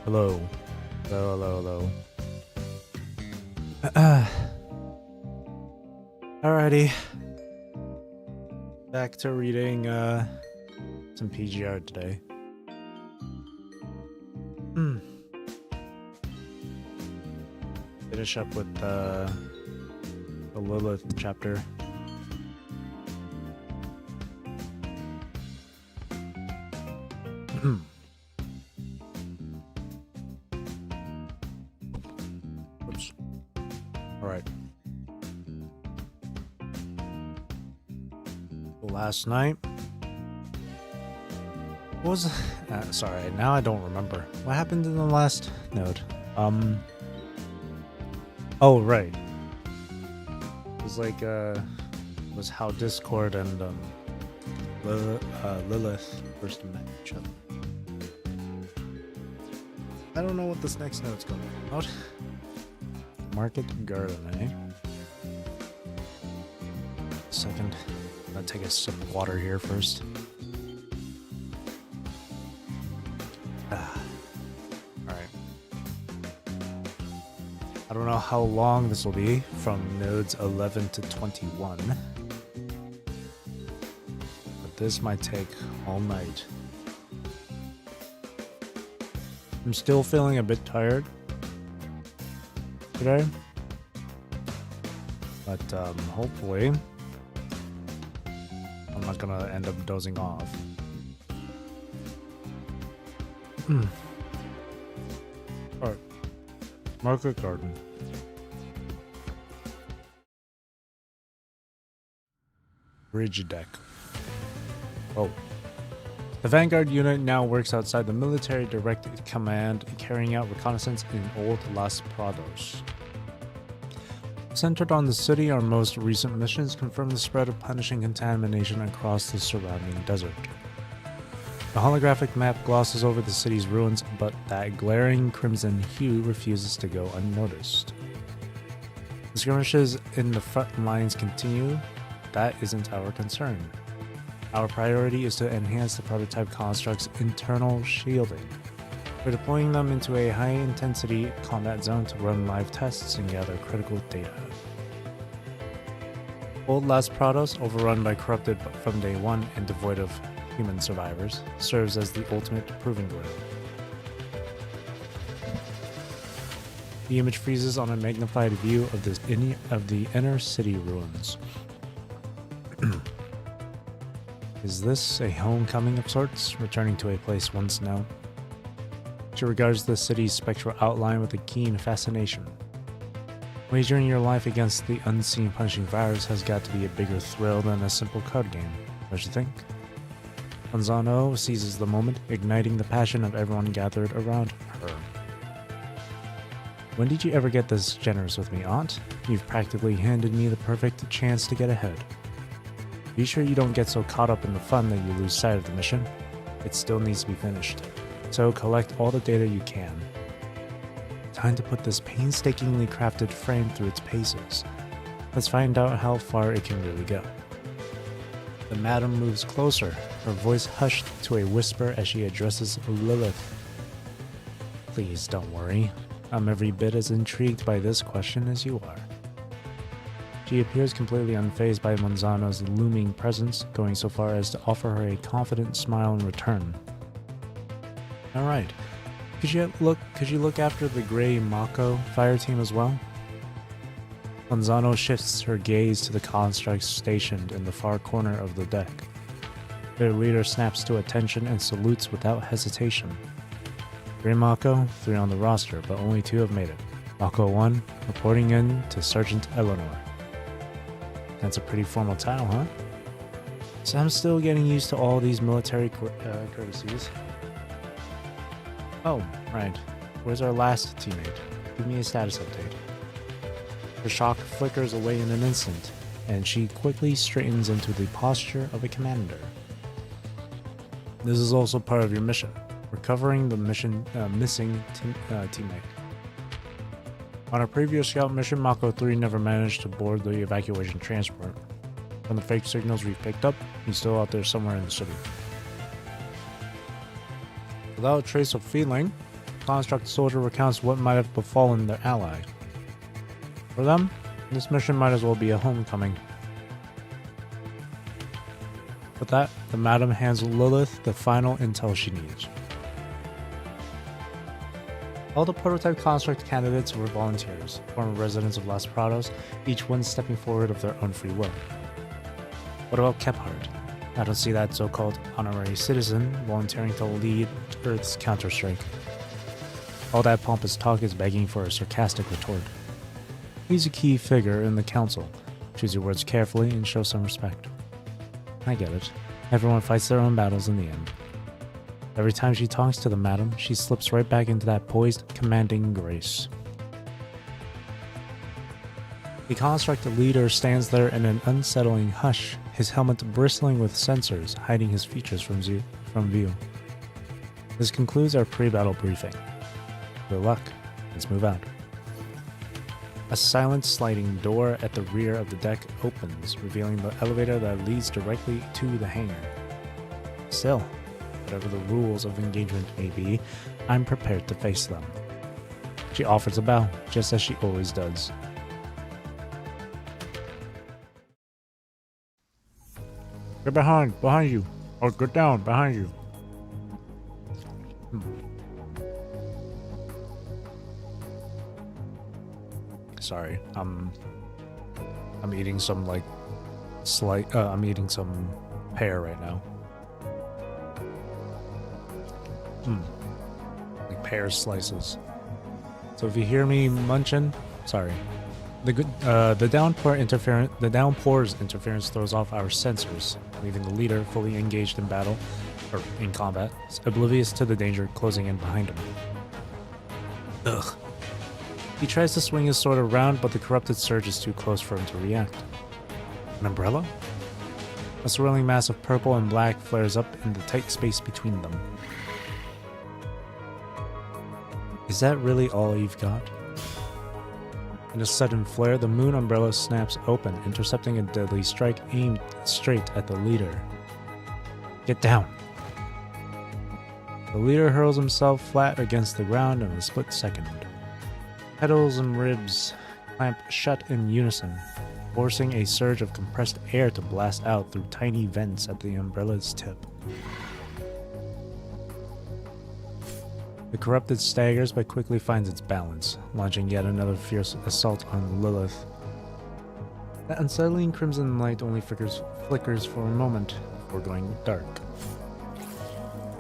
Hello. Hello. Alrighty. Back to reading some PGR today. Finish up with the Lilith chapter. Oops. Alright. Last night. What was sorry, now I don't remember. What happened in the last node? Oh right. It was like was how Discord and Lilith first met each other. I don't know what this next note's going to be about. Market Garden, eh? Second. I'm gonna take a sip of water here first. Alright. I don't know how long this will be, from nodes 11 to 21. But this might take all night. I'm still feeling a bit tired today. But hopefully I'm not gonna end up dozing off. Alright. Market Garden. Bridge deck. Oh. The Vanguard unit now works outside the military direct command, carrying out reconnaissance in Old Las Prados. Centered on the city, our most recent missions confirm the spread of punishing contamination across the surrounding desert. The holographic map glosses over the city's ruins, but that glaring crimson hue refuses to go unnoticed. The skirmishes in the front lines continue. That isn't our concern. Our priority is to enhance the prototype construct's internal shielding. We're deploying them into a high-intensity combat zone to run live tests and gather critical data. Old Las Prados, overrun by corrupted from day one and devoid of human survivors, serves as the ultimate proving ground. The image freezes on a magnified view of the inner city ruins. Is this a homecoming of sorts, returning to a place once known? She regards the city's spectral outline with a keen fascination. Wagering your life against the unseen punishing virus has got to be a bigger thrill than a simple card game, don't you think? Manzano seizes the moment, igniting the passion of everyone gathered around her. When did you ever get this generous with me, Aunt? You've practically handed me the perfect chance to get ahead. Be sure you don't get so caught up in the fun that you lose sight of the mission. It still needs to be finished. So collect all the data you can. Time to put this painstakingly crafted frame through its paces. Let's find out how far it can really go. The madam moves closer, her voice hushed to a whisper as she addresses Lilith. Please don't worry. I'm every bit as intrigued by this question as you are. She appears completely unfazed by Manzano's looming presence, going so far as to offer her a confident smile in return. Alright. Could you look after the Grey Mako fire team as well? Manzano shifts her gaze to the constructs stationed in the far corner of the deck. Their leader snaps to attention and salutes without hesitation. Grey Mako, 3 on the roster, but only 2 have made it. Mako 1, reporting in to Sergeant Eleanor. That's a pretty formal title, huh? So I'm still getting used to all these military courtesies. Oh, right. Where's our last teammate? Give me a status update. Her shock flickers away in an instant, and she quickly straightens into the posture of a commander. This is also part of your mission, recovering the missing teammate. On our previous scout mission, Mako 3 never managed to board the evacuation transport. From the fake signals we've picked up, he's still out there somewhere in the city. Without a trace of feeling, construct soldier recounts what might have befallen their ally. For them, this mission might as well be a homecoming. With that, the Madam hands Lilith the final intel she needs. All the prototype construct candidates were volunteers, former residents of Las Prados, each one stepping forward of their own free will. What about Kephart? I don't see that so-called honorary citizen volunteering to lead Earth's counterstrike. All that pompous talk is begging for a sarcastic retort. He's a key figure in the council. Choose your words carefully and show some respect. I get it. Everyone fights their own battles in the end. Every time she talks to the Madam, she slips right back into that poised, commanding grace. The construct leader stands there in an unsettling hush, his helmet bristling with sensors, hiding his features from view. This concludes our pre-battle briefing. Good luck. Let's move out. A silent sliding door at the rear of the deck opens, revealing the elevator that leads directly to the hangar. Still, whatever the rules of engagement may be, I'm prepared to face them. She offers a bow, just as she always does. Get behind you. Or get down, behind you. Sorry, I'm eating some I'm eating some pear right now. Like pear slices. So if you hear me munching, sorry. The downpour's interference throws off our sensors, leaving the leader fully engaged in battle, or in combat, oblivious to the danger closing in behind him. Ugh. He tries to swing his sword around, but the corrupted surge is too close for him to react. An umbrella? A swirling mass of purple and black flares up in the tight space between them. Is that really all you've got? In a sudden flare, the moon umbrella snaps open, intercepting a deadly strike aimed straight at the leader. Get down! The leader hurls himself flat against the ground in a split second. Petals and ribs clamp shut in unison, forcing a surge of compressed air to blast out through tiny vents at the umbrella's tip. The corrupted staggers but quickly finds its balance, launching yet another fierce assault on Lilith. The unsettling crimson light only flickers for a moment before going dark.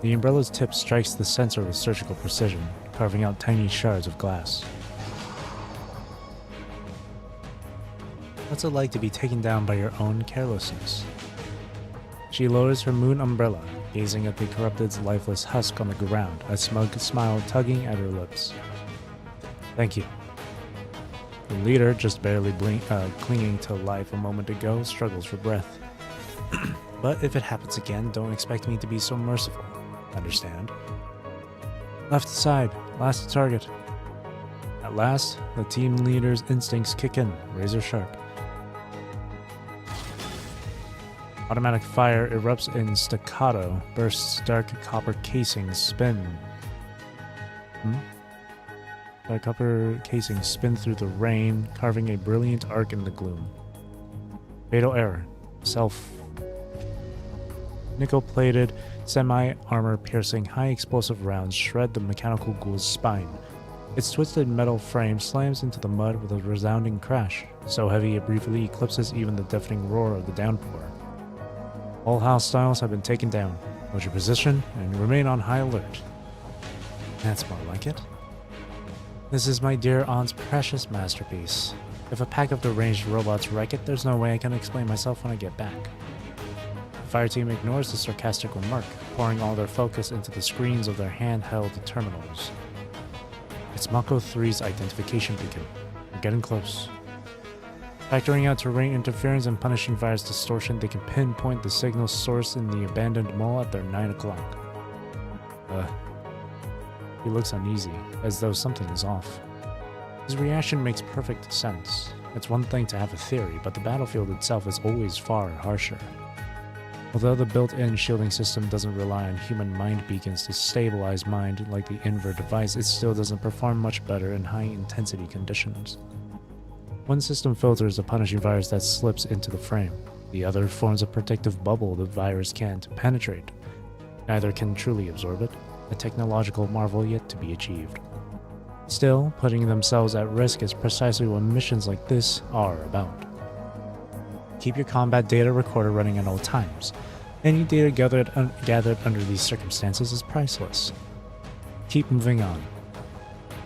The umbrella's tip strikes the sensor with surgical precision, carving out tiny shards of glass. What's it like to be taken down by your own carelessness? She lowers her moon umbrella, gazing at the corrupted's lifeless husk on the ground, a smug smile tugging at her lips. Thank you. The leader, just barely clinging to life a moment ago, struggles for breath. But if it happens again, don't expect me to be so merciful. Understand? Left side, last target. At last, the team leader's instincts kick in, razor sharp. Automatic fire erupts in staccato, bursts dark copper casings spin. Dark copper casings spin through the rain, carving a brilliant arc in the gloom. Fatal error. Nickel-plated, semi-armor piercing, high-explosive rounds shred the mechanical ghoul's spine. Its twisted metal frame slams into the mud with a resounding crash, so heavy it briefly eclipses even the deafening roar of the downpour. All hostiles have been taken down. Hold your position and remain on high alert. That's more like it. This is my dear aunt's precious masterpiece. If a pack of deranged robots wreck it, there's no way I can explain myself when I get back. The fire team ignores the sarcastic remark, pouring all their focus into the screens of their handheld terminals. It's Mako 3's identification beacon. We're getting close. Factoring out terrain interference and punishing virus distortion, they can pinpoint the signal source in the abandoned mall at their 9 o'clock. He looks uneasy, as though something is off. His reaction makes perfect sense. It's one thing to have a theory, but the battlefield itself is always far harsher. Although the built-in shielding system doesn't rely on human mind beacons to stabilize mind like the Inver device, it still doesn't perform much better in high-intensity conditions. One system filters a punishing virus that slips into the frame. The other forms a protective bubble the virus can't penetrate. Neither can truly absorb it, a technological marvel yet to be achieved. Still, putting themselves at risk is precisely what missions like this are about. Keep your combat data recorder running at all times. Any data gathered under these circumstances is priceless. Keep moving on.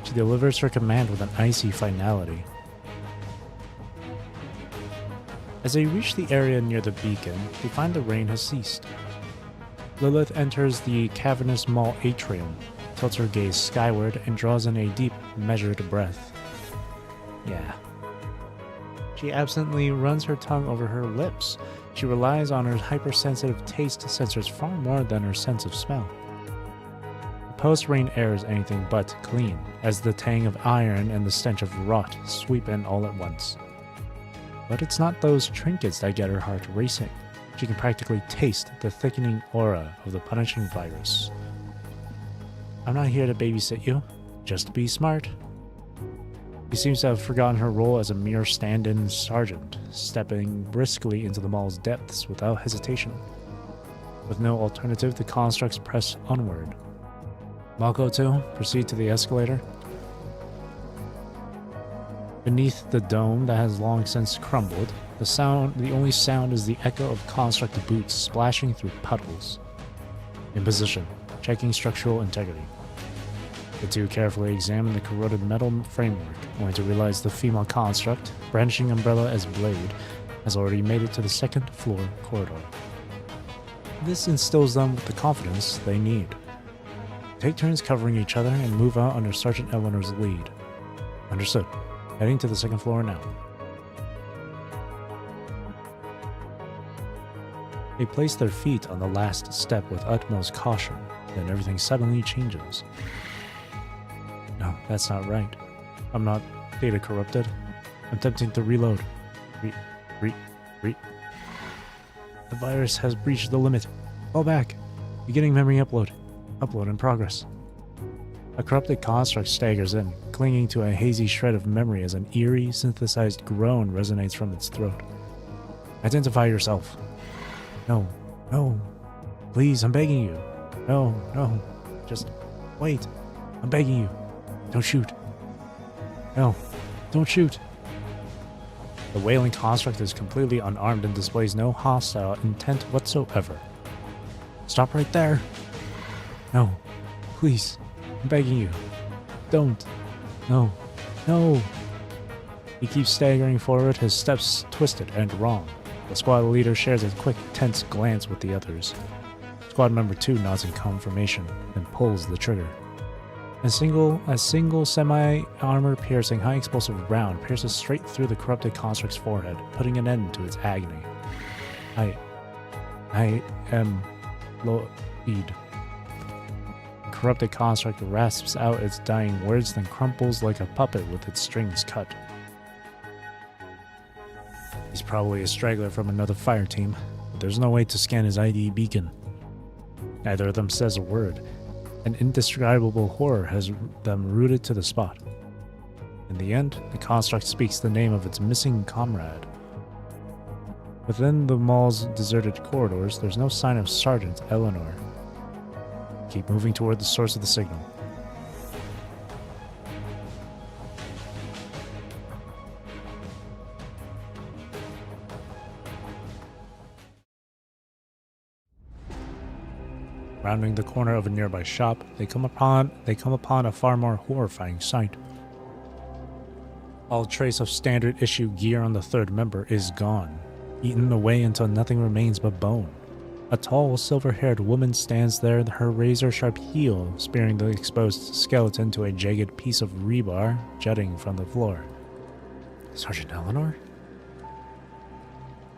She delivers her command with an icy finality. As they reach the area near the beacon, they find the rain has ceased. Lilith enters the cavernous mall atrium, tilts her gaze skyward, and draws in a deep, measured breath. Yeah. She absently runs her tongue over her lips. She relies on her hypersensitive taste sensors far more than her sense of smell. The post-rain air is anything but clean, as the tang of iron and the stench of rot sweep in all at once. But it's not those trinkets that get her heart racing. She can practically taste the thickening aura of the punishing virus. I'm not here to babysit you, just to be smart. She seems to have forgotten her role as a mere stand-in sergeant, stepping briskly into the mall's depths without hesitation. With no alternative, the constructs press onward. Mako 2, proceed to the escalator. Beneath the dome that has long since crumbled, the only sound is the echo of construct boots splashing through puddles. In position, checking structural integrity. The two carefully examine the corroded metal framework, only to realize the female construct, brandishing umbrella as blade, has already made it to the second floor corridor. This instills them with the confidence they need. Take turns covering each other and move out under Sergeant Eleanor's lead. Understood. Heading to the second floor now. They place their feet on the last step with utmost caution, then everything suddenly changes. No, that's not right. I'm not data corrupted. I'm attempting to reload. The virus has breached the limit. Fall back. Beginning memory upload. Upload in progress. A corrupted construct staggers in, clinging to a hazy shred of memory as an eerie, synthesized groan resonates from its throat. Identify yourself. No, no. Please, I'm begging you. No, no. Just wait. I'm begging you. Don't shoot. No, don't shoot. The wailing construct is completely unarmed and displays no hostile intent whatsoever. Stop right there. No, please. I'm begging you. Don't. No. No. He keeps staggering forward, his steps twisted and wrong. The squad leader shares a quick, tense glance with the others. Squad member 2 nods in confirmation and pulls the trigger. A single semi-armor piercing high explosive round pierces straight through the corrupted construct's forehead, putting an end to its agony. I am Lloyd. Corrupted construct rasps out its dying words, then crumples like a puppet with its strings cut. He's probably a straggler from another fire team, but there's no way to scan his ID beacon. Neither of them says a word. An indescribable horror has them rooted to the spot. In the end, the construct speaks the name of its missing comrade. Within the mall's deserted corridors, there's no sign of Sergeant Eleanor. Keep moving toward the source of the signal. Rounding the corner of a nearby shop, they come upon a far more horrifying sight. All trace of standard issue gear on the third member is gone, eaten away until nothing remains but bone. A tall, silver-haired woman stands there, her razor-sharp heel spearing the exposed skeleton to a jagged piece of rebar jutting from the floor. Sergeant Eleanor?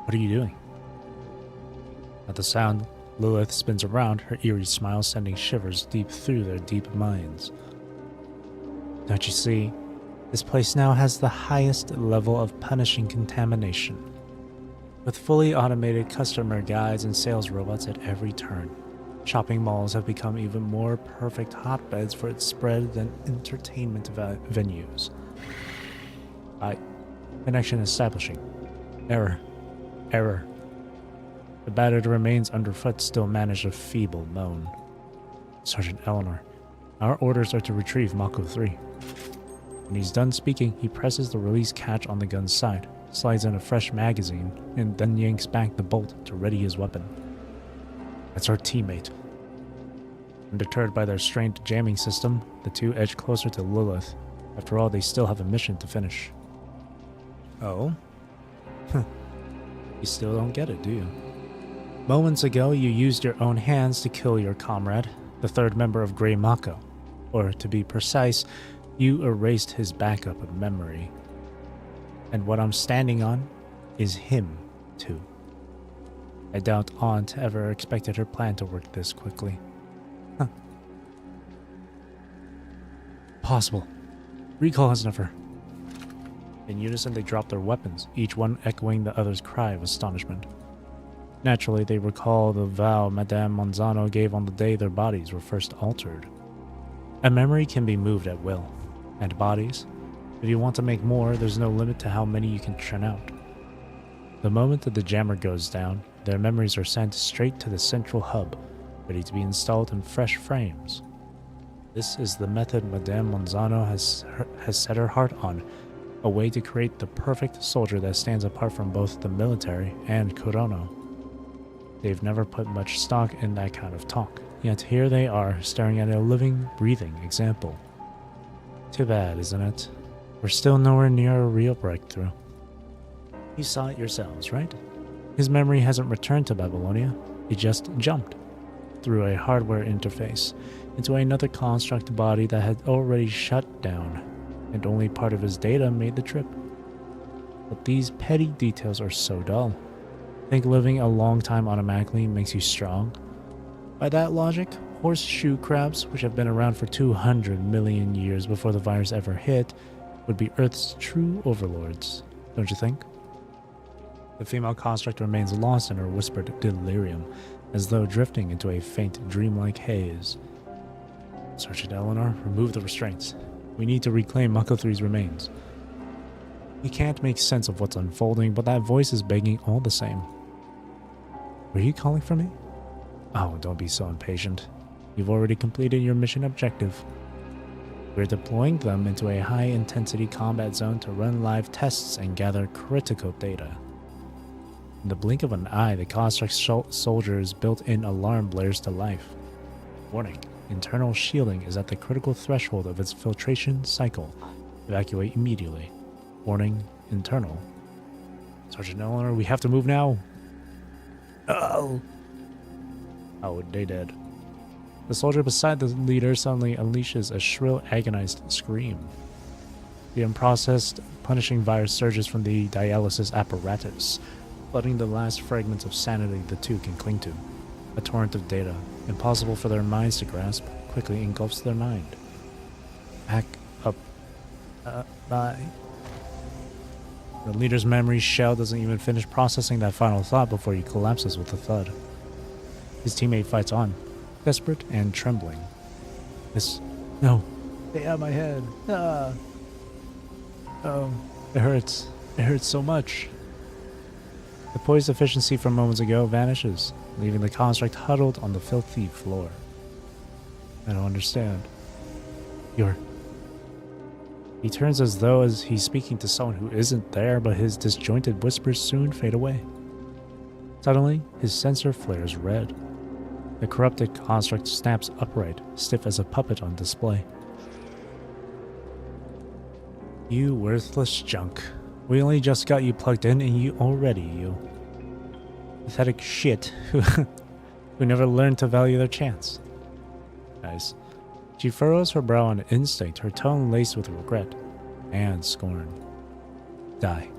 What are you doing? At the sound, Lilith spins around, her eerie smile sending shivers deep through their deep minds. Don't you see? This place now has the highest level of punishing contamination. With fully automated customer guides and sales robots at every turn, shopping malls have become even more perfect hotbeds for its spread than entertainment venues. Connection establishing. Error. Error. The battered remains underfoot still manage a feeble moan. Sergeant Eleanor, our orders are to retrieve Mako 3. When he's done speaking, he presses the release catch on the gun's side, slides in a fresh magazine, and then yanks back the bolt to ready his weapon. That's our teammate. Undeterred by their strained jamming system, the two edge closer to Lilith. After all, they still have a mission to finish. Oh? You still don't get it, do you? Moments ago, you used your own hands to kill your comrade, the third member of Grey Mako. Or, to be precise, you erased his backup memory. And what I'm standing on is him, too. I doubt Aunt ever expected her plan to work this quickly. Possible. Recall has never. In unison, they dropped their weapons, each one echoing the other's cry of astonishment. Naturally, they recall the vow Madame Monzano gave on the day their bodies were first altered. A memory can be moved at will, and bodies, if you want to make more, there's no limit to how many you can churn out. The moment that the jammer goes down, their memories are sent straight to the central hub, ready to be installed in fresh frames. This is the method Madame Monzano has set her heart on, a way to create the perfect soldier that stands apart from both the military and Kurono. They've never put much stock in that kind of talk, yet here they are, staring at a living, breathing example. Too bad, isn't it? We're still nowhere near a real breakthrough. You saw it yourselves, right? His memory hasn't returned to Babylonia. He just jumped through a hardware interface into another construct body that had already shut down, and only part of his data made the trip. But these petty details are so dull. Think living a long time automatically makes you strong? By that logic, horseshoe crabs, which have been around for 200 million years before the virus ever hit, would be Earth's true overlords, don't you think? The female construct remains lost in her whispered delirium, as though drifting into a faint dreamlike haze. Sergeant Eleanor, remove the restraints. We need to reclaim Mako 3's remains. He can't make sense of what's unfolding, but that voice is begging all the same. Were you calling for me? Oh, don't be so impatient. You've already completed your mission objective. We're deploying them into a high-intensity combat zone to run live tests and gather critical data. In the blink of an eye, the construct's soldier's built-in alarm blares to life. Warning, internal shielding is at the critical threshold of its filtration cycle. Evacuate immediately. Warning, internal. Sergeant Eleanor, we have to move now. Oh, they dead. The soldier beside the leader suddenly unleashes a shrill, agonized scream. The unprocessed, punishing virus surges from the dialysis apparatus, flooding the last fragments of sanity the two can cling to. A torrent of data, impossible for their minds to grasp, quickly engulfs their mind. Back up. Bye. The leader's memory shell doesn't even finish processing that final thought before he collapses with a thud. His teammate fights on, desperate and trembling. No. Stay out of my head. Ah. Oh, it hurts. It hurts so much. The poise efficiency from moments ago vanishes, leaving the construct huddled on the filthy floor. I don't understand. He turns as though he's speaking to someone who isn't there, but his disjointed whispers soon fade away. Suddenly, his sensor flares red. The corrupted construct snaps upright, stiff as a puppet on display. You worthless junk. We only just got you plugged in and you pathetic shit who never learned to value their chance. Nice. She furrows her brow on instinct, her tone laced with regret and scorn. Die.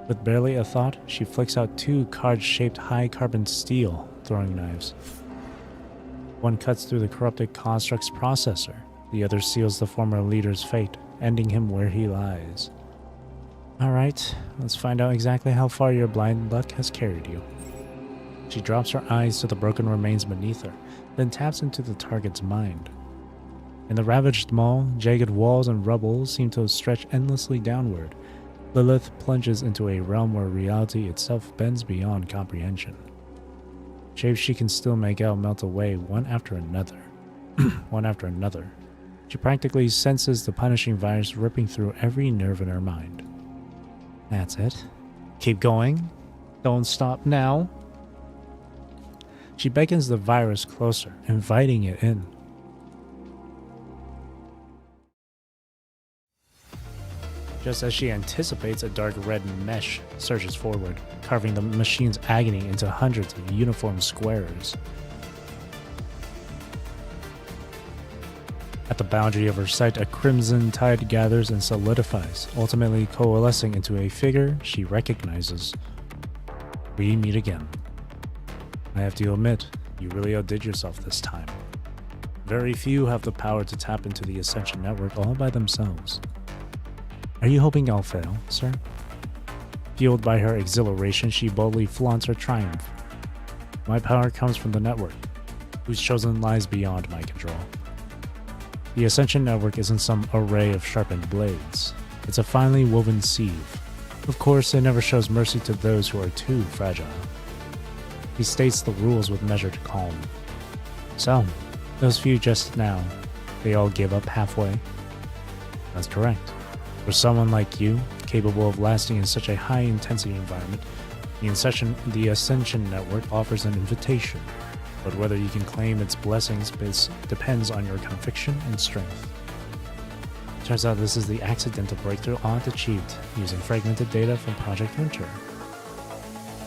With barely a thought, she flicks out two card-shaped high-carbon steel throwing knives. One cuts through the corrupted construct's processor. The other seals the former leader's fate, ending him where he lies. Alright, let's find out exactly how far your blind luck has carried you. She drops her eyes to the broken remains beneath her, then taps into the target's mind. In the ravaged mall, jagged walls and rubble seem to stretch endlessly downward. Lilith plunges into a realm where reality itself bends beyond comprehension. Shapes she can still make out melt away one after another. One after another. She practically senses the punishing virus ripping through every nerve in her mind. That's it. Keep going. Don't stop now. She beckons the virus closer, inviting it in. Just as she anticipates, a dark red mesh surges forward, carving the machine's agony into hundreds of uniform squares. At the boundary of her sight, a crimson tide gathers and solidifies, ultimately coalescing into a figure she recognizes. We meet again. I have to admit, you really outdid yourself this time. Very few have the power to tap into the Ascension Network all by themselves. Are you hoping I'll fail, sir? Fueled by her exhilaration, she boldly flaunts her triumph. My power comes from the network, whose chosen lies beyond my control. The Ascension Network isn't some array of sharpened blades. It's a finely woven sieve. Of course, it never shows mercy to those who are too fragile. He states the rules with measured calm. So, those few just now, they all give up halfway? That's correct. For someone like you, capable of lasting in such a high-intensity environment, the Ascension Network offers an invitation, but whether you can claim its blessings depends on your conviction and strength. Turns out this is the accidental breakthrough Aunt achieved using fragmented data from Project Winter.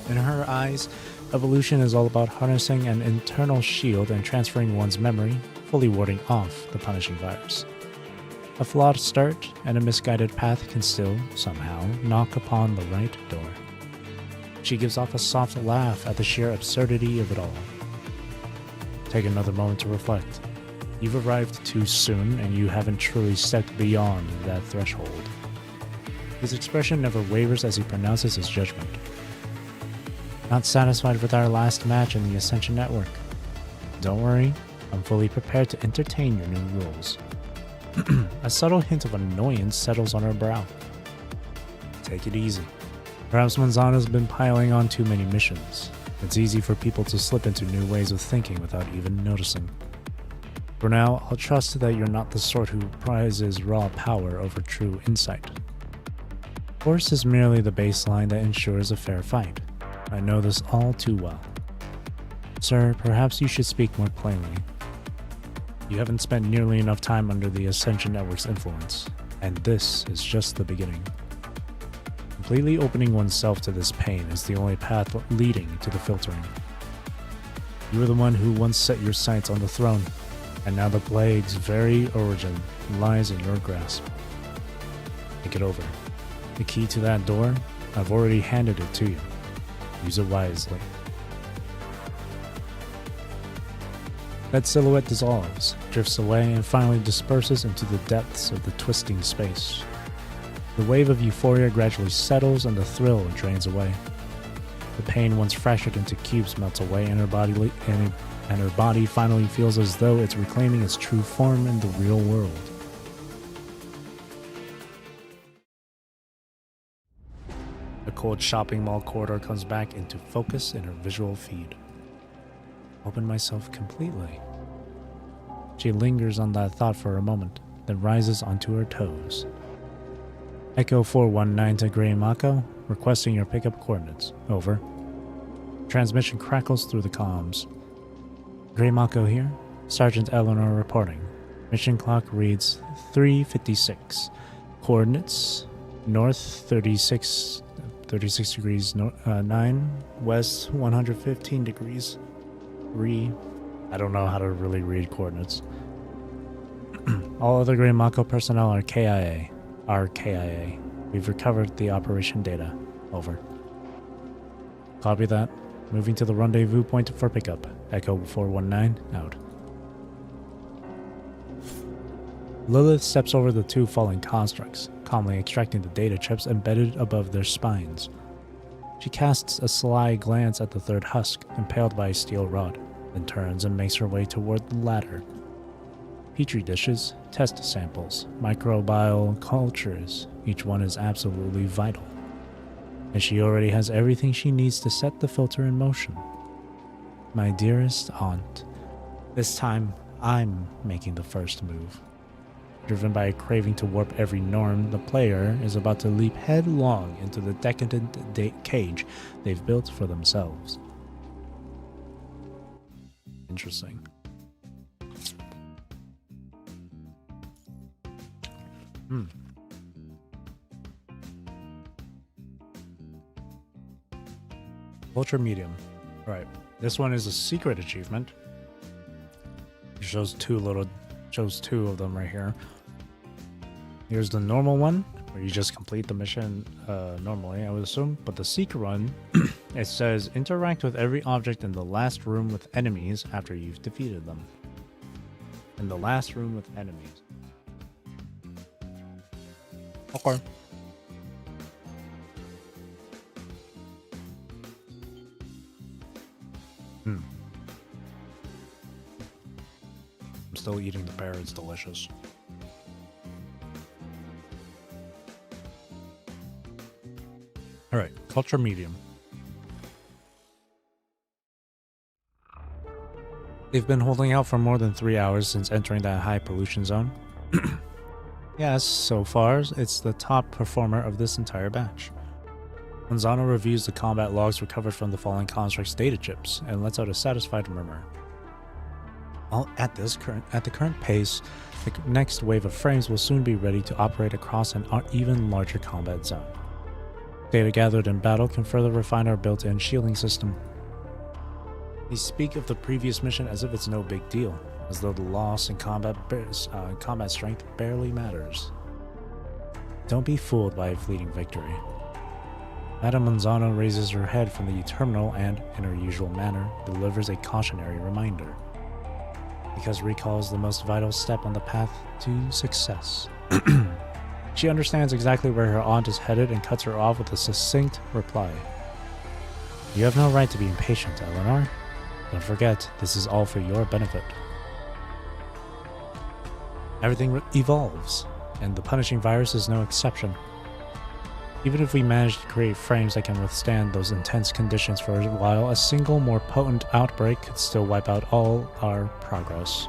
In her eyes, evolution is all about harnessing an internal shield and transferring one's memory, fully warding off the punishing virus. A flawed start and a misguided path can still, somehow, knock upon the right door. She gives off a soft laugh at the sheer absurdity of it all. Take another moment to reflect. You've arrived too soon, and you haven't truly stepped beyond that threshold. His expression never wavers as he pronounces his judgment. Not satisfied with our last match in the Ascension Network? Don't worry, I'm fully prepared to entertain your new rules. A subtle hint of annoyance settles on her brow. Take it easy. Perhaps Manzano's been piling on too many missions. It's easy for people to slip into new ways of thinking without even noticing. For now, I'll trust that you're not the sort who prizes raw power over true insight. Force is merely the baseline that ensures a fair fight. I know this all too well. Sir, perhaps you should speak more plainly. You haven't spent nearly enough time under the Ascension Network's influence, and this is just the beginning. Completely opening oneself to this pain is the only path leading to the filtering. You were the one who once set your sights on the throne, and now the plague's very origin lies in your grasp. Think it over. The key to that door, I've already handed it to you. Use it wisely. That silhouette dissolves, drifts away, and finally disperses into the depths of the twisting space. The wave of euphoria gradually settles and the thrill drains away. The pain once fractured into cubes melts away, and her body finally feels as though it's reclaiming its true form in the real world. The cold shopping mall corridor comes back into focus in her visual feed. Open myself completely. She lingers on that thought for a moment, then rises onto her toes. Echo 419 to Gray Mako, requesting your pickup coordinates. Over. Transmission crackles through the comms. Gray Mako here. Sergeant Eleanor reporting. Mission clock reads 3:56. Coordinates: north 36 degrees 9, west 115 degrees. I don't know how to really read coordinates. All other Gray Mako personnel are KIA. We've recovered the operation data. Over. Copy that. Moving to the rendezvous point for pickup. Echo 419, out. Lilith steps over the two falling constructs, calmly extracting the data chips embedded above their spines. She casts a sly glance at the third husk, impaled by a steel rod, then turns and makes her way toward the ladder. Petri dishes, test samples, microbial cultures, each one is absolutely vital. And she already has everything she needs to set the filter in motion. My dearest aunt, this time I'm making the first move. Driven by a craving to warp every norm, the player is about to leap headlong into the decadent cage they've built for themselves. Interesting. Ultra medium. Right. This one is a secret achievement. It shows two of them right here. Here's the normal one, where you just complete the mission normally, I would assume. But the secret one, it says interact with every object in the last room with enemies after you've defeated them. In the last room with enemies. Okay. I'm still eating the pear, it's delicious. Alright, culture medium. They've been holding out for more than 3 hours since entering that high pollution zone. Yes, so far, it's the top performer of this entire batch. Manzano reviews the combat logs recovered from the fallen construct's data chips and lets out a satisfied murmur. At the current pace, the next wave of frames will soon be ready to operate across an even larger combat zone. Data gathered in battle can further refine our built-in shielding system. They speak of the previous mission as if it's no big deal, as though the loss in combat strength barely matters. Don't be fooled by a fleeting victory. Madame Manzano raises her head from the terminal and, in her usual manner, delivers a cautionary reminder. Because recall is the most vital step on the path to success. She understands exactly where her aunt is headed and cuts her off with a succinct reply. You have no right to be impatient, Eleanor. Don't forget, this is all for your benefit. Everything evolves, and the punishing virus is no exception. Even if we manage to create frames that can withstand those intense conditions for a while, a single more potent outbreak could still wipe out all our progress.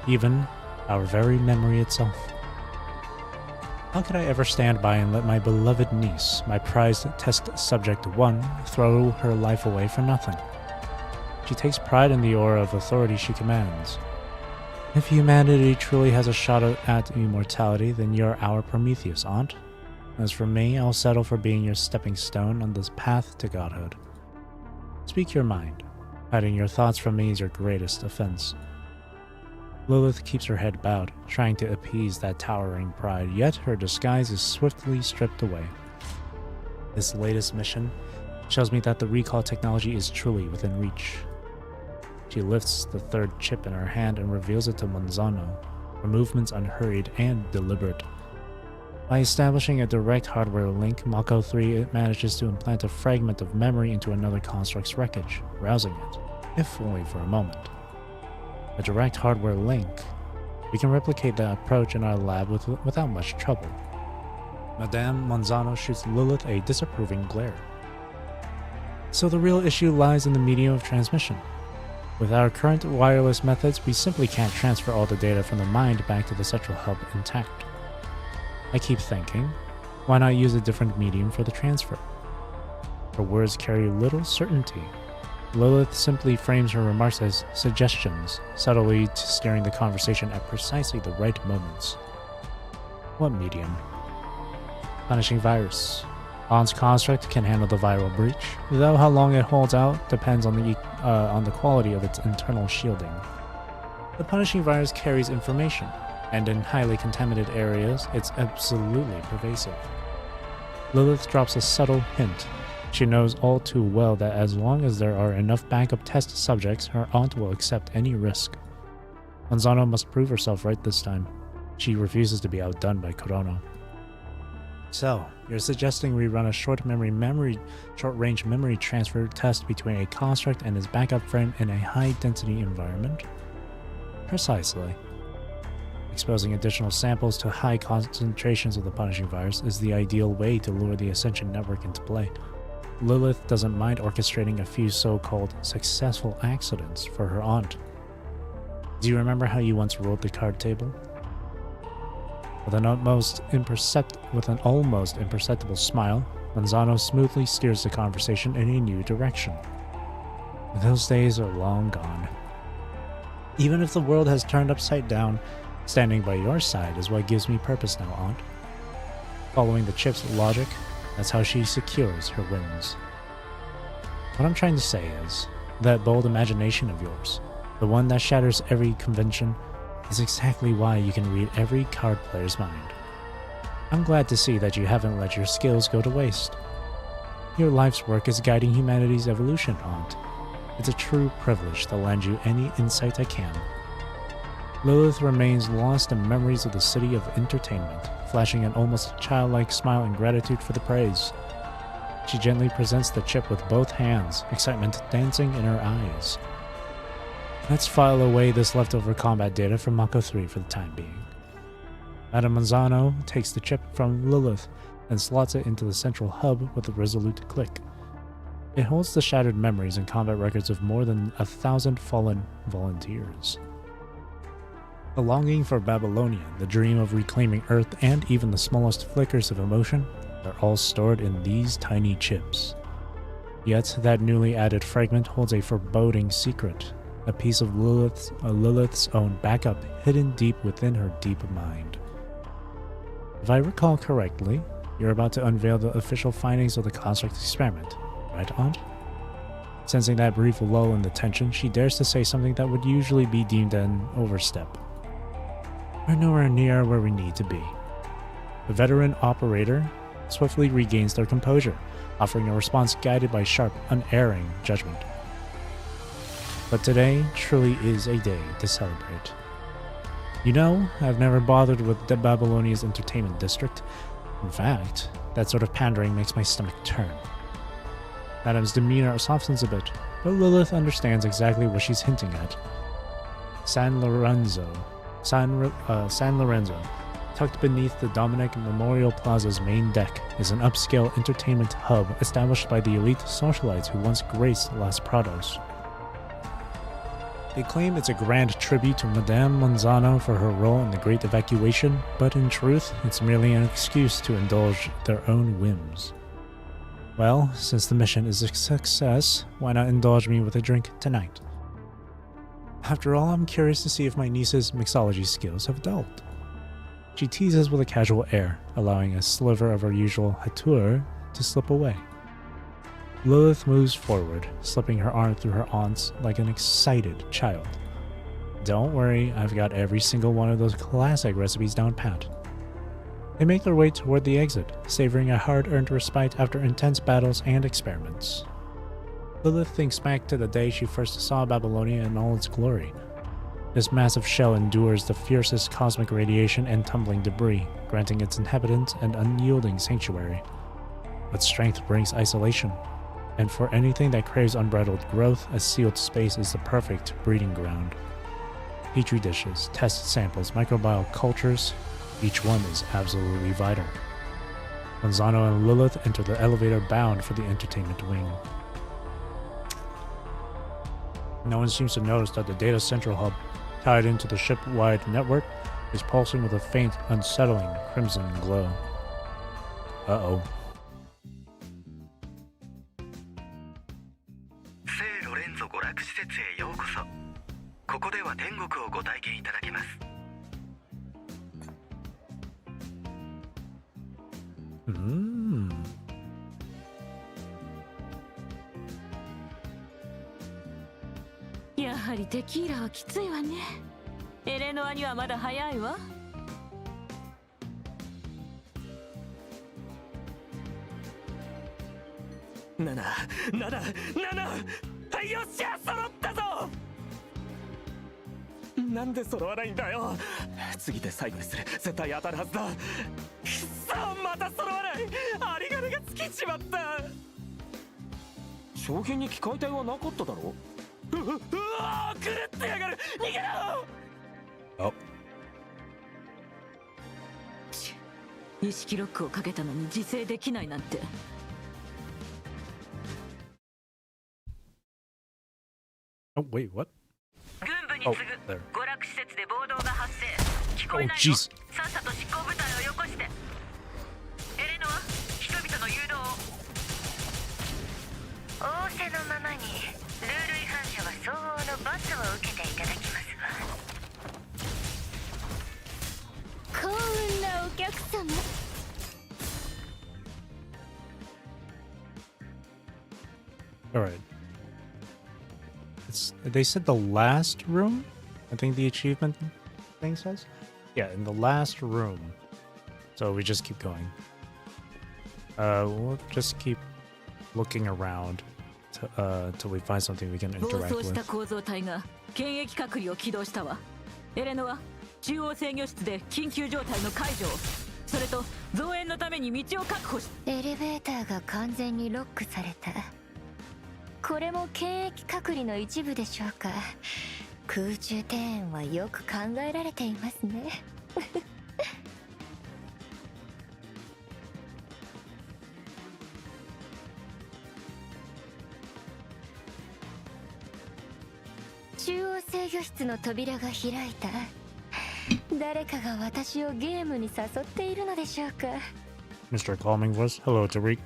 Even our very memory itself. How could I ever stand by and let my beloved niece, my prized test subject 1, throw her life away for nothing? She takes pride in the aura of authority she commands. If humanity truly has a shot at immortality, then you're our Prometheus, Aunt. As for me, I'll settle for being your stepping stone on this path to godhood. Speak your mind. Hiding your thoughts from me is your greatest offense. Lilith keeps her head bowed, trying to appease that towering pride, yet her disguise is swiftly stripped away. This latest mission shows me that the recall technology is truly within reach. She lifts the third chip in her hand and reveals it to Manzano, her movements unhurried and deliberate. By establishing a direct hardware link, Mako 3 manages to implant a fragment of memory into another construct's wreckage, rousing it, if only for a moment. A direct hardware link. We can replicate that approach in our lab without much trouble. Madame Manzano shoots Lilith a disapproving glare. So the real issue lies in the medium of transmission. With our current wireless methods, we simply can't transfer all the data from the mind back to the central hub intact. I keep thinking, why not use a different medium for the transfer? Her words carry little certainty. Lilith simply frames her remarks as suggestions, subtly steering the conversation at precisely the right moments. What medium? Punishing virus. Aunt's construct can handle the viral breach, though how long it holds out depends on the quality of its internal shielding. The punishing virus carries information, and in highly contaminated areas, it's absolutely pervasive. Lilith drops a subtle hint. She knows all too well that as long as there are enough backup test subjects, her aunt will accept any risk. Manzano must prove herself right this time. She refuses to be outdone by Kurono. So, you're suggesting we run a short-range memory transfer test between a construct and his backup frame in a high-density environment? Precisely. Exposing additional samples to high concentrations of the punishing virus is the ideal way to lure the Ascension network into play. Lilith doesn't mind orchestrating a few so-called successful accidents for her aunt. Do you remember how you once ruled the card table? With an almost imperceptible smile, Manzano smoothly steers the conversation in a new direction. Those days are long gone. Even if the world has turned upside down, standing by your side is what gives me purpose now, Aunt. Following the chip's logic, that's how she secures her wins. What I'm trying to say is, that bold imagination of yours, the one that shatters every convention, is exactly why you can read every card player's mind. I'm glad to see that you haven't let your skills go to waste. Your life's work is guiding humanity's evolution, Aunt. It's a true privilege to lend you any insight I can. Lilith remains lost in memories of the city of entertainment, flashing an almost childlike smile in gratitude for the praise. She gently presents the chip with both hands, excitement dancing in her eyes. Let's file away this leftover combat data from Mako 3 for the time being. Madame Manzano takes the chip from Lilith and slots it into the central hub with a resolute click. It holds the shattered memories and combat records of more than 1,000 fallen volunteers. The longing for Babylonia, the dream of reclaiming Earth, and even the smallest flickers of emotion are all stored in these tiny chips. Yet that newly added fragment holds a foreboding secret. A piece of Lilith's own backup hidden deep within her deep mind. If I recall correctly, you're about to unveil the official findings of the construct experiment, right, Aunt? Sensing that brief lull in the tension, she dares to say something that would usually be deemed an overstep. We're nowhere near where we need to be. The veteran operator swiftly regains their composure, offering a response guided by sharp, unerring judgment. But today truly is a day to celebrate. You know, I've never bothered with the Babylonia's entertainment district. In fact, that sort of pandering makes my stomach turn. Madame's demeanor softens a bit, but Lilith understands exactly what she's hinting at. San Lorenzo, tucked beneath the Dominic Memorial Plaza's main deck, is an upscale entertainment hub established by the elite socialites who once graced Las Prados. They claim it's a grand tribute to Madame Manzano for her role in the Great Evacuation, but in truth, it's merely an excuse to indulge their own whims. Well, since the mission is a success, why not indulge me with a drink tonight? After all, I'm curious to see if my niece's mixology skills have dulled. She teases with a casual air, allowing a sliver of her usual hauteur to slip away. Lilith moves forward, slipping her arm through her aunt's like an excited child. Don't worry, I've got every single one of those classic recipes down pat. They make their way toward the exit, savoring a hard-earned respite after intense battles and experiments. Lilith thinks back to the day she first saw Babylonia in all its glory. This massive shell endures the fiercest cosmic radiation and tumbling debris, granting its inhabitants an unyielding sanctuary. But strength brings isolation. And for anything that craves unbridled growth, a sealed space is the perfect breeding ground. Petri dishes, test samples, microbial cultures, each one is absolutely vital. Manzano and Lilith enter the elevator bound for the entertainment wing. No one seems to notice that the data central hub, tied into the ship-wide network, is pulsing with a faint, unsettling crimson glow. Uh-oh.やはりテキーラはきついわね。エレノアにはまだ早いわ。7、はい、よっしゃ、揃ったぞ。なんで揃わないんだよ。次で最後にする。絶対当たるはずだ。くっそ、また揃わない。有り金が尽きちまった。商品に機械体はなかっただろ。うわー、狂ってやがる。逃げろ。Oh. 意識ロックをかけたのに自制できないなんて。Oh, wait, what? 軍部に Oh, 次ぐ there. 娯楽施設で暴動が発生。聞こえ Oh, ないよ。 jeez. さっさと執行部隊をよこして。エレノは人々の誘導を。仰せのままにルール違反者は相応の罰を受けていただきますわ。幸運なお客様。All right. They said the last room? I think the achievement thing says? Yeah, in the last room. So we just keep going. We'll just keep looking around till we find something we can 暴 interact 走した with. 構造体が検疫隔離を起動したわ。エレノは中央制御室で緊急状態の解除を、それと増援のために道を確保し。エレベーターが完全にロックされた。これも検疫隔離の一部でしょうか。空中庭園はよく考えられていますね。中央制御室の扉が開いた。誰かが私をゲームに誘っているのでしょうか。 Mr. Calming voice. Hello, Tariq.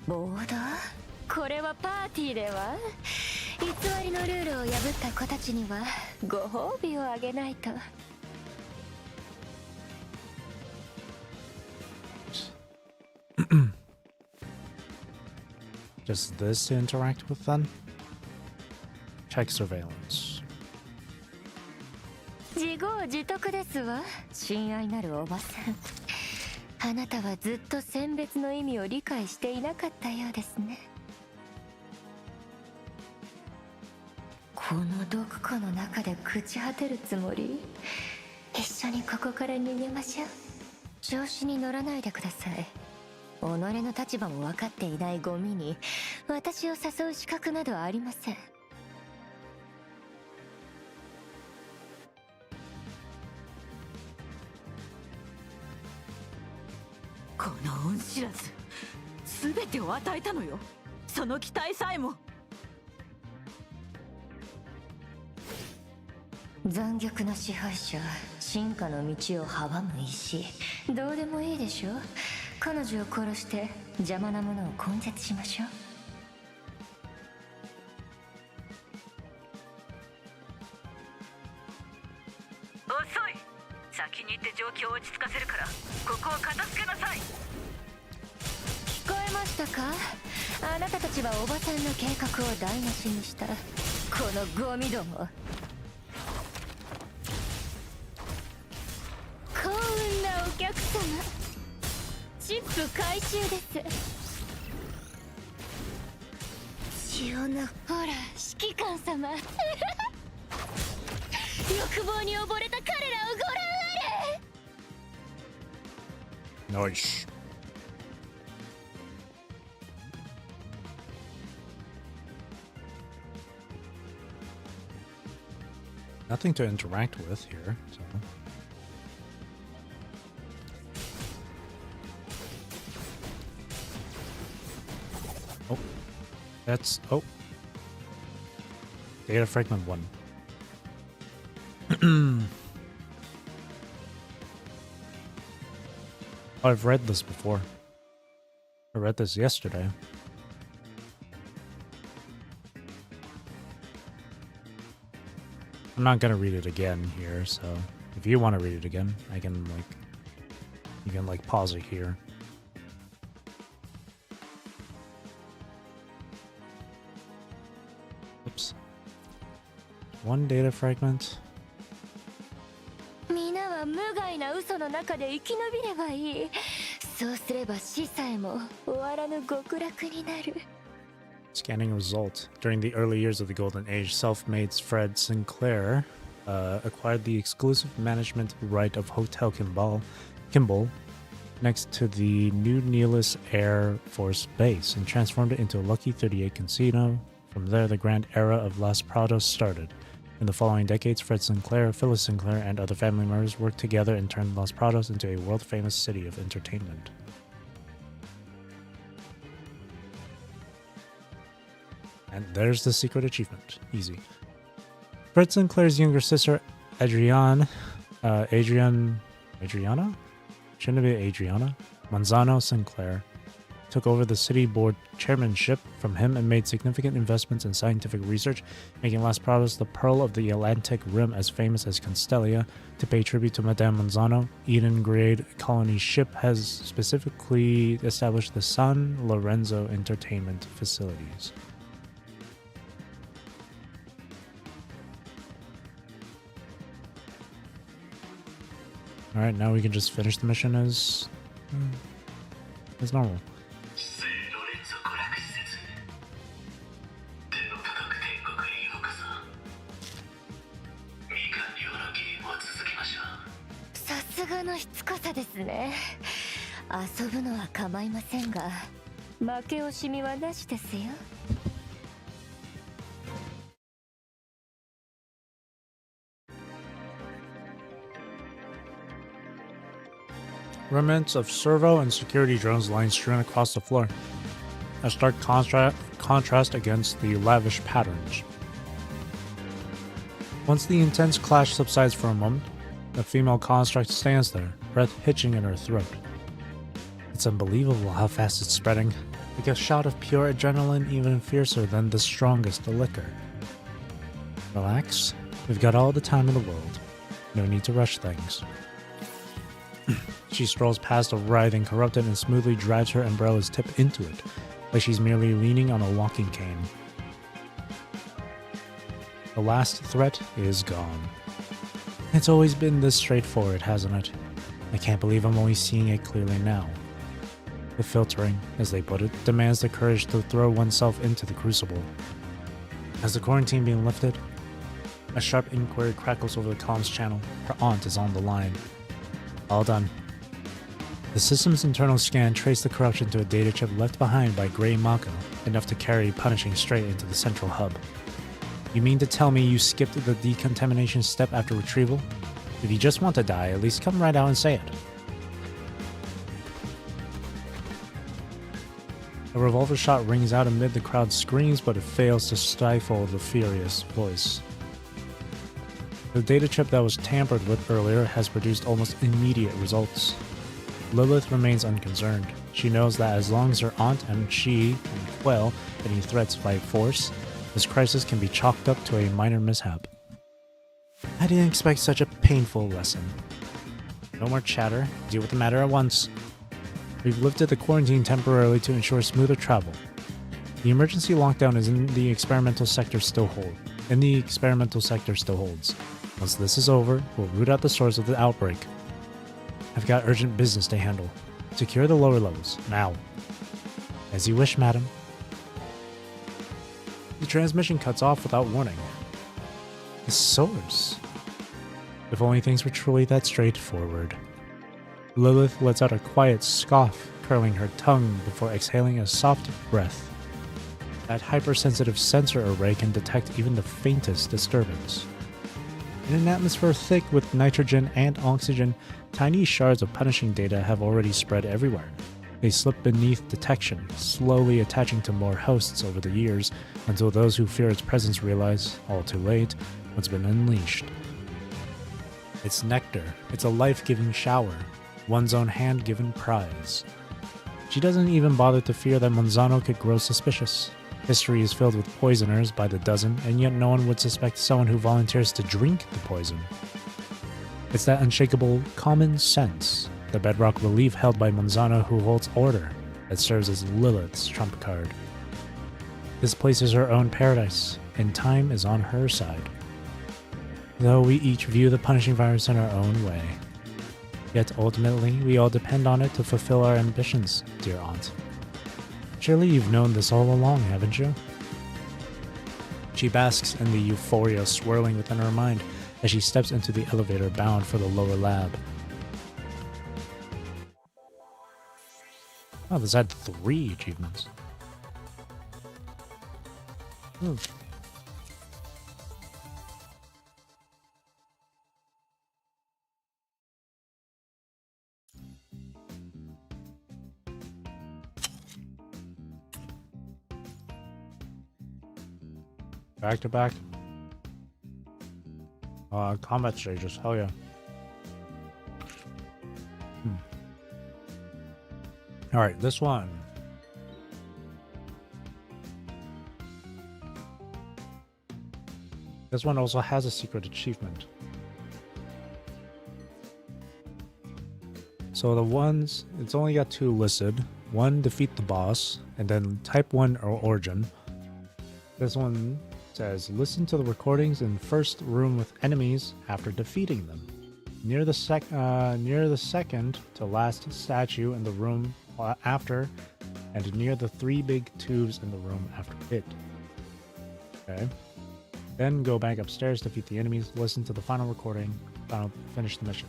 ボード？これはパーティーでは？偽りのルールを破った子たちにはご褒美をあげないと。Just this to interact with then? Check surveillance. 自業自得ですわ、親愛なるおばさん。あなたはずっと選別の意味を理解していなかったようですね。このどこかの中で朽ち果てるつもり？一緒にここから逃げましょう。調子に乗らないでください。己の立場も分かっていないゴミに私を誘う資格などありません。この恩知らず、全てを与えたのよ。その期待さえも。残虐な支配者、進化の道を阻む石。どうでもいいでしょ。彼女を殺して邪魔なものを根絶しましょう。遅い。先に行って状況を落ち着かせるから、ここを片付けなさい。聞こえましたか？あなたたちはおばさんの計画を台無しにした。このゴミども。幸運なお客様、チップ回収です。血をな、ほら、指揮官様。欲望に溺れた彼らをご覧あれ。 Nice. Nothing to interact with here, so. Oh. That's... Oh. Data fragment 1. I've read this before. I read this yesterday. I'm not gonna read it again here, so if you want to read it again, I can you can pause it here. Oops. One data fragment. 皆は無害な嘘の中で生き延びればいい。そうすれば死さえも終わらぬ極楽になる。 Scanning result. During the early years of the Golden Age, self-made Fred Sinclair acquired the exclusive management right of Hotel Kimball next to the New Nelis Air Force Base and transformed it into a Lucky 38 casino. From there, the grand era of Los Prados started. In the following decades, Fred Sinclair, Phyllis Sinclair, and other family members worked together and turned Los Prados into a world-famous city of entertainment. And there's the secret achievement. Easy. Fred Sinclair's younger sister, Adriana? Shouldn't it be Adriana? Manzano Sinclair took over the city board chairmanship from him and made significant investments in scientific research, making Los Prados the pearl of the Atlantic Rim as famous as Constellia. To pay tribute to Madame Manzano, Eden-grade colony ship has specifically established the San Lorenzo entertainment facilities. Alright, now we can just finish the mission as normal. Remnants of servo and security drones lying strewn across the floor. A stark contrast against the lavish patterns. Once the intense clash subsides for a moment, the female construct stands there, breath hitching in her throat. It's unbelievable how fast it's spreading, like a shot of pure adrenaline even fiercer than the strongest liquor. Relax, we've got all the time in the world. No need to rush things. She strolls past a writhing corrupted and smoothly drives her umbrella's tip into it, like she's merely leaning on a walking cane. The last threat is gone. It's always been this straightforward, hasn't it? I can't believe I'm only seeing it clearly now. The filtering, as they put it, demands the courage to throw oneself into the crucible. Has the quarantine been lifted? A sharp inquiry crackles over the comms channel. Her aunt is on the line. All done. The system's internal scan traced the corruption to a data chip left behind by Grey Mako, enough to carry punishing straight into the central hub. You mean to tell me you skipped the decontamination step after retrieval? If you just want to die, at least come right out and say it. A revolver shot rings out amid the crowd's screams, but it fails to stifle the furious voice. The data chip that was tampered with earlier has produced almost immediate results. Lilith remains unconcerned. She knows that as long as her aunt and she can quell any threats by force, this crisis can be chalked up to a minor mishap. I didn't expect such a painful lesson. No more chatter, deal with the matter at once. We've lifted the quarantine temporarily to ensure smoother travel. The emergency lockdown is in the experimental sector still holds. Once this is over, we'll root out the source of the outbreak. I've got urgent business to handle. Secure the lower levels, now. As you wish, madam. The transmission cuts off without warning. The source? If only things were truly that straightforward. Lilith lets out a quiet scoff, curling her tongue before exhaling a soft breath. That hypersensitive sensor array can detect even the faintest disturbance. In an atmosphere thick with nitrogen and oxygen, tiny shards of punishing data have already spread everywhere. They slip beneath detection, slowly attaching to more hosts over the years, until those who fear its presence realize, all too late, what's been unleashed. It's nectar. It's a life-giving shower. One's own hand-given prize. She doesn't even bother to fear that Manzano could grow suspicious. History is filled with poisoners by the dozen, and yet no one would suspect someone who volunteers to drink the poison. It's that unshakable common sense, the bedrock belief held by Manzano who holds order, that serves as Lilith's trump card. This place is her own paradise, and time is on her side. Though we each view the punishing virus in our own way. Yet ultimately, we all depend on it to fulfill our ambitions, dear aunt. Surely you've known this all along, haven't you? She basks in the euphoria swirling within her mind as she steps into the elevator bound for the lower lab. Oh, this had 3 achievements. Hmm. Back to back. Combat stages, hell yeah. Alright, this one. This one also has a secret achievement. So the ones, it's only got 2 listed. One, defeat the boss, and then type 1 or origin. This one says, listen to the recordings in first room with enemies after defeating them. Near the second to last statue in the room after, and near the 3 big tubes in the room after it. Okay. Then go back upstairs, defeat the enemies, listen to the final recording, finish the mission.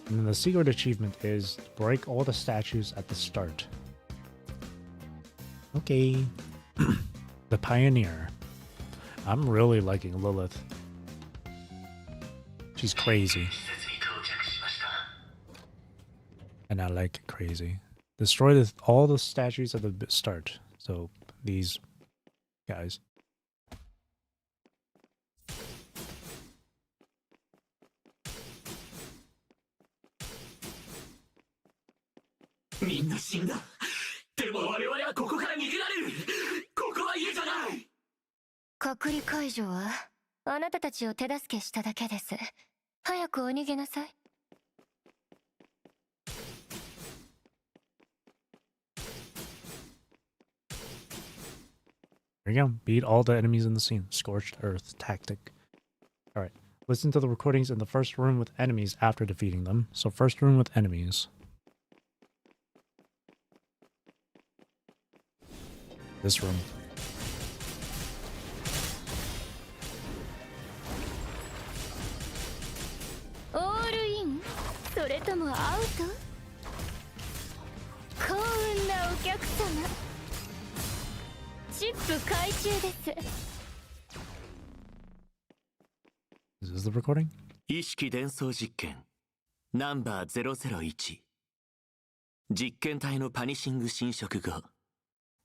And then the secret achievement is break all the statues at the start. Okay. The Pioneer. I'm really liking Lilith. She's crazy. And I like it crazy. Destroy all the statues at the start. So, these guys. There you go. Beat all the enemies in the scene. Scorched Earth tactic. Alright. Listen to the recordings in the first room with enemies after defeating them. So first room with enemies. This room. All in? それともアウト？幸運なお客様。チップ回収です。Is this the recording? 意識伝送実験ナンバー001実験体のパニシング侵食後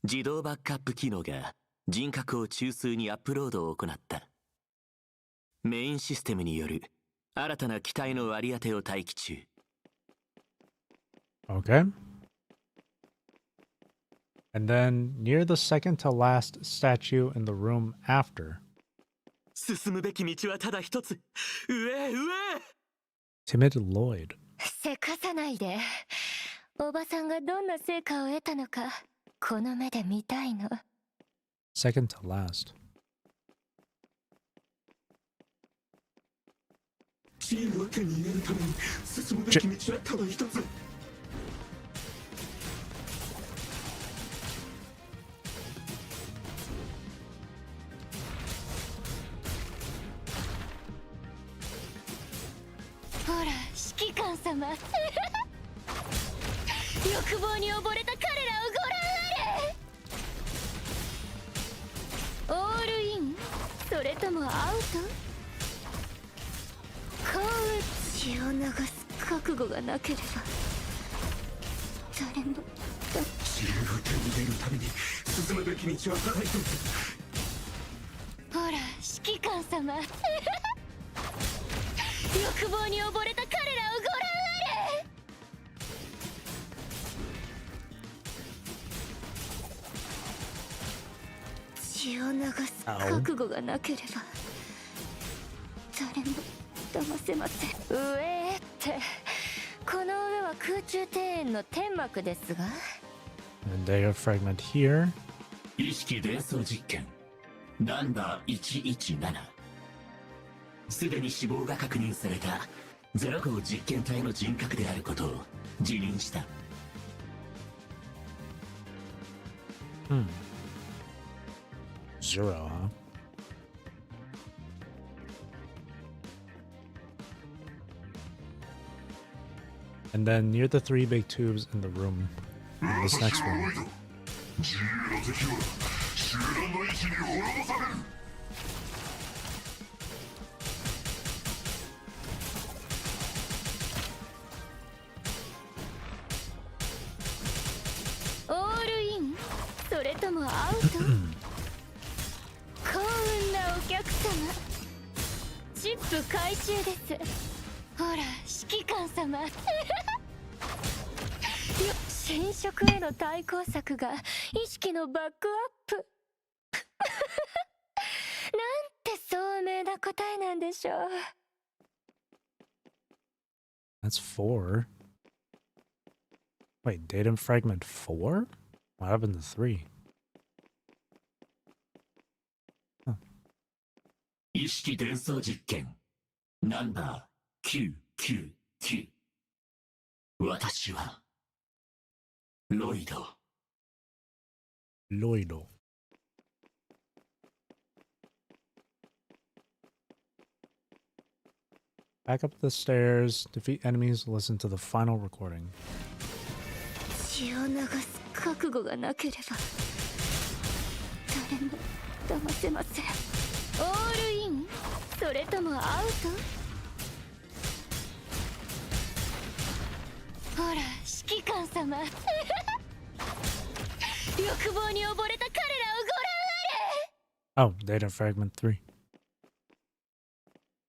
自動バックアップ機能が人格を中枢にアップロードを行った。メインシステムによる新たな機体の割り当てを待機中。Okay. And then near the second to last statue in the room after. 進むべき道はただ一つ。上。Timid Lloyd. せかさないで。おばさんがどんな成果を得たのか、この目で見たいの。Second to last. チームを手に入れるために進むべき道はただ一つ。ほら、指揮官様。欲望に溺れた彼らをご覧あれ。オールイン？それともアウト？血を流す覚悟がなければ誰も自由を手に入れるために進むべき道はただ一つ。ほら指揮官様欲望に溺れた彼らをご覧あれ。血を流す覚悟がなければ誰も騙せません。上ってこの上は空中庭園の天幕ですが。 And data fragment here. 意識伝送実験ナンバー117すでに死亡が確認されたゼロ号実験体の人格であることを自認した。Zero, huh? And then near the three big tubes in the room, in this next room. All in? それともアウト？幸運なお客様。チップ回収です。ほら、指揮官様。侵食への対抗策が意識のバックアップ。なんて聡明な答えなんでしょう。That's 4. Wait, datum fragment 4? What happened to 3? 意識伝送実験ナンバー999。私はロイド。Loido. Back up the stairs, defeat enemies, listen to the final recording. 血を流す覚悟がなければ誰も騙せません。オールイン？それともアウト？ほら、指揮官様。欲望に溺れた彼らをご覧あれ。 Oh, data fragment 3.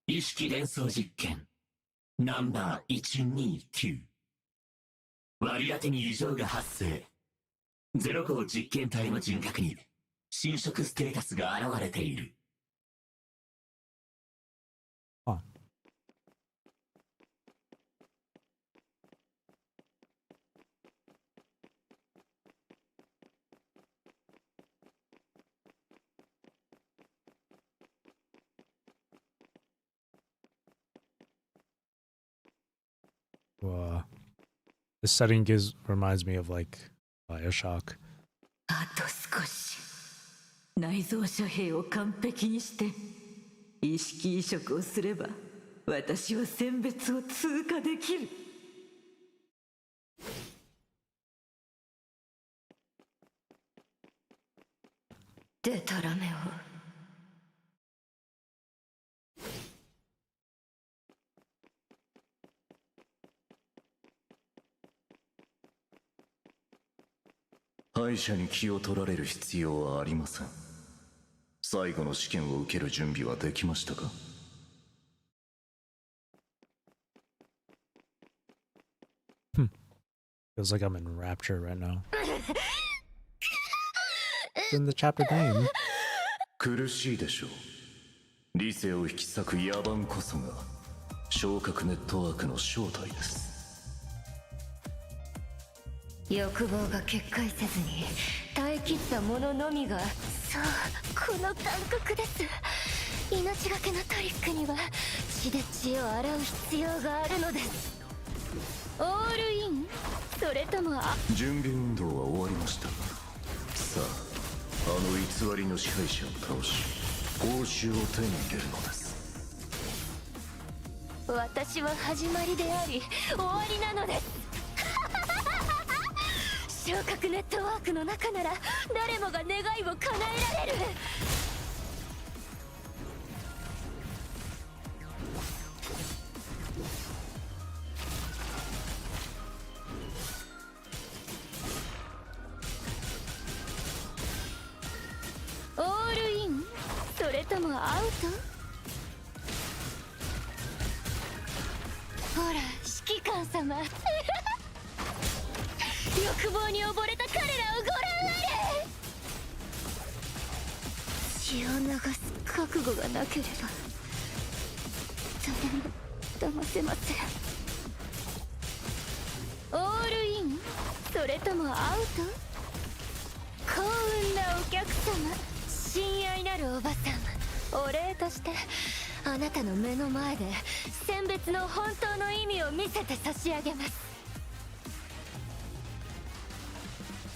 意識伝送実験ナンバー129。割り当てに異常が発生。ゼロ号実験体の人格に侵食ステータスが現れている。Huh. This setting reminds me of like Bioshock. あと少し。内臓遮蔽を完璧にして意識移植をすれば私は選別を通過できる。デタラメを。敗者に気を取られる必要はありません。最後の試験を受ける準備はできましたか？Feels like I'm in Rapture right now. It's in the chapter name. 苦しいでしょう。理性を引き裂く野蛮こそが昇格ネットワークの正体です。欲望が決壊せずに耐え切った者のみが。そう、この感覚です。命がけのトリックには血で血を洗う必要があるのです。オールイン？それとも準備運動は終わりました。さあ、あの偽りの支配者を倒し報酬を手に入れるのです。私は始まりであり終わりなのです。昇格ネットワークの中なら誰もが願いを叶えられる。オールイン？それともアウト？ほら、指揮官様。欲望に溺れた彼らをご覧あれ。血を流す覚悟がなければ誰も騙せません。オールイン？それともアウト？幸運なお客様。親愛なるおばさん、お礼としてあなたの目の前で選別の本当の意味を見せて差し上げます。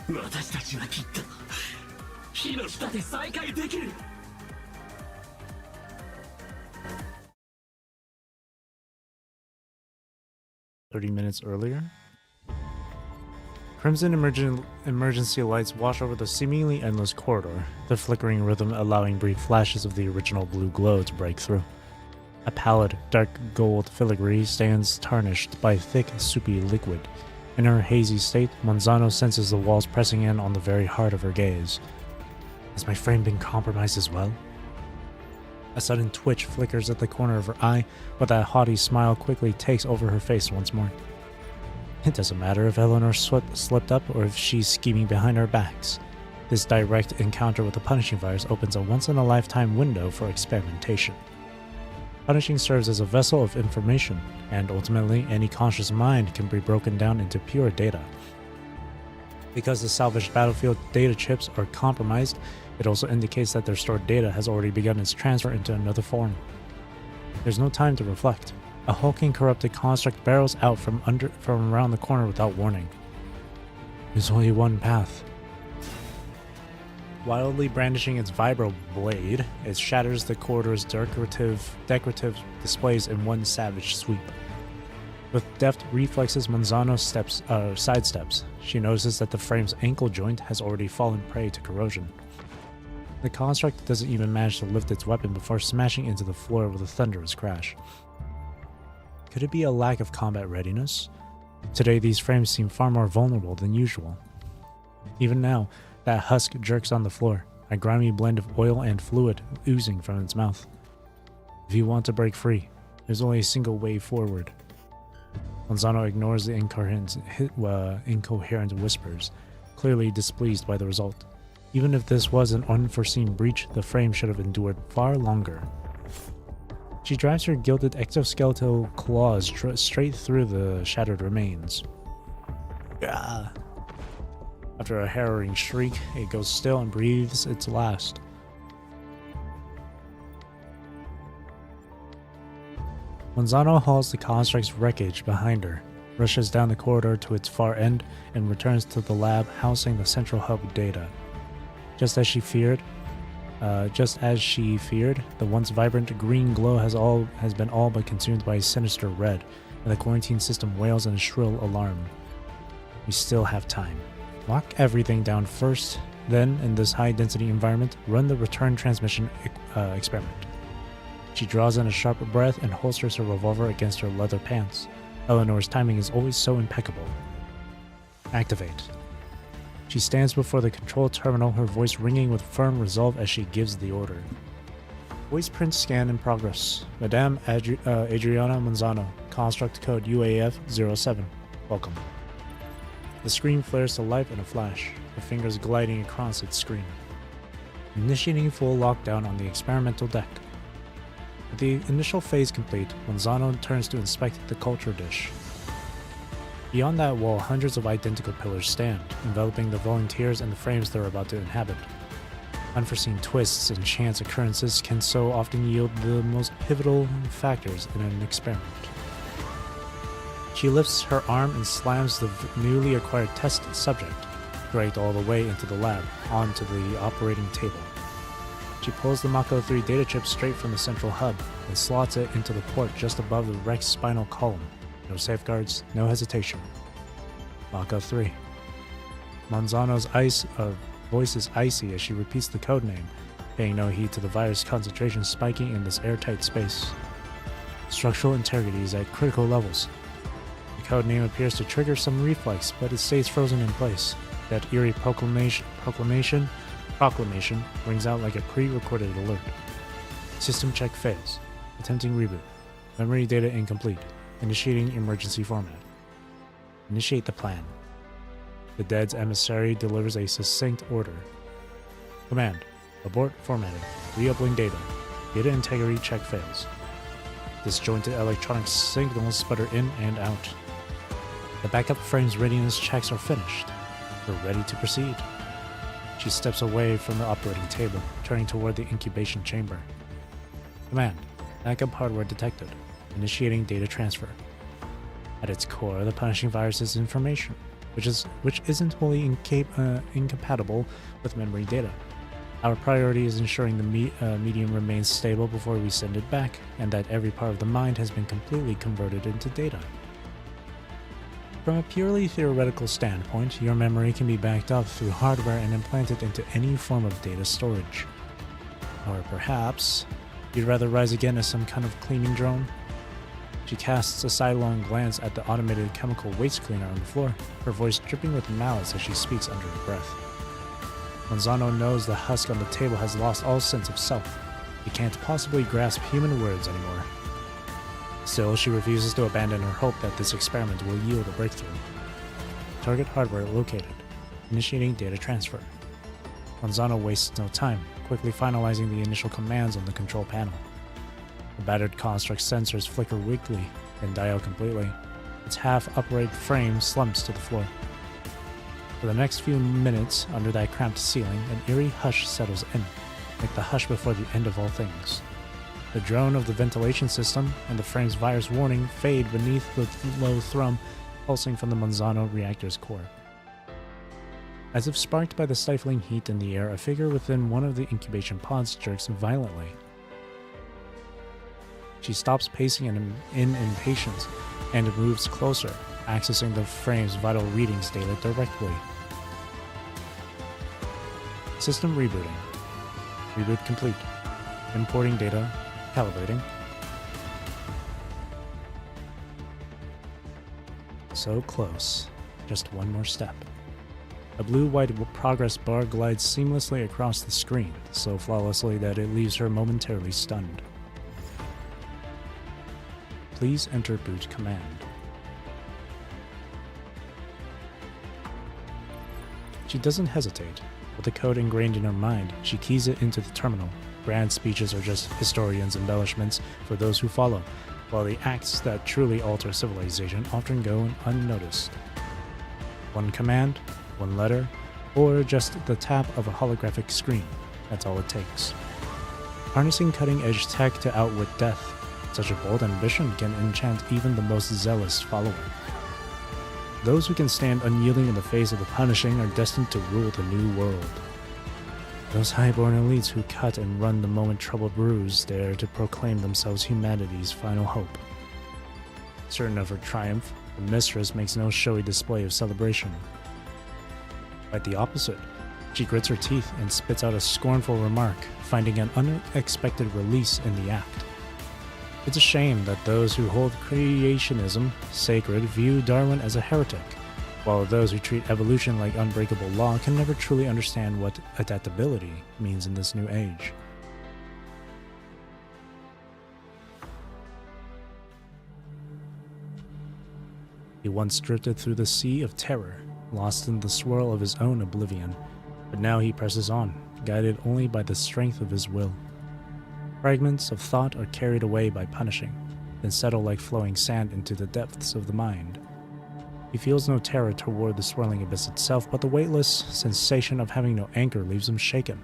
私たちはきっと火の下で再会できる。30 minutes earlier. Crimson emergency lights wash over the seemingly endless corridor, the flickering rhythm allowing brief flashes of the original blue glow to break through. A pallid, dark gold filigree stands tarnished by thick, soupy liquid. In her hazy state, Monzano senses the walls pressing in on the very heart of her gaze. Has my frame been compromised as well? A sudden twitch flickers at the corner of her eye, but that haughty smile quickly takes over her face once more. It doesn't matter if Eleanor slipped up or if she's scheming behind our backs. This direct encounter with the punishing virus opens a once-in-a-lifetime window for experimentation. Punishing serves as a vessel of information, and ultimately any conscious mind can be broken down into pure data. Because the salvaged battlefield data chips are compromised, it also indicates that their stored data has already begun its transfer into another form. There's no time to reflect. A hulking, corrupted construct barrels out from around the corner without warning. There's only one path. Wildly brandishing its vibro blade, it shatters the corridor's decorative displays in one savage sweep. With deft reflexes, Monzano sidesteps. She notices that the frame's ankle joint has already fallen prey to corrosion. The construct doesn't even manage to lift its weapon before smashing into the floor with a thunderous crash. Could it be a lack of combat readiness? Today, these frames seem far more vulnerable than usual. Even now, that husk jerks on the floor, a grimy blend of oil and fluid oozing from its mouth. If you want to break free, there's only a single way forward. Monzano ignores the incoherent whispers, clearly displeased by the result. Even if this was an unforeseen breach, the frame should have endured far longer. She drives her gilded exoskeletal claws straight through the shattered remains. Gah! After a harrowing shriek, it goes still and breathes its last. Monzano hauls the construct's wreckage behind her, rushes down the corridor to its far end, and returns to the lab housing the central hub data. Just as she feared, the once vibrant green glow has been all but consumed by a sinister red, and the quarantine system wails in a shrill alarm. We still have time. Lock everything down first, then, in this high-density environment, run the return transmission experiment. She draws in a sharp breath and holsters her revolver against her leather pants. Eleanor's timing is always so impeccable. Activate. She stands before the control terminal, her voice ringing with firm resolve as she gives the order. Voice print scan in progress. Madame Adriana Monzano, construct code UAF-07. Welcome. The screen flares to life in a flash, her fingers gliding across its screen. Initiating full lockdown on the experimental deck. With the initial phase complete, Monzano turns to inspect the culture dish. Beyond that wall, hundreds of identical pillars stand, enveloping the volunteers and the frames they're about to inhabit. Unforeseen twists and chance occurrences can so often yield the most pivotal factors in an experiment. She lifts her arm and slams the newly acquired test subject, dragged all the way into the lab, onto the operating table. She pulls the Mako 3 data chip straight from the central hub and slots it into the port just above the wrecked spinal column. No safeguards, no hesitation. Mako 3. Monzano's voice is icy as she repeats the codename, paying no heed to the virus concentration spiking in this airtight space. Structural integrity is at critical levels. The codename appears to trigger some reflex, but it stays frozen in place. That eerie proclamation rings out like a pre-recorded alert. System check fails. Attempting reboot. Memory data incomplete. Initiating emergency format. Initiate the plan. The dead's emissary delivers a succinct order. Command. Abort formatting. Re-uploading data. Data integrity check fails. Disjointed electronic signals sputter in and out. The backup frame's readiness checks are finished. We're ready to proceed. She steps away from the operating table, turning toward the incubation chamber. Command. Backup hardware detected. Initiating data transfer. At its core, the punishing virus is information, which isn't wholly incompatible with memory data. Our priority is ensuring the medium remains stable before we send it back, and that every part of the mind has been completely converted into data. From a purely theoretical standpoint, your memory can be backed up through hardware and implanted into any form of data storage. Or perhaps, you'd rather rise again as some kind of cleaning drone? She casts a sidelong glance at the automated chemical waste cleaner on the floor, her voice dripping with malice as she speaks under her breath. Manzano knows the husk on the table has lost all sense of self. He can't possibly grasp human words anymore. Still, she refuses to abandon her hope that this experiment will yield a breakthrough. Target hardware located. Initiating data transfer. Manzano wastes no time, quickly finalizing the initial commands on the control panel. The battered construct's sensors flicker weakly, then die out completely. Its half-upright frame slumps to the floor. For the next few minutes, under that cramped ceiling, an eerie hush settles in, like the hush before the end of all things. The drone of the ventilation system and the frame's virus warning fade beneath the low thrum pulsing from the Manzano reactor's core. As if sparked by the stifling heat in the air, a figure within one of the incubation pods jerks violently. She stops pacing in impatience and moves closer, accessing the frame's vital readings data directly. System rebooting. Reboot complete. Importing data. Calibrating. So close. Just one more step. A blue-white progress bar glides seamlessly across the screen, so flawlessly that it leaves her momentarily stunned. Please enter boot command. She doesn't hesitate. With the code ingrained in her mind, she keys it into the terminal. Brand speeches are just historians' embellishments for those who follow, while the acts that truly alter civilization often go unnoticed. One command, one letter, or just the tap of a holographic screen. That's all it takes. Harnessing cutting-edge tech to outwit death, such a bold ambition can enchant even the most zealous follower. Those who can stand unyielding in the face of the punishing are destined to rule the new world. Those highborn elites who cut and run the moment trouble brews dare to proclaim themselves humanity's final hope. Certain of her triumph, the mistress makes no showy display of celebration. Quite the opposite. She grits her teeth and spits out a scornful remark, finding an unexpected release in the act. It's a shame that those who hold creationism sacred view Darwin as a heretic, while those who treat evolution like unbreakable law can never truly understand what adaptability means in this new age. He once drifted through the sea of terror, lost in the swirl of his own oblivion, but now he presses on, guided only by the strength of his will. Fragments of thought are carried away by punishing, then settle like flowing sand into the depths of the mind. He feels no terror toward the swirling abyss itself, but the weightless sensation of having no anchor leaves him shaken.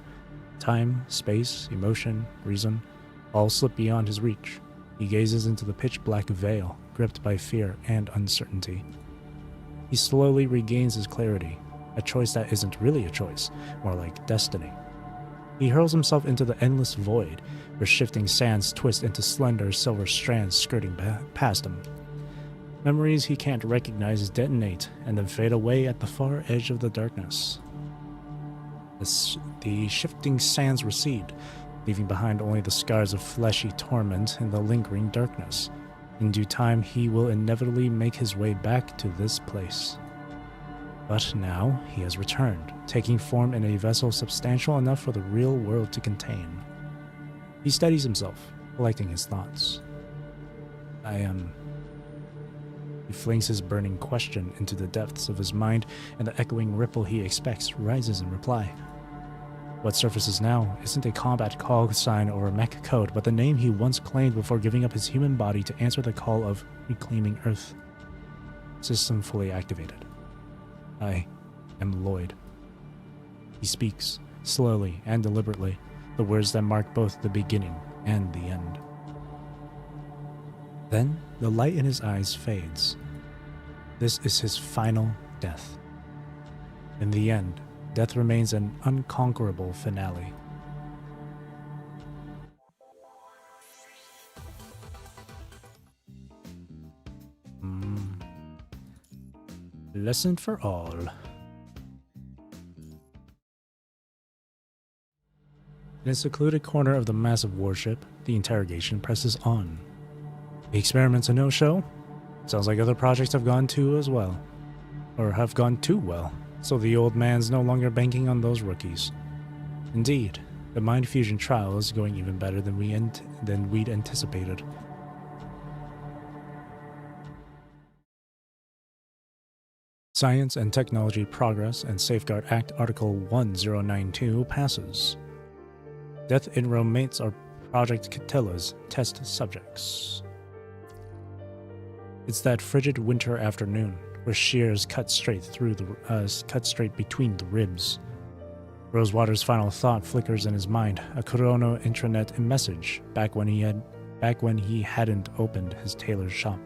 Time, space, emotion, reason, all slip beyond his reach. He gazes into the pitch-black veil, gripped by fear and uncertainty. He slowly regains his clarity, a choice that isn't really a choice, more like destiny. He hurls himself into the endless void, where shifting sands twist into slender silver strands skirting past him. Memories he can't recognize detonate and then fade away at the far edge of the darkness. The shifting sands recede, leaving behind only the scars of fleshy torment and the lingering darkness. In due time, he will inevitably make his way back to this place. But now he has returned, taking form in a vessel substantial enough for the real world to contain. He steadies himself, collecting his thoughts. He flings his burning question into the depths of his mind, and the echoing ripple he expects rises in reply. What surfaces now isn't a combat call sign or a mech code, but the name he once claimed before giving up his human body to answer the call of reclaiming Earth. System fully activated. I am Lloyd. He speaks, slowly and deliberately, the words that mark both the beginning and the end. Then the light in his eyes fades. This is his final death. In the end, death remains an unconquerable finale. Lesson for all. In a secluded corner of the massive warship, the interrogation presses on. The experiment's a no-show? Sounds like other projects have gone too as well. Or have gone too well, so the old man's no longer banking on those rookies. Indeed, the mind fusion trial is going even better than we'd anticipated. Science and Technology Progress and Safeguard Act Article 1092 passes. Death in Row mates are Project Catilla's test subjects. It's that frigid winter afternoon where shears cut straight between the ribs. Rosewater's final thought flickers in his mind, a Kurono intranet message back when he hadn't opened his tailor's shop.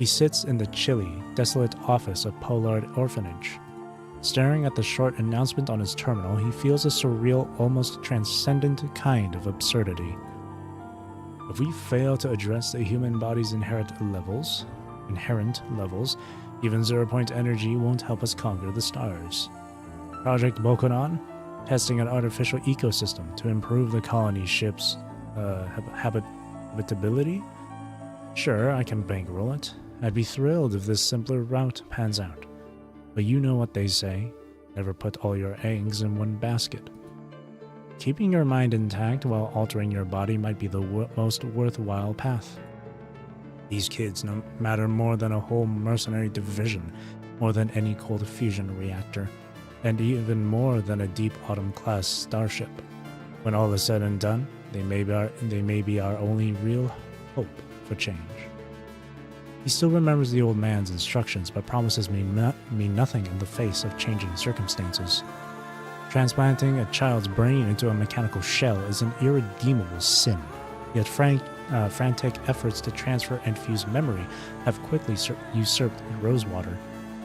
He sits in the chilly, desolate office of Pollard Orphanage. Staring at the short announcement on his terminal, he feels a surreal, almost transcendent kind of absurdity. If we fail to address the human body's inherent levels, even 0-point energy won't help us conquer the stars. Project Bokonon? Testing an artificial ecosystem to improve the colony's ship's habitability? Sure, I can bankroll it. I'd be thrilled if this simpler route pans out. But you know what they say, never put all your eggs in one basket. Keeping your mind intact while altering your body might be the most worthwhile path. These kids no matter more than a whole mercenary division, more than any cold fusion reactor, and even more than a Deep Autumn-class starship. When all is said and done, they may be our only real hope for change. He still remembers the old man's instructions, but promises mean nothing in the face of changing circumstances. Transplanting a child's brain into a mechanical shell is an irredeemable sin, yet frantic efforts to transfer and fuse memory have quickly usurped Rosewater.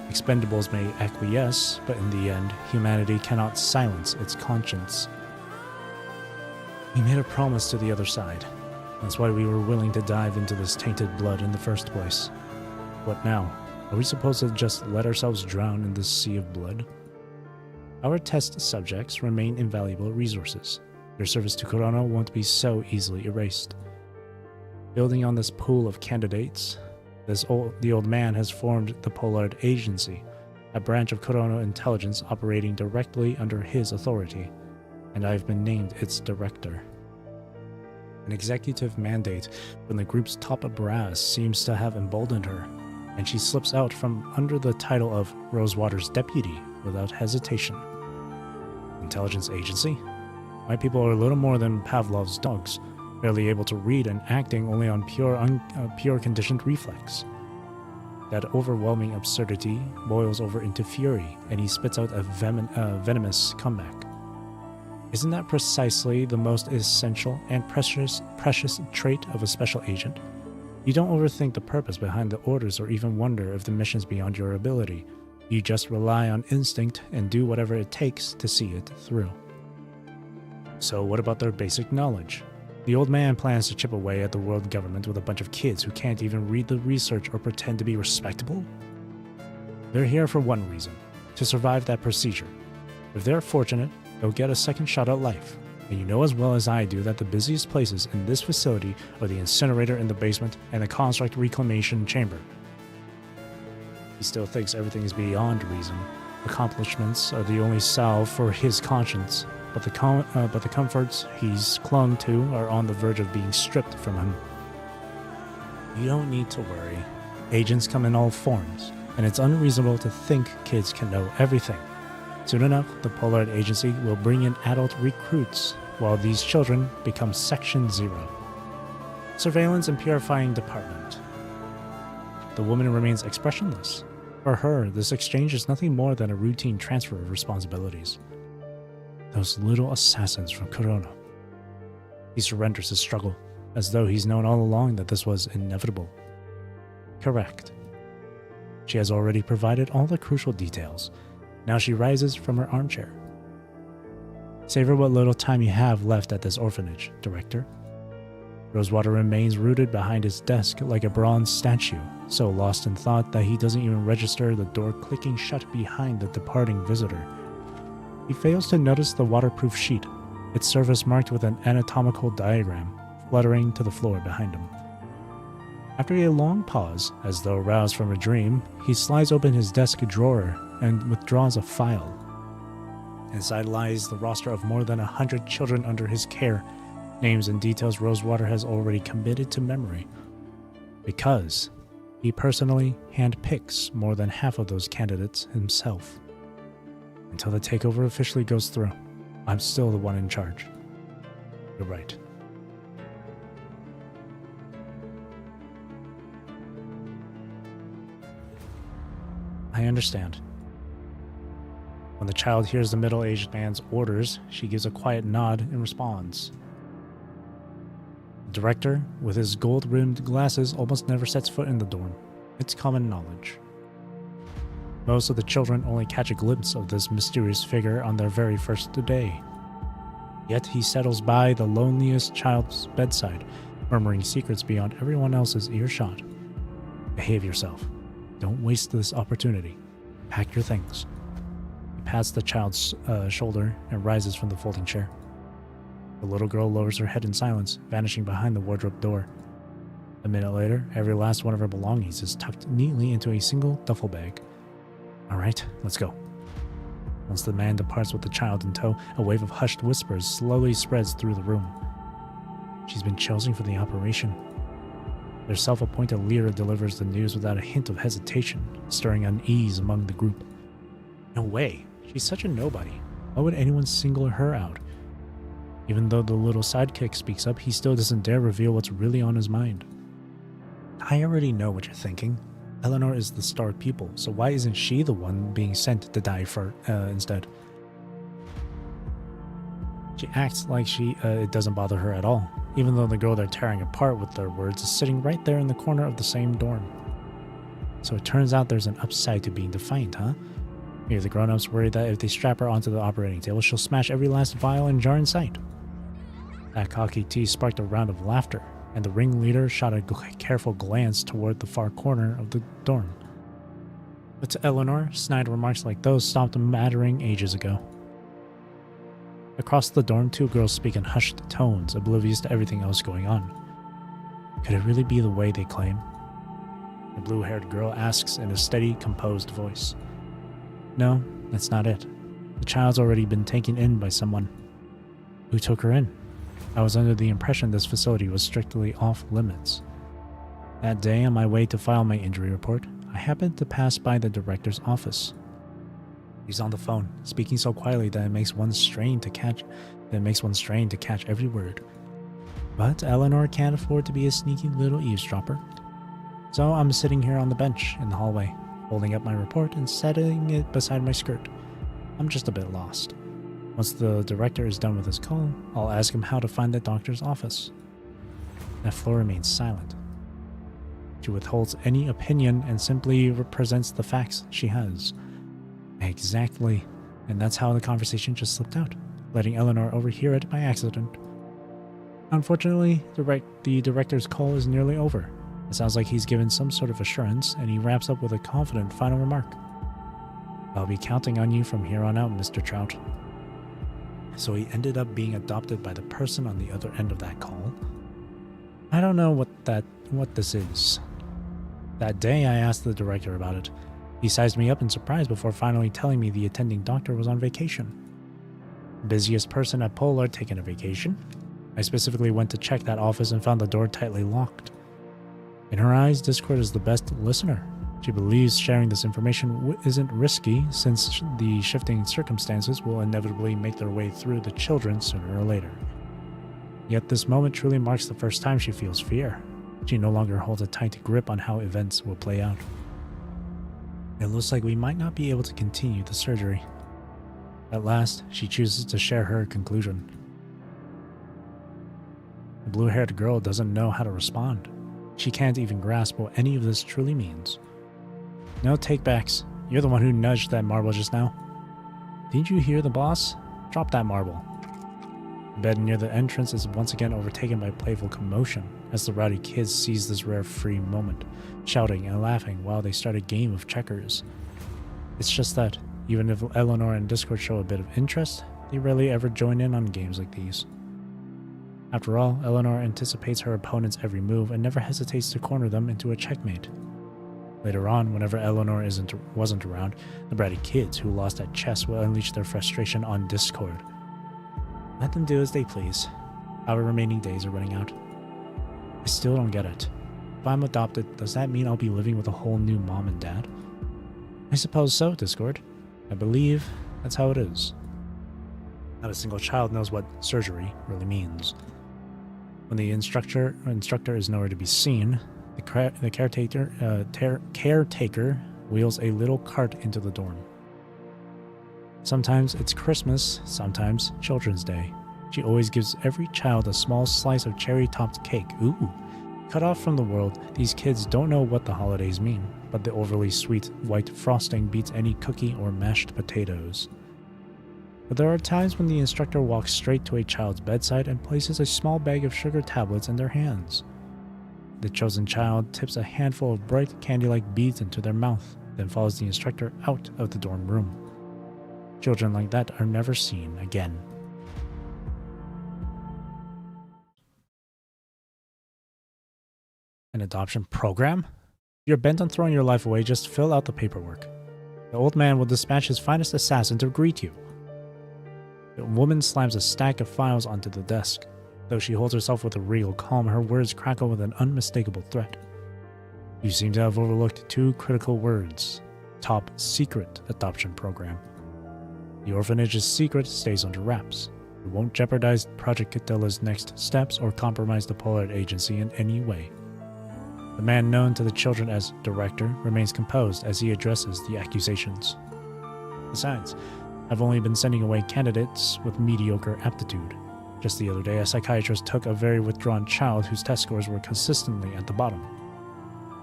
Expendables may acquiesce, but in the end, humanity cannot silence its conscience. We made a promise to the other side. That's why we were willing to dive into this tainted blood in the first place. What now? Are we supposed to just let ourselves drown in this sea of blood? Our test subjects remain invaluable resources. Their service to Kurono won't be so easily erased. Building on this pool of candidates, the old man has formed the Pollard Agency, a branch of Kurono intelligence operating directly under his authority, and I've been named its director. An executive mandate from the group's top brass seems to have emboldened her, and she slips out from under the title of Rosewater's deputy without hesitation. Intelligence agency? My people are little more than Pavlov's dogs, barely able to read and acting only on pure conditioned reflex. That overwhelming absurdity boils over into fury, and he spits out a venomous comeback. Isn't that precisely the most essential and precious trait of a special agent? You don't overthink the purpose behind the orders or even wonder if the mission's beyond your ability. You just rely on instinct and do whatever it takes to see it through. So what about their basic knowledge? The old man plans to chip away at the world government with a bunch of kids who can't even read the research or pretend to be respectable? They're here for one reason, to survive that procedure. If they're fortunate, they'll get a second shot at life. And you know as well as I do that the busiest places in this facility are the incinerator in the basement and the construct reclamation chamber. He still thinks everything is beyond reason. Accomplishments are the only salve for his conscience, but the comforts he's clung to are on the verge of being stripped from him. You don't need to worry. Agents come in all forms, and it's unreasonable to think kids can know everything. Soon enough, the Pollard Agency will bring in adult recruits, while these children become Section 0. Surveillance and Purifying Department. The woman remains expressionless. For her, this exchange is nothing more than a routine transfer of responsibilities. Those little assassins from Kurono. He surrenders his struggle. as though he's known all along that this was inevitable. Correct. She has already provided all the crucial details. Now she rises from her armchair. Savor what little time you have left at this orphanage, Director. Rosewater remains rooted behind his desk like a bronze statue, so lost in thought that he doesn't even register the door clicking shut behind the departing visitor. He fails to notice the waterproof sheet, its surface marked with an anatomical diagram, fluttering to the floor behind him. After a long pause, as though roused from a dream, he slides open his desk drawer and withdraws a file. Inside lies the roster of more than 100 children under his care, names and details Rosewater has already committed to memory. Because he personally handpicks more than half of those candidates himself. Until the takeover officially goes through, I'm still the one in charge. You're right. I understand. When the child hears the middle-aged man's orders, she gives a quiet nod and responds. The director, with his gold-rimmed glasses, almost never sets foot in the dorm. It's common knowledge. Most of the children only catch a glimpse of this mysterious figure on their very first day. Yet he settles by the loneliest child's bedside, murmuring secrets beyond everyone else's earshot. Behave yourself. Don't waste this opportunity. Pack your things. He pats the child's shoulder and rises from the folding chair. The little girl lowers her head in silence, vanishing behind the wardrobe door. A minute later, every last one of her belongings is tucked neatly into a single duffel bag. All right, let's go. Once the man departs with the child in tow, a wave of hushed whispers slowly spreads through the room. She's been chosen for the operation. Their self-appointed leader delivers the news without a hint of hesitation, stirring unease among the group. No way, she's such a nobody. Why would anyone single her out? Even though the little sidekick speaks up, he still doesn't dare reveal what's really on his mind. I already know what you're thinking. Eleanor is the star pupil, so why isn't she the one being sent to die instead? She acts like it doesn't bother her at all, even though the girl they're tearing apart with their words is sitting right there in the corner of the same dorm. So it turns out there's an upside to being defiant, huh? Maybe the grown-ups worry that if they strap her onto the operating table, she'll smash every last vial and jar in sight. That cocky tease sparked a round of laughter, and the ringleader shot a careful glance toward the far corner of the dorm. But to Eleanor, snide remarks like those stopped mattering ages ago. Across the dorm, two girls speak in hushed tones, oblivious to everything else going on. Could it really be the way they claim? The blue-haired girl asks in a steady, composed voice. No, that's not it. The child's already been taken in by someone. Who took her in? I was under the impression this facility was strictly off-limits. That day, on my way to file my injury report, I happened to pass by the director's office. He's on the phone, speaking so quietly that it makes one strain to catch every word. But Eleanor can't afford to be a sneaky little eavesdropper. So I'm sitting here on the bench in the hallway, holding up my report and setting it beside my skirt. I'm just a bit lost. Once the director is done with his call, I'll ask him how to find the doctor's office. That floor remains silent. She withholds any opinion and simply presents the facts she has. Exactly, and that's how the conversation just slipped out, letting Eleanor overhear it by accident. Unfortunately, the director's call is nearly over. It sounds like he's given some sort of assurance, and he wraps up with a confident final remark. I'll be counting on you from here on out, Mr. Trout. So he ended up being adopted by the person on the other end of that call? I don't know what this is. That day I asked the director about it. He sized me up in surprise before finally telling me the attending doctor was on vacation. Busiest person at Polar taking a vacation? I specifically went to check that office and found the door tightly locked. In her eyes, Discord is the best listener. She believes sharing this information isn't risky since the shifting circumstances will inevitably make their way through the children sooner or later. Yet this moment truly marks the first time she feels fear. She no longer holds a tight grip on how events will play out. It looks like we might not be able to continue the surgery. At last, she chooses to share her conclusion. The blue-haired girl doesn't know how to respond. She can't even grasp what any of this truly means. No takebacks. You're the one who nudged that marble just now. Didn't you hear the boss? Drop that marble. The bed near the entrance is once again overtaken by playful commotion as the rowdy kids seize this rare free moment, shouting and laughing while they start a game of checkers. It's just that, even if Eleanor and Discord show a bit of interest, they rarely ever join in on games like these. After all, Eleanor anticipates her opponent's every move and never hesitates to corner them into a checkmate. Later on, whenever Eleanor wasn't around, the bratty kids who lost at chess will unleash their frustration on Discord. Let them do as they please. Our remaining days are running out. I still don't get it. If I'm adopted, does that mean I'll be living with a whole new mom and dad? I suppose so, Discord. I believe that's how it is. Not a single child knows what surgery really means. When the instructor is nowhere to be seen, the caretaker wheels a little cart into the dorm. Sometimes it's Christmas, sometimes Children's Day. She always gives every child a small slice of cherry-topped cake. Ooh! Cut off from the world, these kids don't know what the holidays mean, but the overly sweet white frosting beats any cookie or mashed potatoes. But there are times when the instructor walks straight to a child's bedside and places a small bag of sugar tablets in their hands. The chosen child tips a handful of bright candy-like beads into their mouth, then follows the instructor out of the dorm room. Children like that are never seen again. An adoption program? If you're bent on throwing your life away, just fill out the paperwork. The old man will dispatch his finest assassin to greet you. The woman slams a stack of files onto the desk. Though she holds herself with a regal calm, her words crackle with an unmistakable threat. You seem to have overlooked two critical words. Top secret adoption program. The orphanage's secret stays under wraps. It won't jeopardize Project Catilla's next steps or compromise the Pollard Agency in any way. The man known to the children as Director remains composed as he addresses the accusations. Besides, I've only been sending away candidates with mediocre aptitude. Just the other day, a psychiatrist took a very withdrawn child whose test scores were consistently at the bottom.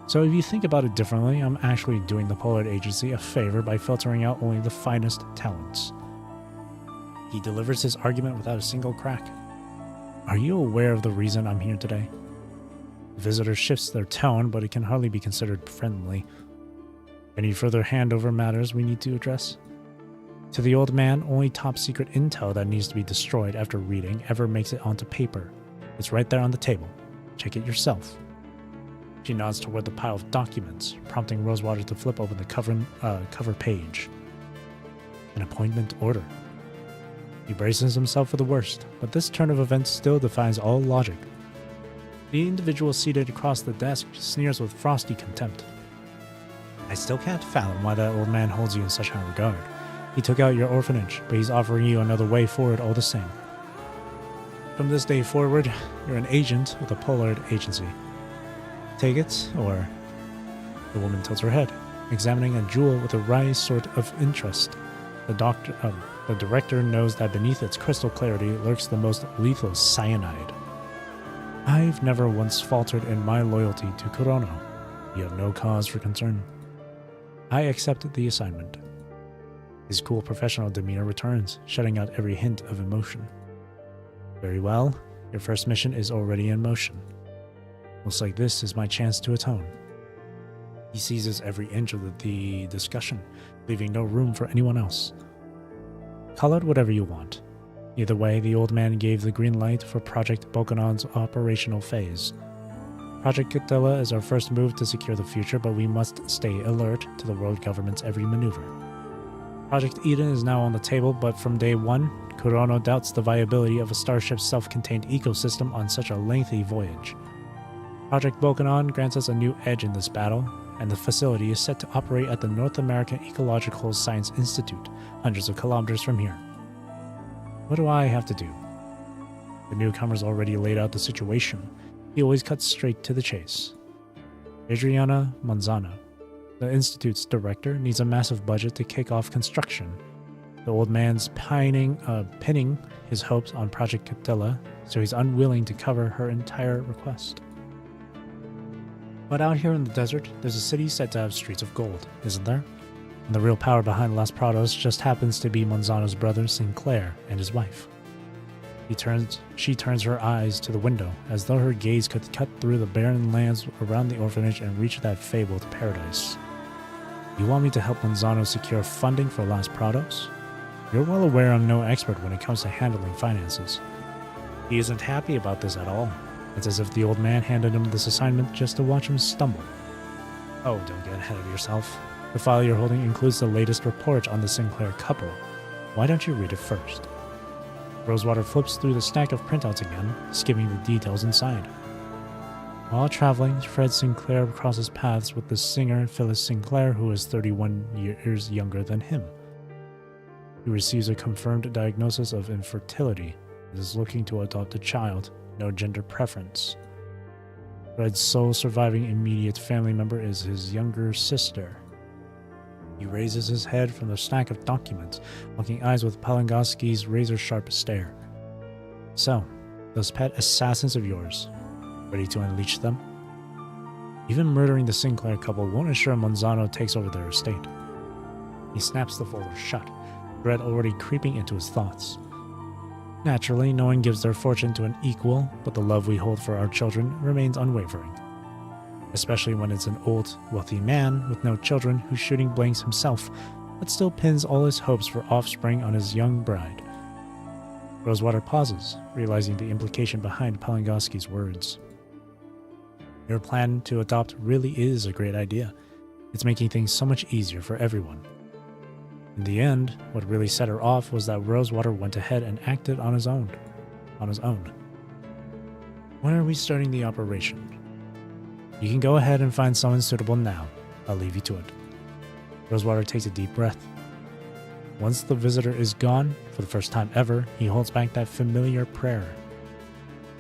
So if you think about it differently, I'm actually doing the Pollard Agency a favor by filtering out only the finest talents. He delivers his argument without a single crack. Are you aware of the reason I'm here today? The visitor shifts their tone, but it can hardly be considered friendly. Any further handover matters we need to address? To the old man, only top secret intel that needs to be destroyed after reading ever makes it onto paper. It's right there on the table. Check it yourself. She nods toward the pile of documents, prompting Rosewater to flip open the cover page. An appointment order. He braces himself for the worst, but this turn of events still defies all logic. The individual seated across the desk sneers with frosty contempt. I still can't fathom why that old man holds you in such high regard. He took out your orphanage, but he's offering you another way forward all the same. From this day forward, you're an agent with the Pollard Agency. Take it, or... The woman tilts her head, examining a jewel with a wry sort of interest. The director knows that beneath its crystal clarity lurks the most lethal cyanide. I've never once faltered in my loyalty to Kurono. You have no cause for concern. I accept the assignment. His cool professional demeanor returns, shutting out every hint of emotion. Very well, your first mission is already in motion. Looks like this is my chance to atone. He seizes every inch of the discussion, leaving no room for anyone else. Call it whatever you want. Either way, the old man gave the green light for Project Bokonon's operational phase. Project Catilla is our first move to secure the future, but we must stay alert to the world government's every maneuver. Project Eden is now on the table, but from day one, Kurono doubts the viability of a starship's self-contained ecosystem on such a lengthy voyage. Project Bokonon grants us a new edge in this battle, and the facility is set to operate at the North American Ecological Science Institute, hundreds of kilometers from here. What do I have to do? The newcomer's already laid out the situation. He always cuts straight to the chase. Adriana Manzano, the Institute's director, needs a massive budget to kick off construction. The old man's pinning his hopes on Project Catilla, so he's unwilling to cover her entire request. But out here in the desert, there's a city said to have streets of gold, isn't there? And the real power behind Las Prados just happens to be Monzano's brother Sinclair and his wife. She turns her eyes to the window, as though her gaze could cut through the barren lands around the orphanage and reach that fabled paradise. You want me to help Monzano secure funding for Las Prados? You're well aware I'm no expert when it comes to handling finances. He isn't happy about this at all. It's as if the old man handed him this assignment just to watch him stumble. Oh, don't get ahead of yourself. The file you're holding includes the latest report on the Sinclair couple. Why don't you read it first? Rosewater flips through the stack of printouts again, skimming the details inside. While traveling, Fred Sinclair crosses paths with the singer Phyllis Sinclair, who is 31 years younger than him. He receives a confirmed diagnosis of infertility and is looking to adopt a child, no gender preference. Fred's sole surviving immediate family member is his younger sister. He raises his head from the stack of documents, locking eyes with Palangoski's razor-sharp stare. So, those pet assassins of yours, ready to unleash them? Even murdering the Sinclair couple won't assure Monzano takes over their estate. He snaps the folder shut, dread already creeping into his thoughts. Naturally, no one gives their fortune to an equal, but the love we hold for our children remains unwavering. Especially when it's an old, wealthy man with no children who's shooting blanks himself, but still pins all his hopes for offspring on his young bride. Rosewater pauses, realizing the implication behind Palangoski's words. Your plan to adopt really is a great idea. It's making things so much easier for everyone. In the end, what really set her off was that Rosewater went ahead and acted on his own. When are we starting the operation? You can go ahead and find someone suitable now. I'll leave you to it. Rosewater takes a deep breath. Once the visitor is gone, for the first time ever, he holds back that familiar prayer.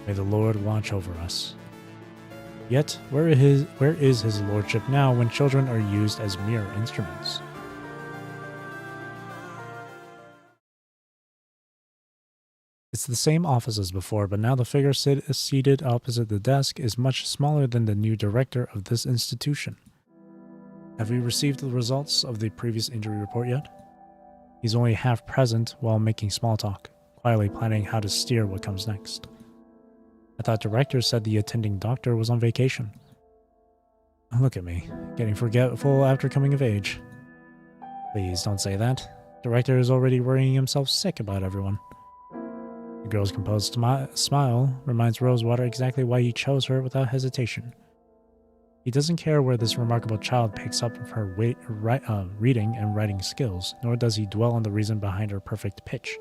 May the Lord watch over us. Yet, where is his lordship now when children are used as mere instruments? It's the same office as before, but now the figure seated opposite the desk is much smaller than the new director of this institution. Have we received the results of the previous injury report yet? He's only half present while making small talk, quietly planning how to steer what comes next. I thought director said the attending doctor was on vacation. Look at me, getting forgetful after coming of age. Please don't say that. Director is already worrying himself sick about everyone. The girl's composed smile reminds Rosewater exactly why he chose her without hesitation. He doesn't care where this remarkable child picks up her reading and writing skills, nor does he dwell on the reason behind her perfect pitch,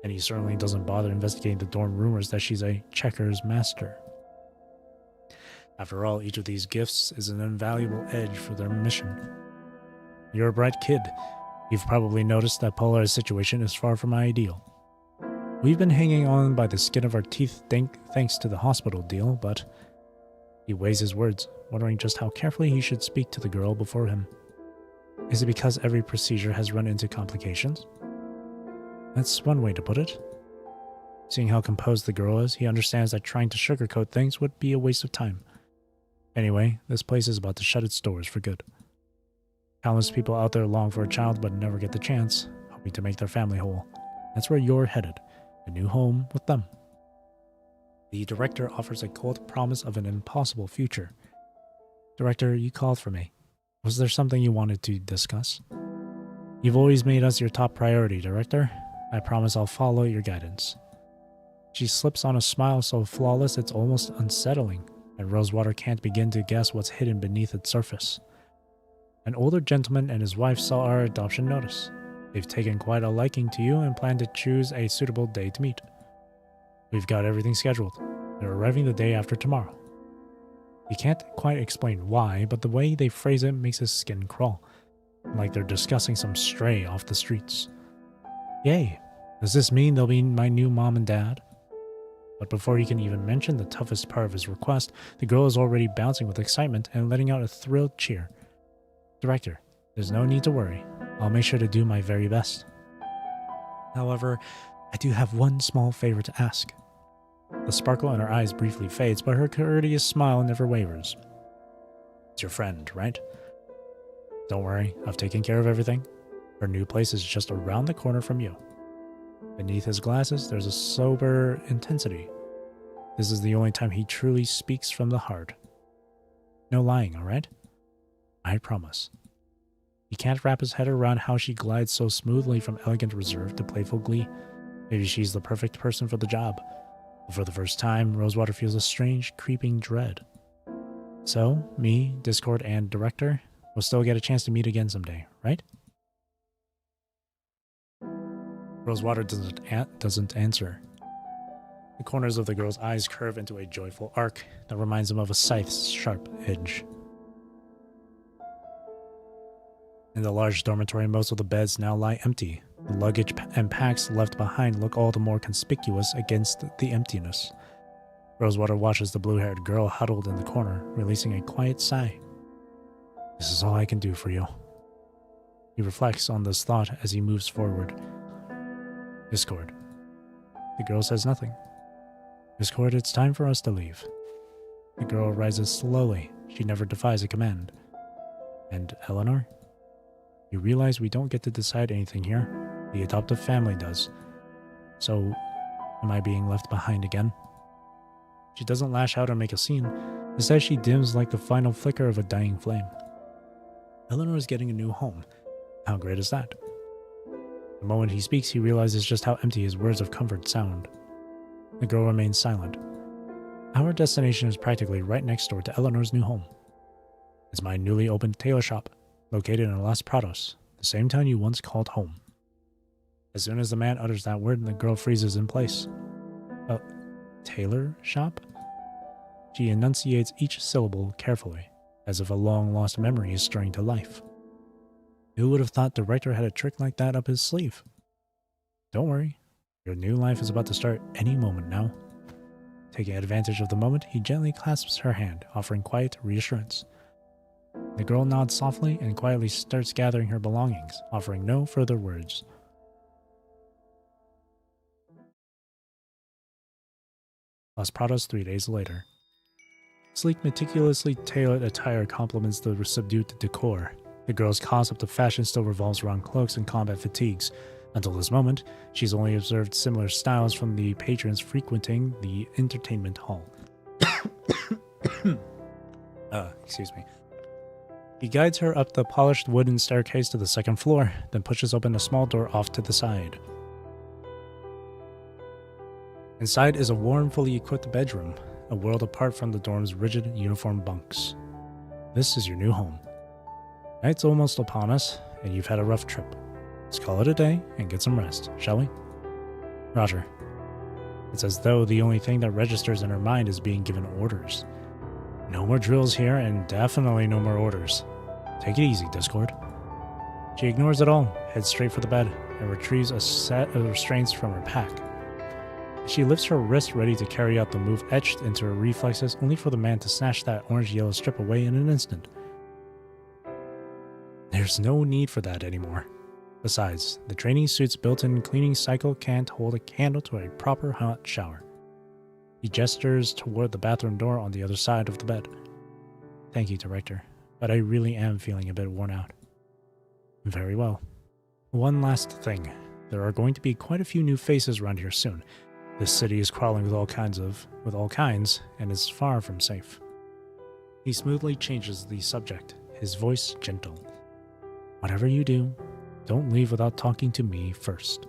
and he certainly doesn't bother investigating the dorm rumors that she's a checkers master. After all, each of these gifts is an invaluable edge for their mission. You're a bright kid. You've probably noticed that Polar's situation is far from ideal. We've been hanging on by the skin of our teeth thanks to the hospital deal, but he weighs his words, wondering just how carefully he should speak to the girl before him. Is it because every procedure has run into complications? That's one way to put it. Seeing how composed the girl is, he understands that trying to sugarcoat things would be a waste of time. Anyway, this place is about to shut its doors for good. Countless people out there long for a child but never get the chance, hoping to make their family whole. That's where you're headed. A new home with them. The director offers a cold promise of an impossible future. Director, you called for me. Was there something you wanted to discuss? You've always made us your top priority, Director. I promise I'll follow your guidance. She slips on a smile so flawless it's almost unsettling, and Rosewater can't begin to guess what's hidden beneath its surface. An older gentleman and his wife saw our adoption notice. They've taken quite a liking to you and plan to choose a suitable day to meet. We've got everything scheduled. They're arriving the day after tomorrow. He can't quite explain why, but the way they phrase it makes his skin crawl, like they're discussing some stray off the streets. Yay! Does this mean they'll be my new mom and dad? But before he can even mention the toughest part of his request, the girl is already bouncing with excitement and letting out a thrilled cheer. Director, there's no need to worry. I'll make sure to do my very best. However, I do have one small favor to ask. The sparkle in her eyes briefly fades, but her courteous smile never wavers. It's your friend, right? Don't worry, I've taken care of everything. Her new place is just around the corner from you. Beneath his glasses, there's a sober intensity. This is the only time he truly speaks from the heart. No lying, alright? I promise. He can't wrap his head around how she glides so smoothly from elegant reserve to playful glee. Maybe she's the perfect person for the job. But for the first time, Rosewater feels a strange, creeping dread. So, me, Discord, and Director will still get a chance to meet again someday, right? Rosewater doesn't answer. The corners of the girl's eyes curve into a joyful arc that reminds him of a scythe's sharp edge. In the large dormitory, most of the beds now lie empty. The luggage and packs left behind look all the more conspicuous against the emptiness. Rosewater watches the blue-haired girl huddled in the corner, releasing a quiet sigh. This is all I can do for you. He reflects on this thought as he moves forward. Discord. The girl says nothing. Discord, it's time for us to leave. The girl rises slowly. She never defies a command. And Eleanor? You realize we don't get to decide anything here. The adoptive family does. So, am I being left behind again? She doesn't lash out or make a scene. Instead, she dims like the final flicker of a dying flame. Eleanor is getting a new home. How great is that? The moment he speaks, he realizes just how empty his words of comfort sound. The girl remains silent. Our destination is practically right next door to Eleanor's new home. It's my newly opened tailor shop, located in Las Prados, the same town you once called home. As soon as the man utters that word, the girl freezes in place. A tailor shop? She enunciates each syllable carefully, as if a long-lost memory is stirring to life. Who would have thought Director had a trick like that up his sleeve? Don't worry, your new life is about to start any moment now. Taking advantage of the moment, he gently clasps her hand, offering quiet reassurance. The girl nods softly and quietly starts gathering her belongings, offering no further words. Las Prados 3 days later. Sleek, meticulously tailored attire complements the subdued decor. The girl's concept of fashion still revolves around cloaks and combat fatigues. Until this moment, she's only observed similar styles from the patrons frequenting the entertainment hall. Excuse me. He guides her up the polished wooden staircase to the second floor, then pushes open a small door off to the side. Inside is a warm, fully equipped bedroom, a world apart from the dorm's rigid, uniform bunks. This is your new home. Night's almost upon us, and you've had a rough trip. Let's call it a day and get some rest, shall we? Roger. It's as though the only thing that registers in her mind is being given orders. No more drills here, and definitely no more orders. Take it easy, Discord. She ignores it all, heads straight for the bed, and retrieves a set of restraints from her pack. She lifts her wrist ready to carry out the move etched into her reflexes, only for the man to snatch that orange-yellow strip away in an instant. There's no need for that anymore. Besides, the training suit's built-in cleaning cycle can't hold a candle to a proper hot shower. He gestures toward the bathroom door on the other side of the bed. Thank you, Director, but I really am feeling a bit worn out. Very well. One last thing. There are going to be quite a few new faces around here soon. This city is crawling with all kinds, and is far from safe. He smoothly changes the subject, his voice gentle. Whatever you do, don't leave without talking to me first.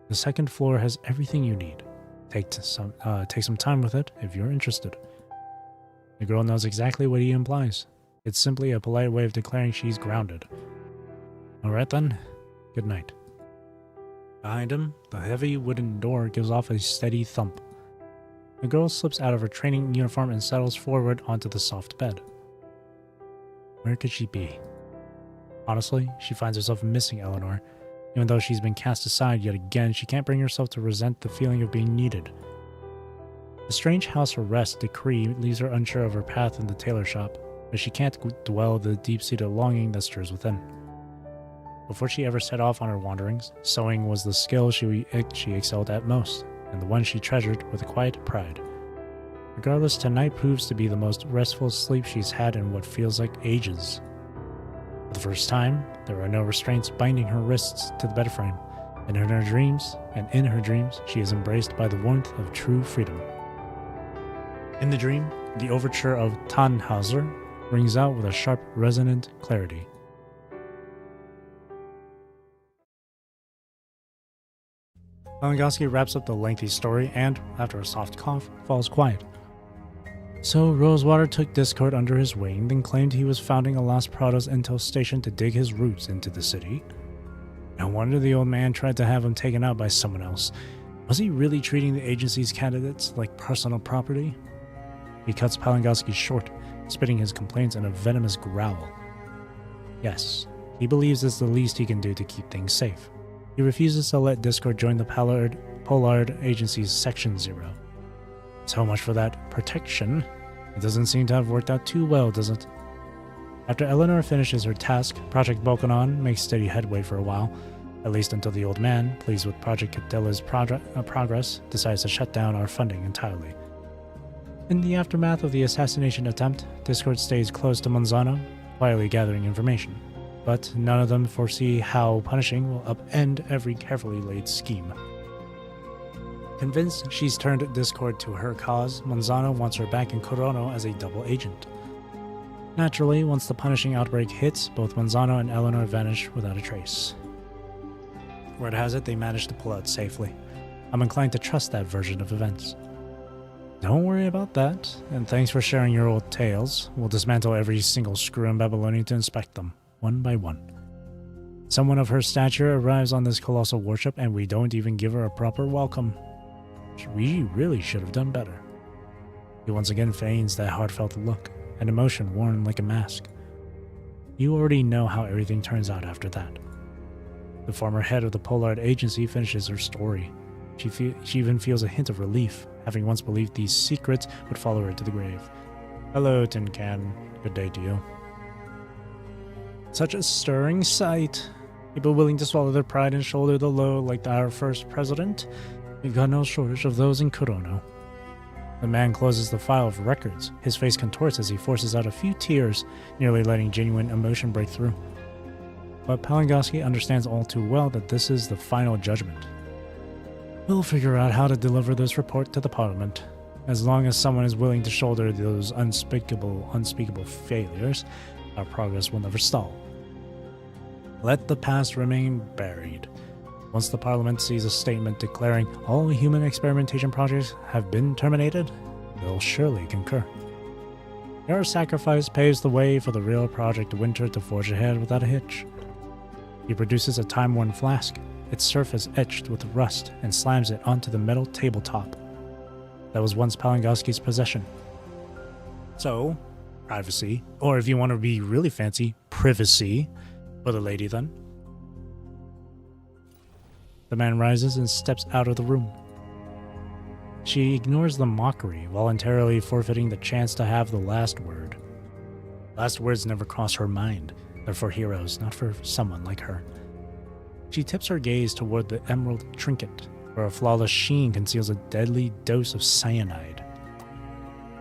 The second floor has everything you need. Take some time with it if you're interested. The girl knows exactly what he implies. It's simply a polite way of declaring she's grounded. Alright then, good night. Behind him, the heavy wooden door gives off a steady thump. The girl slips out of her training uniform and settles forward onto the soft bed. Where could she be? Honestly, she finds herself missing Eleanor. Even though she's been cast aside yet again, she can't bring herself to resent the feeling of being needed. The strange house arrest decree leaves her unsure of her path in the tailor shop, but she can't dwell the deep-seated longing that stirs within. Before she ever set off on her wanderings, sewing was the skill she excelled at most, and the one she treasured with quiet pride. Regardless, tonight proves to be the most restful sleep she's had in what feels like ages. For the first time, there are no restraints binding her wrists to the bed frame, and in her dreams, she is embraced by the warmth of true freedom. In the dream, the overture of Tannhauser rings out with a sharp, resonant clarity. Palangoski wraps up the lengthy story and, after a soft cough, falls quiet. So Rosewater took Discord under his wing, then claimed he was founding a Las Prados intel station to dig his roots into the city. No wonder the old man tried to have him taken out by someone else. Was he really treating the agency's candidates like personal property? He cuts Palangoski short, spitting his complaints in a venomous growl. Yes, he believes it's the least he can do to keep things safe. He refuses to let Discord join the Pollard Agency's Section 0. So much for that protection. It doesn't seem to have worked out too well, does it? After Eleanor finishes her task, Project Volcanon makes steady headway for a while, at least until the old man, pleased with Project Cadilla's progress, decides to shut down our funding entirely. In the aftermath of the assassination attempt, Discord stays close to Monzano, quietly gathering information. But none of them foresee how punishing will upend every carefully laid scheme. Convinced she's turned Discord to her cause, Monzano wants her back in Corono as a double agent. Naturally, once the punishing outbreak hits, both Monzano and Eleanor vanish without a trace. Word has it they managed to pull out safely. I'm inclined to trust that version of events. Don't worry about that, and thanks for sharing your old tales. We'll dismantle every single screw in Babylonian to inspect them, one by one. Someone of her stature arrives on this colossal warship, and we don't even give her a proper welcome. We really should have done better. He once again feigns that heartfelt look, an emotion worn like a mask. You already know how everything turns out after that. The former head of the Pollard Agency finishes her story. She even feels a hint of relief, having once believed these secrets would follow her to the grave. Hello, Tin Can. Good day to you. Such a stirring sight. People willing to swallow their pride and shoulder the load like our first president. We've got no shortage of those in Corono. The man closes the file of records. His face contorts as he forces out a few tears, nearly letting genuine emotion break through. But Palangoski understands all too well that this is the final judgment. We'll figure out how to deliver this report to the Parliament. As long as someone is willing to shoulder those unspeakable failures, our progress will never stall. Let the past remain buried. Once the Parliament sees a statement declaring all human experimentation projects have been terminated, they'll surely concur. Your sacrifice paves the way for the real Project Winter to forge ahead without a hitch. He produces a time-worn flask, its surface etched with rust, and slams it onto the metal tabletop. That was once Palangoski's possession. So, privacy, or if you want to be really fancy, privacy, for the lady then. The man rises and steps out of the room. She ignores the mockery, voluntarily forfeiting the chance to have the last word. Last words never cross her mind. They're for heroes, not for someone like her. She tips her gaze toward the emerald trinket, where a flawless sheen conceals a deadly dose of cyanide.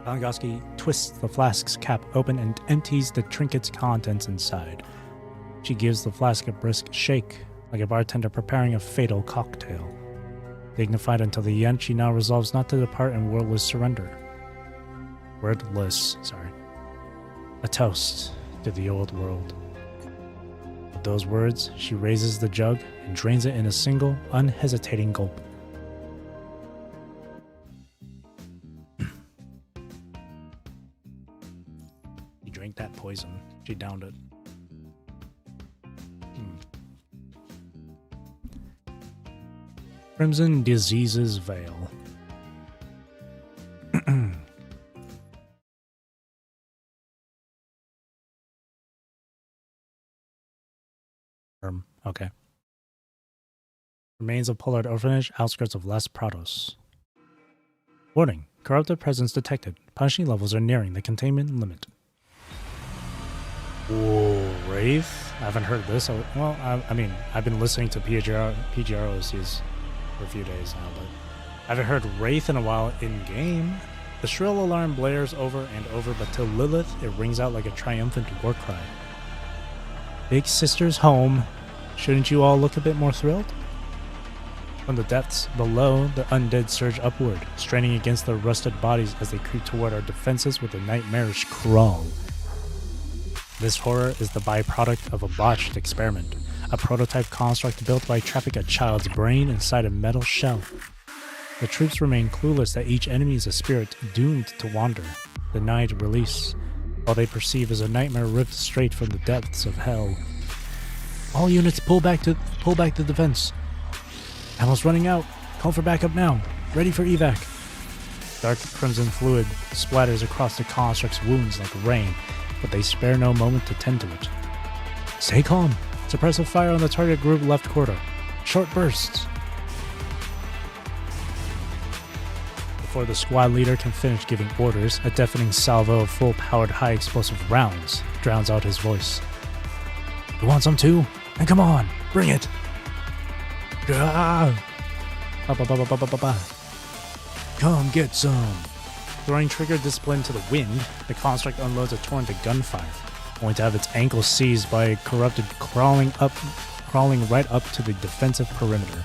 Palangoski twists the flask's cap open and empties the trinket's contents inside. She gives the flask a brisk shake, like a bartender preparing a fatal cocktail. Dignified until the end, she now resolves not to depart in wordless surrender. A toast to the old world. With those words, she raises the jug and drains it in a single, unhesitating gulp. She drank that poison. She downed it. Crimson Disease's Veil. Okay. Remains of Pollard Orphanage, outskirts of Las Prados. Warning. Corrupted presence detected. Punishing levels are nearing the containment limit. Whoa, Wraith? I haven't heard this. Well, I mean, I've been listening to PGR OCs for a few days now, but I haven't heard Wraith in a while in-game. The shrill alarm blares over and over, but to Lilith, it rings out like a triumphant war cry. Big sister's home. Shouldn't you all look a bit more thrilled? From the depths below, the undead surge upward, straining against their rusted bodies as they creep toward our defenses with a nightmarish crawl. This horror is the byproduct of a botched experiment, a prototype construct built by trapping a child's brain inside a metal shell. The troops remain clueless that each enemy is a spirit doomed to wander, denied release, while they perceive as a nightmare ripped straight from the depths of hell. All units pull back the defense. Ammo's running out. Call for backup now. Ready for evac. Dark crimson fluid splatters across the construct's wounds like rain, but they spare no moment to tend to it. Stay calm. Suppressive fire on the target group left quarter. Short bursts. Before the squad leader can finish giving orders, a deafening salvo of full-powered high-explosive rounds drowns out his voice. You want some too? And come on, bring it! Ah! Come get some! Throwing trigger discipline to the wind, the construct unloads a torrent of gunfire, only to have its ankle seized by a corrupted crawling right up to the defensive perimeter.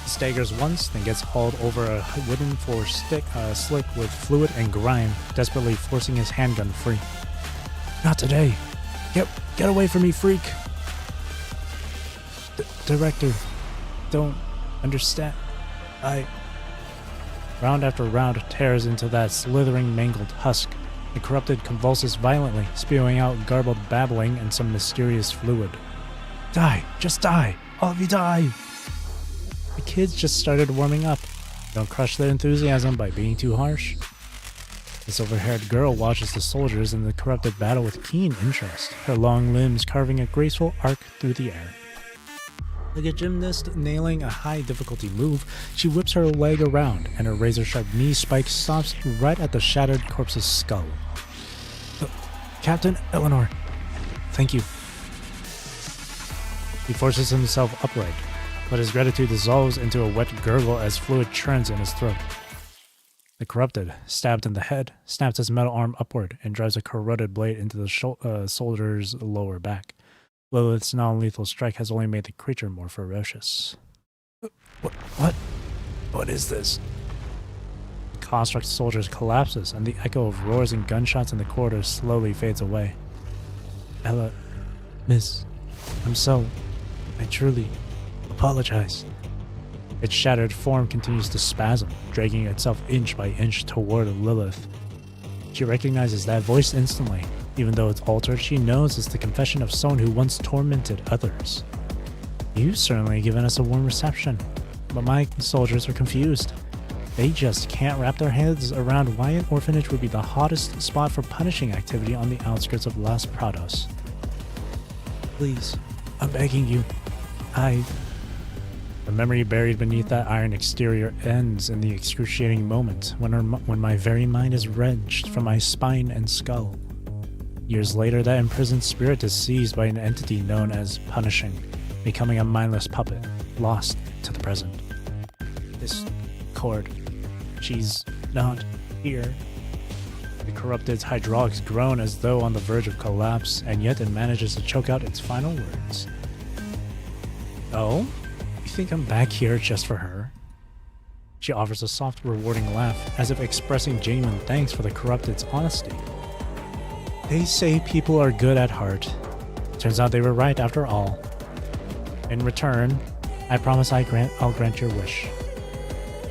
He staggers once, then gets hauled over a wooden floor slick with fluid and grime, desperately forcing his handgun free. Not today! Get away from me, freak! Director, don't understand. Round after round tears into that slithering, mangled husk. The corrupted convulses violently, spewing out garbled babbling and some mysterious fluid. Die! Just die! All of you die! The kids just started warming up. Don't crush their enthusiasm by being too harsh. The silver-haired girl watches the soldiers in the corrupted battle with keen interest, her long limbs carving a graceful arc through the air. Like a gymnast nailing a high-difficulty move, she whips her leg around, and her razor-sharp knee spike stops right at the shattered corpse's skull. Captain Eleanor, thank you. He forces himself upright, but his gratitude dissolves into a wet gurgle as fluid churns in his throat. The corrupted, stabbed in the head, snaps his metal arm upward and drives a corroded blade into the soldier's lower back. Lilith's non-lethal strike has only made the creature more ferocious. What is this? The construct soldiers collapses, and the echo of roars and gunshots in the corridor slowly fades away. Ella, miss, I truly apologize. Its shattered form continues to spasm, dragging itself inch by inch toward Lilith. She recognizes that voice instantly. Even though it's altered, she knows it's the confession of someone who once tormented others. You've certainly given us a warm reception, but my soldiers are confused. They just can't wrap their heads around why an orphanage would be the hottest spot for punishing activity on the outskirts of Las Prados. Please, I'm begging you. The memory buried beneath that iron exterior ends in the excruciating moment when my very mind is wrenched from my spine and skull. Years later, that imprisoned spirit is seized by an entity known as Punishing, becoming a mindless puppet, lost to the present. This cord, she's not here. The corrupted's hydraulics groan as though on the verge of collapse, and yet it manages to choke out its final words. Oh? You think I'm back here just for her? She offers a soft, rewarding laugh, as if expressing genuine thanks for the corrupted's honesty. They say people are good at heart. Turns out they were right after all. In return, I promise I'll grant your wish.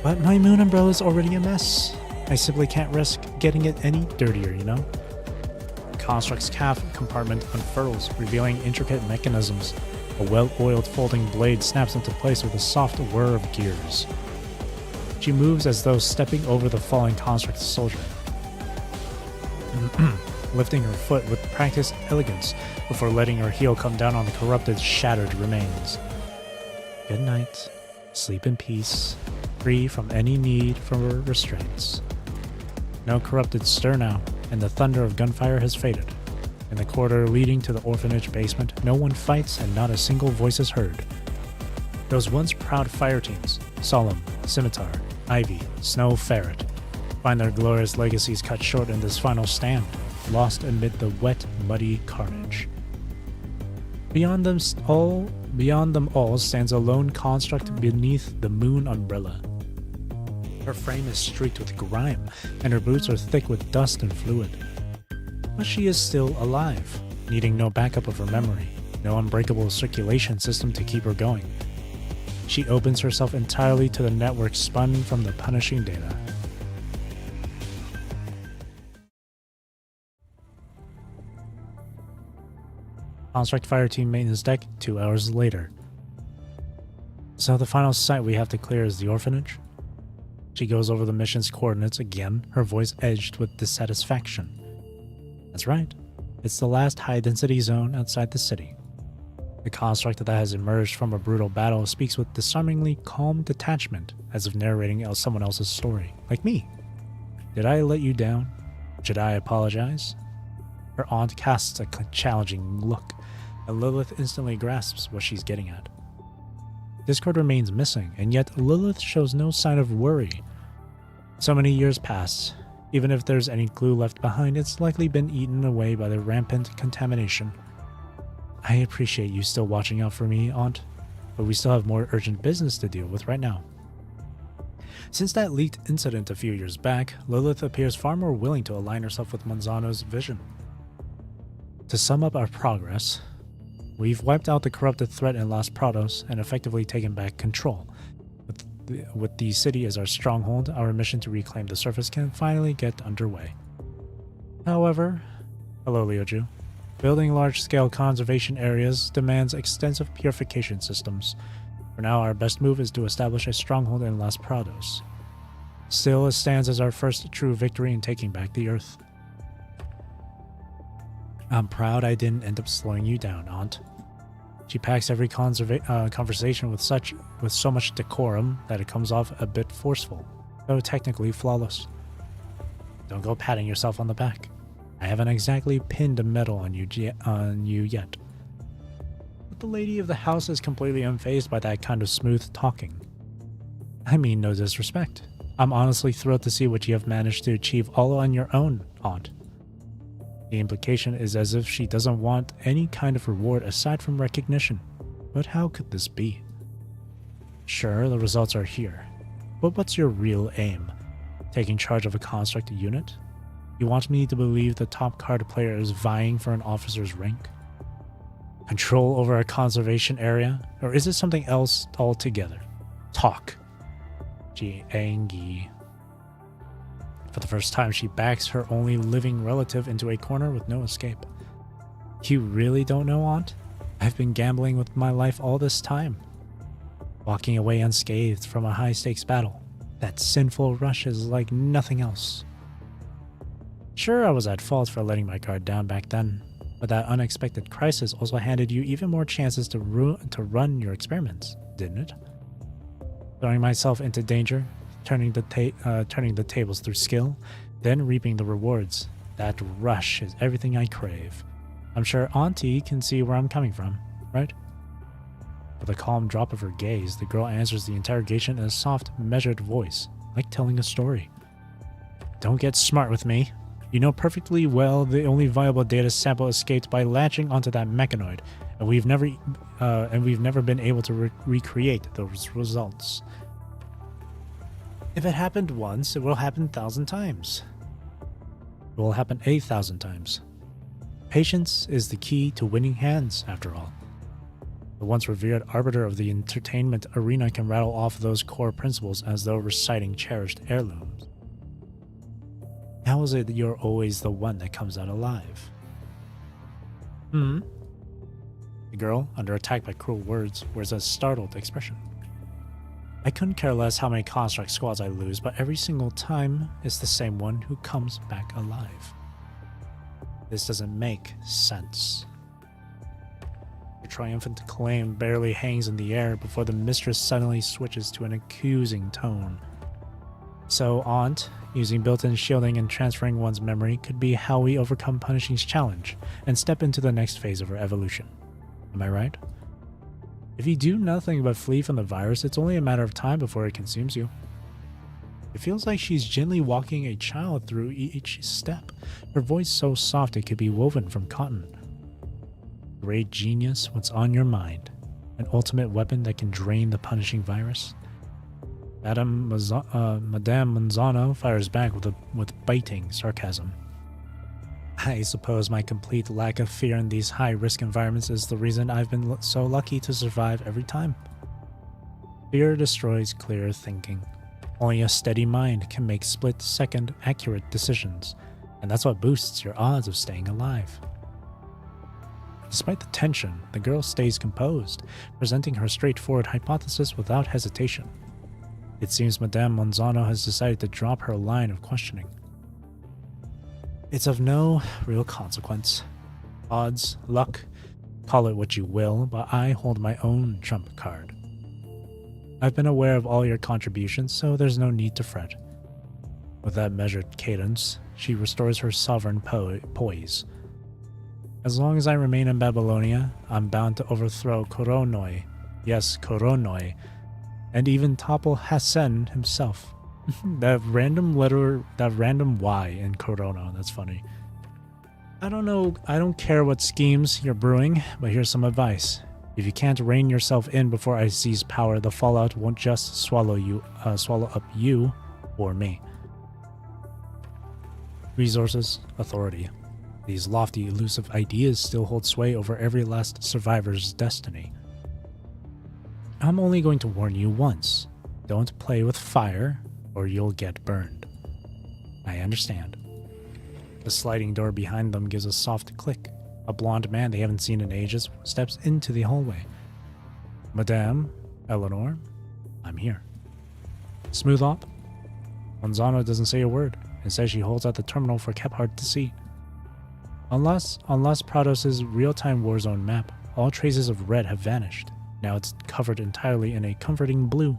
But my moon umbrella's already a mess. I simply can't risk getting it any dirtier, you know? The construct's calf compartment unfurls, revealing intricate mechanisms. A well-oiled folding blade snaps into place with a soft whir of gears. She moves as though stepping over the falling construct soldier. Lifting her foot with practiced elegance before letting her heel come down on the corrupted's shattered remains. Good night. Sleep in peace, free from any need for restraints. No corrupted stir now, and the thunder of gunfire has faded. In the corridor leading to the orphanage basement, no one fights and not a single voice is heard. Those once proud fire teams, Solemn, Scimitar, Ivy, Snow, Ferret, find their glorious legacies cut short in this final stand, lost amid the wet, muddy carnage. Beyond them all stands a lone construct beneath the moon umbrella. Her frame is streaked with grime, and her boots are thick with dust and fluid. But she is still alive, needing no backup of her memory, no unbreakable circulation system to keep her going. She opens herself entirely to the network spun from the punishing data. Construct Fireteam Maintenance Deck 2 hours later. So the final site we have to clear is the orphanage. She goes over the mission's coordinates again, her voice edged with dissatisfaction. That's right, it's the last high-density zone outside the city. The construct that has emerged from a brutal battle speaks with disarmingly calm detachment, as if narrating someone else's story, like me. Did I let you down? Should I apologize? Her aunt casts a challenging look, and Lilith instantly grasps what she's getting at. Discord remains missing, and yet Lilith shows no sign of worry. So many years pass. Even if there's any clue left behind, it's likely been eaten away by the rampant contamination. I appreciate you still watching out for me, Aunt, but we still have more urgent business to deal with right now. Since that leaked incident a few years back, Lilith appears far more willing to align herself with Manzano's vision. To sum up our progress, we've wiped out the corrupted threat in Las Prados and effectively taken back control. With the city as our stronghold, our mission to reclaim the surface can finally get underway. However, hello Leoju, building large-scale conservation areas demands extensive purification systems. For now, our best move is to establish a stronghold in Las Prados. Still, it stands as our first true victory in taking back the Earth. I'm proud I didn't end up slowing you down, Aunt. She packs every conversation with so much decorum that it comes off a bit forceful, though technically flawless. Don't go patting yourself on the back. I haven't exactly pinned a medal on you yet. But the lady of the house is completely unfazed by that kind of smooth talking. I mean no disrespect. I'm honestly thrilled to see what you have managed to achieve all on your own, Aunt. The implication is as if she doesn't want any kind of reward aside from recognition. But how could this be? Sure, the results are here. But what's your real aim? Taking charge of a construct unit? You want me to believe the top card player is vying for an officer's rank? Control over a conservation area? Or is it something else altogether? Talk. Jiangi. For the first time, she backs her only living relative into a corner with no escape. You really don't know, Aunt? I've been gambling with my life all this time. Walking away unscathed from a high-stakes battle. That sinful rush is like nothing else. Sure, I was at fault for letting my guard down back then, but that unexpected crisis also handed you even more chances to run your experiments, didn't it? Throwing myself into danger, turning the tables through skill, then reaping the rewards. That rush is everything I crave. I'm sure Auntie can see where I'm coming from, right? With a calm drop of her gaze, the girl answers the interrogation in a soft, measured voice, like telling a story. Don't get smart with me. You know perfectly well the only viable data sample escaped by latching onto that mechanoid, and we've never been able to recreate those results. If it happened once, it will happen 1,000 times. It will happen 1,000 times. Patience is the key to winning hands, after all. The once revered arbiter of the entertainment arena can rattle off those core principles as though reciting cherished heirlooms. How is it that you're always the one that comes out alive? The girl, under attack by cruel words, wears a startled expression. I couldn't care less how many construct squads I lose, but every single time it's the same one who comes back alive. This doesn't make sense. Your triumphant claim barely hangs in the air before the mistress suddenly switches to an accusing tone. So, Aunt, using built-in shielding and transferring one's memory could be how we overcome Punishing's challenge and step into the next phase of our evolution. Am I right? If you do nothing but flee from the virus, it's only a matter of time before it consumes you. It feels like she's gently walking a child through each step, her voice so soft it could be woven from cotton. Great genius, what's on your mind? An ultimate weapon that can drain the Punishing virus? Madame Manzano fires back with biting sarcasm. I suppose my complete lack of fear in these high-risk environments is the reason I've been so lucky to survive every time. Fear destroys clear thinking. Only a steady mind can make split-second accurate decisions, and that's what boosts your odds of staying alive. Despite the tension, the girl stays composed, presenting her straightforward hypothesis without hesitation. It seems Madame Manzano has decided to drop her line of questioning. It's of no real consequence. Odds, luck, call it what you will, but I hold my own trump card. I've been aware of all your contributions, so there's no need to fret. With that measured cadence, she restores her sovereign poise. As long as I remain in Babylonia, I'm bound to overthrow Koronoi, yes, Koronoi, and even topple Hassan himself. That random Y in Corona, that's funny. I don't care what schemes you're brewing, but here's some advice. If you can't rein yourself in before I seize power, the fallout won't just swallow up you or me. Resources, authority. These lofty, elusive ideas still hold sway over every last survivor's destiny. I'm only going to warn you once. Don't play with fire, or you'll get burned. I understand. The sliding door behind them gives a soft click. A blonde man they haven't seen in ages steps into the hallway. Madame, Eleanor, I'm here. Smooth op? Manzano doesn't say a word, and says she holds out the terminal for Kephart to see. On Las Prados' real-time warzone map, all traces of red have vanished. Now it's covered entirely in a comforting blue.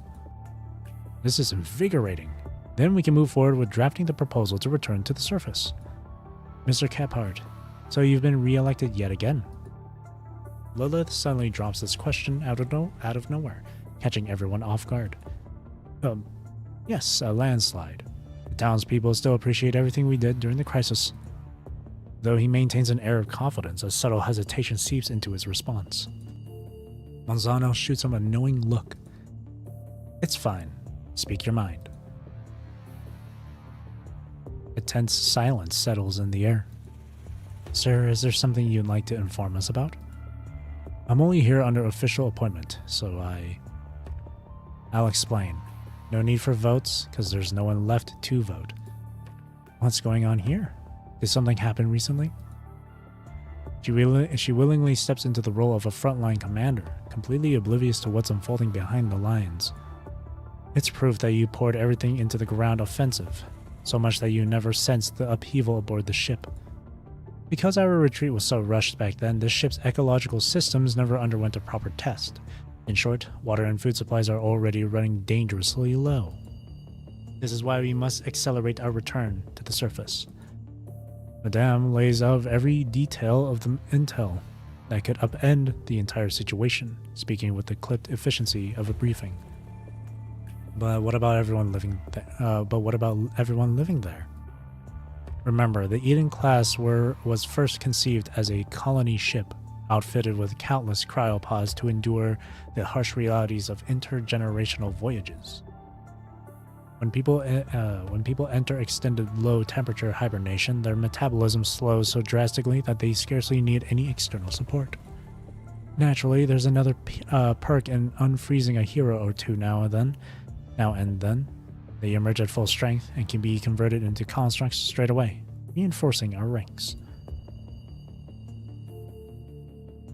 This is invigorating. Then we can move forward with drafting the proposal to return to the surface. Mr. Kephart, so you've been re-elected yet again? Lilith suddenly drops this question out of nowhere, catching everyone off guard. Yes, a landslide. The townspeople still appreciate everything we did during the crisis. Though he maintains an air of confidence, a subtle hesitation seeps into his response. Manzano shoots him a knowing look. It's fine. Speak your mind. A tense silence settles in the air. Sir, is there something you'd like to inform us about? I'm only here under official appointment, so I'll explain. No need for votes, because there's no one left to vote. What's going on here? Did something happen recently? She willingly steps into the role of a frontline commander, completely oblivious to what's unfolding behind the lines. It's proof that you poured everything into the ground offensive, so much that you never sensed the upheaval aboard the ship. Because our retreat was so rushed back then, the ship's ecological systems never underwent a proper test. In short, water and food supplies are already running dangerously low. This is why we must accelerate our return to the surface. Madame lays out every detail of the intel that could upend the entire situation, speaking with the clipped efficiency of a briefing. But what about everyone living there? Remember, the Eden class was first conceived as a colony ship, outfitted with countless cryopods to endure the harsh realities of intergenerational voyages. When people enter extended low-temperature hibernation, their metabolism slows so drastically that they scarcely need any external support. Naturally, there's another perk in unfreezing a hero or two now and then. They emerge at full strength and can be converted into constructs straight away, reinforcing our ranks.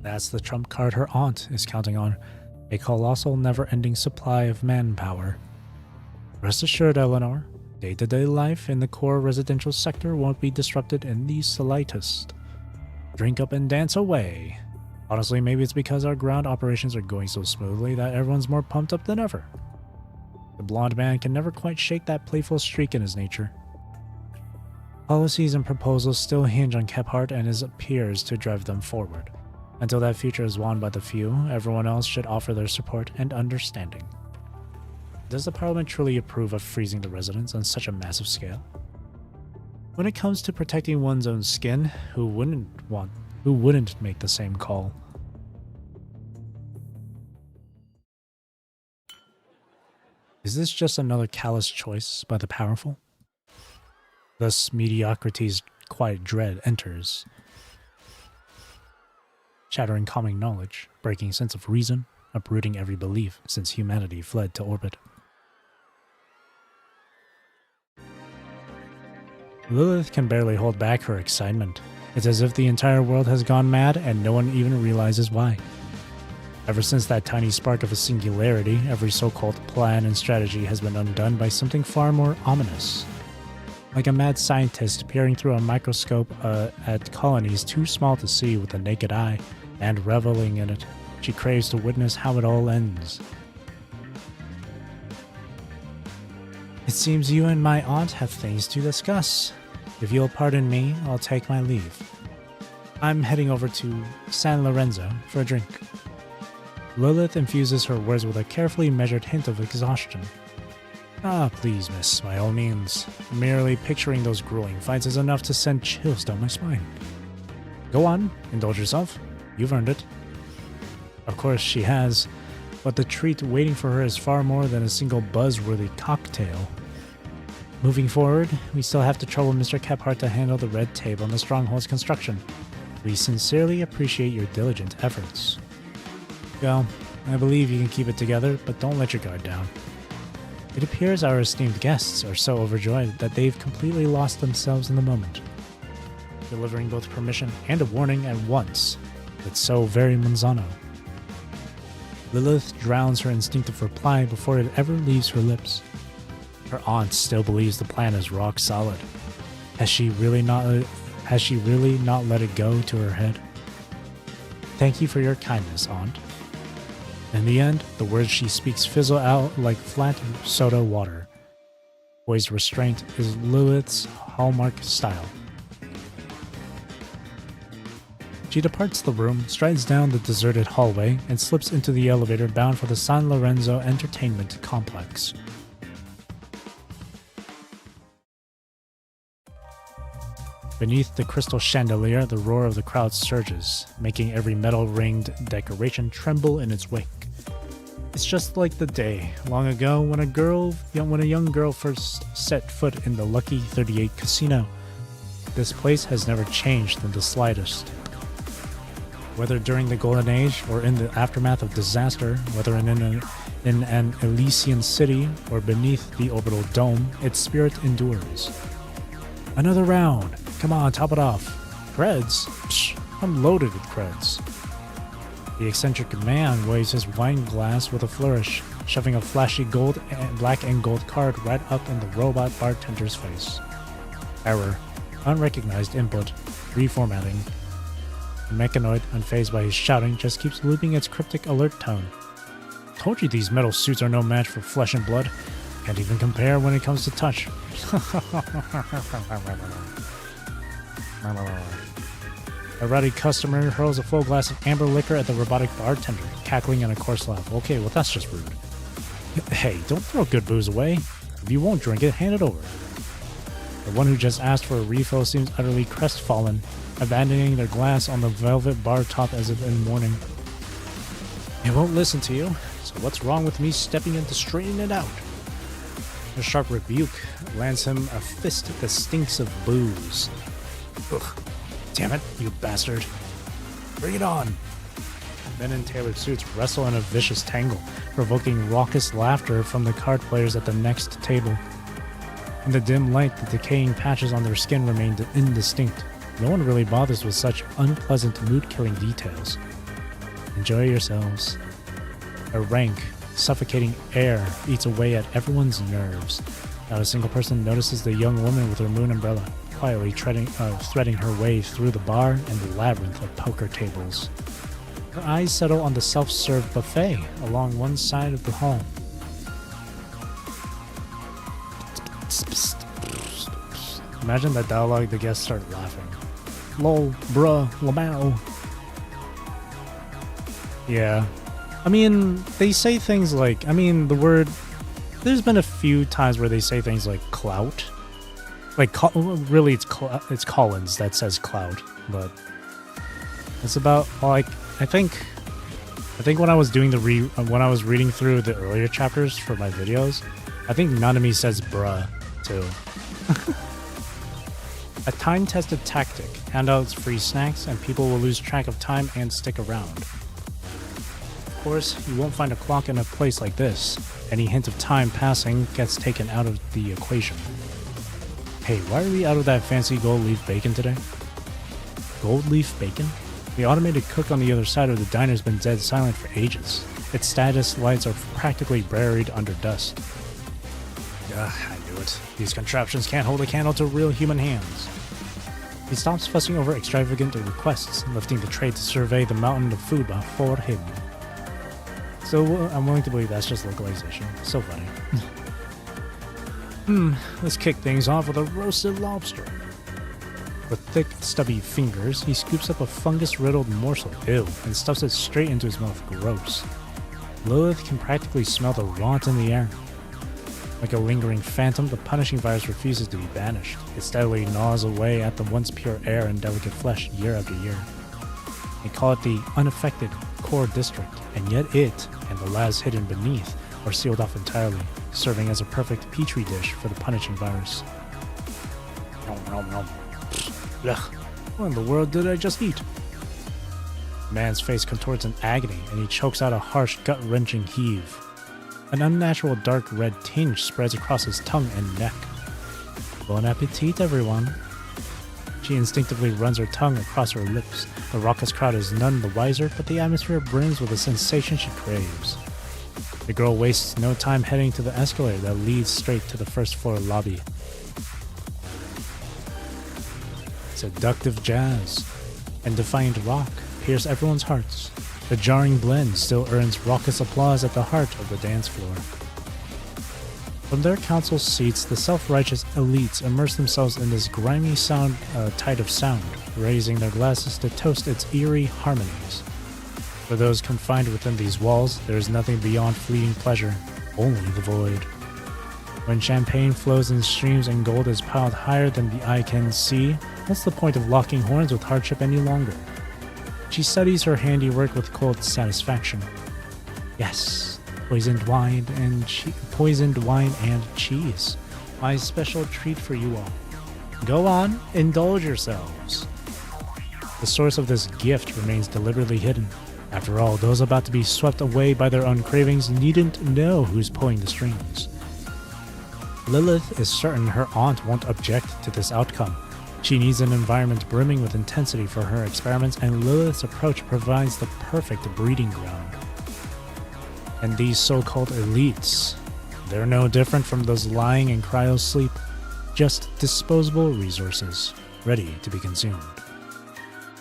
That's the trump card her aunt is counting on, a colossal never-ending supply of manpower. Rest assured, Eleanor, day-to-day life in the core residential sector won't be disrupted in the slightest. Drink up and dance away. Honestly, maybe it's because our ground operations are going so smoothly that everyone's more pumped up than ever. The blonde man can never quite shake that playful streak in his nature. Policies and proposals still hinge on Kephart and his peers to drive them forward. Until that future is won by the few, everyone else should offer their support and understanding. Does the Parliament truly approve of freezing the residents on such a massive scale? When it comes to protecting one's own skin, who wouldn't make the same call? Is this just another callous choice by the powerful? Thus, mediocrity's quiet dread enters, shattering common knowledge, breaking sense of reason, uprooting every belief since humanity fled to orbit. Lilith can barely hold back her excitement. It's as if the entire world has gone mad and no one even realizes why. Ever since that tiny spark of a singularity, every so-called plan and strategy has been undone by something far more ominous. Like a mad scientist peering through a microscope at colonies too small to see with the naked eye, and reveling in it, she craves to witness how it all ends. It seems you and my aunt have things to discuss. If you'll pardon me, I'll take my leave. I'm heading over to San Lorenzo for a drink. Lilith infuses her words with a carefully measured hint of exhaustion. Ah, please, miss, by all means. Merely picturing those grueling fights is enough to send chills down my spine. Go on, indulge yourself. You've earned it. Of course she has, but the treat waiting for her is far more than a single buzzworthy cocktail. Moving forward, we still have to trouble Mr. Kephart to handle the red tape on the Stronghold's construction. We sincerely appreciate your diligent efforts. Well, I believe you can keep it together, but don't let your guard down. It appears our esteemed guests are so overjoyed that they've completely lost themselves in the moment, delivering both permission and a warning at once. It's so very Monzano. Lilith drowns her instinctive reply before it ever leaves her lips. Her aunt still believes the plan is rock solid. Has she really not let it go to her head? Thank you for your kindness, aunt. In the end, the words she speaks fizzle out like flat soda water. Poised restraint is Lilith's hallmark style. She departs the room, strides down the deserted hallway, and slips into the elevator bound for the San Lorenzo Entertainment Complex. Beneath the crystal chandelier, the roar of the crowd surges, making every metal-ringed decoration tremble in its wake. It's just like the day, long ago, when a young girl first set foot in the Lucky 38 casino. This place has never changed in the slightest. Whether during the Golden Age or in the aftermath of disaster, whether in an Elysian city or beneath the orbital dome, its spirit endures. Another round! Come on, top it off. Creds? Psh, I'm loaded with creds. The eccentric man waves his wine glass with a flourish, shoving a flashy black and gold card right up in the robot bartender's face. Error. Unrecognized input. Reformatting. The mechanoid, unfazed by his shouting, just keeps looping its cryptic alert tone. Told you these metal suits are no match for flesh and blood. Can't even compare when it comes to touch. A rowdy customer hurls a full glass of amber liquor at the robotic bartender, cackling in a coarse laugh. Okay, well that's just rude. Hey, don't throw good booze away. If you won't drink it, hand it over. The one who just asked for a refill seems utterly crestfallen, abandoning their glass on the velvet bar top as if in mourning. It won't listen to you, so what's wrong with me stepping in to straighten it out? A sharp rebuke lands him a fist that stinks of booze. Ugh. Damn it, you bastard. Bring it on. Men in tailored suits wrestle in a vicious tangle, provoking raucous laughter from the card players at the next table. In the dim light, the decaying patches on their skin remain indistinct. No one really bothers with such unpleasant, mood-killing details. Enjoy yourselves. A rank, suffocating air eats away at everyone's nerves. Not a single person notices the young woman with her moon umbrella, quietly threading her way through the bar and the labyrinth of poker tables. Her eyes settle on the self-serve buffet along one side of the hall. Imagine that dialogue, the guests start laughing. Lol, bruh, lamau. Yeah. I mean, they say things like, the word, there's been a few times where they say things like clout. Like, really, it's Collins that says clout, but it's about, like, I think when I was doing when I was reading through the earlier chapters for my videos, I think Nanami says bruh, too. A time-tested tactic. Handouts free snacks, and people will lose track of time and stick around. Of course, you won't find a clock in a place like this. Any hint of time passing gets taken out of the equation. Hey, why are we out of that fancy gold leaf bacon today? Gold leaf bacon? The automated cook on the other side of the diner's been dead silent for ages. Its status lights are practically buried under dust. Ugh, I knew it. These contraptions can't hold a candle to real human hands. He stops fussing over extravagant requests, lifting the tray to survey the mountain of food before him. So I'm willing to believe that's just localization. So funny. Let's kick things off with a roasted lobster. With thick, stubby fingers, he scoops up a fungus-riddled morsel, ew, and stuffs it straight into his mouth, gross. Lilith can practically smell the rot in the air. Like a lingering phantom, the punishing virus refuses to be banished. It steadily gnaws away at the once pure air and delicate flesh year after year. They call it the unaffected core district, and yet it, and the labs hidden beneath, are sealed off entirely, serving as a perfect petri dish for the punishing virus. Nom nom nom. Ugh. What in the world did I just eat? The man's face contorts in agony, and he chokes out a harsh, gut-wrenching heave. An unnatural dark red tinge spreads across his tongue and neck. Bon appetit, everyone. She instinctively runs her tongue across her lips. The raucous crowd is none the wiser, but the atmosphere brims with a sensation she craves. The girl wastes no time heading to the escalator that leads straight to the first floor lobby. Seductive jazz and defiant rock pierce everyone's hearts. The jarring blend still earns raucous applause at the heart of the dance floor. From their council seats, the self-righteous elites immerse themselves in this grimy tide of sound, raising their glasses to toast its eerie harmonies. For those confined within these walls, there is nothing beyond fleeting pleasure, only the void. When champagne flows in streams and gold is piled higher than the eye can see, what's the point of locking horns with hardship any longer? She studies her handiwork with cold satisfaction. Yes, poisoned wine and cheese. My special treat for you all. Go on, indulge yourselves. The source of this gift remains deliberately hidden. After all, those about to be swept away by their own cravings needn't know who's pulling the strings. Lilith is certain her aunt won't object to this outcome. She needs an environment brimming with intensity for her experiments, and Lilith's approach provides the perfect breeding ground. And these so-called elites, they're no different from those lying in cryo-sleep, just disposable resources, ready to be consumed.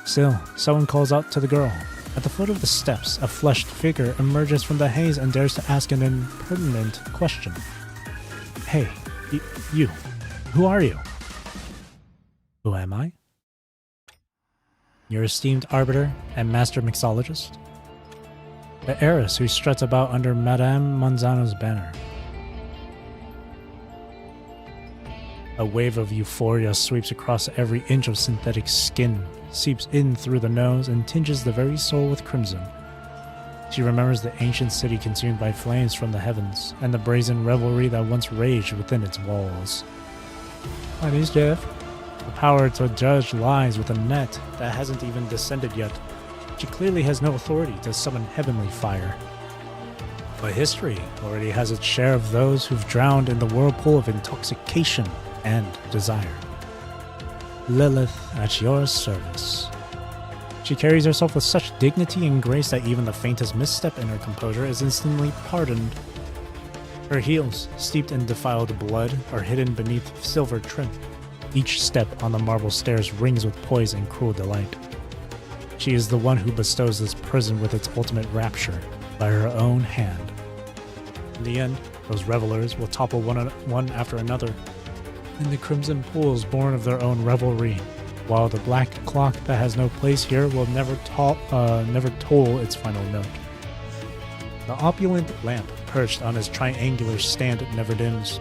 Still, someone calls out to the girl. At the foot of the steps, a flushed figure emerges from the haze and dares to ask an impertinent question. Hey, you, who are you? Who am I? Your esteemed arbiter and master mixologist? The heiress who struts about under Madame Manzano's banner. A wave of euphoria sweeps across every inch of synthetic skin, seeps in through the nose, and tinges the very soul with crimson. She remembers the ancient city consumed by flames from the heavens, and the brazen revelry that once raged within its walls. My name's Jeff. The power to judge lies with a net that hasn't even descended yet. She clearly has no authority to summon heavenly fire. But history already has its share of those who've drowned in the whirlpool of intoxication and desire. Lilith at your service. She carries herself with such dignity and grace that even the faintest misstep in her composure is instantly pardoned. Her heels, steeped in defiled blood, are hidden beneath silver trim. Each step on the marble stairs rings with poise and cruel delight. She is the one who bestows this prison with its ultimate rapture by her own hand. In the end, those revelers will topple one after another, and the crimson pools born of their own revelry, while the black clock that has no place here will never toll its final note. The opulent lamp perched on its triangular stand never dims,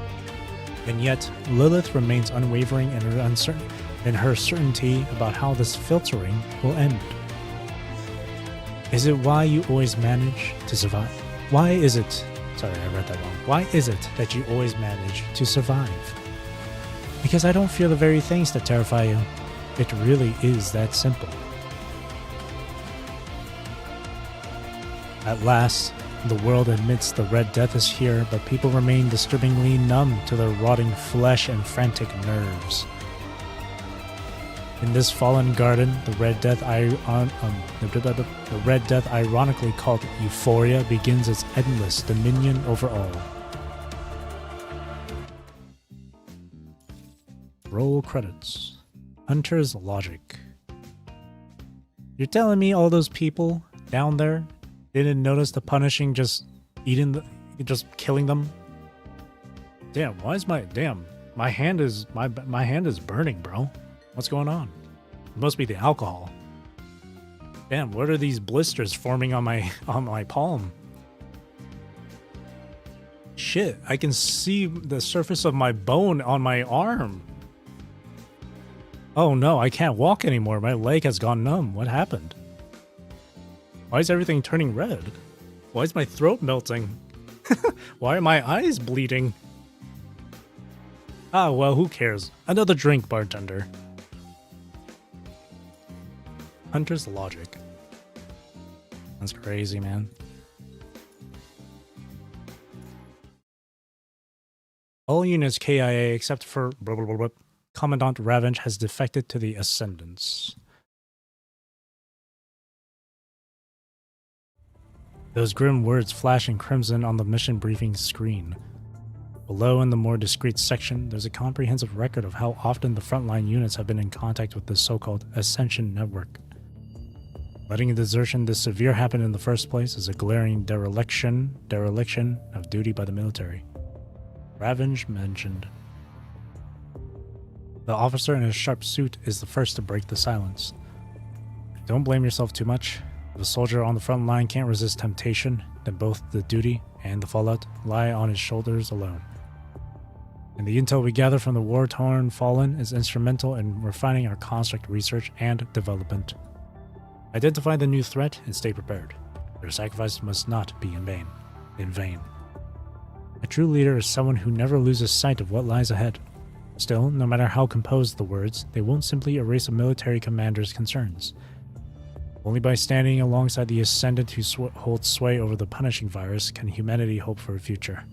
and yet Lilith remains unwavering in her certainty about how this filtering will end. Is it why you always manage to survive? Why is it that you always manage to survive? Because I don't fear the very things that terrify you. It really is that simple. At last, the world admits the Red Death is here, but people remain disturbingly numb to their rotting flesh and frantic nerves. In this fallen garden, the Red Death, ironically called Euphoria, begins its endless dominion over all. Roll credits. Hunter's Logic. You're telling me all those people down there didn't notice the punishing just killing them? Damn, why is my hand is burning, bro. What's going on? It must be the alcohol. Damn, what are these blisters forming on my palm? Shit, I can see the surface of my bone on my arm. Oh no, I can't walk anymore. My leg has gone numb. What happened? Why is everything turning red? Why is my throat melting? Why are my eyes bleeding? Ah, well, who cares? Another drink, bartender. Hunter's Logic. That's crazy, man. All units KIA except for Commandant Ravenge has defected to the Ascendants. Those grim words flash in crimson on the mission briefing screen. Below, in the more discreet section, there's a comprehensive record of how often the frontline units have been in contact with the so-called Ascension Network. Letting a desertion this severe happen in the first place is a glaring dereliction of duty by the military. Ravenge mentioned. The officer in his sharp suit is the first to break the silence. Don't blame yourself too much. If a soldier on the front line can't resist temptation, then both the duty and the fallout lie on his shoulders alone. And the intel we gather from the war-torn Fallen is instrumental in refining our construct research and development. Identify the new threat and stay prepared. Their sacrifice must not be in vain. A true leader is someone who never loses sight of what lies ahead. Still, no matter how composed the words, they won't simply erase a military commander's concerns. Only by standing alongside the Ascendant who holds sway over the punishing virus can humanity hope for a future.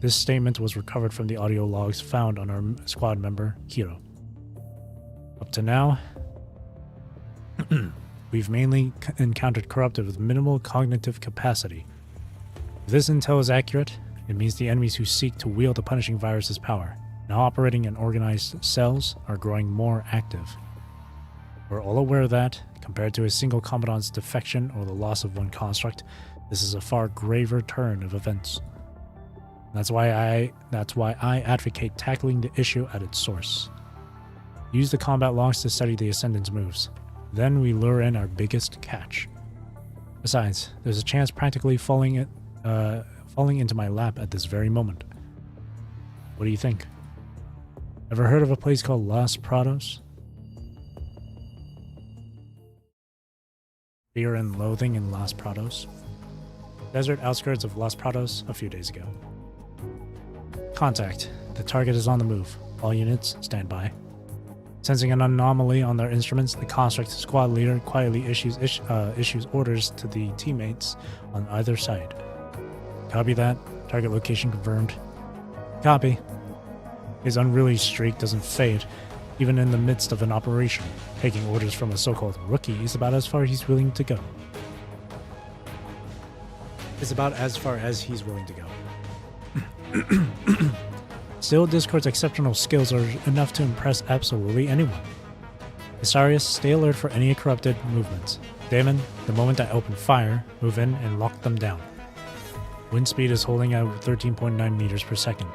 This statement was recovered from the audio logs found on our squad member, Hiro. Up to now, we've mainly encountered corrupted with minimal cognitive capacity. If this intel is accurate, it means the enemies who seek to wield the punishing virus's power, now operating in organized cells, are growing more active. We're all aware that, compared to a single commandant's defection or the loss of one construct, this is a far graver turn of events. That's why I advocate tackling the issue at its source. Use the combat logs to study the Ascendant's moves. Then we lure in our biggest catch. Besides, there's a chance practically falling into my lap at this very moment. What do you think? Ever heard of a place called Los Prados? Fear and loathing in Los Prados. Desert outskirts of Los Prados a few days ago. Contact. The target is on the move. All units, stand by. Sensing an anomaly on their instruments, the construct squad leader quietly issues orders to the teammates on either side. Copy that. Target location confirmed. Copy. His unruly streak doesn't fade, even in the midst of an operation. Taking orders from a so-called rookie is about as far as he's willing to go. Still, Discord's exceptional skills are enough to impress absolutely anyone. Isarius, stay alert for any corrupted movements. Damon, the moment I open fire, move in and lock them down. Wind speed is holding at 13.9 meters per second.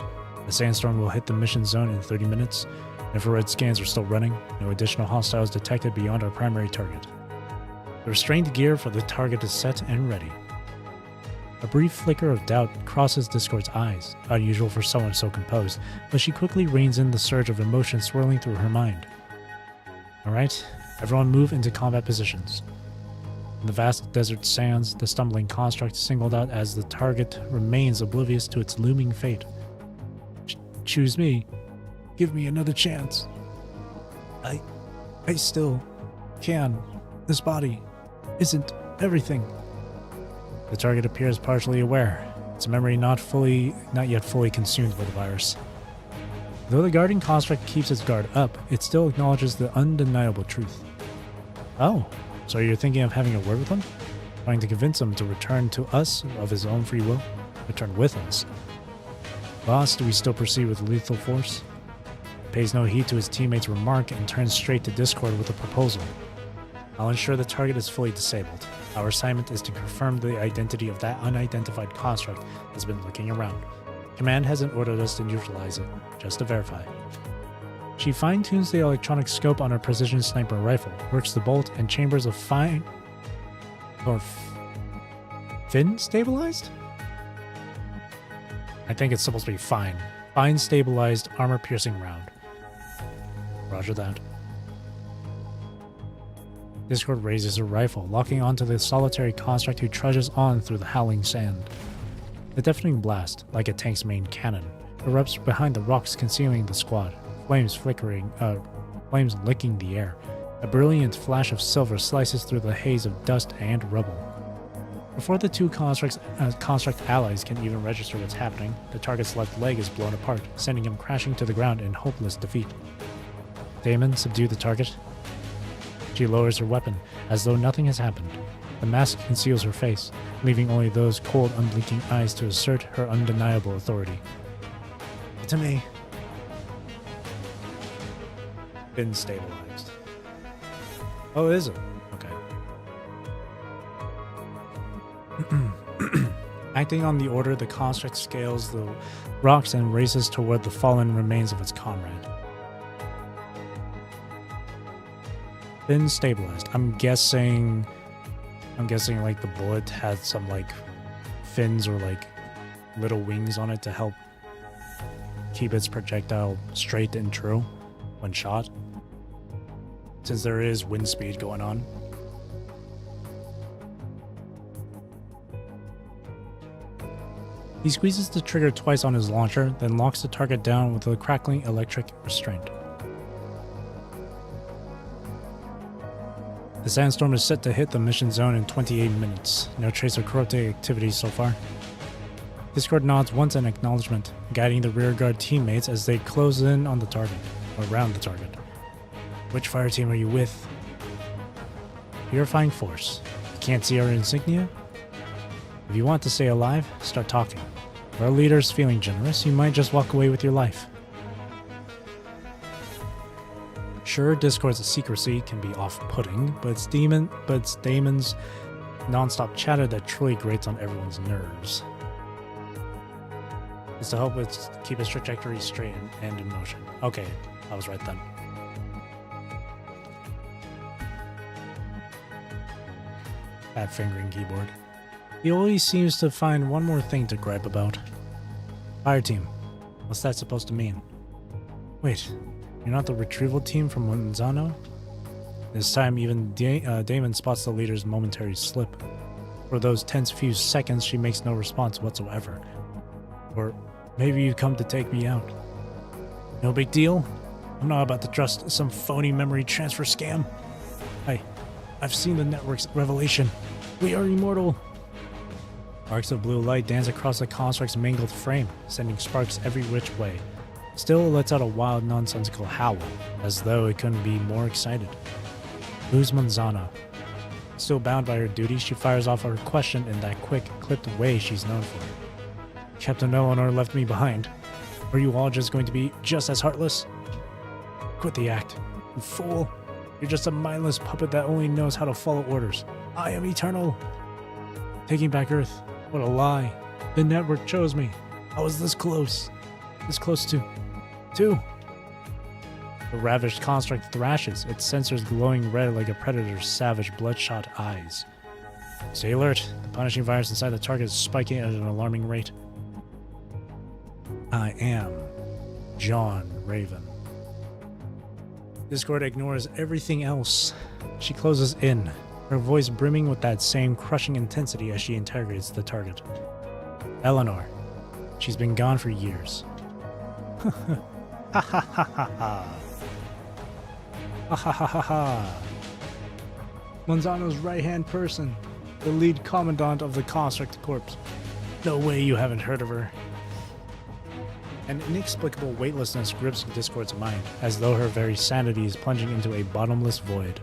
The sandstorm will hit the mission zone in 30 minutes. Infrared scans are still running. No additional hostiles detected beyond our primary target. The restrained gear for the target is set and ready. A brief flicker of doubt crosses Discord's eyes, unusual for someone so composed, but she quickly reins in the surge of emotion swirling through her mind. Alright, everyone move into combat positions. In the vast desert sands, the stumbling construct singled out as the target remains oblivious to its looming fate. Choose me. Give me another chance. I still can. This body isn't everything. The target appears partially aware, its memory not yet fully consumed by the virus. Though the guarding construct keeps its guard up, it still acknowledges the undeniable truth. Oh, so you're thinking of having a word with him? Trying to convince him to return to us of his own free will? Return with us? Boss, do we still proceed with lethal force? He pays no heed to his teammate's remark and turns straight to Discord with a proposal. I'll ensure the target is fully disabled. Our assignment is to confirm the identity of that unidentified construct that's been looking around. Command hasn't ordered us to neutralize it, just to verify. She fine-tunes the electronic scope on her precision sniper rifle, works the bolt and chambers of fin stabilized? I think it's supposed to be fine. Fine stabilized armor-piercing round. Roger that. Discord raises her rifle, locking onto the solitary construct who trudges on through the howling sand. The deafening blast, like a tank's main cannon, erupts behind the rocks concealing the squad, flames licking the air. A brilliant flash of silver slices through the haze of dust and rubble. Before the two construct allies can even register what's happening, the target's left leg is blown apart, sending him crashing to the ground in hopeless defeat. Damon, subdue the target. She lowers her weapon, as though nothing has happened. The mask conceals her face, leaving only those cold, unblinking eyes to assert her undeniable authority. To me. Been stabilized. Oh, is it? Okay. Acting on the order, the construct scales the rocks and races toward the fallen remains of its comrade. Been stabilized. I'm guessing like the bullet had some like fins or like little wings on it to help keep its projectile straight and true when shot, since there is wind speed going on. He squeezes the trigger twice on his launcher, then locks the target down with a crackling electric restraint. The sandstorm is set to hit the mission zone in 28 minutes. No trace of corrupting activity so far. Discord nods once in acknowledgement, guiding the rearguard teammates as they close in on the target, or around the target. Which fire team are you with? Purifying Force. You can't see our insignia? If you want to stay alive, start talking. If our leader's feeling generous, you might just walk away with your life. Sure, Discord's secrecy can be off-putting, but it's Damon's non-stop chatter that truly grates on everyone's nerves. It's to help it keep its trajectory straight and in motion. Okay, I was right then. Bad fingering keyboard. He always seems to find one more thing to gripe about. Fire team. What's that supposed to mean? Wait. You're not the retrieval team from Monzano? This time, even Damon spots the leader's momentary slip. For those tense few seconds, she makes no response whatsoever. Or maybe you come to take me out. No big deal. I'm not about to trust some phony memory transfer scam. I've seen the network's revelation. We are immortal. Arcs of blue light dance across the construct's mangled frame, sending sparks every which way. Still lets out a wild, nonsensical howl, as though it couldn't be more excited. Who's Monzano? Still bound by her duty, she fires off her question in that quick, clipped way she's known for. Captain Eleanor left me behind. Are you all just going to be just as heartless? Quit the act, you fool. You're just a mindless puppet that only knows how to follow orders. I am eternal. Taking back Earth. What a lie. The network chose me. I was this close. This close to 2. The ravished construct thrashes, its sensors glowing red like a predator's savage, bloodshot eyes. Stay alert. The punishing virus inside the target is spiking at an alarming rate. I am John Raven. Discord ignores everything else. She closes in, her voice brimming with that same crushing intensity as she interrogates the target. Eleanor. She's been gone for years. Ha ha ha ha ha. Ha ha ha ha ha. Monzano's right-hand person, the lead commandant of the Construct Corps. No way you haven't heard of her. An inexplicable weightlessness grips Discord's mind, as though her very sanity is plunging into a bottomless void.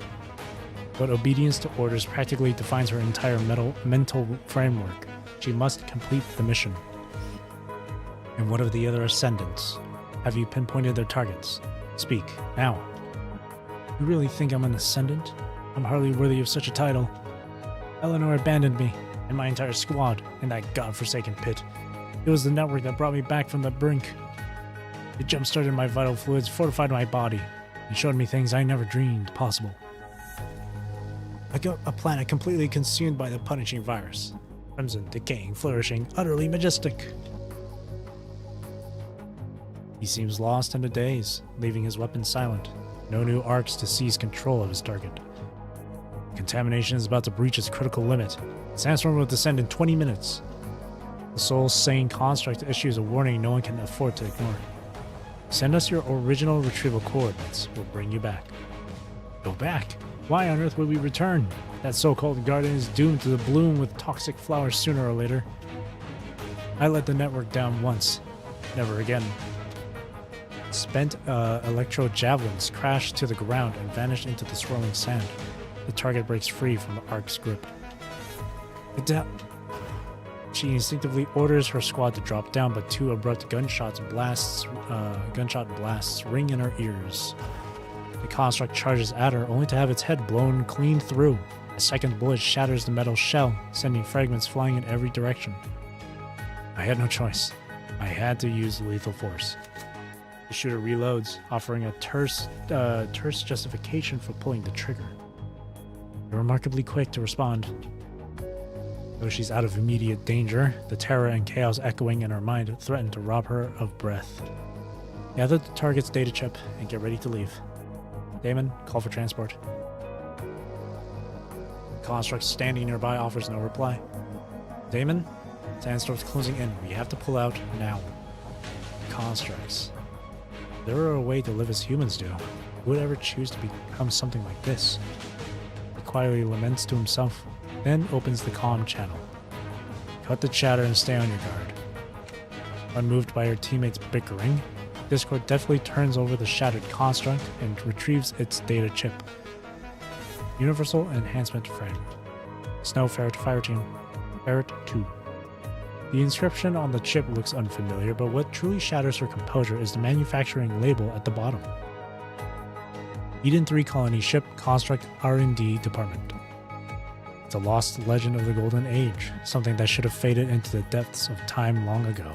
But obedience to orders practically defines her entire mental framework. She must complete the mission. And what of the other Ascendants? Have you pinpointed their targets? Speak, now. You really think I'm an Ascendant? I'm hardly worthy of such a title. Eleanor abandoned me, and my entire squad, in that godforsaken pit. It was the network that brought me back from the brink. It jump-started my vital fluids, fortified my body, and showed me things I never dreamed possible. I got a planet completely consumed by the punishing virus. Crimson, decaying, flourishing, utterly majestic. He seems lost in a daze, leaving his weapon silent. No new arcs to seize control of his target. Contamination is about to breach its critical limit. Sandstorm will descend in 20 minutes. The soul-sane construct issues a warning no one can afford to ignore. Send us your original retrieval coordinates. We'll bring you back. Go back? Why on earth would we return? That so-called garden is doomed to bloom with toxic flowers sooner or later. I let the network down once. Never again. Spent electro javelins crashed to the ground and vanished into the swirling sand. The target breaks free from the arc's grip. She instinctively orders her squad to drop down, but 2 abrupt gunshot blasts ring in her ears. The construct charges at her, only to have its head blown clean through. A second bullet shatters the metal shell, sending fragments flying in every direction. I had no choice. I had to use lethal force. The shooter reloads, offering a terse justification for pulling the trigger. They're remarkably quick to respond. Though she's out of immediate danger, the terror and chaos echoing in her mind threaten to rob her of breath. Gather the target's data chip and get ready to leave. Damon, call for transport. The construct standing nearby offers no reply. Damon, sandstorm's closing in. We have to pull out now. Constructs. If there were a way to live as humans do, who would ever choose to become something like this? He quietly laments to himself, then opens the comm channel. Cut the chatter and stay on your guard. Unmoved by her teammates' bickering, Discord deftly turns over the shattered construct and retrieves its data chip. Universal Enhancement Frame. Snow Ferret Fire Team. Ferret 2. The inscription on the chip looks unfamiliar, but what truly shatters her composure is the manufacturing label at the bottom. Eden 3 Colony Ship Construct R&D Department. It's a lost legend of the Golden Age, something that should have faded into the depths of time long ago.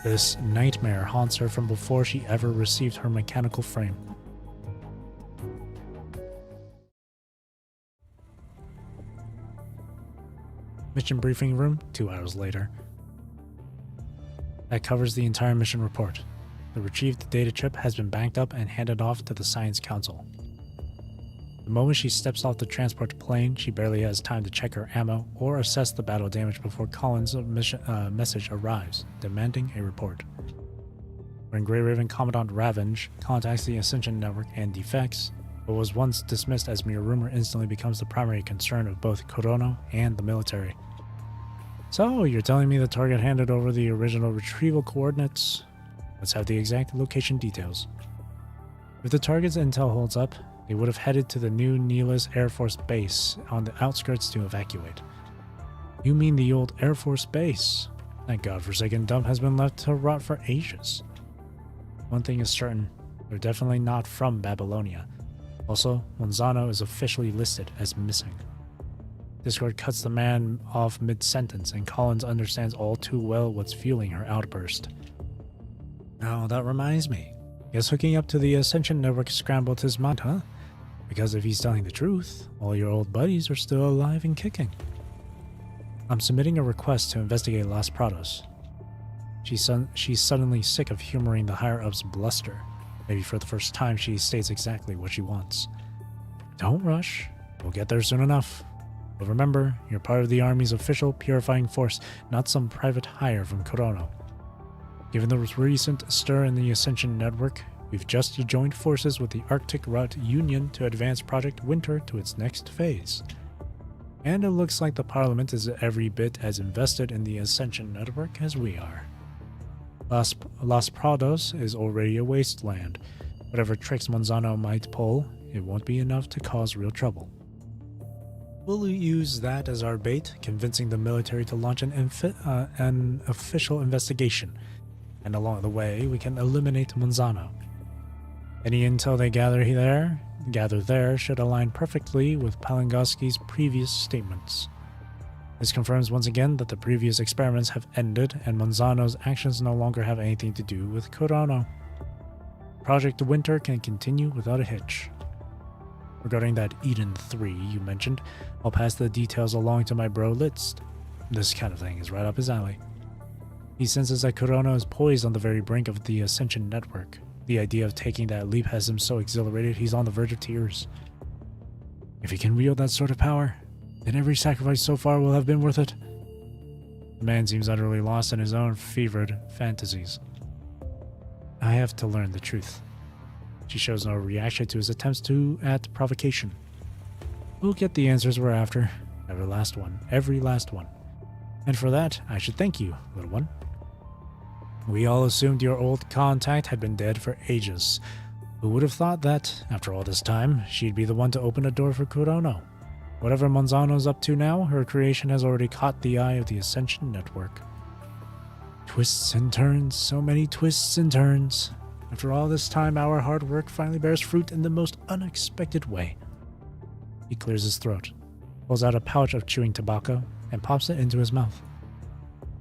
This nightmare haunts her from before she ever received her mechanical frame. Mission briefing room, 2 hours later. That covers the entire mission report. The retrieved data chip has been banked up and handed off to the Science Council. The moment she steps off the transport plane, she barely has time to check her ammo or assess the battle damage before Collins' message arrives, demanding a report. When Grey Raven Commandant Ravenge contacts the Ascension Network and defects, what was once dismissed as mere rumor instantly becomes the primary concern of both Corono and the military. So, you're telling me the target handed over the original retrieval coordinates? Let's have the exact location details. If the target's intel holds up, they would have headed to the new Neelis Air Force Base on the outskirts to evacuate. You mean the old Air Force Base? That godforsaken dump has been left to rot for ages. One thing is certain, they're definitely not from Babylonia. Also, Monzano is officially listed as missing. Discord cuts the man off mid-sentence, and Collins understands all too well what's fueling her outburst. Oh, that reminds me. Guess hooking up to the Ascension network scrambled his mind, huh? Because if he's telling the truth, all your old buddies are still alive and kicking. I'm submitting a request to investigate Las Prados. She's suddenly sick of humoring the higher-ups' bluster. Maybe for the first time she states exactly what she wants. Don't rush. We'll get there soon enough. But remember, you're part of the Army's official purifying force, not some private hire from Corono. Given the recent stir in the Ascension network, we've just joined forces with the Arctic Route Union to advance Project Winter to its next phase. And it looks like the Parliament is every bit as invested in the Ascension network as we are. Las Prados is already a wasteland. Whatever tricks Monzano might pull, it won't be enough to cause real trouble. We'll use that as our bait, convincing the military to launch an official investigation. And along the way, we can eliminate Monzano. Any intel they gather there should align perfectly with Palangoski's previous statements. This confirms once again that the previous experiments have ended and Monzano's actions no longer have anything to do with Corono. Project Winter can continue without a hitch. Regarding that ER10 you mentioned, I'll pass the details along to my bro Litz. This kind of thing is right up his alley. He senses that Corono is poised on the very brink of the Ascension network. The idea of taking that leap has him so exhilarated he's on the verge of tears. If he can wield that sort of power, then every sacrifice so far will have been worth it. The man seems utterly lost in his own fevered fantasies. I have to learn the truth. She shows no reaction to his attempts at provocation. We'll get the answers we're after. Every last one. And for that, I should thank you, little one. We all assumed your old contact had been dead for ages. Who would have thought that, after all this time, she'd be the one to open a door for Corono? Whatever Monzano's up to now, her creation has already caught the eye of the Ascension network. Twists and turns, so many twists and turns. After all this time, our hard work finally bears fruit in the most unexpected way. He clears his throat, pulls out a pouch of chewing tobacco, and pops it into his mouth.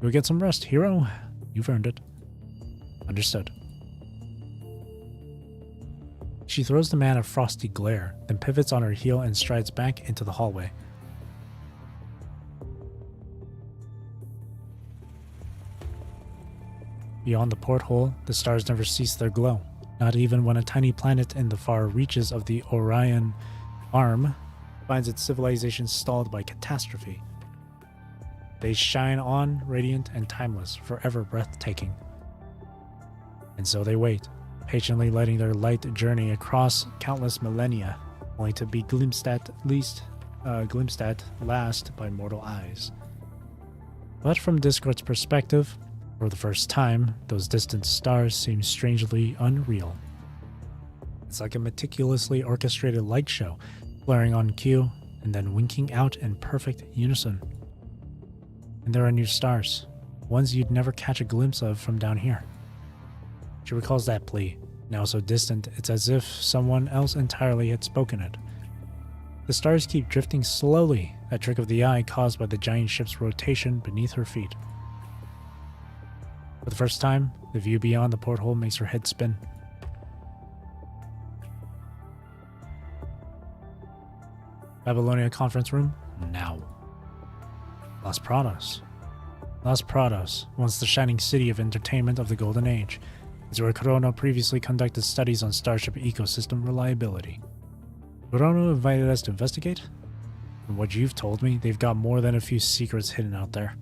You'll get some rest, hero. You've earned it. Understood. She throws the man a frosty glare, then pivots on her heel and strides back into the hallway. Beyond the porthole, the stars never cease their glow, not even when a tiny planet in the far reaches of the Orion Arm finds its civilization stalled by catastrophe. They shine on, radiant and timeless, forever breathtaking. And so they wait, patiently letting their light journey across countless millennia, only to be glimpsed at last by mortal eyes. But from Discord's perspective, for the first time, those distant stars seem strangely unreal. It's like a meticulously orchestrated light show, flaring on cue and then winking out in perfect unison. And there are new stars, ones you'd never catch a glimpse of from down here. She recalls that plea, now so distant it's as if someone else entirely had spoken it. The stars keep drifting slowly, a trick of the eye caused by the giant ship's rotation beneath her feet. For the first time, the view beyond the porthole makes her head spin. Babylonia conference room, now. Las Prados. Las Prados, once the shining city of entertainment of the Golden Age, is where Corono previously conducted studies on starship ecosystem reliability. Corono invited us to investigate? From what you've told me, they've got more than a few secrets hidden out there.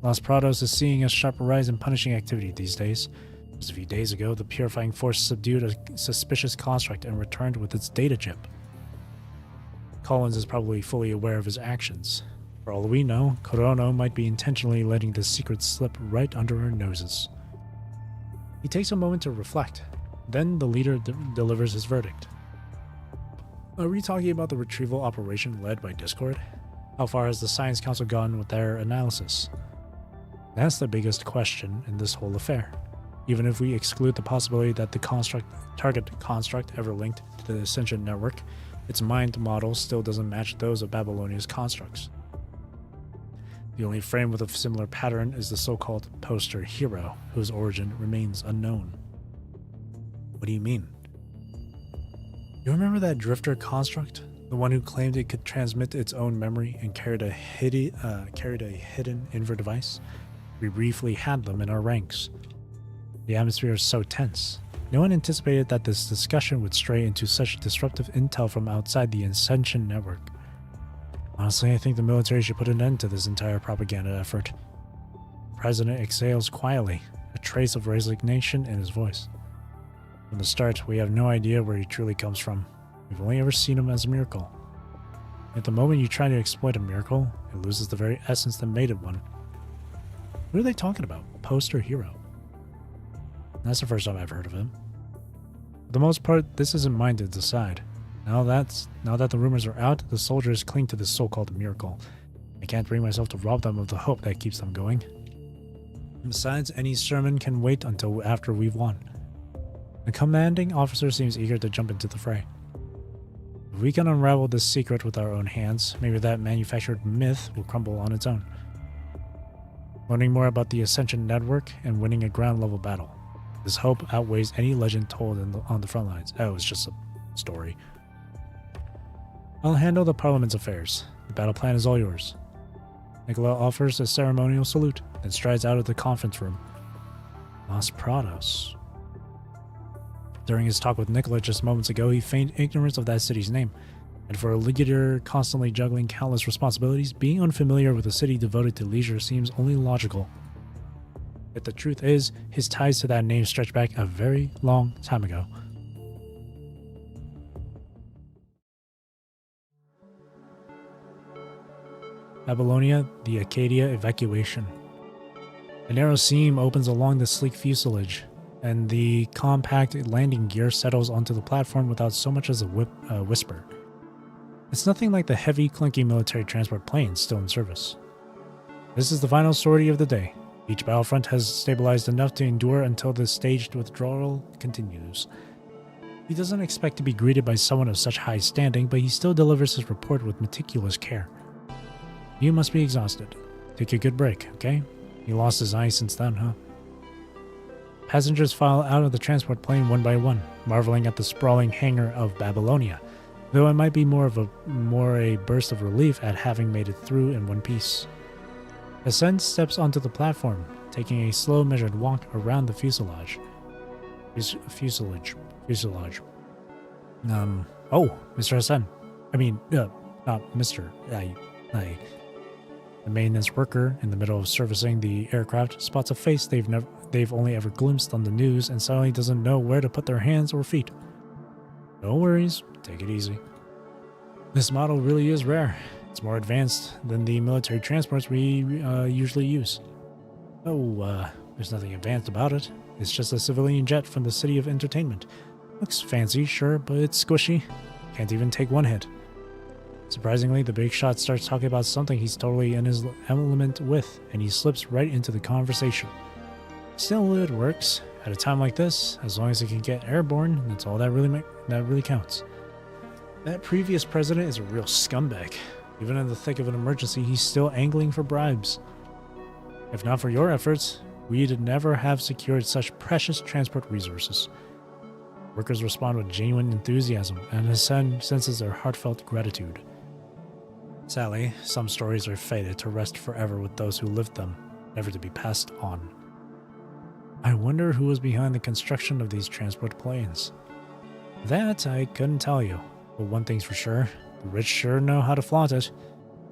Las Prados is seeing a sharp rise in punishing activity these days. Just a few days ago, the Purifying Force subdued a suspicious construct and returned with its data chip. Collins is probably fully aware of his actions. For all we know, Corono might be intentionally letting the secret slip right under our noses. He takes a moment to reflect. Then the leader delivers his verdict. Are we talking about the retrieval operation led by Discord? How far has the Science Council gone with their analysis? That's the biggest question in this whole affair. Even if we exclude the possibility that the target construct ever linked to the Ascension network, its mind model still doesn't match those of Babylonia's constructs. The only frame with a similar pattern is the so-called poster hero, whose origin remains unknown. What do you mean? You remember that drifter construct? The one who claimed it could transmit its own memory and carried a hidden inver device? We briefly had them in our ranks. The atmosphere is so tense. No one anticipated that this discussion would stray into such disruptive intel from outside the Ascension network. Honestly, I think the military should put an end to this entire propaganda effort. The president exhales quietly, a trace of resignation in his voice. From the start, we have no idea where he truly comes from. We've only ever seen him as a miracle. At the moment you try to exploit a miracle, it loses the very essence that made it one. What are they talking about? Poster hero? That's the first time I've heard of him. For the most part, this isn't mine to decide. Now that the rumors are out, the soldiers cling to this so-called miracle. I can't bring myself to rob them of the hope that keeps them going. Besides, any sermon can wait until after we've won. The commanding officer seems eager to jump into the fray. If we can unravel this secret with our own hands, maybe that manufactured myth will crumble on its own. Learning more about the Ascension network and winning a ground-level battle. This hope outweighs any legend told on the front lines. Oh, it's just a story. I'll handle the Parliament's affairs. The battle plan is all yours. Nicola offers a ceremonial salute, then strides out of the conference room. Los Prados. During his talk with Nicola just moments ago, he feigned ignorance of that city's name. And for a leader constantly juggling countless responsibilities, being unfamiliar with a city devoted to leisure seems only logical. Yet the truth is, his ties to that name stretch back a very long time ago. Babylonia, the Acadia evacuation. A narrow seam opens along the sleek fuselage, and the compact landing gear settles onto the platform without so much as a whisper. It's nothing like the heavy, clunky military transport planes still in service. This is the final sortie of the day. Each battlefront has stabilized enough to endure until the staged withdrawal continues. He doesn't expect to be greeted by someone of such high standing, but he still delivers his report with meticulous care. You must be exhausted. Take a good break, okay? He lost his eye since then, huh? Passengers file out of the transport plane one by one, marveling at the sprawling hangar of Babylonia, though it might be more a burst of relief at having made it through in one piece. Hassan steps onto the platform, taking a slow, measured walk around the fuselage. Fuselage. Oh, Mr. Hassan. I mean, not Mr. The maintenance worker, in the middle of servicing the aircraft, spots a face they've only ever glimpsed on the news and suddenly doesn't know where to put their hands or feet. No worries, take it easy. This model really is rare. It's more advanced than the military transports we usually use. Oh, there's nothing advanced about it. It's just a civilian jet from the City of Entertainment. Looks fancy, sure, but it's squishy. Can't even take one hit. Surprisingly, the big shot starts talking about something he's totally in his element with, and he slips right into the conversation. Still, it works. At a time like this, as long as he can get airborne, that's all that really counts. That previous president is a real scumbag. Even in the thick of an emergency, he's still angling for bribes. If not for your efforts, we'd never have secured such precious transport resources. Workers respond with genuine enthusiasm, and Hassan senses their heartfelt gratitude. Sadly, some stories are fated to rest forever with those who lived them, never to be passed on. I wonder who was behind the construction of these transport planes. That I couldn't tell you, but one thing's for sure, the rich sure know how to flaunt it.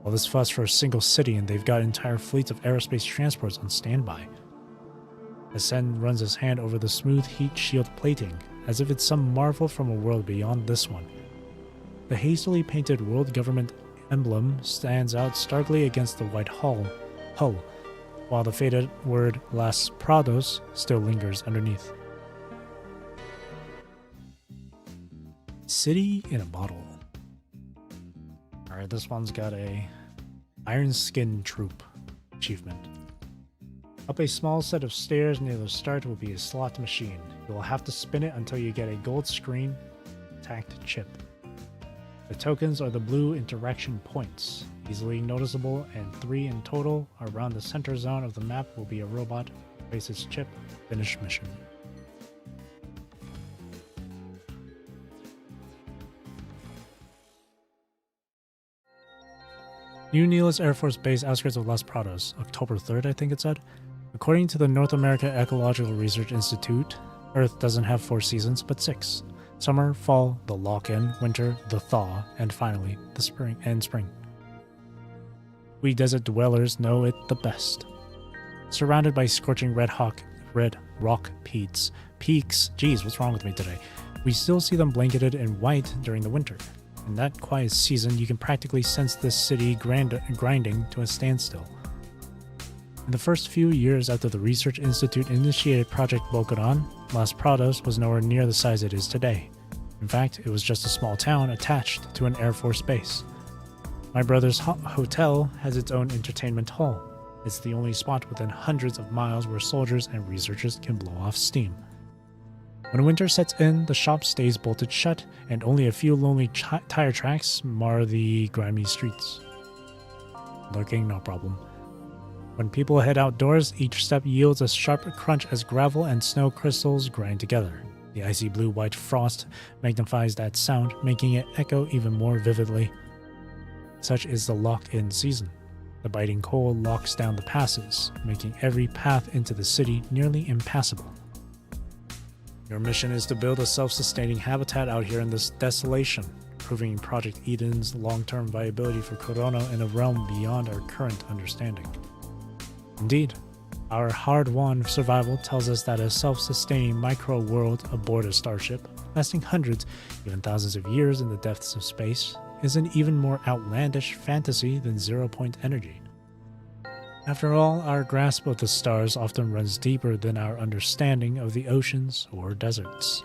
All this fuss for a single city and they've got entire fleets of aerospace transports on standby. Hassan runs his hand over the smooth heat shield plating, as if it's some marvel from a world beyond this one. The hastily painted world government emblem stands out starkly against the white hull, while the faded word Las Prados still lingers underneath. City in a bottle. Alright, this one's got a Iron Skin Troop achievement. Up a small set of stairs near the start will be a slot machine. You will have to spin it until you get a gold screen tacked chip. The tokens are the blue interaction points. easily noticeable, and 3 in total. Around the center zone of the map will be a robot. Place its chip. Finish mission. New Nelis Air Force Base, outskirts of Los Prados, October 3rd, I think it said. According to the North America Ecological Research Institute, Earth doesn't have 4 seasons, but 6. Summer, fall, the lock-in, winter, the thaw, and finally, the spring. We desert dwellers know it the best. Surrounded by scorching red rock peaks, geez, what's wrong with me today? We still see them blanketed in white during the winter. In that quiet season, you can practically sense this city grinding to a standstill. In the first few years after the Research Institute initiated Project Volcanon, Los Prados was nowhere near the size it is today. In fact, it was just a small town attached to an Air Force base. My brother's hotel has its own entertainment hall. It's the only spot within hundreds of miles where soldiers and researchers can blow off steam. When winter sets in, the shop stays bolted shut, and only a few lonely tire tracks mar the grimy streets. Lurking, no problem. When people head outdoors, each step yields a sharp crunch as gravel and snow crystals grind together. The icy blue-white frost magnifies that sound, making it echo even more vividly. Such is the lock-in season. The biting cold locks down the passes, making every path into the city nearly impassable. Your mission is to build a self-sustaining habitat out here in this desolation, proving Project Eden's long-term viability for Corono in a realm beyond our current understanding. Indeed, our hard-won survival tells us that a self-sustaining micro-world aboard a starship, lasting hundreds, even thousands of years in the depths of space, is an even more outlandish fantasy than zero-point energy. After all, our grasp of the stars often runs deeper than our understanding of the oceans or deserts.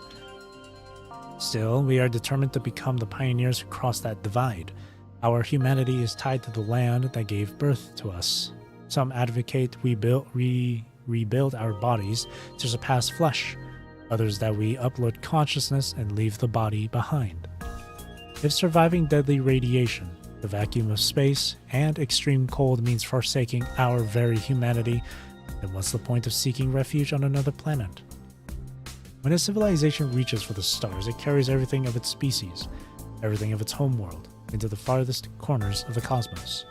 Still, we are determined to become the pioneers who cross that divide. Our humanity is tied to the land that gave birth to us. Some advocate we rebuild our bodies to surpass flesh, others that we upload consciousness and leave the body behind. If surviving deadly radiation, the vacuum of space, and extreme cold means forsaking our very humanity, then what's the point of seeking refuge on another planet? When a civilization reaches for the stars, it carries everything of its species, everything of its homeworld, into the farthest corners of the cosmos.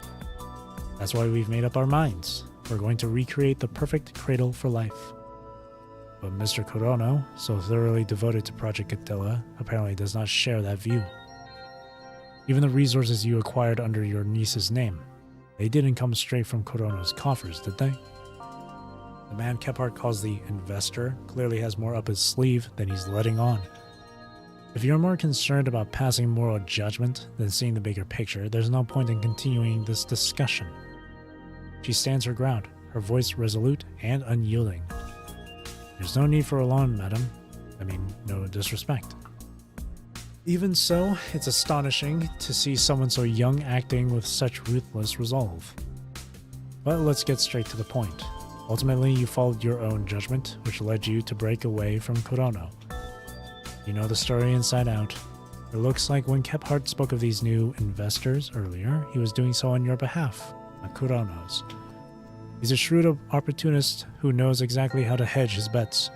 That's why we've made up our minds. We're going to recreate the perfect cradle for life. But Mr. Corono, so thoroughly devoted to Project Catilla, apparently does not share that view. Even the resources you acquired under your niece's name, they didn't come straight from Corono's coffers, did they? The man Kephart calls the investor clearly has more up his sleeve than he's letting on. If you're more concerned about passing moral judgment than seeing the bigger picture, there's no point in continuing this discussion. She stands her ground, her voice resolute and unyielding. There's no need for alarm, madam. I mean, no disrespect. Even so, it's astonishing to see someone so young acting with such ruthless resolve. But let's get straight to the point. Ultimately, you followed your own judgment, which led you to break away from Corono. You know the story inside out. It looks like when Kephart spoke of these new investors earlier, he was doing so on your behalf, not Corono's. He's a shrewd opportunist who knows exactly how to hedge his bets.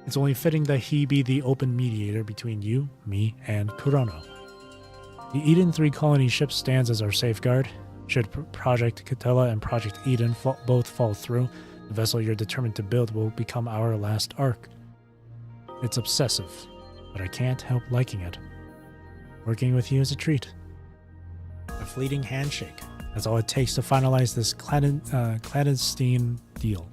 It's only fitting that he be the open mediator between you, me, and Corono. The Eden 3 colony ship stands as our safeguard. Should Project Catilla and Project Eden both fall through, the vessel you're determined to build will become our last ark. It's obsessive, but I can't help liking it. Working with you is a treat. A fleeting handshake. That's all it takes to finalize this clandestine deal.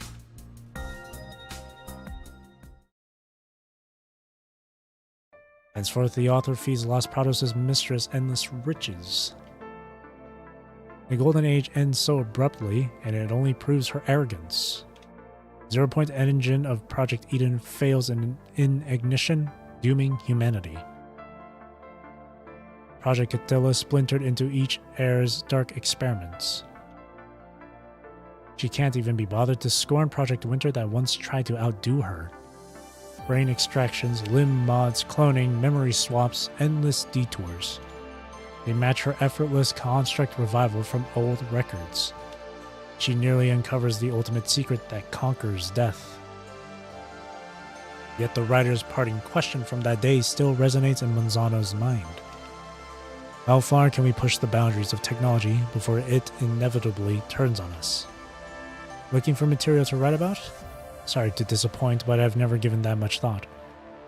Henceforth, the author feeds Los Prados' mistress endless riches. The Golden Age ends so abruptly, and it only proves her arrogance. Zero-point engine of Project Eden fails in ignition, dooming humanity. Project Catilla splintered into each heir's dark experiments. She can't even be bothered to scorn Project Winter that once tried to outdo her. Brain extractions, limb mods, cloning, memory swaps, endless detours. They match her effortless construct revival from old records. She nearly uncovers the ultimate secret that conquers death. Yet the writer's parting question from that day still resonates in Manzano's mind. How far can we push the boundaries of technology before it inevitably turns on us? Looking for material to write about? Sorry to disappoint, but I've never given that much thought.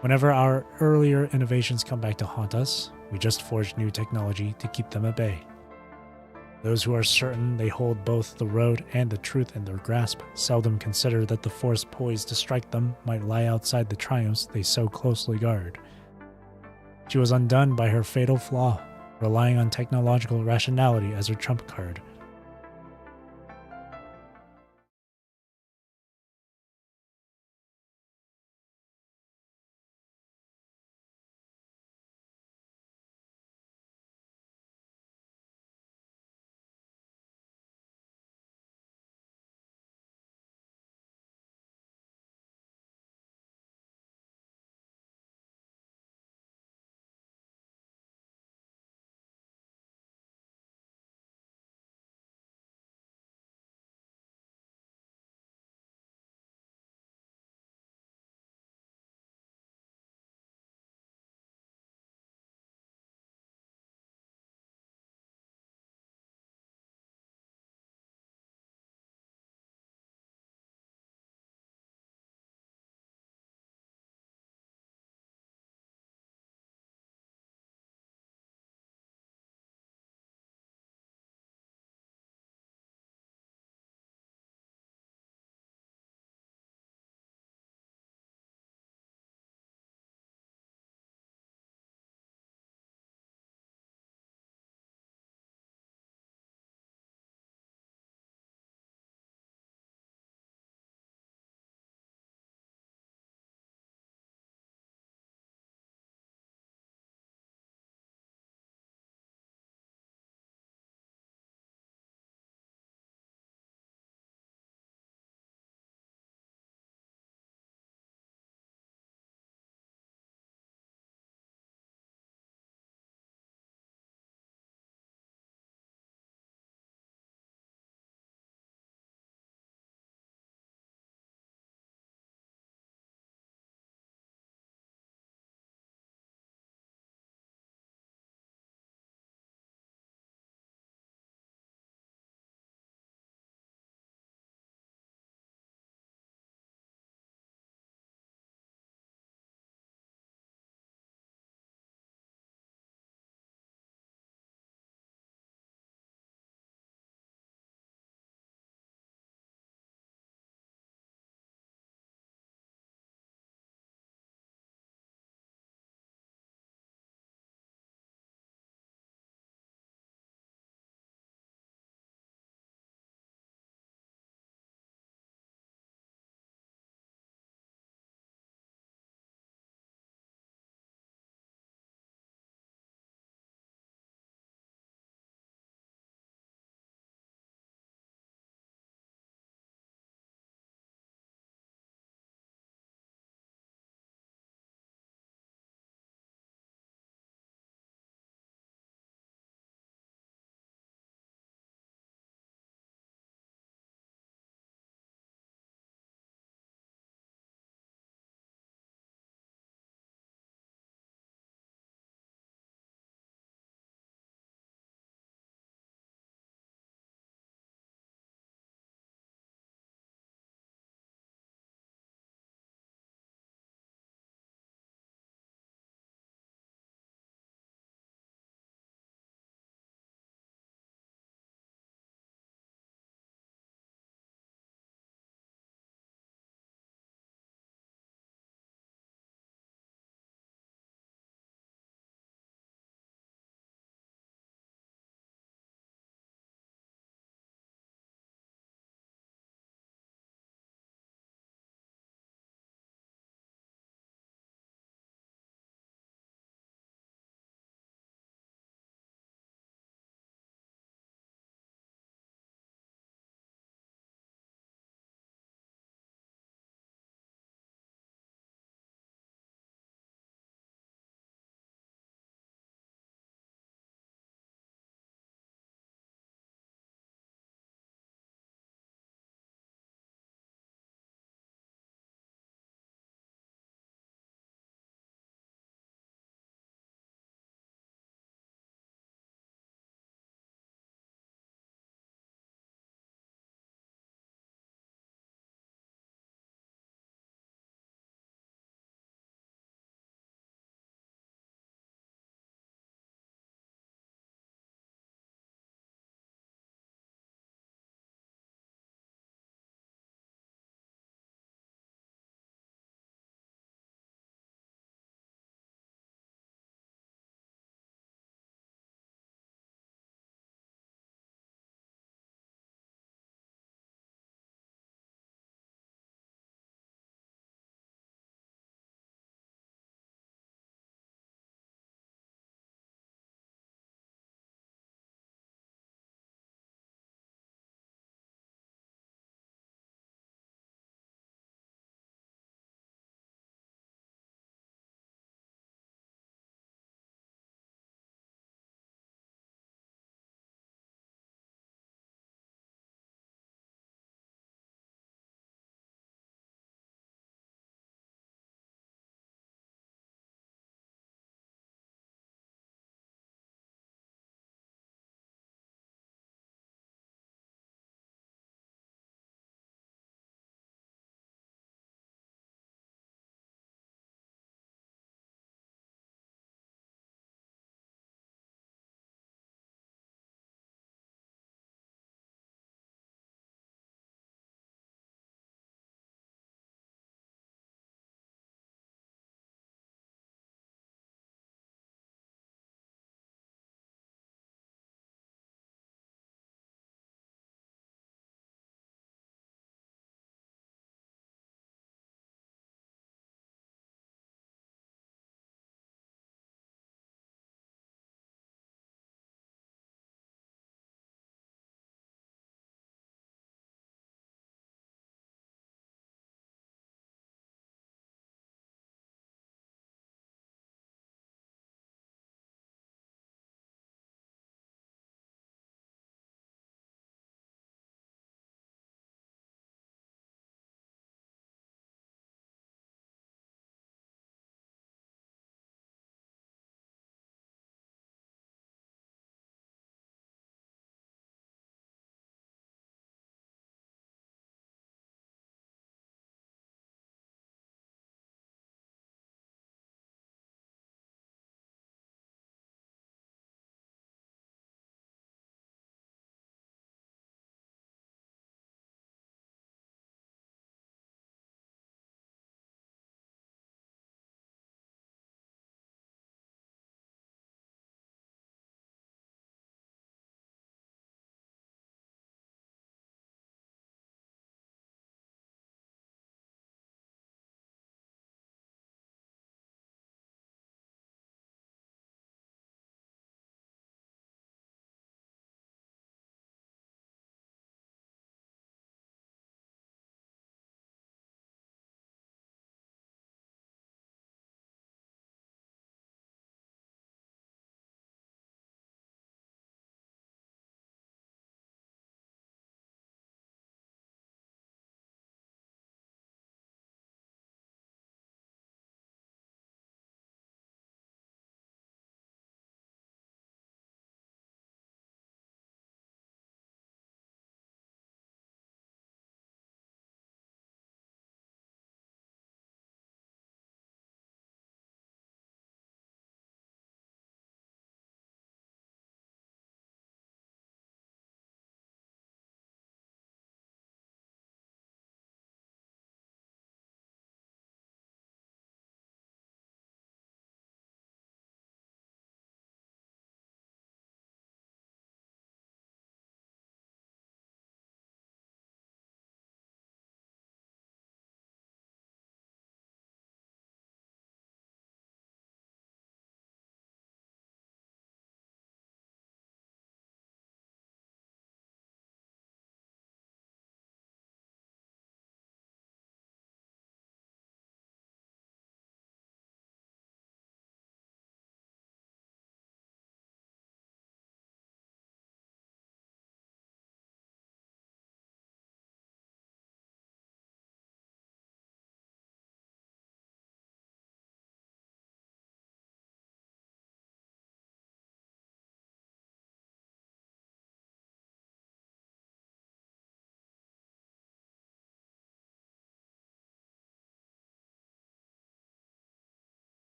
Whenever our earlier innovations come back to haunt us, we just forge new technology to keep them at bay. Those who are certain they hold both the road and the truth in their grasp seldom consider that the force poised to strike them might lie outside the triumphs they so closely guard. She was undone by her fatal flaw, relying on technological rationality as her trump card.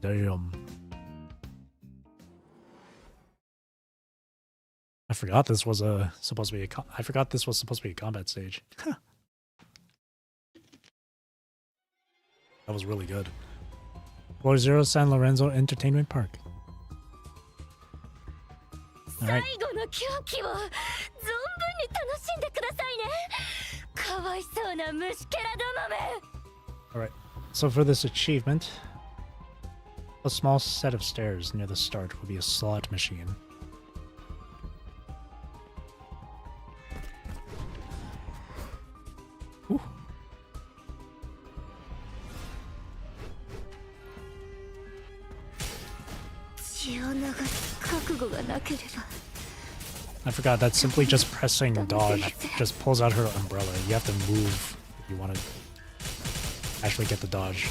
Damn. I forgot this was supposed to be a combat stage. That was really good. Floor Zero San Lorenzo Entertainment Park. Alright. Alright, so for this achievement, a small set of stairs near the start will be a slot machine. Ooh. I forgot, that's simply just pressing dodge. Just pulls out her umbrella. You have to move if you want to actually get the dodge.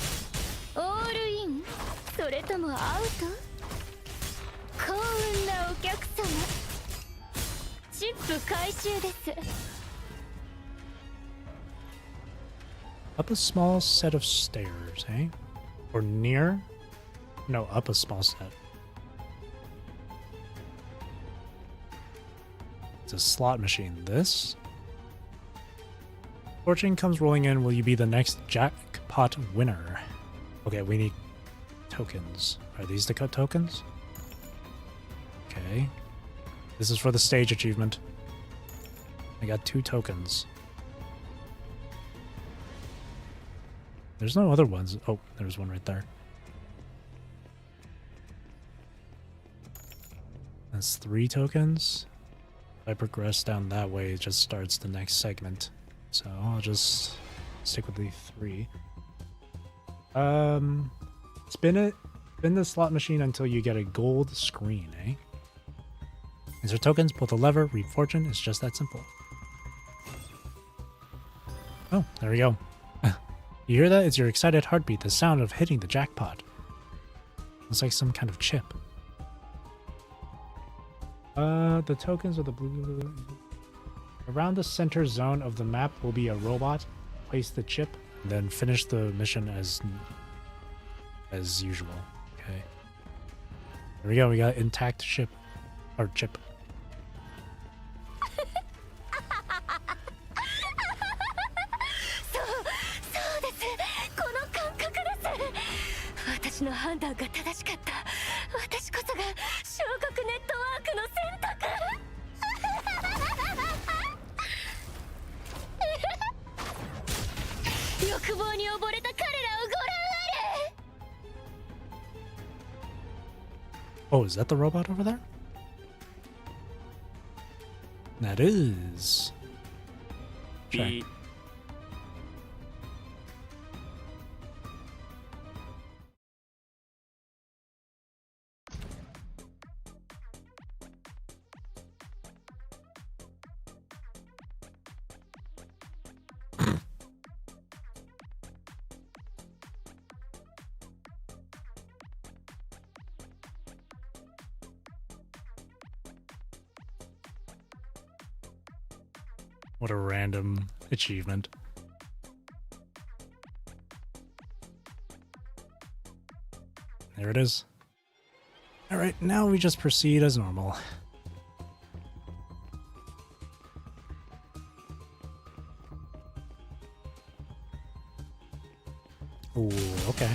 Up a small set of stairs, eh? Or near? No, up a small set. It's a slot machine. This? Fortune comes rolling in. Will you be the next jackpot winner? Okay, we need tokens. Are these the cut tokens? Okay. This is for the stage achievement. I got 2 tokens. There's no other ones. Oh, there's one right there. That's 3 tokens. If I progress down that way, it just starts the next segment. So I'll just stick with the 3. Spin the slot machine until you get a gold screen, eh? These are tokens, pull the lever, reap fortune. It's just that simple. Oh, there we go. You hear that? It's your excited heartbeat, the sound of hitting the jackpot. It's like some kind of chip. The tokens of the blue... Around the center zone of the map will be a robot. Place the chip, and then finish the mission as usual. Okay. There we go, we got intact ship. Or chip. Oh, is that the robot over there? That is. Check. What a random achievement. There it is. Alright, now we just proceed as normal. Ooh, okay.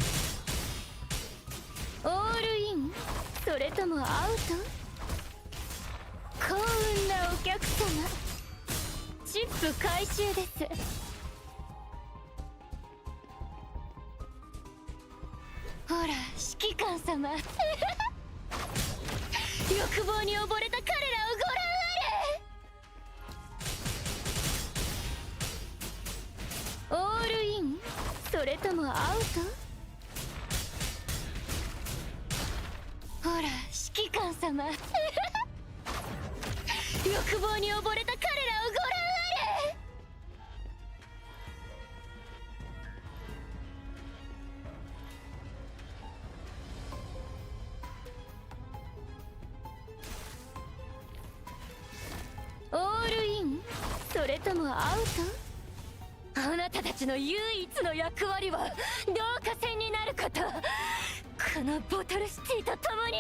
このボトルシティと共に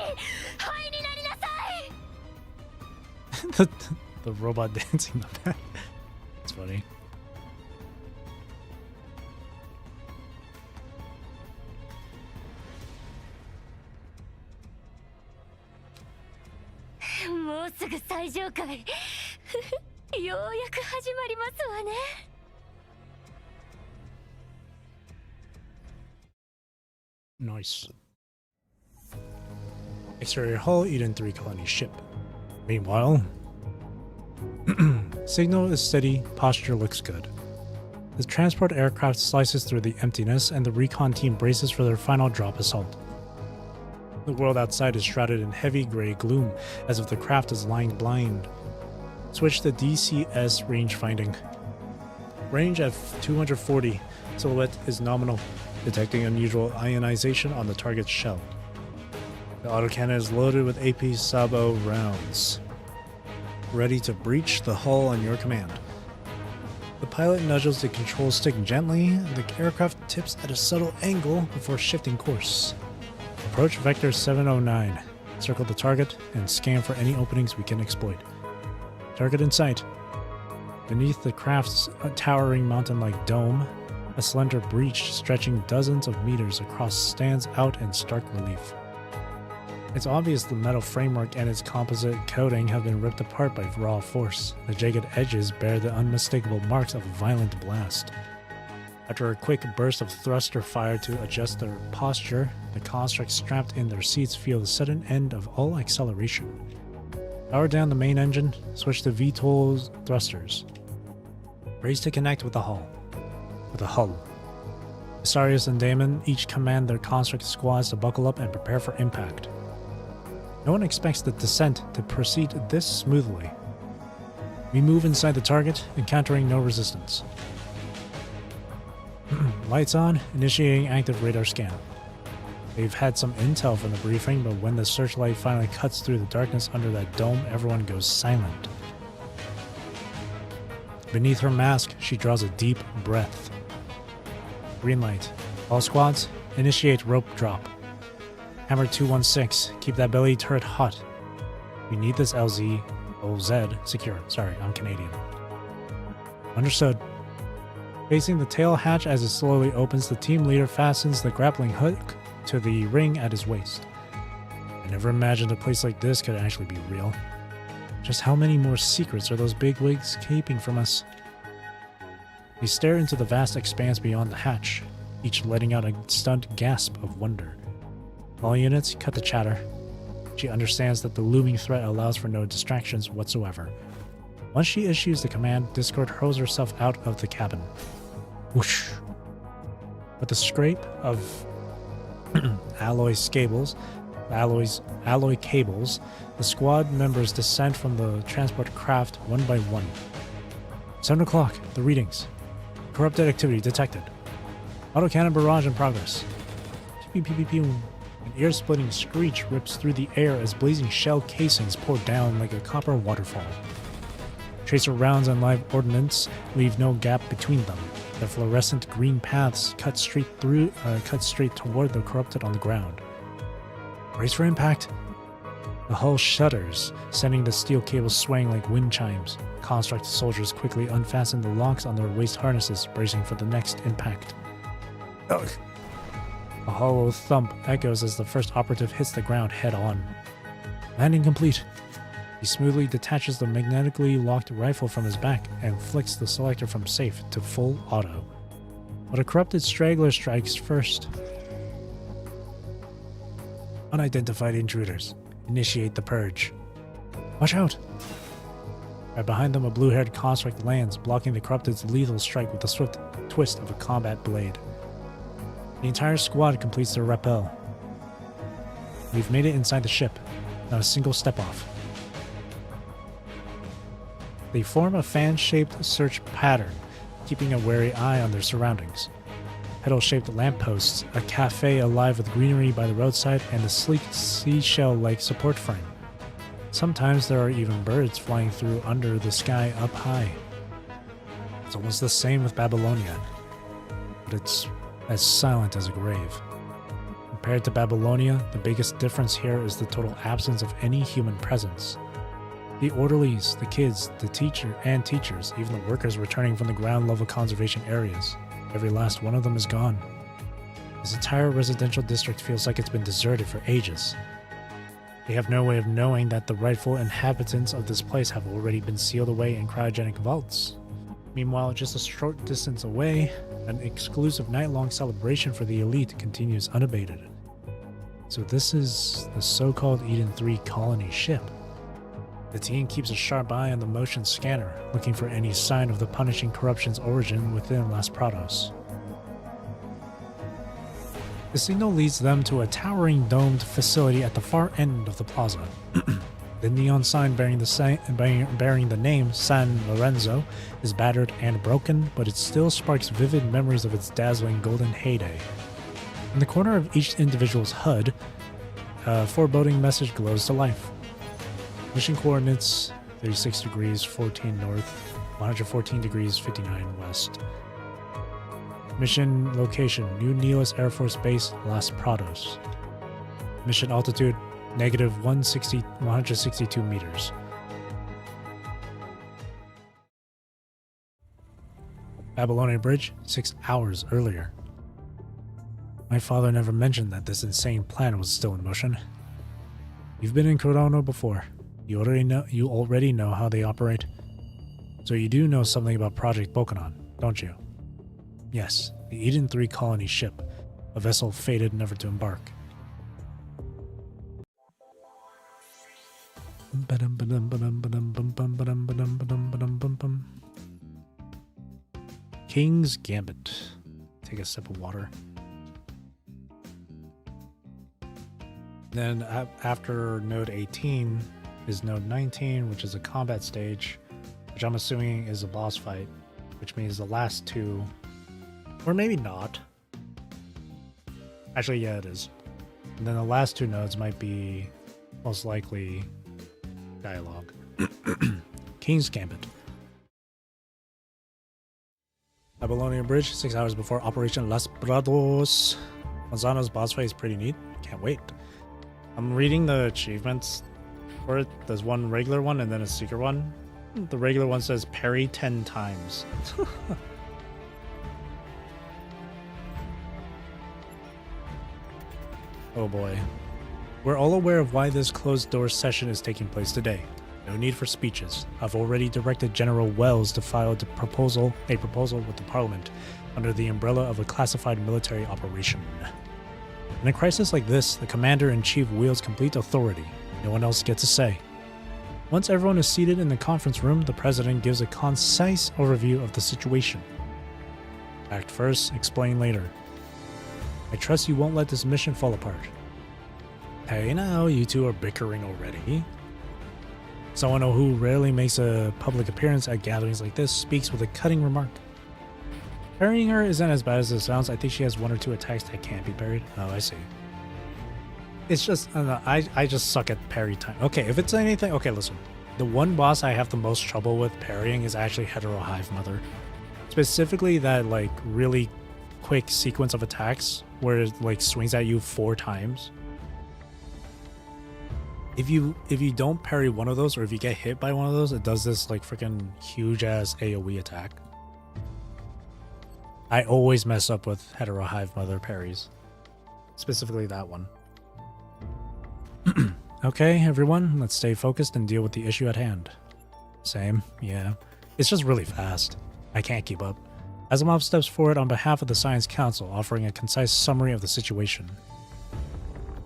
灰になりなさい。 the robot dancing in the back. It's funny. もうすぐ最上階。ようやく始まりますわね。Nice. Exterior hull, ER10 colony ship. Meanwhile, signal is steady, posture looks good. The transport aircraft slices through the emptiness, and the recon team braces for their final drop assault. The world outside is shrouded in heavy gray gloom, as if the craft is lying blind. Switch to DCS range finding. Range at 240. Silhouette is nominal, detecting unusual ionization on the target's shell. The autocannon is loaded with AP Sabo rounds, ready to breach the hull on your command. The pilot nudges the control stick gently, and the aircraft tips at a subtle angle before shifting course. Approach Vector 709. Circle the target and scan for any openings we can exploit. Target in sight. Beneath the craft's towering mountain-like dome, a slender breach stretching dozens of meters across stands out in stark relief. It's obvious the metal framework and its composite coating have been ripped apart by raw force. The jagged edges bear the unmistakable marks of a violent blast. After a quick burst of thruster fire to adjust their posture, the constructs strapped in their seats feel the sudden end of all acceleration. Power down the main engine, switch to VTOL thrusters. Brace to connect with the hull. Asarius and Damon each command their construct squads to buckle up and prepare for impact. No one expects the descent to proceed this smoothly. We move inside the target, encountering no resistance. Lights on, initiating active radar scan. They've had some intel from the briefing, but when the searchlight finally cuts through the darkness under that dome, everyone goes silent. Beneath her mask, she draws a deep breath. Green light. All squads, initiate rope drop. Hammer 216, keep that belly turret hot. We need this LZ secure. Sorry, I'm Canadian. Understood. Facing the tail hatch as it slowly opens, the team leader fastens the grappling hook to the ring at his waist. I never imagined a place like this could actually be real. Just how many more secrets are those bigwigs keeping from us? We stare into the vast expanse beyond the hatch, each letting out a stunned gasp of wonder. All units, cut the chatter. She understands that the looming threat allows for no distractions whatsoever. Once she issues the command, Discord hurls herself out of the cabin. Whoosh! With the scrape of alloy cables, the squad members descend from the transport craft one by one. 7 o'clock, the readings. Corrupted activity detected. Autocannon barrage in progress. Pew pew pew pew. An ear-splitting screech rips through the air as blazing shell casings pour down like a copper waterfall. Tracer rounds and live ordnance leave no gap between them. Their fluorescent green paths cut straight toward the corrupted on the ground. Brace for impact. The hull shudders, sending the steel cables swaying like wind chimes. Construct soldiers quickly unfasten the locks on their waist harnesses, bracing for the next impact. Ugh. A hollow thump echoes as the first operative hits the ground head-on. Landing complete. He smoothly detaches the magnetically locked rifle from his back and flicks the selector from safe to full auto. But a corrupted straggler strikes first. Unidentified intruders. Initiate the purge. Watch out! Right behind them, a blue-haired construct lands, blocking the corrupted's lethal strike with the swift twist of a combat blade. The entire squad completes their rappel. We've made it inside the ship. Not a single step off. They form a fan-shaped search pattern, keeping a wary eye on their surroundings. Petal-shaped lampposts, a cafe alive with greenery by the roadside, and a sleek seashell-like support frame. Sometimes there are even birds flying through under the sky up high. It's almost the same with Babylonia, but it's as silent as a grave. Compared to Babylonia, the biggest difference here is the total absence of any human presence. The orderlies, the kids, the teachers, even the workers returning from the ground level conservation areas. Every last one of them is gone. This entire residential district feels like it's been deserted for ages. They have no way of knowing that the rightful inhabitants of this place have already been sealed away in cryogenic vaults. Meanwhile, just a short distance away, an exclusive night-long celebration for the elite continues unabated. So this is the so-called Eden 3 colony ship. The team keeps a sharp eye on the motion scanner, looking for any sign of the punishing corruption's origin within Las Prados. The signal leads them to a towering domed facility at the far end of the plaza. The neon sign bearing the name San Lorenzo is battered and broken, but it still sparks vivid memories of its dazzling golden heyday. In the corner of each individual's HUD, a foreboding message glows to life. Mission coordinates 36 degrees 14 north, 114 degrees 59 west. Mission location, New Nelis Air Force Base, Las Prados. Mission altitude, negative 162 meters. Babylonia Bridge, 6 hours earlier. My father never mentioned that this insane plan was still in motion. You've been in Corona before. You already know how they operate. So you do know something about Project Bokanon, don't you? Yes, the Eden 3 colony ship, a vessel fated never to embark. King's Gambit. Take a sip of water. Then after node 18 is node 19, which is a combat stage, which I'm assuming is a boss fight, which means the last two, or maybe not. Actually, yeah, it is. And then the last two nodes might be most likely dialogue. King's Gambit. Babylonia Bridge, 6 hours before Operation Las Prados. Manzano's boss fight is pretty neat. Can't wait. I'm reading the achievements for it. There's one regular one and then a secret one. The regular one says parry 10 times. Oh boy. We're all aware of why this closed-door session is taking place today. No need for speeches. I've already directed General Wells to file a proposal with the Parliament under the umbrella of a classified military operation. In a crisis like this, the Commander-in-Chief wields complete authority. No one else gets a say. Once everyone is seated in the conference room, the President gives a concise overview of the situation. Act first, explain later. I trust you won't let this mission fall apart. Hey now, you two are bickering already. Someone who rarely makes a public appearance at gatherings like this speaks with a cutting remark. Parrying her isn't as bad as it sounds. I think she has 1 or 2 attacks that can't be parried. Oh, I see. It's just, I just suck at parry time. Okay, if it's anything, okay, listen. The one boss I have the most trouble with parrying is actually Hetero Hive Mother. Specifically that, like, really quick sequence of attacks where it, like, swings at you 4 times. If you don't parry one of those, or if you get hit by one of those, it does this, like, freaking huge-ass AoE attack. I always mess up with Hetero Hive Mother parries. Specifically that one. Okay, everyone, let's stay focused and deal with the issue at hand. Same, yeah. It's just really fast. I can't keep up. Asimov steps forward on behalf of the Science Council, offering a concise summary of the situation.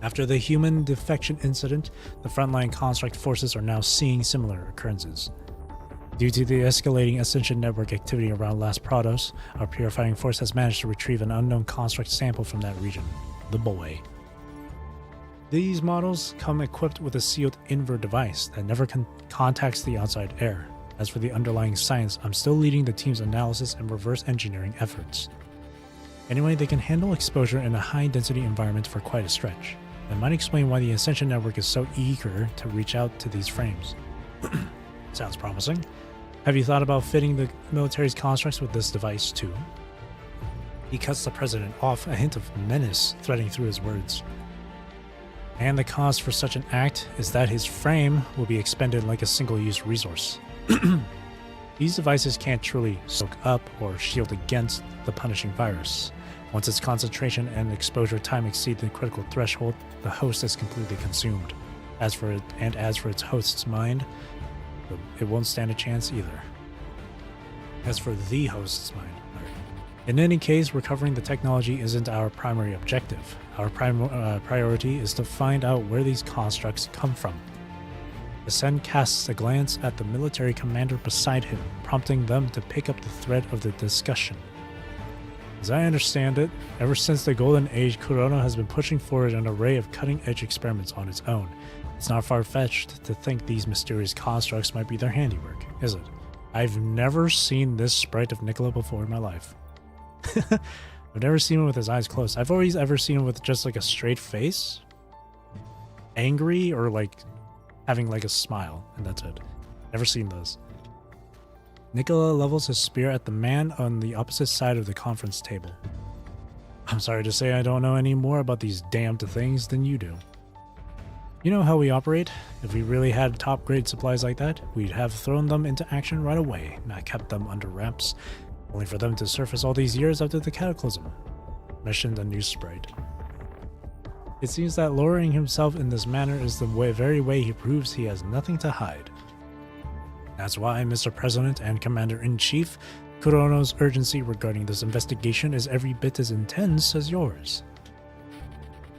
After the human defection incident, the frontline construct forces are now seeing similar occurrences. Due to the escalating Ascension Network activity around Las Prados, our purifying force has managed to retrieve an unknown construct sample from that region, the Boy. These models come equipped with a sealed invert device that never contacts the outside air. As for the underlying science, I'm still leading the team's analysis and reverse engineering efforts. Anyway, they can handle exposure in a high-density environment for quite a stretch. That might explain why the Ascension Network is so eager to reach out to these frames. Sounds promising. Have you thought about fitting the military's constructs with this device too? He cuts the president off, a hint of menace threading through his words. And the cost for such an act is that his frame will be expended like a single-use resource. These devices can't truly soak up or shield against the punishing virus. Once its concentration and exposure time exceed the critical threshold, the host is completely consumed. As for its host's mind, it won't stand a chance either. As for the host's mind. In any case, recovering the technology isn't our primary objective. Our priority is to find out where these constructs come from. The Sen casts a glance at the military commander beside him, prompting them to pick up the thread of the discussion. As I understand it, ever since the Golden Age, Kurono has been pushing forward an array of cutting-edge experiments on its own. It's not far-fetched to think these mysterious constructs might be their handiwork, is it? I've never seen this sprite of Nicola before in my life. I've never seen him with his eyes closed. I've always ever seen him with just like a straight face, angry, or like having like a smile, and that's it. Never seen those. Nicola levels his spear at the man on the opposite side of the conference table. I'm sorry to say I don't know any more about these damned things than you do. You know how we operate. If we really had top-grade supplies like that, we'd have thrown them into action right away, not kept them under wraps, only for them to surface all these years after the cataclysm, mentioned a news sprite. It seems that lowering himself in this manner is the very way he proves he has nothing to hide. That's why, Mr. President and Commander-in-Chief, Kurono's urgency regarding this investigation is every bit as intense as yours.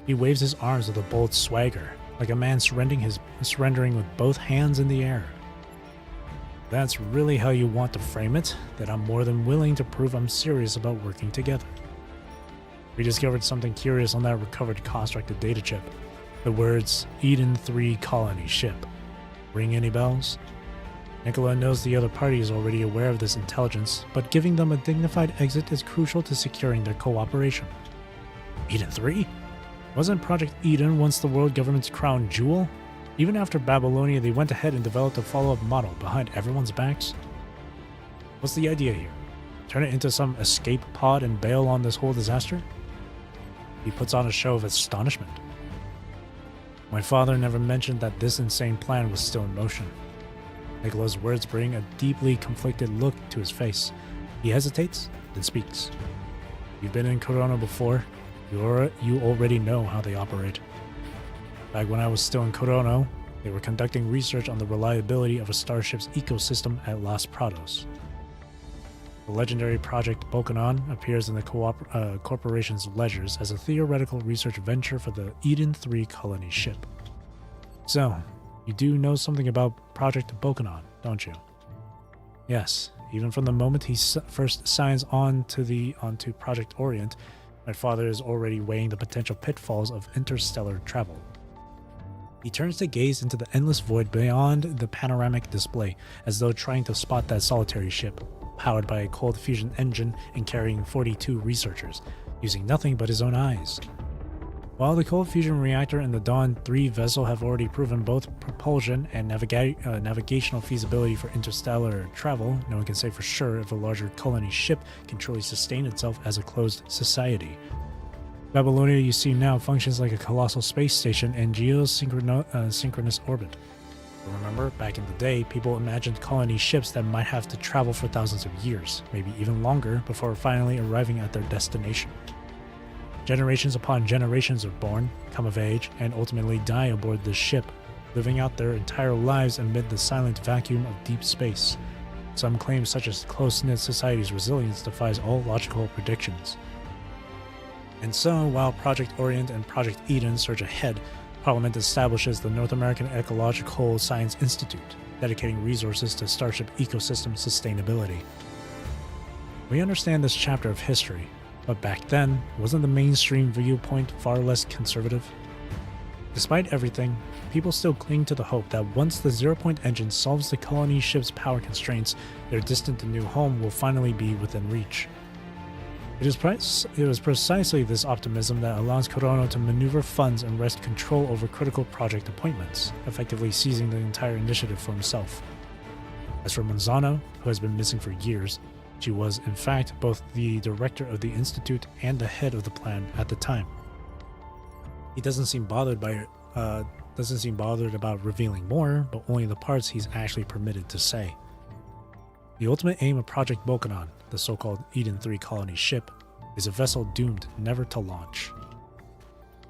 He waves his arms with a bold swagger, like a man surrendering with both hands in the air. That's really how you want to frame it, that I'm more than willing to prove I'm serious about working together. We discovered something curious on that recovered constructed data chip. The words Eden 3 colony ship. Ring any bells? Nicola knows the other party is already aware of this intelligence, but giving them a dignified exit is crucial to securing their cooperation. Eden 3? Wasn't Project Eden once the world government's crown jewel? Even after Babylonia, they went ahead and developed a follow-up model behind everyone's backs. What's the idea here? Turn it into some escape pod and bail on this whole disaster? He puts on a show of astonishment. My father never mentioned that this insane plan was still in motion. Nicola's words bring a deeply conflicted look to his face. He hesitates, then speaks. You've been in Kurono before. You already know how they operate. Back when I was still in Kurono, they were conducting research on the reliability of a starship's ecosystem at Las Prados. The legendary Project Bokanon appears in the corporation's ledgers as a theoretical research venture for the Eden 3 colony ship. So, you do know something about Project Bokanon, don't you? Yes, even from the moment he first signs onto Project Orient, my father is already weighing the potential pitfalls of interstellar travel. He turns to gaze into the endless void beyond the panoramic display, as though trying to spot that solitary ship, powered by a cold fusion engine and carrying 42 researchers, using nothing but his own eyes. While the cold fusion reactor and the Dawn 3 vessel have already proven both propulsion and navigational feasibility for interstellar travel, no one can say for sure if a larger colony ship can truly sustain itself as a closed society. Babylonia you see now functions like a colossal space station in geosynchronous orbit. Remember, back in the day, people imagined colony ships that might have to travel for thousands of years, maybe even longer, before finally arriving at their destination. Generations upon generations are born, come of age, and ultimately die aboard this ship, living out their entire lives amid the silent vacuum of deep space. Some claims such as close-knit society's resilience defies all logical predictions. And so, while Project Orient and Project Eden surge ahead, Parliament establishes the North American Ecological Science Institute, dedicating resources to starship ecosystem sustainability. We understand this chapter of history, but back then, wasn't the mainstream viewpoint far less conservative? Despite everything, people still cling to the hope that once the zero-point engine solves the colony ship's power constraints, their distant new home will finally be within reach. It was precisely this optimism that allows Kurono to maneuver funds and wrest control over critical project appointments, effectively seizing the entire initiative for himself. As for Manzano, who has been missing for years, She was, in fact, both the director of the Institute and the head of the plan at the time. He doesn't seem bothered about revealing more, but only the parts he's actually permitted to say. The ultimate aim of Project Bokanon, the so-called Eden-3 colony ship, is a vessel doomed never to launch.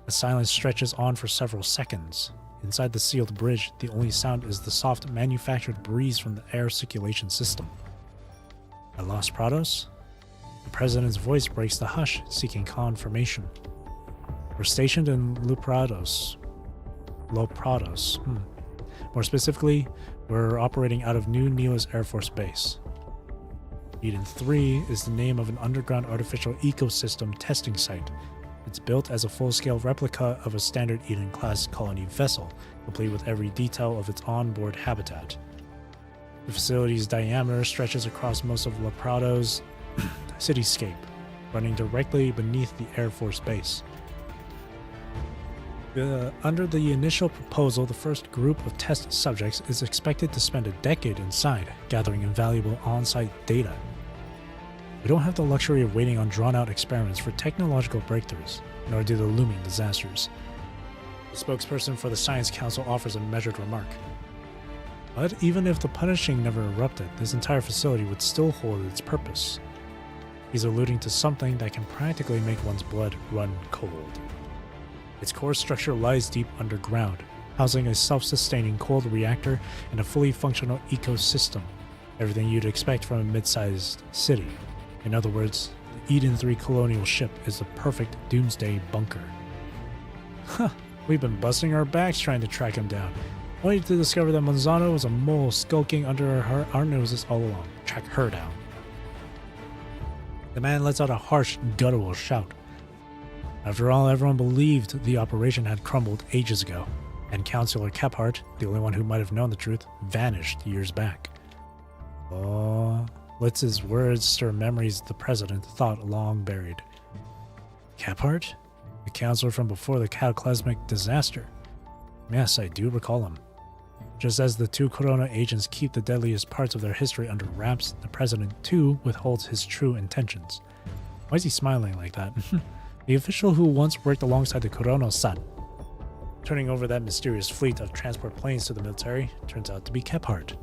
The silence stretches on for several seconds. Inside the sealed bridge, the only sound is the soft manufactured breeze from the air circulation system. At Los Prados, the president's voice breaks the hush, seeking confirmation. We're stationed in Los Prados. More specifically, we're operating out of New Neela's Air Force Base. Eden-3 is the name of an underground artificial ecosystem testing site. It's built as a full-scale replica of a standard Eden-class colony vessel, complete with every detail of its onboard habitat. The facility's diameter stretches across most of La Prado's cityscape, running directly beneath the Air Force Base. Under the initial proposal, the first group of test subjects is expected to spend a decade inside, gathering invaluable on-site data. We don't have the luxury of waiting on drawn-out experiments for technological breakthroughs, nor do the looming disasters. The spokesperson for the Science Council offers a measured remark. But even if the punishing never erupted, this entire facility would still hold its purpose. He's alluding to something that can practically make one's blood run cold. Its core structure lies deep underground, housing a self-sustaining cold reactor and a fully functional ecosystem, everything you'd expect from a mid-sized city. In other words, the Eden-3 colonial ship is the perfect doomsday bunker. Huh, we've been busting our backs trying to track him down, only to discover that Monzano was a mole skulking under our noses all along. Track her down. The man lets out a harsh, guttural shout. After all, everyone believed the operation had crumbled ages ago, and Councillor Kephart, the only one who might have known the truth, vanished years back. Oh, Litz's words stir memories the president thought long buried. Kephart? The counselor from before the cataclysmic disaster. Yes, I do recall him. Just as the two Corona agents keep the deadliest parts of their history under wraps, the president, too, withholds his true intentions. Why is he smiling like that? The official who once worked alongside the Corona-san, turning over that mysterious fleet of transport planes to the military, turns out to be Kephart.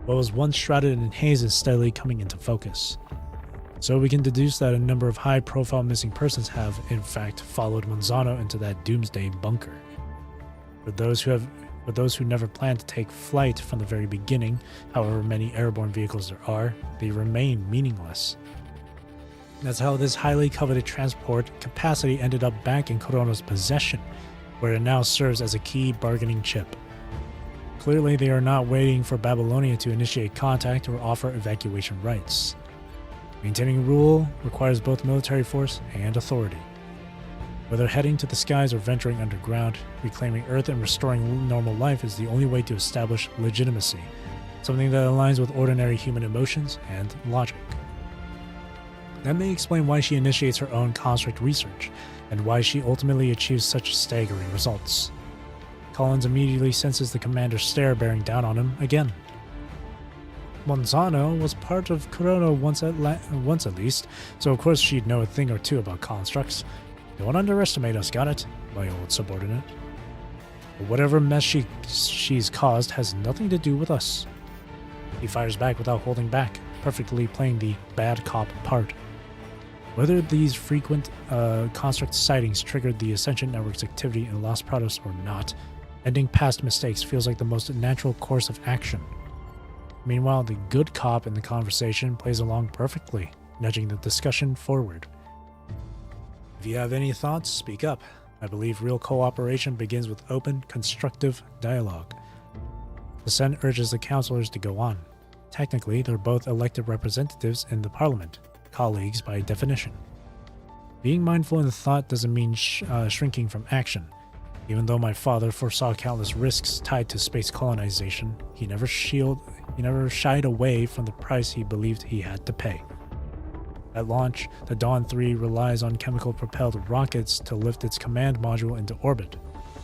What was once shrouded in haze is steadily coming into focus. So we can deduce that a number of high-profile missing persons have, in fact, followed Monzano into that doomsday bunker. For those who never planned to take flight from the very beginning, however many airborne vehicles there are, they remain meaningless. That's how this highly coveted transport capacity ended up back in Corona's possession, where it now serves as a key bargaining chip. Clearly, they are not waiting for Babylonia to initiate contact or offer evacuation rights. Maintaining rule requires both military force and authority. Whether heading to the skies or venturing underground, reclaiming Earth and restoring normal life is the only way to establish legitimacy, something that aligns with ordinary human emotions and logic. That may explain why she initiates her own construct research, and why she ultimately achieves such staggering results. Collins immediately senses the commander's stare bearing down on him again. Monzano was part of Corona once at least, so of course she'd know a thing or two about constructs. Don't underestimate us, got it, my old subordinate. But whatever mess she's caused has nothing to do with us. He fires back without holding back, perfectly playing the bad cop part. Whether these frequent construct sightings triggered the Ascension Network's activity in Los Prados or not, ending past mistakes feels like the most natural course of action. Meanwhile, the good cop in the conversation plays along perfectly, nudging the discussion forward. If you have any thoughts, speak up. I believe real cooperation begins with open, constructive dialogue. The Sen urges the councilors to go on. Technically, they're both elected representatives in the parliament, colleagues by definition. Being mindful in the thought doesn't mean shrinking from action. Even though my father foresaw countless risks tied to space colonization, he never shied away from the price he believed he had to pay. At launch, the Dawn 3 relies on chemical-propelled rockets to lift its command module into orbit.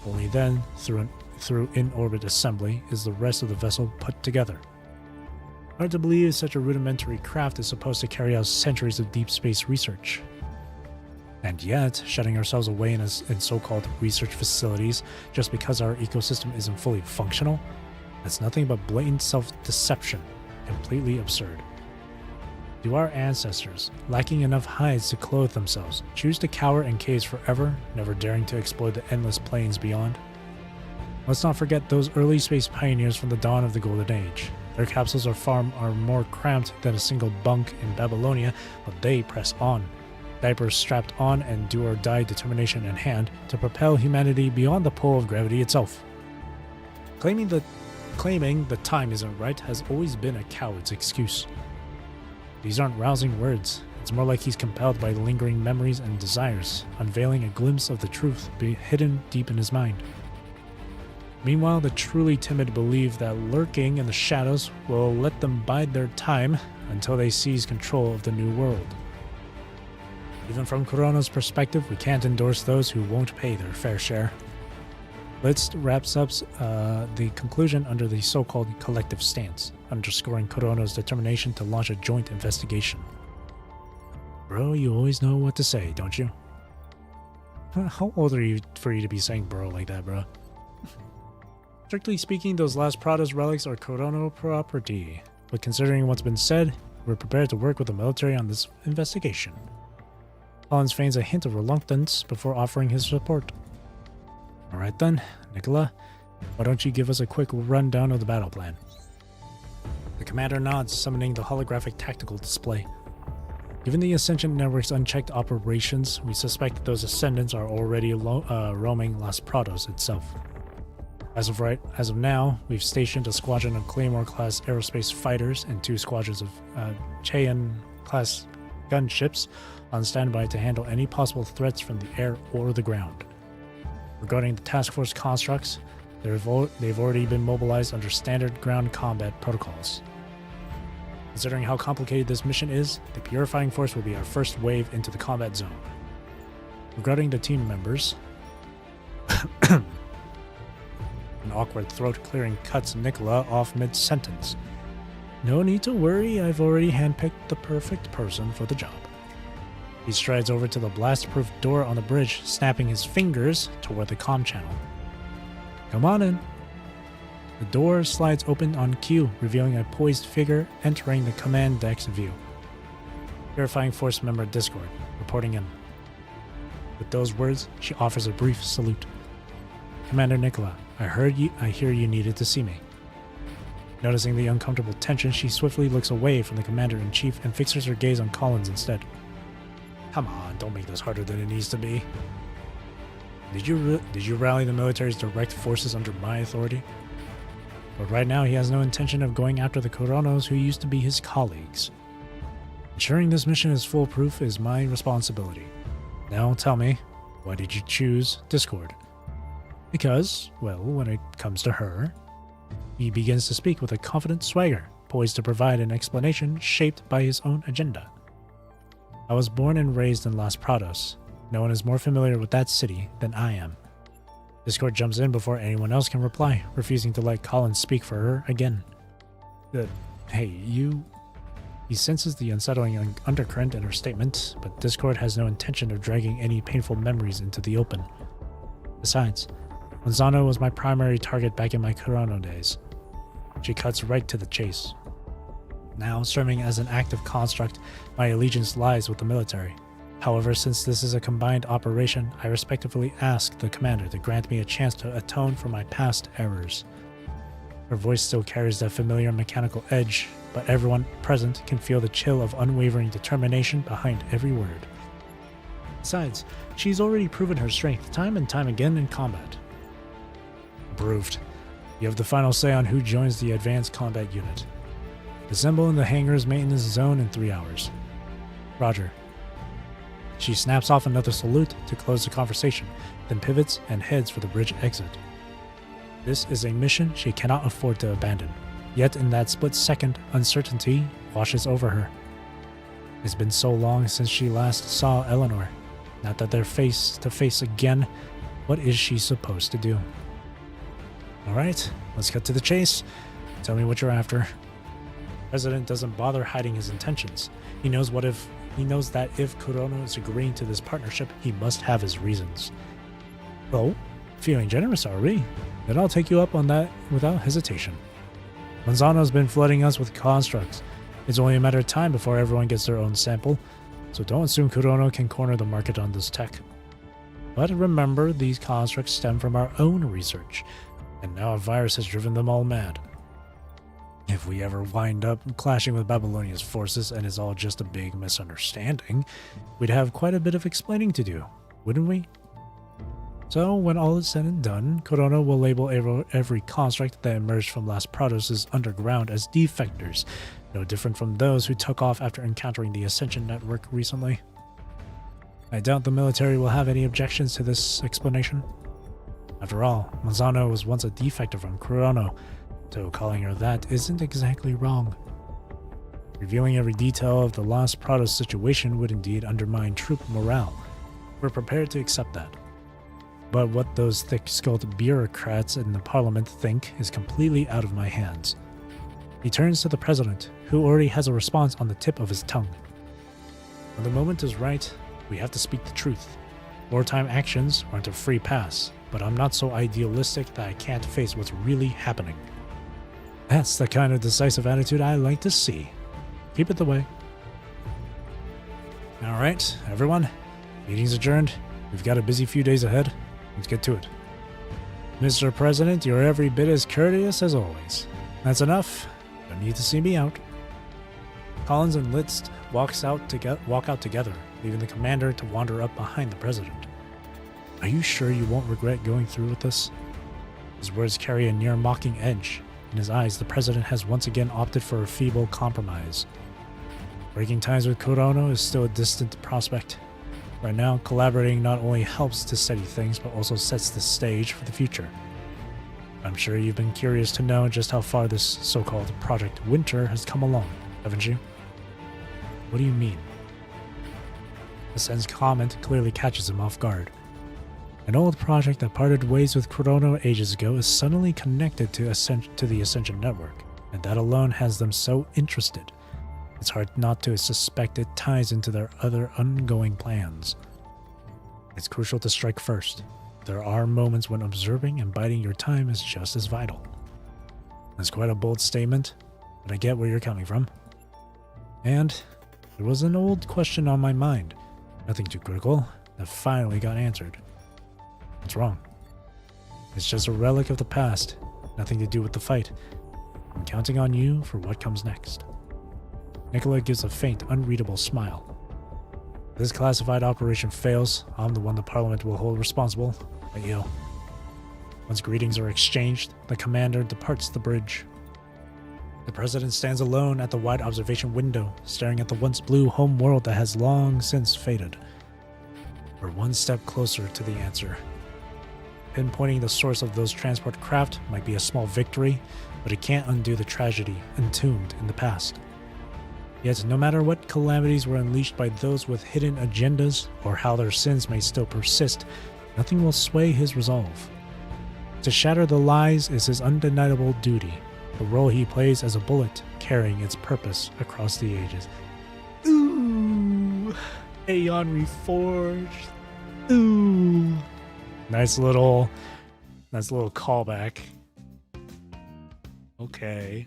Only then, through in-orbit assembly, is the rest of the vessel put together. Hard to believe such a rudimentary craft is supposed to carry out centuries of deep space research. And yet, shutting ourselves away in so-called research facilities just because our ecosystem isn't fully functional, that's nothing but blatant self-deception, completely absurd. Do our ancestors, lacking enough hides to clothe themselves, choose to cower in caves forever, never daring to explore the endless plains beyond? Let's not forget those early space pioneers from the dawn of the Golden Age. Their capsules are more cramped than a single bunk in Babylonia, but they press on. Diapers strapped on and do-or-die determination in hand to propel humanity beyond the pull of gravity itself. Claiming the time isn't right has always been a coward's excuse. These aren't rousing words. It's more like he's compelled by lingering memories and desires, unveiling a glimpse of the truth hidden deep in his mind. Meanwhile, the truly timid believe that lurking in the shadows will let them bide their time until they seize control of the new world. Even from Kurono's perspective, we can't endorse those who won't pay their fair share. List wraps up the conclusion under the so-called collective stance, underscoring Kurono's determination to launch a joint investigation. Bro, you always know what to say, don't you? How old are you for you to be saying bro like that, bro? Strictly speaking, those last Prado's relics are Kurono property, but considering what's been said, we're prepared to work with the military on this investigation. Collins feigns a hint of reluctance before offering his support. Alright then, Nicola, why don't you give us a quick rundown of the battle plan? The commander nods, summoning the holographic tactical display. Given the Ascension Network's unchecked operations, we suspect those ascendants are already roaming Las Prados itself. As of now, we've stationed a squadron of Claymore-class aerospace fighters and 2 squadrons of Cheyenne-class gunships on standby to handle any possible threats from the air or the ground. Regarding the task force constructs, they've already been mobilized under standard ground combat protocols. Considering how complicated this mission is, the Purifying Force will be our first wave into the combat zone. Regarding the team members, an awkward throat-clearing cuts Nicola off mid-sentence. No need to worry, I've already handpicked the perfect person for the job. He strides over to the blast-proof door on the bridge, snapping his fingers toward the comm channel. Come on in. The door slides open on cue, revealing a poised figure entering the command deck's view. Purifying Force member Discord, reporting in. With those words, she offers a brief salute. Commander Nicola, I hear you needed to see me. Noticing the uncomfortable tension, she swiftly looks away from the Commander-in-Chief and fixes her gaze on Collins instead. Come on, don't make this harder than it needs to be. Did you rally the military's direct forces under my authority? But right now he has no intention of going after the Kuronos who used to be his colleagues. Ensuring this mission is foolproof is my responsibility. Now tell me, why did you choose Discord? Because, well, when it comes to her, he begins to speak with a confident swagger, poised to provide an explanation shaped by his own agenda. I was born and raised in Las Prados. No one is more familiar with that city than I am. Discord jumps in before anyone else can reply, refusing to let Collins speak for her again. Hey, you... He senses the unsettling undercurrent in her statement, but Discord has no intention of dragging any painful memories into the open. Besides, Manzano was my primary target back in my Kurono days. She cuts right to the chase. Now, serving as an active construct, my allegiance lies with the military. However, since this is a combined operation, I respectfully ask the commander to grant me a chance to atone for my past errors. Her voice still carries that familiar mechanical edge, but everyone present can feel the chill of unwavering determination behind every word. Besides, she's already proven her strength time and time again in combat. Approved. You have the final say on who joins the Advanced Combat Unit. Assemble in the hangar's maintenance zone in 3 hours. Roger. She snaps off another salute to close the conversation, then pivots and heads for the bridge exit. This is a mission she cannot afford to abandon, yet in that split second, uncertainty washes over her. It's been so long since she last saw Eleanor. Now that they're face to face again, what is she supposed to do? Alright, let's cut to the chase. Tell me what you're after. President doesn't bother hiding his intentions. He knows that if Kurono is agreeing to this partnership, he must have his reasons. Oh, feeling generous, are we? Then I'll take you up on that without hesitation. Manzano's been flooding us with constructs. It's only a matter of time before everyone gets their own sample, so don't assume Kurono can corner the market on this tech. But remember, these constructs stem from our own research, and now a virus has driven them all mad. If we ever wind up clashing with Babylonia's forces and it's all just a big misunderstanding, we'd have quite a bit of explaining to do, wouldn't we? So, when all is said and done, Kurono will label every construct that emerged from Las Prados' underground as defectors, no different from those who took off after encountering the Ascension Network recently. I doubt the military will have any objections to this explanation. After all, Manzano was once a defector from Kurono, so calling her that isn't exactly wrong. Revealing every detail of the Las Prados situation would indeed undermine troop morale. We're prepared to accept that. But what those thick-skulled bureaucrats in the parliament think is completely out of my hands. He turns to the president, who already has a response on the tip of his tongue. When the moment is right, we have to speak the truth. Wartime actions aren't a free pass, but I'm not so idealistic that I can't face what's really happening. That's the kind of decisive attitude I like to see. Keep it the way. Alright, everyone. Meeting's adjourned. We've got a busy few days ahead. Let's get to it. Mr. President, you're every bit as courteous as always. That's enough. Don't need to see me out. Collins and Litz walk out together, leaving the commander to wander up behind the president. Are you sure you won't regret going through with this? His words carry a near mocking edge. In his eyes, the president has once again opted for a feeble compromise. Breaking ties with Kurono is still a distant prospect. Right now, collaborating not only helps to steady things, but also sets the stage for the future. I'm sure you've been curious to know just how far this so-called Project Winter has come along, haven't you? What do you mean? Asen's comment clearly catches him off guard. An old project that parted ways with Kurono ages ago is suddenly connected to the Ascension Network, and that alone has them so interested. It's hard not to suspect it ties into their other ongoing plans. It's crucial to strike first. There are moments when observing and biding your time is just as vital. That's quite a bold statement, but I get where you're coming from. And there was an old question on my mind, nothing too critical, that finally got answered. What's wrong? It's just a relic of the past, nothing to do with the fight. I'm counting on you for what comes next. Nicola gives a faint, unreadable smile. If this classified operation fails, I'm the one the Parliament will hold responsible, not you. Once greetings are exchanged, the commander departs the bridge. The president stands alone at the wide observation window, staring at the once blue home world that has long since faded. We're one step closer to the answer. Pinpointing the source of those transport craft might be a small victory, but it can't undo the tragedy entombed in the past. Yet, no matter what calamities were unleashed by those with hidden agendas, or how their sins may still persist, nothing will sway his resolve. To shatter the lies is his undeniable duty, the role he plays as a bullet carrying its purpose across the ages. Ooh! Aeon Reforged! Ooh! Nice little callback. Okay.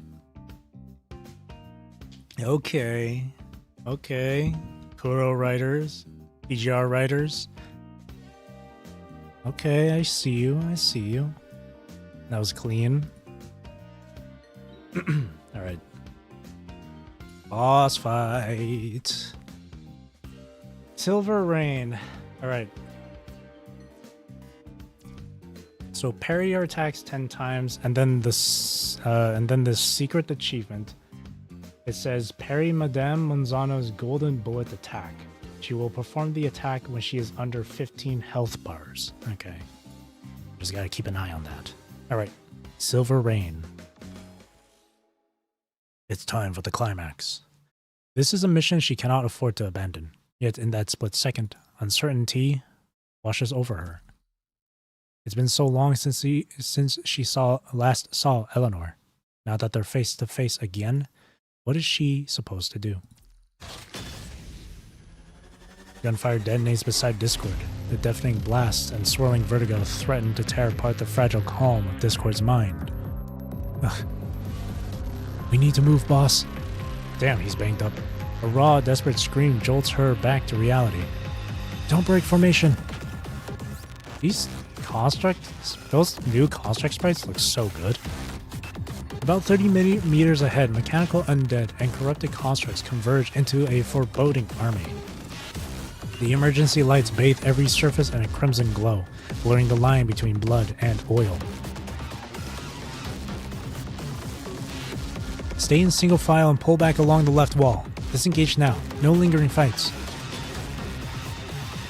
Kuro writers, PGR writers. Okay, I see you. That was clean. Alright. Boss fight. Silver Rain. Alright. So parry your attacks 10 times, and then this secret achievement. It says, parry Madame Manzano's golden bullet attack. She will perform the attack when she is under 15 health bars. Okay. Just gotta keep an eye on that. Alright. Silver Rain. It's time for the climax. This is a mission she cannot afford to abandon. Yet in that split second, uncertainty washes over her. It's been so long since she last saw Eleanor. Now that they're face to face again, What is she supposed to do? Gunfire detonates beside Discord. The deafening blast and swirling vertigo threaten to tear apart the fragile calm of Discord's mind. Ugh. We need to move, boss. Damn, he's banged up. A raw, desperate scream jolts her back to reality. Don't break formation. These those new construct sprites look so good. About 30 meters ahead, mechanical undead and corrupted constructs converge into a foreboding army. The emergency lights bathe every surface in a crimson glow, blurring the line between blood and oil. Stay in single file and pull back along the left wall. Disengage now. No lingering fights.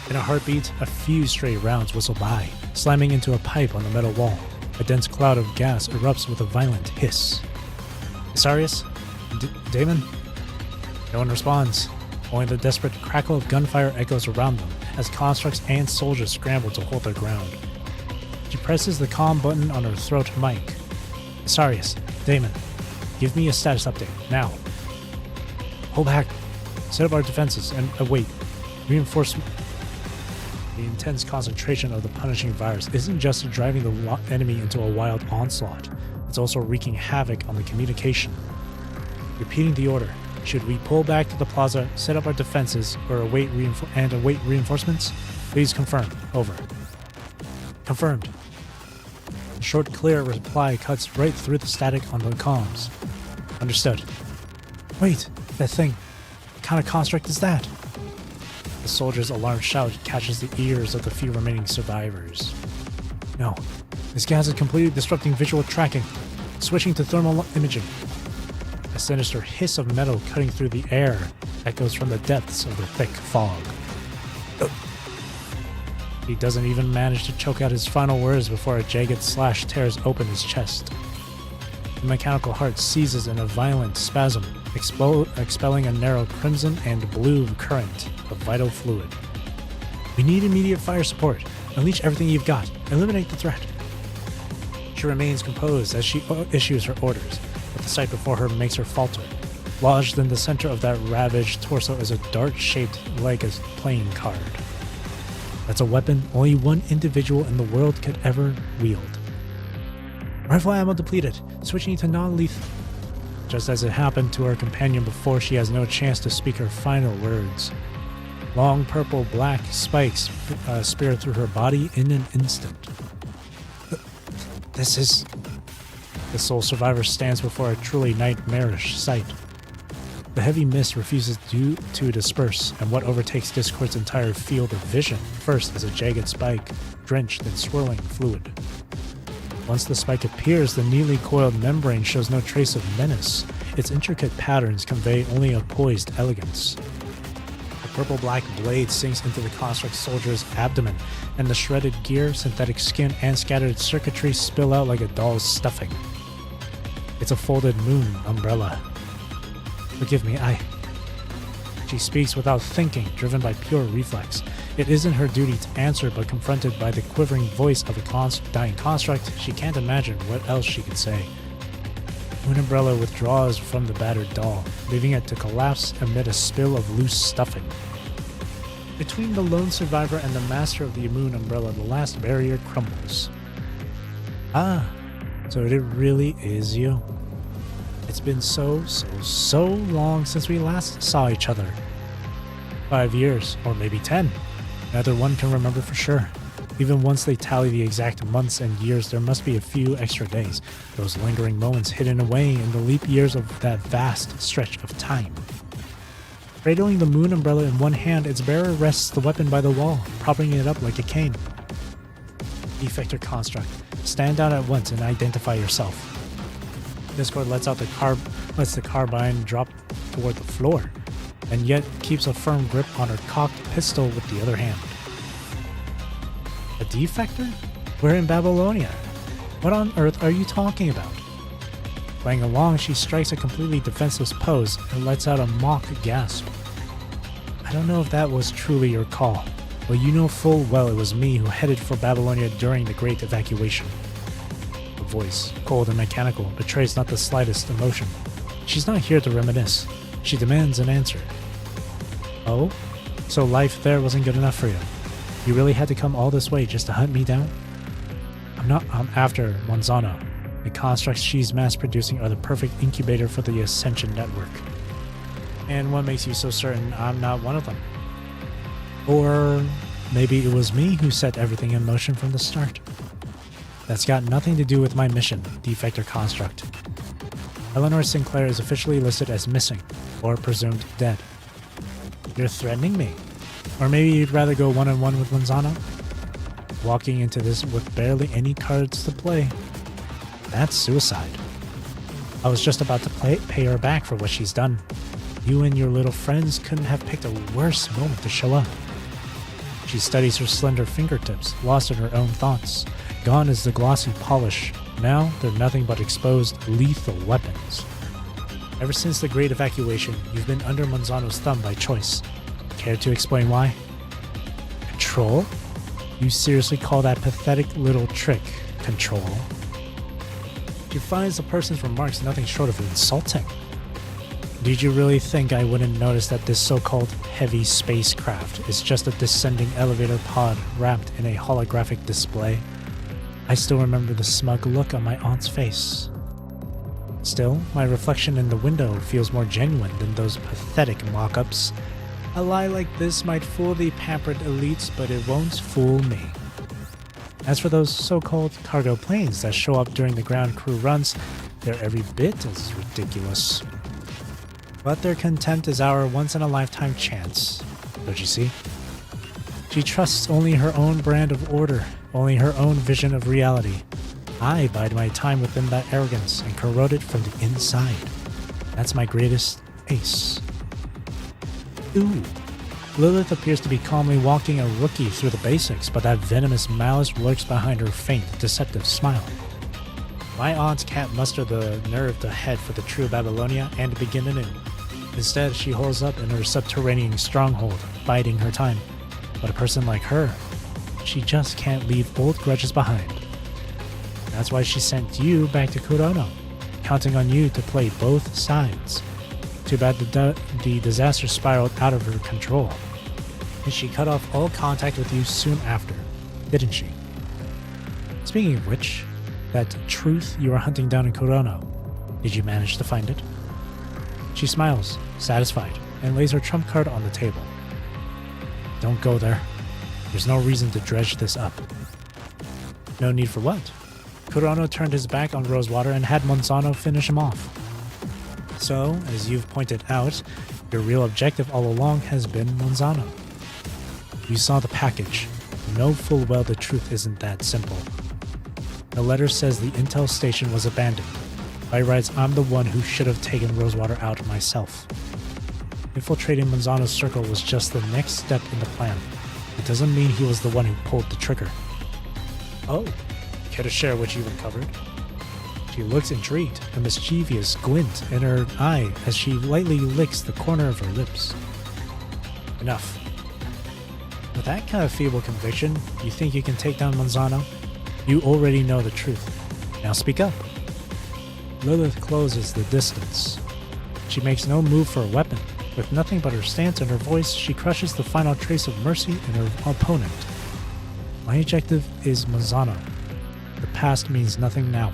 In a heartbeat, a few stray rounds whistle by, slamming into a pipe on the metal wall. A dense cloud of gas erupts with a violent hiss. Isarius? Damon? No one responds. Only the desperate crackle of gunfire echoes around them as constructs and soldiers scramble to hold their ground. She presses the comm button on her throat mic. Isarius, Damon, give me a status update, now. Hold back. Set up our defenses and await. Reinforcement. The intense concentration of the punishing virus isn't just driving the enemy into a wild onslaught, it's also wreaking havoc on the communication. Repeating the order. Should we pull back to the plaza, set up our defenses, or await reinforcements? Please confirm. Over. Confirmed. The short, clear reply cuts right through the static on the comms. Understood. Wait, that thing. What kind of construct is that? The soldier's alarmed shout catches the ears of the few remaining survivors. No. This gas is completely disrupting visual tracking. Switching to thermal imaging. A sinister hiss of metal cutting through the air echoes from the depths of the thick fog. He doesn't even manage to choke out his final words before a jagged slash tears open his chest. The mechanical heart seizes in a violent spasm, expelling a narrow crimson and blue current of vital fluid. We need immediate fire support. Unleash everything you've got. Eliminate the threat. She remains composed as she issues her orders, but the sight before her makes her falter. Lodged in the center of that ravaged torso is a dart shaped like a playing card. That's a weapon only one individual in the world could ever wield. Rifle ammo depleted, switching to non-lethal. Just as it happened to her companion before, she has no chance to speak her final words. Long purple-black spikes spear through her body in an instant. This is... The sole survivor stands before a truly nightmarish sight. The heavy mist refuses to disperse, and what overtakes Discord's entire field of vision first is a jagged spike, drenched in swirling fluid. Once the spike appears, the neatly coiled membrane shows no trace of menace. Its intricate patterns convey only a poised elegance. The purple-black blade sinks into the construct soldier's abdomen, and the shredded gear, synthetic skin, and scattered circuitry spill out like a doll's stuffing. It's a folded moon umbrella. Forgive me, She speaks without thinking, driven by pure reflex. It isn't her duty to answer, but confronted by the quivering voice of a dying construct, she can't imagine what else she could say. Moon Umbrella withdraws from the battered doll, leaving it to collapse amid a spill of loose stuffing. Between the lone survivor and the master of the Moon Umbrella, the last barrier crumbles. Ah, so it really is you. It's been so long since we last saw each other. 5 years, or maybe 10. Neither one can remember for sure. Even once they tally the exact months and years, there must be a few extra days, those lingering moments hidden away in the leap years of that vast stretch of time. Cradling the Moon Umbrella in one hand, its bearer rests the weapon by the wall, propping it up like a cane. Defector construct, stand down at once and identify yourself. Discord lets the carbine drop toward the floor, and yet keeps a firm grip on her cocked pistol with the other hand. A defector? We're in Babylonia. What on earth are you talking about? Playing along, she strikes a completely defenseless pose and lets out a mock gasp. I don't know if that was truly your call, but you know full well it was me who headed for Babylonia during the Great Evacuation. The voice, cold and mechanical, betrays not the slightest emotion. she's not here to reminisce. She demands an answer. Oh? So life there wasn't good enough for you? You really had to come all this way just to hunt me down? I'm after Monzano. The constructs she's mass-producing are the perfect incubator for the Ascension Network. And what makes you so certain I'm not one of them? Or maybe it was me who set everything in motion from the start. That's got nothing to do with my mission, defect or construct. Eleanor Sinclair is officially listed as missing, or presumed dead. You're threatening me? Or maybe you'd rather go one-on-one with Monzano? Walking into this with barely any cards to play. That's suicide. I was just about to pay her back for what she's done. You and your little friends couldn't have picked a worse moment to show up. She studies her slender fingertips, lost in her own thoughts. Gone is the glossy polish. Now they're nothing but exposed, lethal weapons. Ever since the Great Evacuation, you've been under Monzano's thumb by choice. Care to explain why? Control? You seriously call that pathetic little trick control? She finds the person's remarks nothing short of insulting. Did you really think I wouldn't notice that this so-called heavy spacecraft is just a descending elevator pod wrapped in a holographic display? I still remember the smug look on my aunt's face. Still, my reflection in the window feels more genuine than those pathetic mock-ups. A lie like this might fool the pampered elites, but it won't fool me. As for those so-called cargo planes that show up during the ground crew runs, they're every bit as ridiculous. But their contempt is our once-in-a-lifetime chance, don't you see? She trusts only her own brand of order, only her own vision of reality. I bide my time within that arrogance and corrode it from the inside. That's my greatest ace. Ooh. Lilith appears to be calmly walking a rookie through the basics, but that venomous malice lurks behind her faint, deceptive smile. My aunt can't muster the nerve to head for the true Babylonia and begin anew. Instead, she holds up in her subterranean stronghold, biding her time. But a person like her, she just can't leave old grudges behind. That's why she sent you back to Kurono, counting on you to play both sides. Too bad the disaster spiraled out of her control. And she cut off all contact with you soon after, didn't she? Speaking of which, that truth you were hunting down in Kurono, did you manage to find it? She smiles, satisfied, and lays her trump card on the table. Don't go there. There's no reason to dredge this up. No need for what? Kurono turned his back on Rosewater and had Monzano finish him off. So, as you've pointed out, your real objective all along has been Monzano. You saw the package. You know full well the truth isn't that simple. The letter says the intel station was abandoned. By rights, I'm the one who should have taken Rosewater out myself. Infiltrating Monzano's circle was just the next step in the plan. It doesn't mean he was the one who pulled the trigger. Oh, care to share what you've uncovered? She looks intrigued, a mischievous glint in her eye as she lightly licks the corner of her lips. Enough. With that kind of feeble conviction, you think you can take down Monzano? You already know the truth. Now speak up. Lilith closes the distance. She makes no move for a weapon. With nothing but her stance and her voice, she crushes the final trace of mercy in her opponent. My objective is Monzano. The past means nothing now.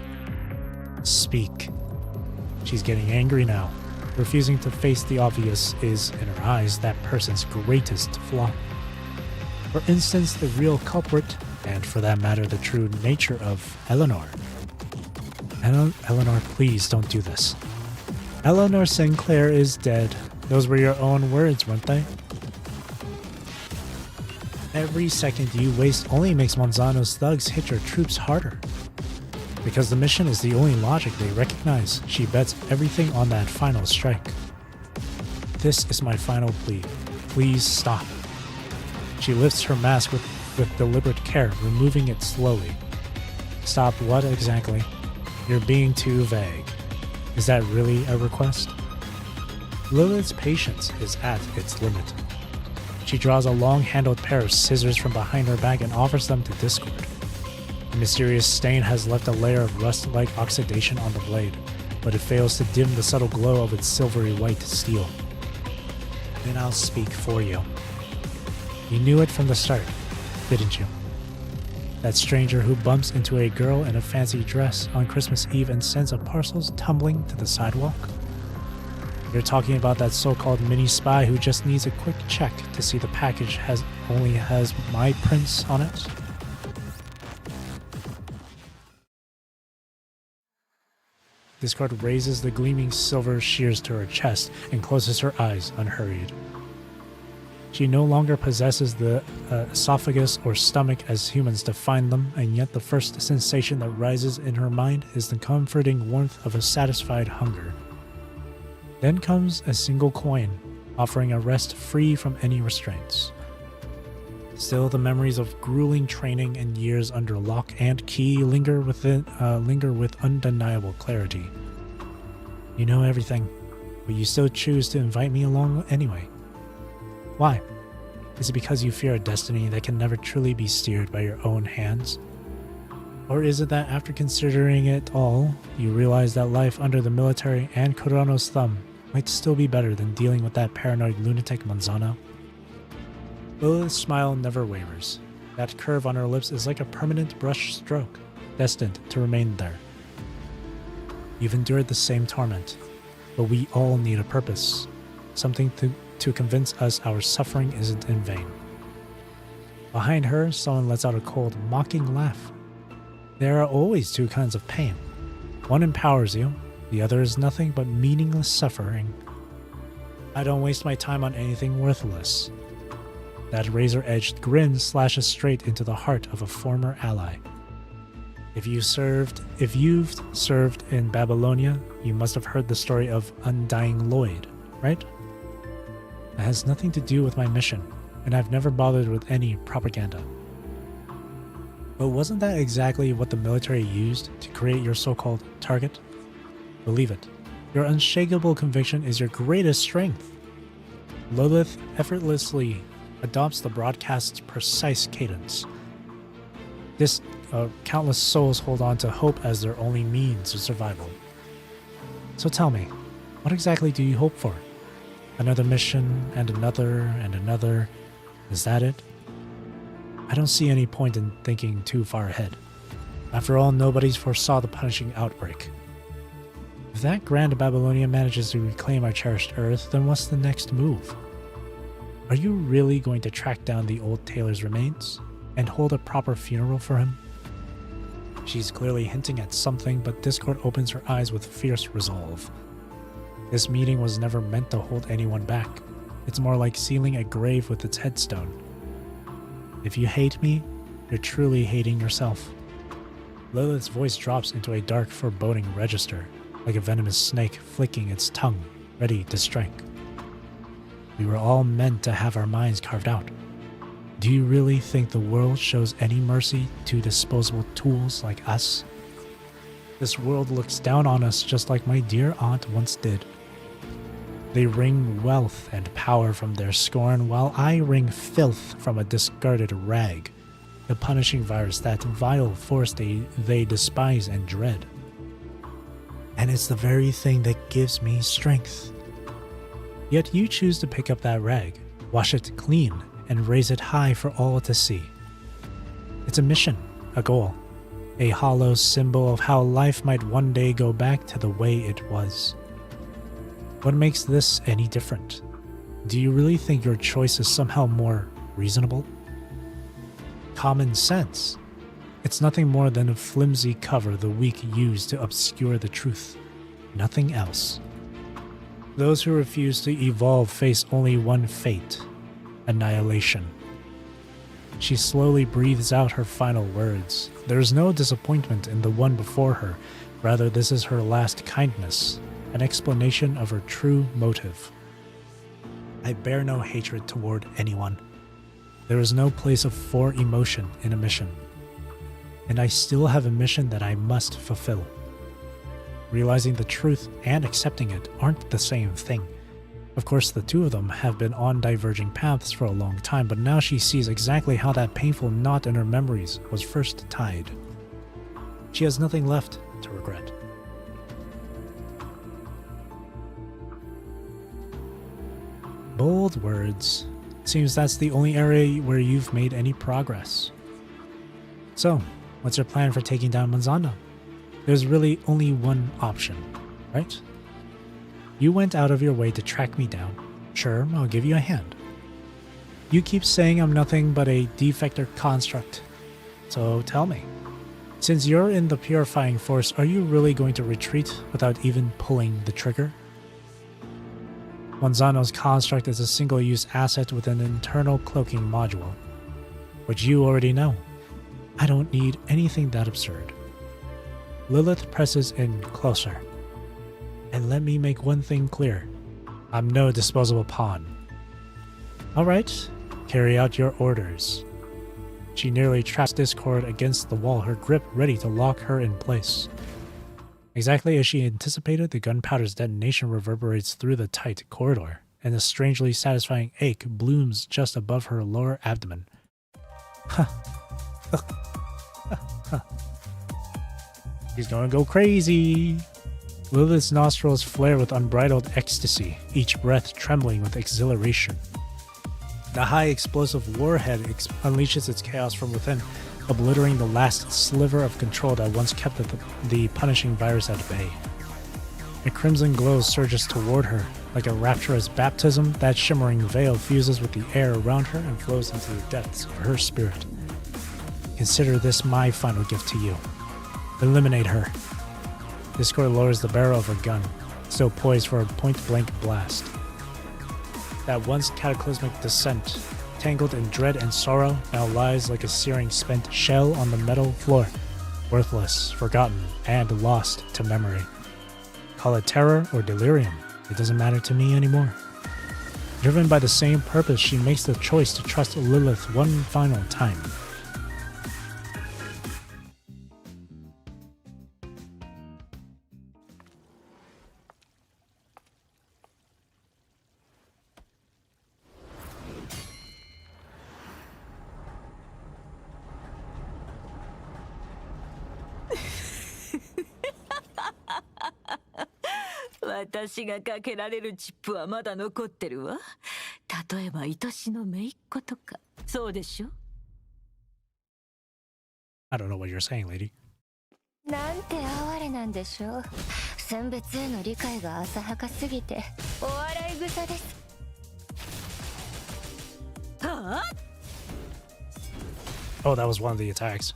Speak. She's getting angry now. Refusing to face the obvious is, in her eyes, that person's greatest flaw. For instance, the real culprit, and for that matter, the true nature of Eleanor. Eleanor, please don't do this. Eleanor Sinclair is dead. Those were your own words, weren't they? Every second you waste only makes Monzano's thugs hit your troops harder. Because the mission is the only logic they recognize, she bets everything on that final strike. This is my final plea. Please stop. She lifts her mask with deliberate care, removing it slowly. Stop what exactly? You're being too vague. Is that really a request? Lilith's patience is at its limit. She draws a long-handled pair of scissors from behind her back and offers them to Discord. The mysterious stain has left a layer of rust-like oxidation on the blade, but it fails to dim the subtle glow of its silvery white steel. Then I'll speak for you. You knew it from the start, didn't you? That stranger who bumps into a girl in a fancy dress on Christmas Eve and sends a parcels tumbling to the sidewalk? You're talking about that so-called mini spy who just needs a quick check to see the package only has my prints on it? Discord raises the gleaming silver shears to her chest and closes her eyes unhurried. She no longer possesses the esophagus or stomach as humans define them, and yet the first sensation that rises in her mind is the comforting warmth of a satisfied hunger. Then comes a single coin, offering a rest free from any restraints. Still, the memories of grueling training and years under lock and key linger with undeniable clarity. You know everything, but you still choose to invite me along anyway. Why? Is it because you fear a destiny that can never truly be steered by your own hands? Or is it that after considering it all, you realize that life under the military and Kurano's thumb might still be better than dealing with that paranoid lunatic Manzano? Lilith's smile never wavers. That curve on her lips is like a permanent brush stroke, destined to remain there. You've endured the same torment, but we all need a purpose, something to convince us our suffering isn't in vain. Behind her, someone lets out a cold, mocking laugh. There are always two kinds of pain. One empowers you, the other is nothing but meaningless suffering. I don't waste my time on anything worthless. That razor-edged grin slashes straight into the heart of a former ally. If you've served in Babylonia, you must have heard the story of Undying Lloyd, right? It has nothing to do with my mission, and I've never bothered with any propaganda. But wasn't that exactly what the military used to create your so-called target? Believe it, your unshakable conviction is your greatest strength. Lilith effortlessly adopts the broadcast's precise cadence. Countless souls hold on to hope as their only means of survival. So tell me, what exactly do you hope for? Another mission, and another, and another. Is that it? I don't see any point in thinking too far ahead. After all, nobody foresaw the punishing outbreak. If that Grand Babylonia manages to reclaim our cherished Earth, then what's the next move? Are you really going to track down the old tailor's remains and hold a proper funeral for him? She's clearly hinting at something, but Discord opens her eyes with fierce resolve. This meeting was never meant to hold anyone back. It's more like sealing a grave with its headstone. If you hate me, you're truly hating yourself. Lilith's voice drops into a dark, foreboding register, like a venomous snake flicking its tongue, ready to strike. We were all meant to have our minds carved out. Do you really think the world shows any mercy to disposable tools like us? This world looks down on us just like my dear aunt once did. They wring wealth and power from their scorn, while I wring filth from a discarded rag, the punishing virus, that vile force they despise and dread. And it's the very thing that gives me strength. Yet you choose to pick up that rag, wash it clean, and raise it high for all to see. It's a mission, a goal, a hollow symbol of how life might one day go back to the way it was. What makes this any different? Do you really think your choice is somehow more reasonable? Common sense. It's nothing more than a flimsy cover the weak use to obscure the truth. Nothing else. Those who refuse to evolve face only one fate: annihilation. She slowly breathes out her final words. There is no disappointment in the one before her. Rather, this is her last kindness, an explanation of her true motive. I bear no hatred toward anyone. There is no place for emotion in a mission. And I still have a mission that I must fulfill. Realizing the truth and accepting it aren't the same thing. Of course, the two of them have been on diverging paths for a long time, but now she sees exactly how that painful knot in her memories was first tied. She has nothing left to regret. Bold words. Seems that's the only area where you've made any progress. So, what's your plan for taking down Monzano? There's really only one option, right? You went out of your way to track me down. Sure, I'll give you a hand. You keep saying I'm nothing but a defector construct. So tell me, since you're in the purifying force, are you really going to retreat without even pulling the trigger? Monzano's construct is a single-use asset with an internal cloaking module, which you already know. I don't need anything that absurd. Lilith presses in closer. And let me make one thing clear. I'm no disposable pawn. Alright, carry out your orders. She nearly traps Discord against the wall, her grip ready to lock her in place. Exactly as she anticipated, the gunpowder's detonation reverberates through the tight corridor, and a strangely satisfying ache blooms just above her lower abdomen. He's gonna go crazy. Lilith's nostrils flare with unbridled ecstasy, each breath trembling with exhilaration. The high explosive warhead unleashes its chaos from within, obliterating the last sliver of control that once kept the punishing virus at bay. A crimson glow surges toward her. Like a rapturous baptism, that shimmering veil fuses with the air around her and flows into the depths of her spirit. Consider this my final gift to you. Eliminate her. Discord lowers the barrel of her gun, still poised for a point-blank blast. That once cataclysmic descent, tangled in dread and sorrow, now lies like a searing spent shell on the metal floor, worthless, forgotten, and lost to memory. Call it terror or delirium, it doesn't matter to me anymore. Driven by the same purpose, she makes the choice to trust Lilith one final time. I 私がかけられるチップはまだ残ってるわ。例えば愛しの姪っ子とか、そうでしょ？ I don't know what you're saying, lady. なんて哀れなんでしょう。選別への理解が浅はかすぎてお笑い草です。はあ？ Oh, that was one of the attacks.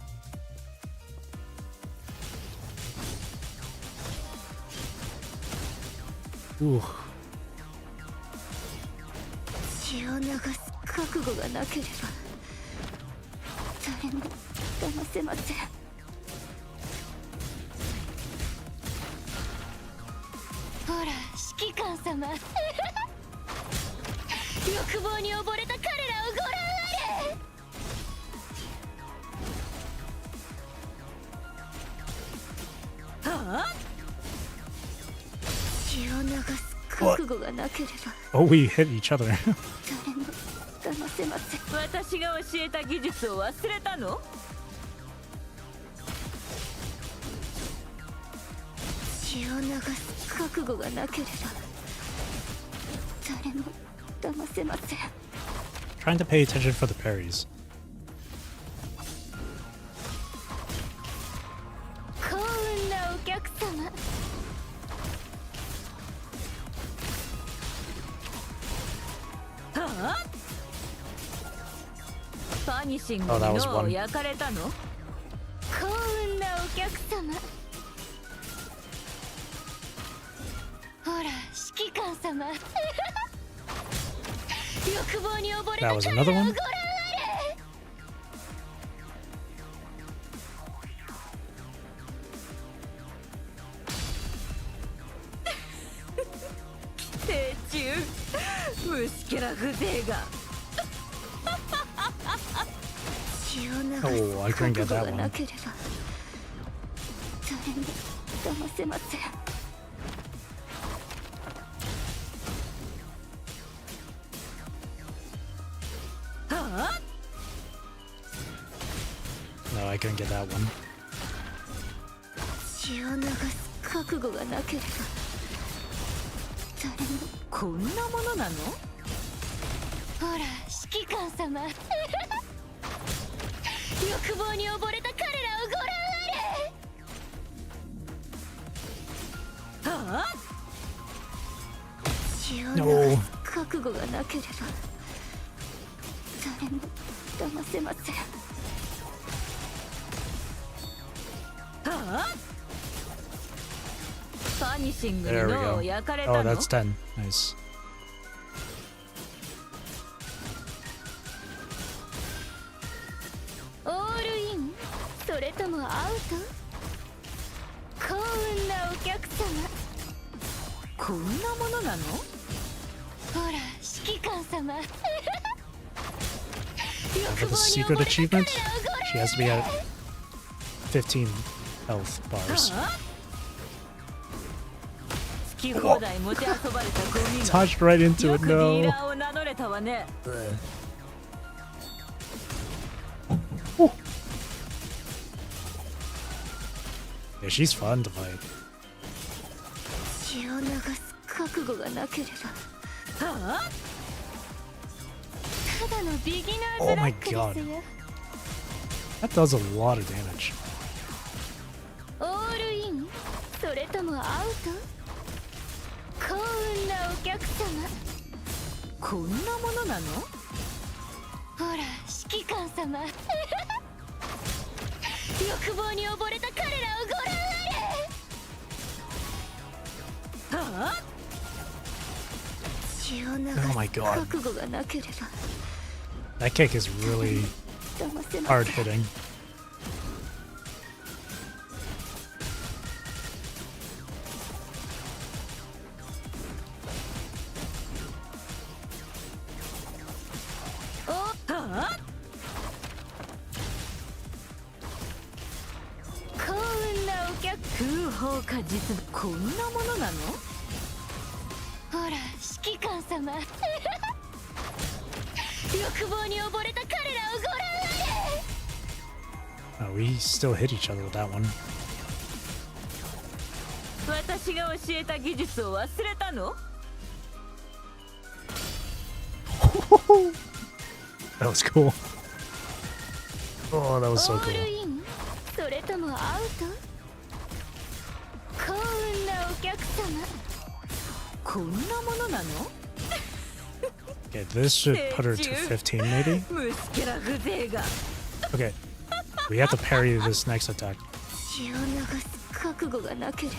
Ooh. 血を流す覚悟がなければ誰も騙せません。ほら指揮官様欲望に溺れた彼らをご覧あれ。はあ？ 血を流す覚悟がなければ Oh, we hit each other. 誰も騙せません。私が教えた技術を忘れたの？血を流す覚悟がなければ誰も騙せません。 Trying to pay attention for the parries. 幸運なお客様。はあ？パニッシング Oh, that に was 脳を one. 幸焼かれたの？運なお客様。ほら指揮官様欲望に溺れた That was 彼らを another ご覧あ one. れ。寄生虫虫けら風情が。血を流 Oh, I す couldn't 覚 get 悟 that がな one. ければ誰も騙せません。 はあ？ No, I couldn't get that one. 血を流す覚悟がなければ誰も。こんなものなの？ほら指揮官様欲望に溺れた彼らをご覧あれ。はあ、血を流す覚悟がなければ誰も騙せません。はあ、パニシングに There we 脳を go. 焼かれた Oh, の。 that's 10. Nice. オールインそれともアウト。幸運なお客様。こんなものなの？ほら指揮官様 For the secret achievement, she has to be at 15 health bars. はあ、好き放題持ち遊ばれたゴミが Touched right into よ it, くディー no. ラーを名乗れたわね。 Yeah, she's fun to fight. 血を流す覚悟がなければはあ、ただのビギナー Oh ズラ my ックですよ。 That does a lot of damage. オールインそれともアウト。幸運なお客様。こんなものなの？ほら指揮官様欲望に溺れた彼らをご覧あれ。はあ、血を流 Oh my す god. 覚悟がなければ That kick is really 騙せま hard せん。 hitting. はあ、幸運なお客。空砲か実弾、こんなものなの？ほら指揮官様欲望に溺れた彼らをご覧あれ。 Oh, we still hit each other with that one. 私が教えた技術を忘れたの？ That was cool. Oh, that was so オー cool. ルインそれともアウト。幸運なお客様。こんなものなの？ Okay, this should put her to 15 maybe? ムスケラ風情が。 Okay, we have to parry this next attack. 血を流す覚悟がなければ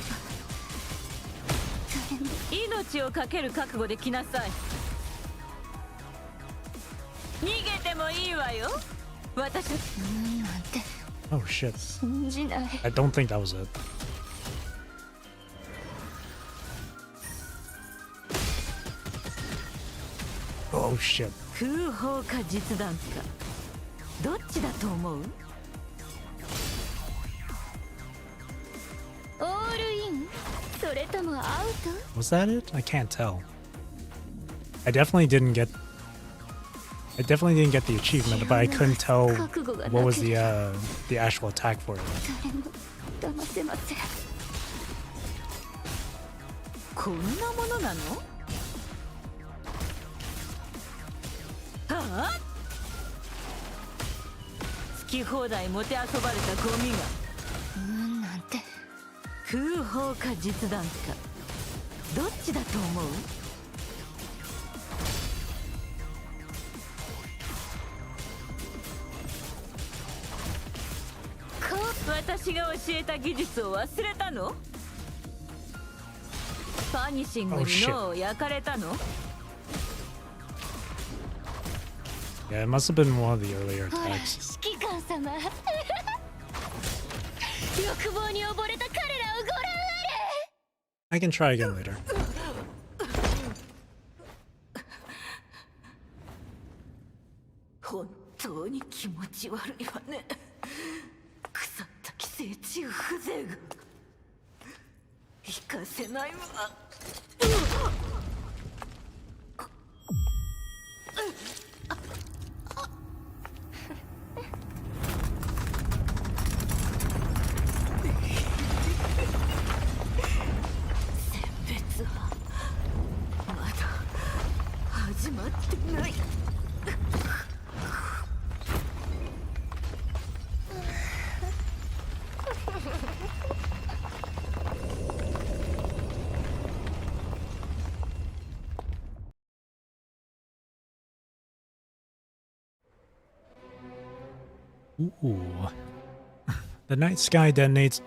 誰も。命をかける覚悟で来なさい。逃げてもいいわよ。私なんて Oh shit. 信じない。 I don't think that was it. Oh shit. 空砲か実弾か、どっちだと思う？オールインそれともアウト。 Was that it? I can't tell. I definitely didn't get the achievement, but I couldn't tell what was the actual attack for it. 誰も騙せません。こんなものなの？はあ、好き放題もてあそばれたゴミが。なんて空砲か実弾か、どっちだと思う？私が教えた技術を忘れたの？パニシングに脳を焼かれたの？ Yeah, it must have been one of the earlier ほら attacks. 指揮官様欲望に溺れた彼らをご覧 I can try again later. 本当に気持ち悪いわね。腐った寄生虫風情が行かせないわ。選別はまだ始まってない。Ooh. The night sky detonates.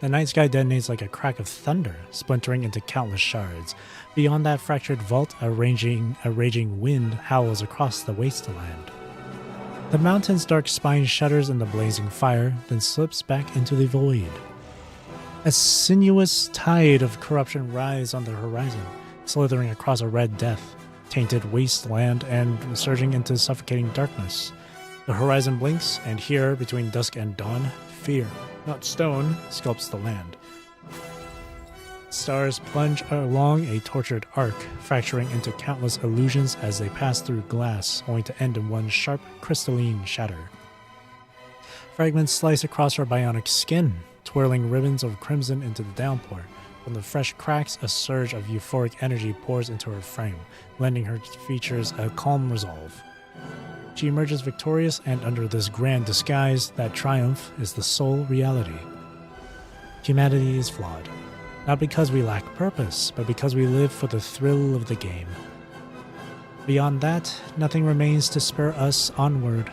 The night sky detonates like a crack of thunder, splintering into countless shards. Beyond that fractured vault, a raging wind howls across the wasteland. The mountain's dark spine shudders in the blazing fire, then slips back into the void. A sinuous tide of corruption rises on the horizon, slithering across a red death, tainted wasteland, and surging into suffocating darkness. The horizon blinks, and here, between dusk and dawn, fear, not stone, sculpts the land. Stars plunge along a tortured arc, fracturing into countless illusions as they pass through glass, only to end in one sharp, crystalline shatter. Fragments slice across her bionic skin, twirling ribbons of crimson into the downpour. From the fresh cracks, a surge of euphoric energy pours into her frame, lending her features a calm resolve. She emerges victorious, and under this grand disguise, that triumph is the sole reality. Humanity is flawed. Not because we lack purpose, but because we live for the thrill of the game. Beyond that, nothing remains to spur us onward.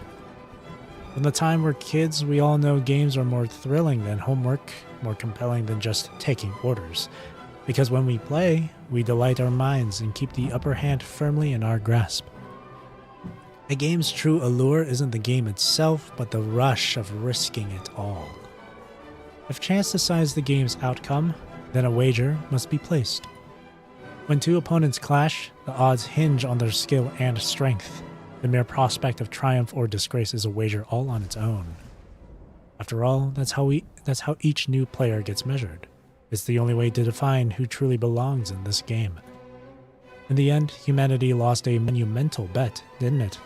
From the time we're kids, we all know games are more thrilling than homework, more compelling than just taking orders. Because when we play, we delight our minds and keep the upper hand firmly in our grasp. A game's true allure isn't the game itself, but the rush of risking it all. If chance decides the game's outcome, then a wager must be placed. When two opponents clash, the odds hinge on their skill and strength. The mere prospect of triumph or disgrace is a wager all on its own. After all, that's how each new player gets measured. It's the only way to define who truly belongs in this game. In the end, humanity lost a monumental bet, didn't it?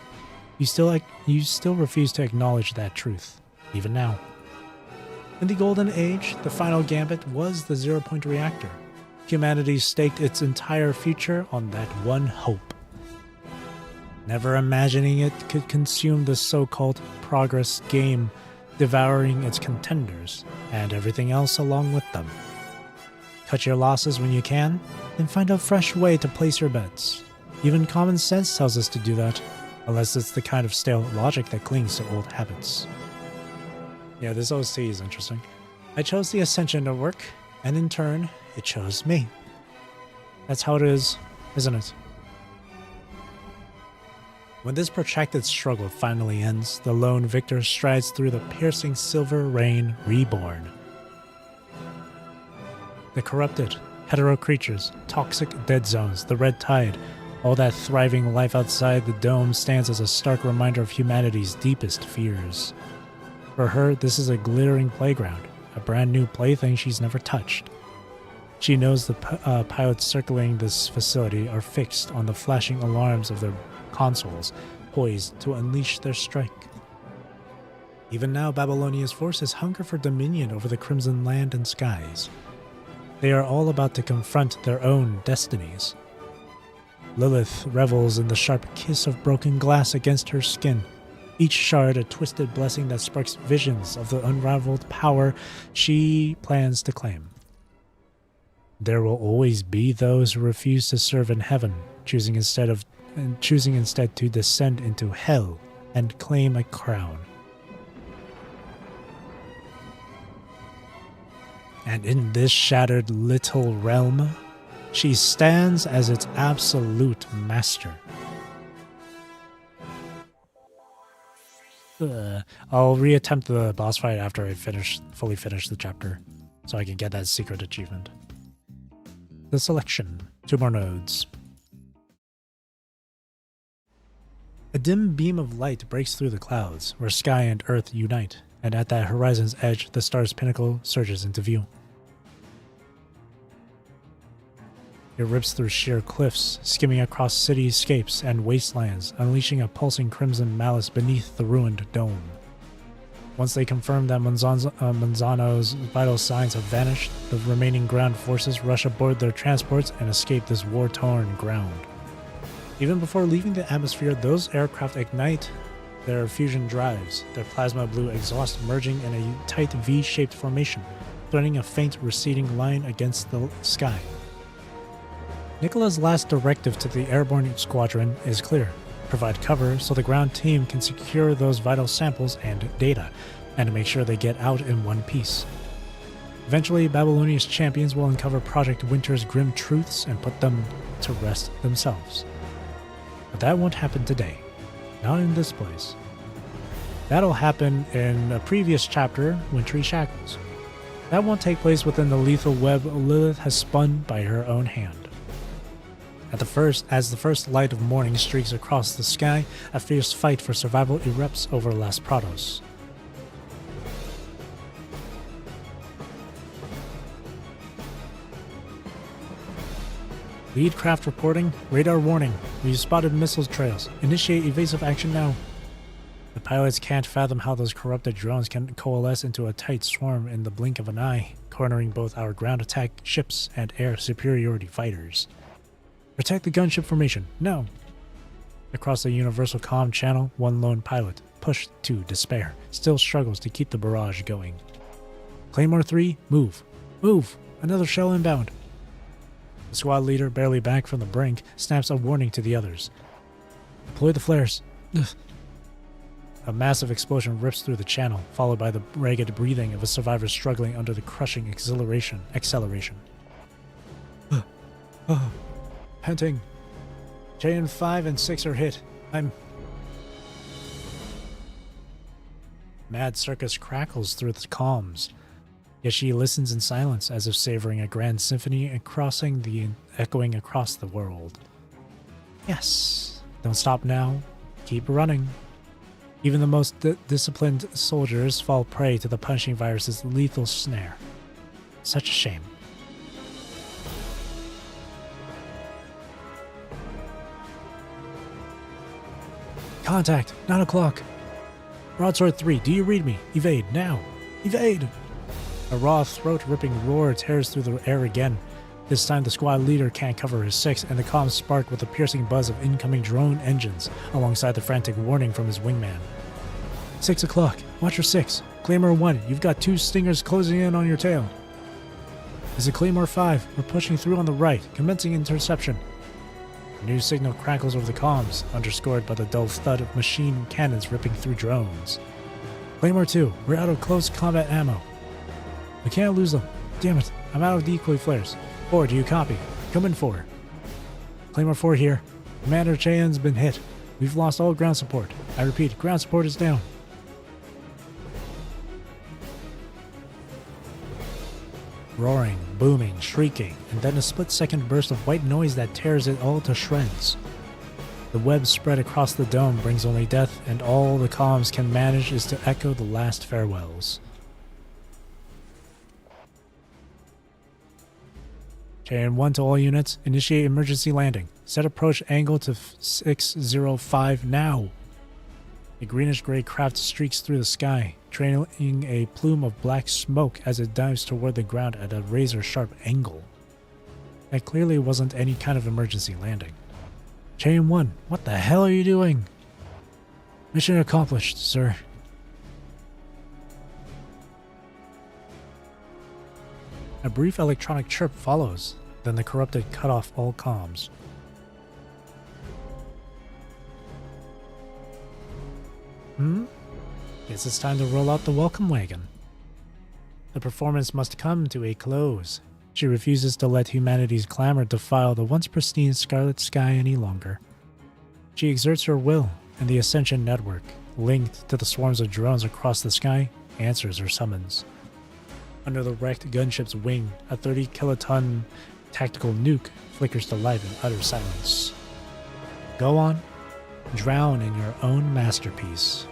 You still refuse to acknowledge that truth, even now. In the Golden Age, the final gambit was the zero-point reactor. Humanity staked its entire future on that one hope. Never imagining it could consume the so-called progress game, devouring its contenders, and everything else along with them. Cut your losses when you can, then find a fresh way to place your bets. Even common sense tells us to do that, unless it's the kind of stale logic that clings to old habits. Yeah, this OST is interesting. I chose the Ascension to work, and in turn, it chose me. That's how it is, isn't it? When this protracted struggle finally ends, the lone victor strides through the piercing silver rain reborn. The corrupted, hetero creatures, toxic dead zones, the red tide, all that thriving life outside the dome stands as a stark reminder of humanity's deepest fears. For her, this is a glittering playground, a brand new plaything she's never touched. She knows the pilots circling this facility are fixed on the flashing alarms of their consoles, poised to unleash their strike. Even now, Babylonia's forces hunger for dominion over the Crimson Land and skies. They are all about to confront their own destinies. Lilith revels in the sharp kiss of broken glass against her skin, each shard a twisted blessing that sparks visions of the unraveled power she plans to claim. There will always be those who refuse to serve in heaven, choosing instead to descend into hell and claim a crown. And in this shattered little realm, she stands as its absolute master. I'll reattempt the boss fight after I fully finish the chapter, so I can get that secret achievement. The selection. 2 more nodes. A dim beam of light breaks through the clouds, where sky and earth unite, and at that horizon's edge, the star's pinnacle surges into view. It rips through sheer cliffs, skimming across cityscapes and wastelands, unleashing a pulsing crimson malice beneath the ruined dome. Once they confirm that Monzano's vital signs have vanished, the remaining ground forces rush aboard their transports and escape this war-torn ground. Even before leaving the atmosphere, those aircraft ignite their fusion drives, their plasma blue exhaust merging in a tight V-shaped formation, threading a faint receding line against the sky. Nicola's last directive to the airborne squadron is clear. provide cover so the ground team can secure those vital samples and data, and to make sure they get out in one piece. Eventually, Babylonia's champions will uncover Project Winter's grim truths and put them to rest themselves. But that won't happen today. Not in this place. That'll happen in a previous chapter, Wintry Shackles. That won't take place within the lethal web Lilith has spun by her own hand. As the first light of morning streaks across the sky, a fierce fight for survival erupts over Las Prados. Lead craft reporting. Radar warning. We've spotted missile trails. Initiate evasive action now. The pilots can't fathom how those corrupted drones can coalesce into a tight swarm in the blink of an eye, cornering both our ground attack ships and air superiority fighters. Protect the gunship formation. No. Across the universal comm channel, one lone pilot, pushed to despair, still struggles to keep the barrage going. Claymore 3, move. Move! Another shell inbound. The squad leader, barely back from the brink, snaps a warning to the others. Deploy the flares. Ugh. A massive explosion rips through the channel, followed by the ragged breathing of a survivor struggling under the crushing acceleration. Panting. JN 5 and 6 are hit. Mad Circus crackles through the comms. Yet she listens in silence, as if savoring a grand symphony and echoing across the world. Yes. Don't stop now. Keep running. Even the most disciplined soldiers fall prey to the punishing virus's lethal snare. Such a shame. Contact! 9 o'clock! Broadsword 3, do you read me? Evade, now! Evade! A raw, throat-ripping roar tears through the air again. This time the squad leader can't cover his 6, and the comms spark with a piercing buzz of incoming drone engines, alongside the frantic warning from his wingman. 6 o'clock, watch your 6. Claymore 1, you've got 2 stingers closing in on your tail. This is Claymore 5, we're pushing through on the right, commencing interception. A new signal crackles over the comms, underscored by the dull thud of machine cannons ripping through drones. Claymore 2, we're out of close combat ammo. We can't lose them. Damn it, I'm out of decoy flares. 4, do you copy? Come in 4. Claymore 4 here. Commander Cheyenne's been hit. We've lost all ground support. I repeat, ground support is down. Roaring, booming, shrieking, and then a split-second burst of white noise that tears it all to shreds. The web spread across the dome brings only death, and all the comms can manage is to echo the last farewells. JN1 to all units, initiate emergency landing. Set approach angle to 605 now. A greenish-gray craft streaks through the sky, trailing a plume of black smoke as it dives toward the ground at a razor-sharp angle. That clearly wasn't any kind of emergency landing. JN1, what the hell are you doing? Mission accomplished, sir. A brief electronic chirp follows, then the corrupted cut off all comms. Guess it's time to roll out the welcome wagon. The performance must come to a close. She refuses to let humanity's clamor defile the once pristine scarlet sky any longer. She exerts her will, and the Ascension Network, linked to the swarms of drones across the sky, answers her summons. Under the wrecked gunship's wing, a 30-kiloton tactical nuke flickers to life in utter silence. Go on, drown in your own masterpiece.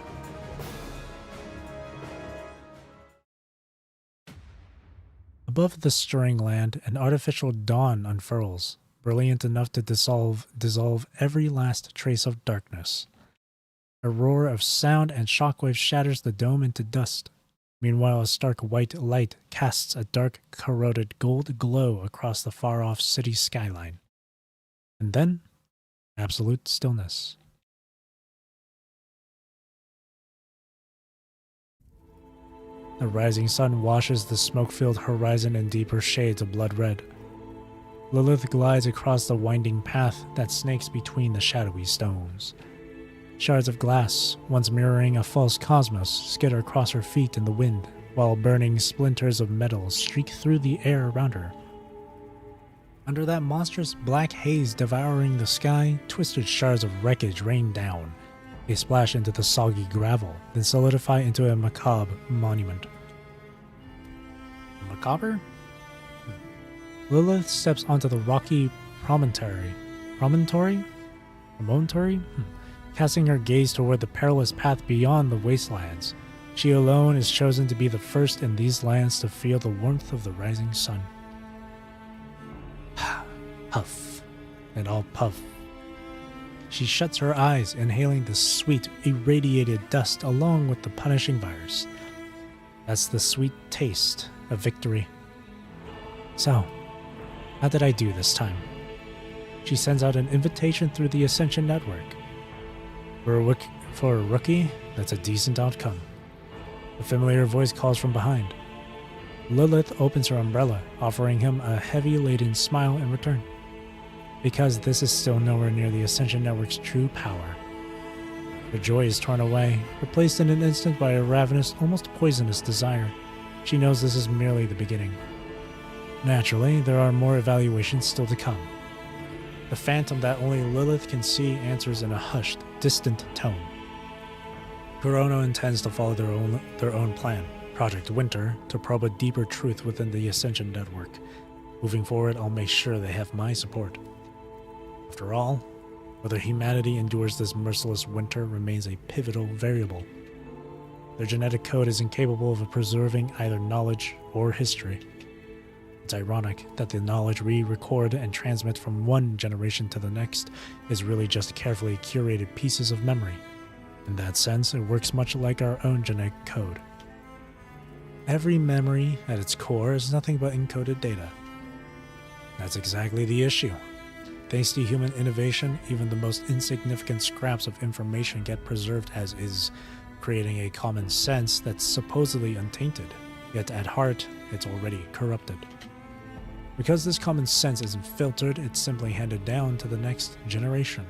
Above the stirring land, an artificial dawn unfurls, brilliant enough to dissolve every last trace of darkness. A roar of sound and shockwave shatters the dome into dust. Meanwhile, a stark white light casts a dark, corroded gold glow across the far-off city skyline. And then, absolute stillness. The rising sun washes the smoke-filled horizon in deeper shades of blood red. Lilith glides across the winding path that snakes between the shadowy stones. Shards of glass, once mirroring a false cosmos, skitter across her feet in the wind, while burning splinters of metal streak through the air around her. Under that monstrous black haze devouring the sky, twisted shards of wreckage rain down. They splash into the soggy gravel, then solidify into a macabre monument. Macabre? Lilith steps onto the rocky promontory, casting her gaze toward the perilous path beyond the wastelands. She alone is chosen to be the first in these lands to feel the warmth of the rising sun. Puff, and all puff. She shuts her eyes, inhaling the sweet, irradiated dust along with the punishing virus. That's the sweet taste of victory. So, how did I do this time? She sends out an invitation through the Ascension Network. For a rookie, that's a decent outcome. A familiar voice calls from behind. Lilith opens her umbrella, offering him a heavy-laden smile in return. Because this is still nowhere near the Ascension Network's true power. Her joy is torn away, replaced in an instant by a ravenous, almost poisonous desire. She knows this is merely the beginning. Naturally, there are more evaluations still to come. The phantom that only Lilith can see answers in a hushed, distant tone. Kurono intends to follow their own plan, Project Winter, to probe a deeper truth within the Ascension Network. Moving forward, I'll make sure they have my support. After all, whether humanity endures this merciless winter remains a pivotal variable. Their genetic code is incapable of preserving either knowledge or history. It's ironic that the knowledge we record and transmit from one generation to the next is really just carefully curated pieces of memory. In that sense, it works much like our own genetic code. Every memory at its core is nothing but encoded data. That's exactly the issue. Thanks to human innovation, even the most insignificant scraps of information get preserved as is, creating a common sense that's supposedly untainted, yet at heart, it's already corrupted. Because this common sense isn't filtered, it's simply handed down to the next generation.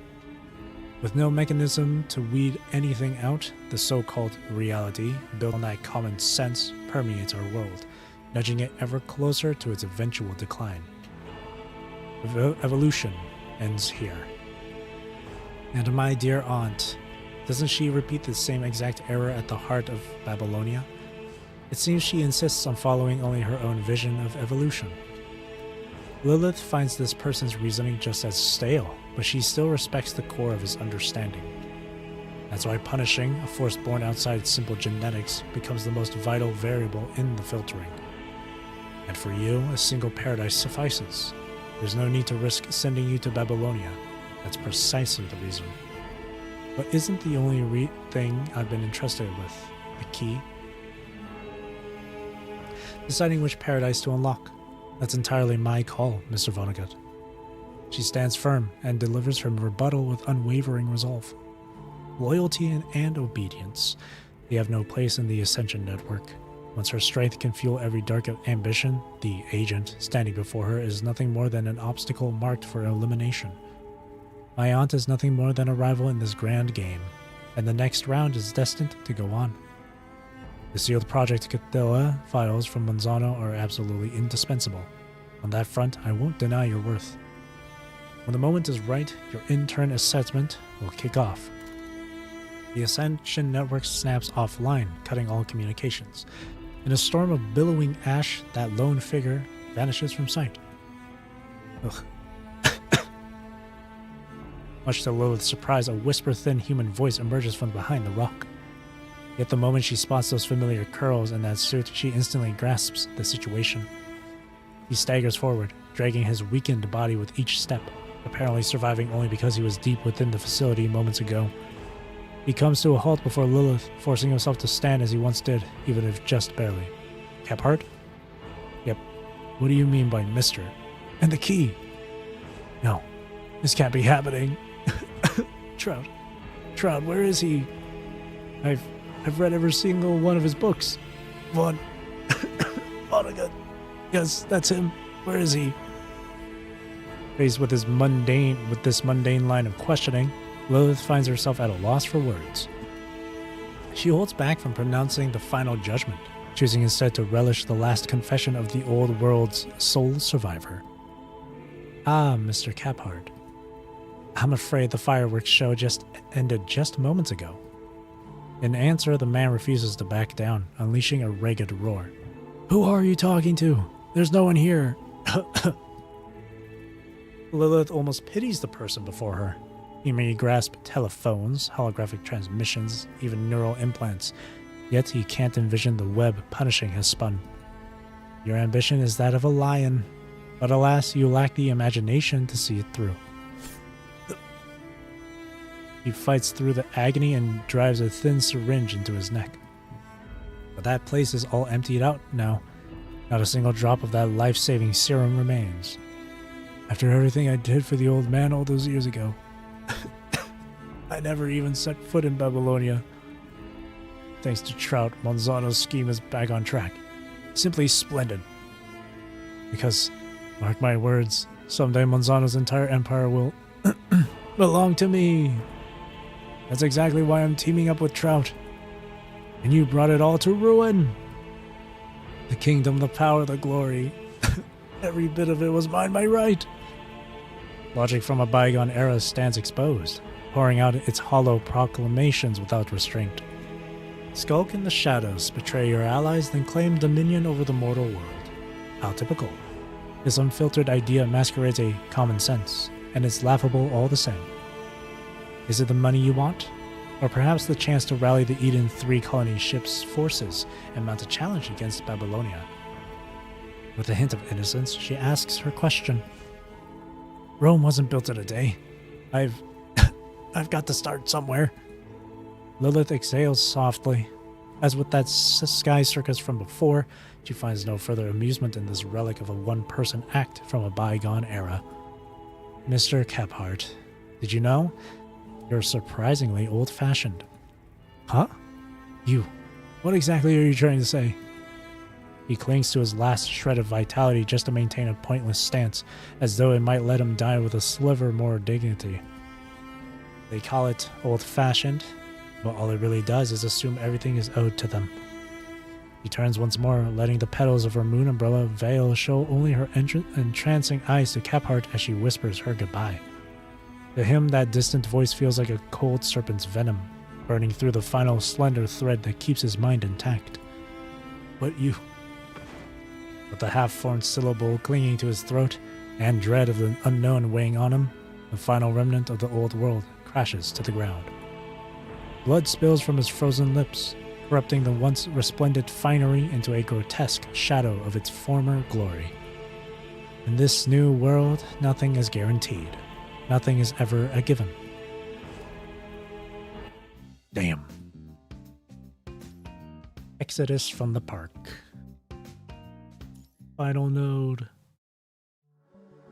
With no mechanism to weed anything out, the so-called reality, built on that common sense, permeates our world, nudging it ever closer to its eventual decline. Evolution ends here. And my dear aunt, doesn't she repeat the same exact error at the heart of Babylonia? It seems she insists on following only her own vision of evolution. Lilith finds this person's reasoning just as stale, but she still respects the core of his understanding. That's why punishing a force born outside simple genetics becomes the most vital variable in the filtering. And for you, a single paradise suffices. There's no need to risk sending you to Babylonia. That's precisely the reason. But isn't the only thing I've been entrusted with the key? Deciding which paradise to unlock. That's entirely my call, Mr. Vonnegut. She stands firm and delivers her rebuttal with unwavering resolve. Loyalty and obedience. They have no place in the Ascension Network. Once her strength can fuel every dark ambition, the agent standing before her is nothing more than an obstacle marked for elimination. My aunt is nothing more than a rival in this grand game, and the next round is destined to go on. The sealed Project Cathilla files from Monzano are absolutely indispensable. On that front, I won't deny your worth. When the moment is right, your intern assessment will kick off. The Ascension Network snaps offline, cutting all communications. In a storm of billowing ash, that lone figure vanishes from sight. Ugh. Much to Lilith's surprise, a whisper-thin human voice emerges from behind the rock. Yet the moment she spots those familiar curls and that suit, she instantly grasps the situation. He staggers forward, dragging his weakened body with each step, apparently surviving only because he was deep within the facility moments ago. He comes to a halt before Lilith, forcing himself to stand as he once did, even if just barely. Caphart? Yep. What do you mean by Mr.? And the key? No, this can't be happening. Trout, where is he? I've read every single one of his books. Vonnegut. Yes, that's him. Where is he? Faced with this mundane line of questioning, Lilith finds herself at a loss for words. She holds back from pronouncing the final judgment, choosing instead to relish the last confession of the old world's sole survivor. Ah, Mr. Caphart. I'm afraid the fireworks show just ended just moments ago. In answer, the man refuses to back down, unleashing a ragged roar. Who are you talking to? There's no one here. Lilith almost pities the person before her. He may grasp telephones, holographic transmissions, even neural implants, yet he can't envision the web punishing his spun. Your ambition is that of a lion, but alas, you lack the imagination to see it through. He fights through the agony and drives a thin syringe into his neck. But that place is all emptied out now. Not a single drop of that life-saving serum remains. After everything I did for the old man all those years ago, I never even set foot in Babylonia. Thanks to Trout, Monzano's scheme is back on track. Simply splendid. Because, mark my words, someday Monzano's entire empire will belong to me. That's exactly why I'm teaming up with Trout. And you brought it all to ruin. The kingdom, the power, the glory. Every bit of it was mine by right. Logic from a bygone era stands exposed, pouring out its hollow proclamations without restraint. Skulk in the shadows, betray your allies, then claim dominion over the mortal world. How typical. This unfiltered idea masquerades a common sense, and it's laughable all the same. Is it the money you want? Or perhaps the chance to rally the Eden 3 colony ship's forces and mount a challenge against Babylonia? With a hint of innocence, she asks her question. Rome wasn't built in a day. I've got to start somewhere. Lilith exhales softly. As with that sky circus from before, she finds no further amusement in this relic of a one-person act from a bygone era. Mr. Caphart, did you know? You're surprisingly old-fashioned. Huh? You. What exactly are you trying to say? He clings to his last shred of vitality just to maintain a pointless stance, as though it might let him die with a sliver more dignity. They call it old-fashioned, but all it really does is assume everything is owed to them. He turns once more, letting the petals of her moon umbrella veil show only her entrancing eyes to Caphart as she whispers her goodbye. To him, that distant voice feels like a cold serpent's venom, burning through the final slender thread that keeps his mind intact. But you... With the half-formed syllable clinging to his throat, and dread of the unknown weighing on him, the final remnant of the old world crashes to the ground. Blood spills from his frozen lips, corrupting the once resplendent finery into a grotesque shadow of its former glory. In this new world, nothing is guaranteed. Nothing is ever a given. Damn. Exodus from the park. Final node.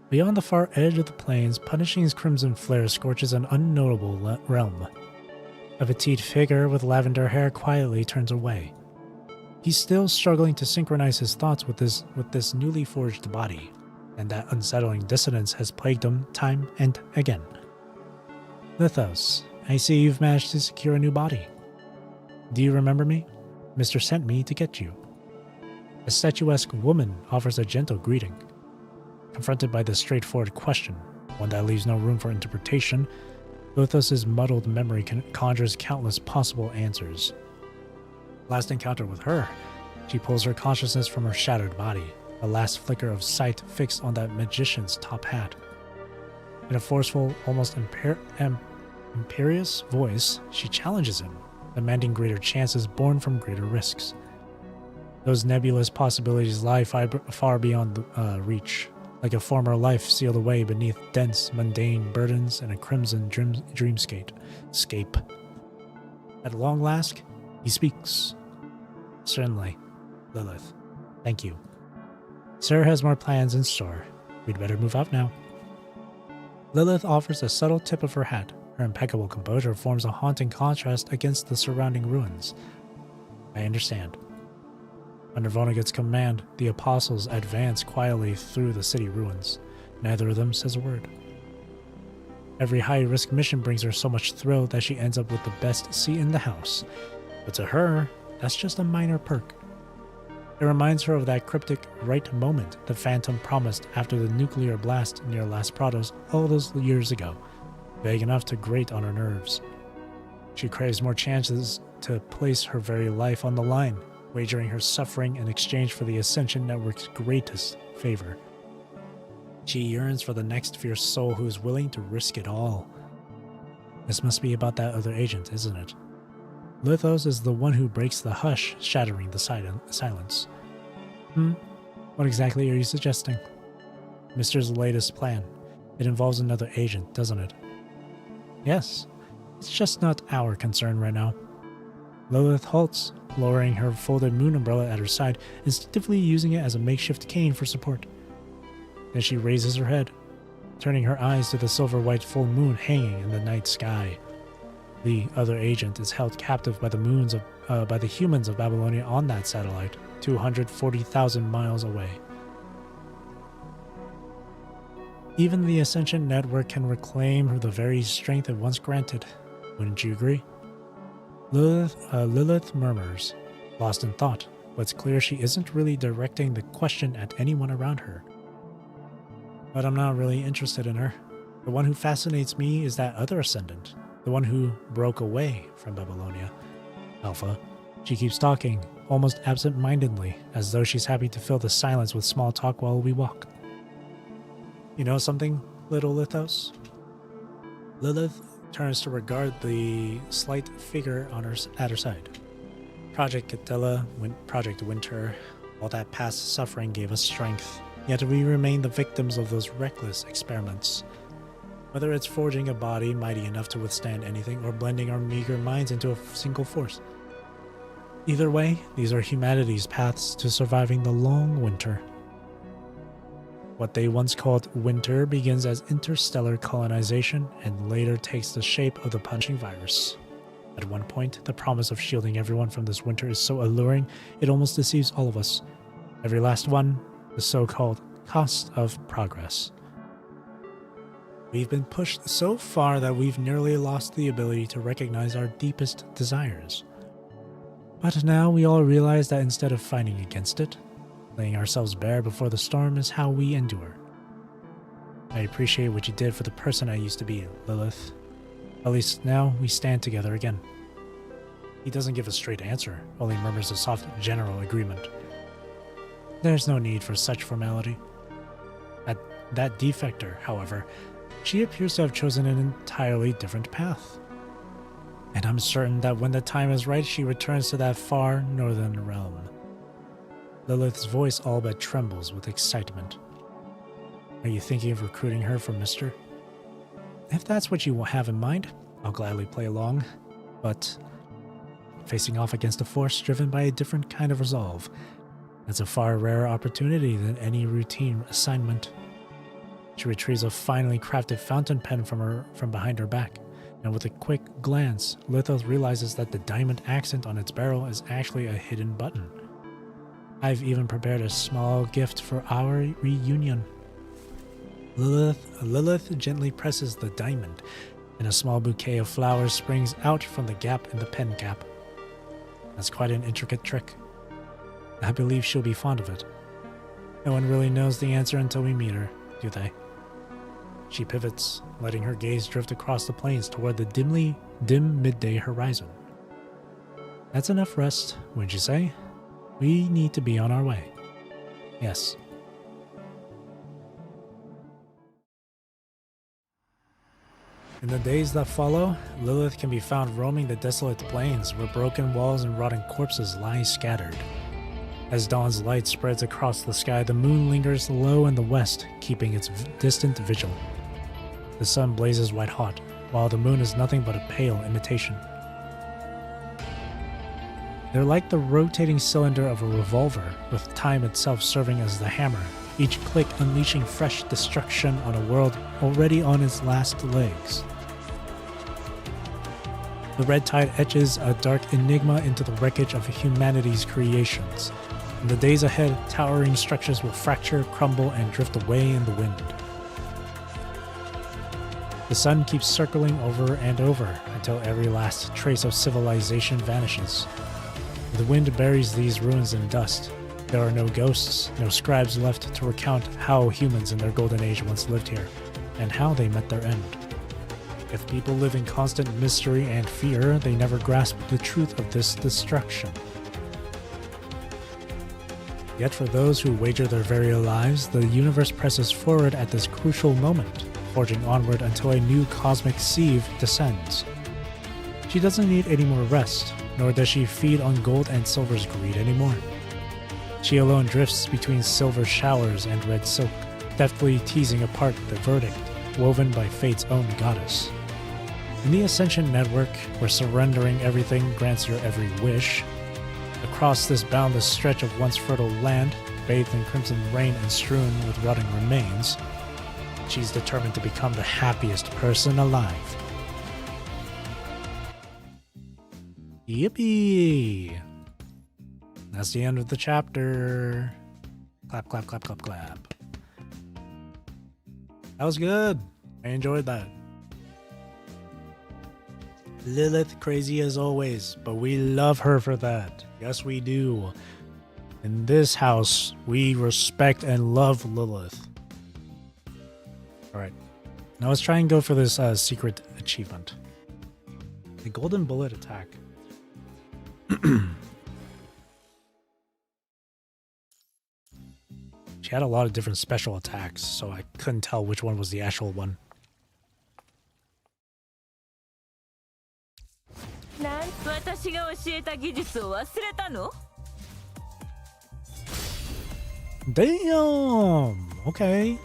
Beyond the far edge of the plains, Punishing's crimson flare scorches an unknowable realm. A petite figure with lavender hair quietly turns away. He's still struggling to synchronize his thoughts with this newly forged body, and that unsettling dissonance has plagued him time and again. Lithos, I see you've managed to secure a new body. Do you remember me? Mr. sent me to get you. A statuesque woman offers a gentle greeting. Confronted by this straightforward question, one that leaves no room for interpretation, Lithos' muddled memory conjures countless possible answers. Last encounter with her, she pulls her consciousness from her shattered body, a last flicker of sight fixed on that magician's top hat. In a forceful, almost imperious voice, she challenges him, demanding greater chances born from greater risks. Those nebulous possibilities lie far beyond reach, like a former life sealed away beneath dense, mundane burdens and a crimson dreamscape. At long last, he speaks. Certainly, Lilith. Thank you. Sir has more plans in store. We'd better move out now. Lilith offers a subtle tip of her hat. Her impeccable composure forms a haunting contrast against the surrounding ruins. I understand. Under Vonnegut's command, the apostles advance quietly through the city ruins. Neither of them says a word. Every high-risk mission brings her so much thrill that she ends up with the best seat in the house. But to her, that's just a minor perk. It reminds her of that cryptic right moment the Phantom promised after the nuclear blast near Las Prados all those years ago, vague enough to grate on her nerves. She craves more chances to place her very life on the line, wagering her suffering in exchange for the Ascension Network's greatest favor. She yearns for the next fierce soul who is willing to risk it all. This must be about that other agent, isn't it? Lithos is the one who breaks the hush, shattering the silence. What exactly are you suggesting? Mister's latest plan. It involves another agent, doesn't it? Yes. It's just not our concern right now. Lilith halts, lowering her folded moon umbrella at her side, instinctively using it as a makeshift cane for support. Then she raises her head, turning her eyes to the silver-white full moon hanging in the night sky. The other agent is held captive by the humans of Babylonia on that satellite, 240,000 miles away. Even the Ascension Network can reclaim the very strength it once granted. Wouldn't you agree? Lilith murmurs, lost in thought, but it's clear she isn't really directing the question at anyone around her. But I'm not really interested in her. The one who fascinates me is that other Ascendant, the one who broke away from Babylonia. Alpha. She keeps talking, almost absent-mindedly, as though she's happy to fill the silence with small talk while we walk. You know something, little Lithos? Lilith turns to regard the slight figure at her side. Project Catella, Project Winter, all that past suffering gave us strength, yet we remain the victims of those reckless experiments. Whether it's forging a body mighty enough to withstand anything or blending our meager minds into a single force. Either way, these are humanity's paths to surviving the long winter. What they once called winter begins as interstellar colonization and later takes the shape of the punching virus. At one point, the promise of shielding everyone from this winter is so alluring, it almost deceives all of us. Every last one, the so-called cost of progress. We've been pushed so far that we've nearly lost the ability to recognize our deepest desires. But now we all realize that instead of fighting against it, laying ourselves bare before the storm is how we endure. I appreciate what you did for the person I used to be, Lilith. At least now we stand together again. He doesn't give a straight answer, only murmurs a soft general agreement. There's no need for such formality. At that defector, however, she appears to have chosen an entirely different path. And I'm certain that when the time is right, she returns to that far northern realm. Lilith's voice all but trembles with excitement. Are you thinking of recruiting her for Mister? If that's what you have in mind, I'll gladly play along. But facing off against a force driven by a different kind of resolve, that's a far rarer opportunity than any routine assignment. She retrieves a finely crafted fountain pen from behind her back, and with a quick glance, Lithos realizes that the diamond accent on its barrel is actually a hidden button. I've even prepared a small gift for our reunion. Lilith gently presses the diamond, and a small bouquet of flowers springs out from the gap in the pen cap. That's quite an intricate trick. I believe she'll be fond of it. No one really knows the answer until we meet her, do they? She pivots, letting her gaze drift across the plains toward the dim midday horizon. That's enough rest, wouldn't you say? We need to be on our way. Yes. In the days that follow, Lilith can be found roaming the desolate plains where broken walls and rotting corpses lie scattered. As dawn's light spreads across the sky, the moon lingers low in the west, keeping its distant vigil. The sun blazes white hot, while the moon is nothing but a pale imitation. They're like the rotating cylinder of a revolver, with time itself serving as the hammer, each click unleashing fresh destruction on a world already on its last legs. The red tide etches a dark enigma into the wreckage of humanity's creations. In the days ahead, towering structures will fracture, crumble, and drift away in the wind. The sun keeps circling over and over until every last trace of civilization vanishes. The wind buries these ruins in dust. There are no ghosts, no scribes left to recount how humans in their golden age once lived here, and how they met their end. If people live in constant mystery and fear, they never grasp the truth of this destruction. Yet for those who wager their very lives, the universe presses forward at this crucial moment, forging onward until a new cosmic sieve descends. She doesn't need any more rest, nor does she feed on gold and silver's greed anymore. She alone drifts between silver showers and red silk, deftly teasing apart the verdict, woven by fate's own goddess. In the Ascension Network, where surrendering everything grants your every wish, across this boundless stretch of once fertile land, bathed in crimson rain and strewn with rotting remains, she's determined to become the happiest person alive. Yippee! That's the end of the chapter. Clap, clap, clap, clap, clap. That was good. I enjoyed that. Lilith crazy as always, but we love her for that. Yes, we do. In this house, we respect and love Lilith. Alright. Now let's try and go for this secret achievement. The golden bullet attack. She had a lot of different special attacks, so I couldn't tell which one was the actual one. Damn! Okay.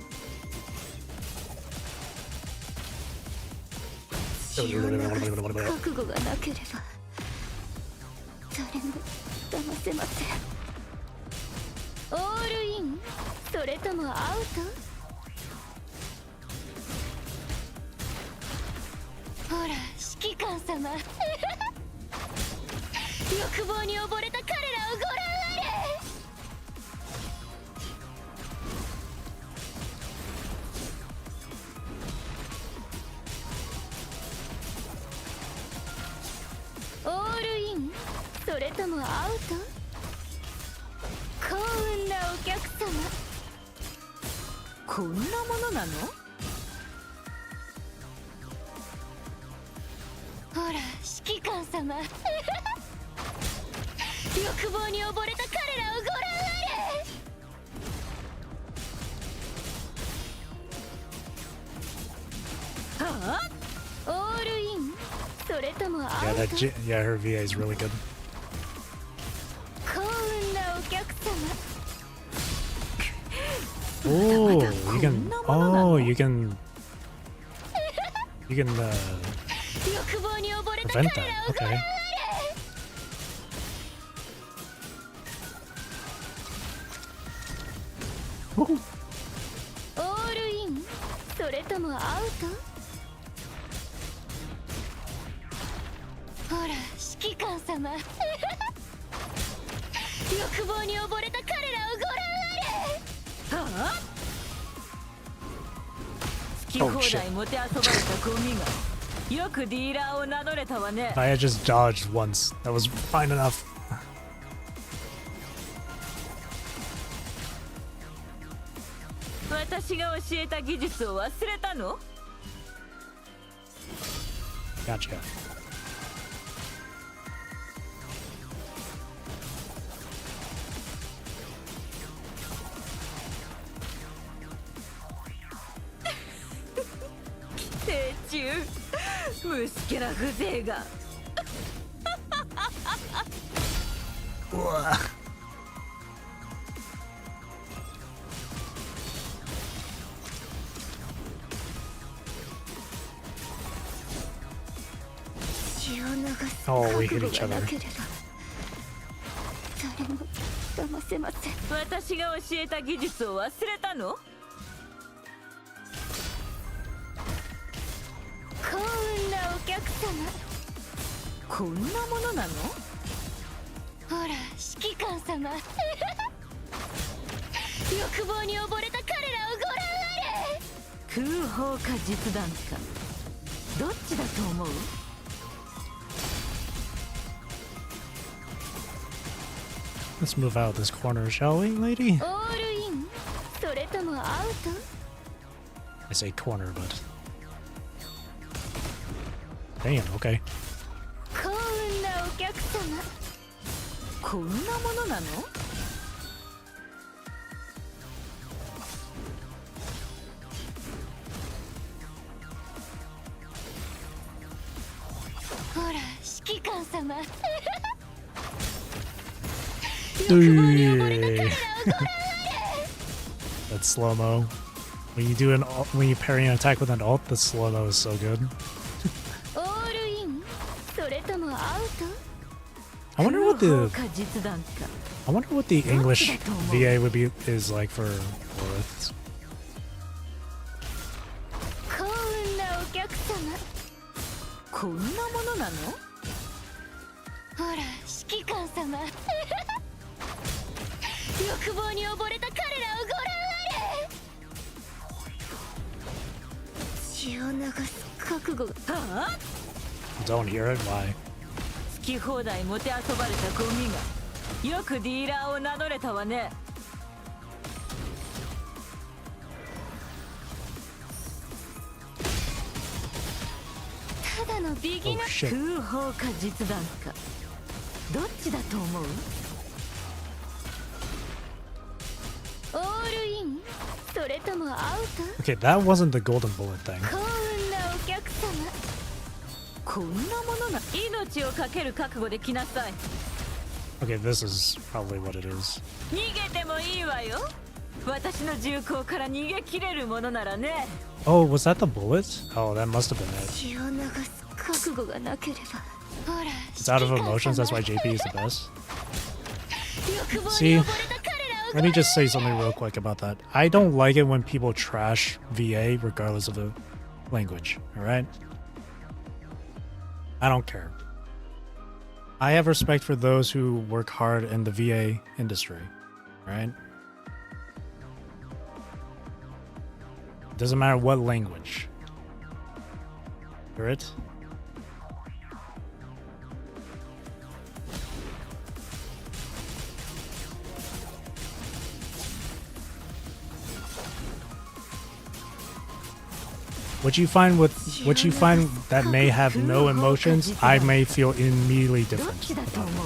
Yeah, her VA is really good. Oh, you can. Oh, you can. You can prevent that. Okay. Woo. Oh shit. I just dodged once. That was fine enough. Gotcha. Oh, we hit each other. どっちだと思う？ Let's move out of this corner, shall we, lady? オールインそれともアウト？ I say corner, but... Damn, okay. 幸運なお客様。こんなものなの？ほら指揮官様。 That slow-mo. When you parry an attack with an ult, the slow-mo is so good. オールインそれともアウト？ I wonder what the か実弾か。 I wonder what the English VA is like for Lilith. 幸運なお客様。こんなものなの？ほら指揮官様。欲望に溺れた彼らをご覧あれ。血を流す覚悟が。はあ？ Don't hear it? Why? 好き放題もてあそばれたゴミがよくディーラーを名乗れたわね。ただのビギ Oh ナー。 shit. 空砲か実弾か。どっちだと思う？オールインそれともアウト？ Okay, that wasn't the golden bullet thing. 幸運なお客様。こんなものな。命をかける覚悟で来なさい。 Okay, this is probably what it is. 逃げてもいいわよ。私の銃口から逃げ切れるものならね。 Oh, was that the bullet? Oh, that must have been it. 血を流す覚悟がなければ。ほら It's out of 指揮官様。 emotions, that's why JP is the best. 欲望に See, 溺れた彼らをご let me just say something real quick about that. I don't like it when people trash VA regardless of the language, alright? I don't care. I have respect for those who work hard in the VA industry, right? Doesn't matter what language. Hear it? What you find that may have no emotions, I may feel immediately どっ different ちだと about 思 it.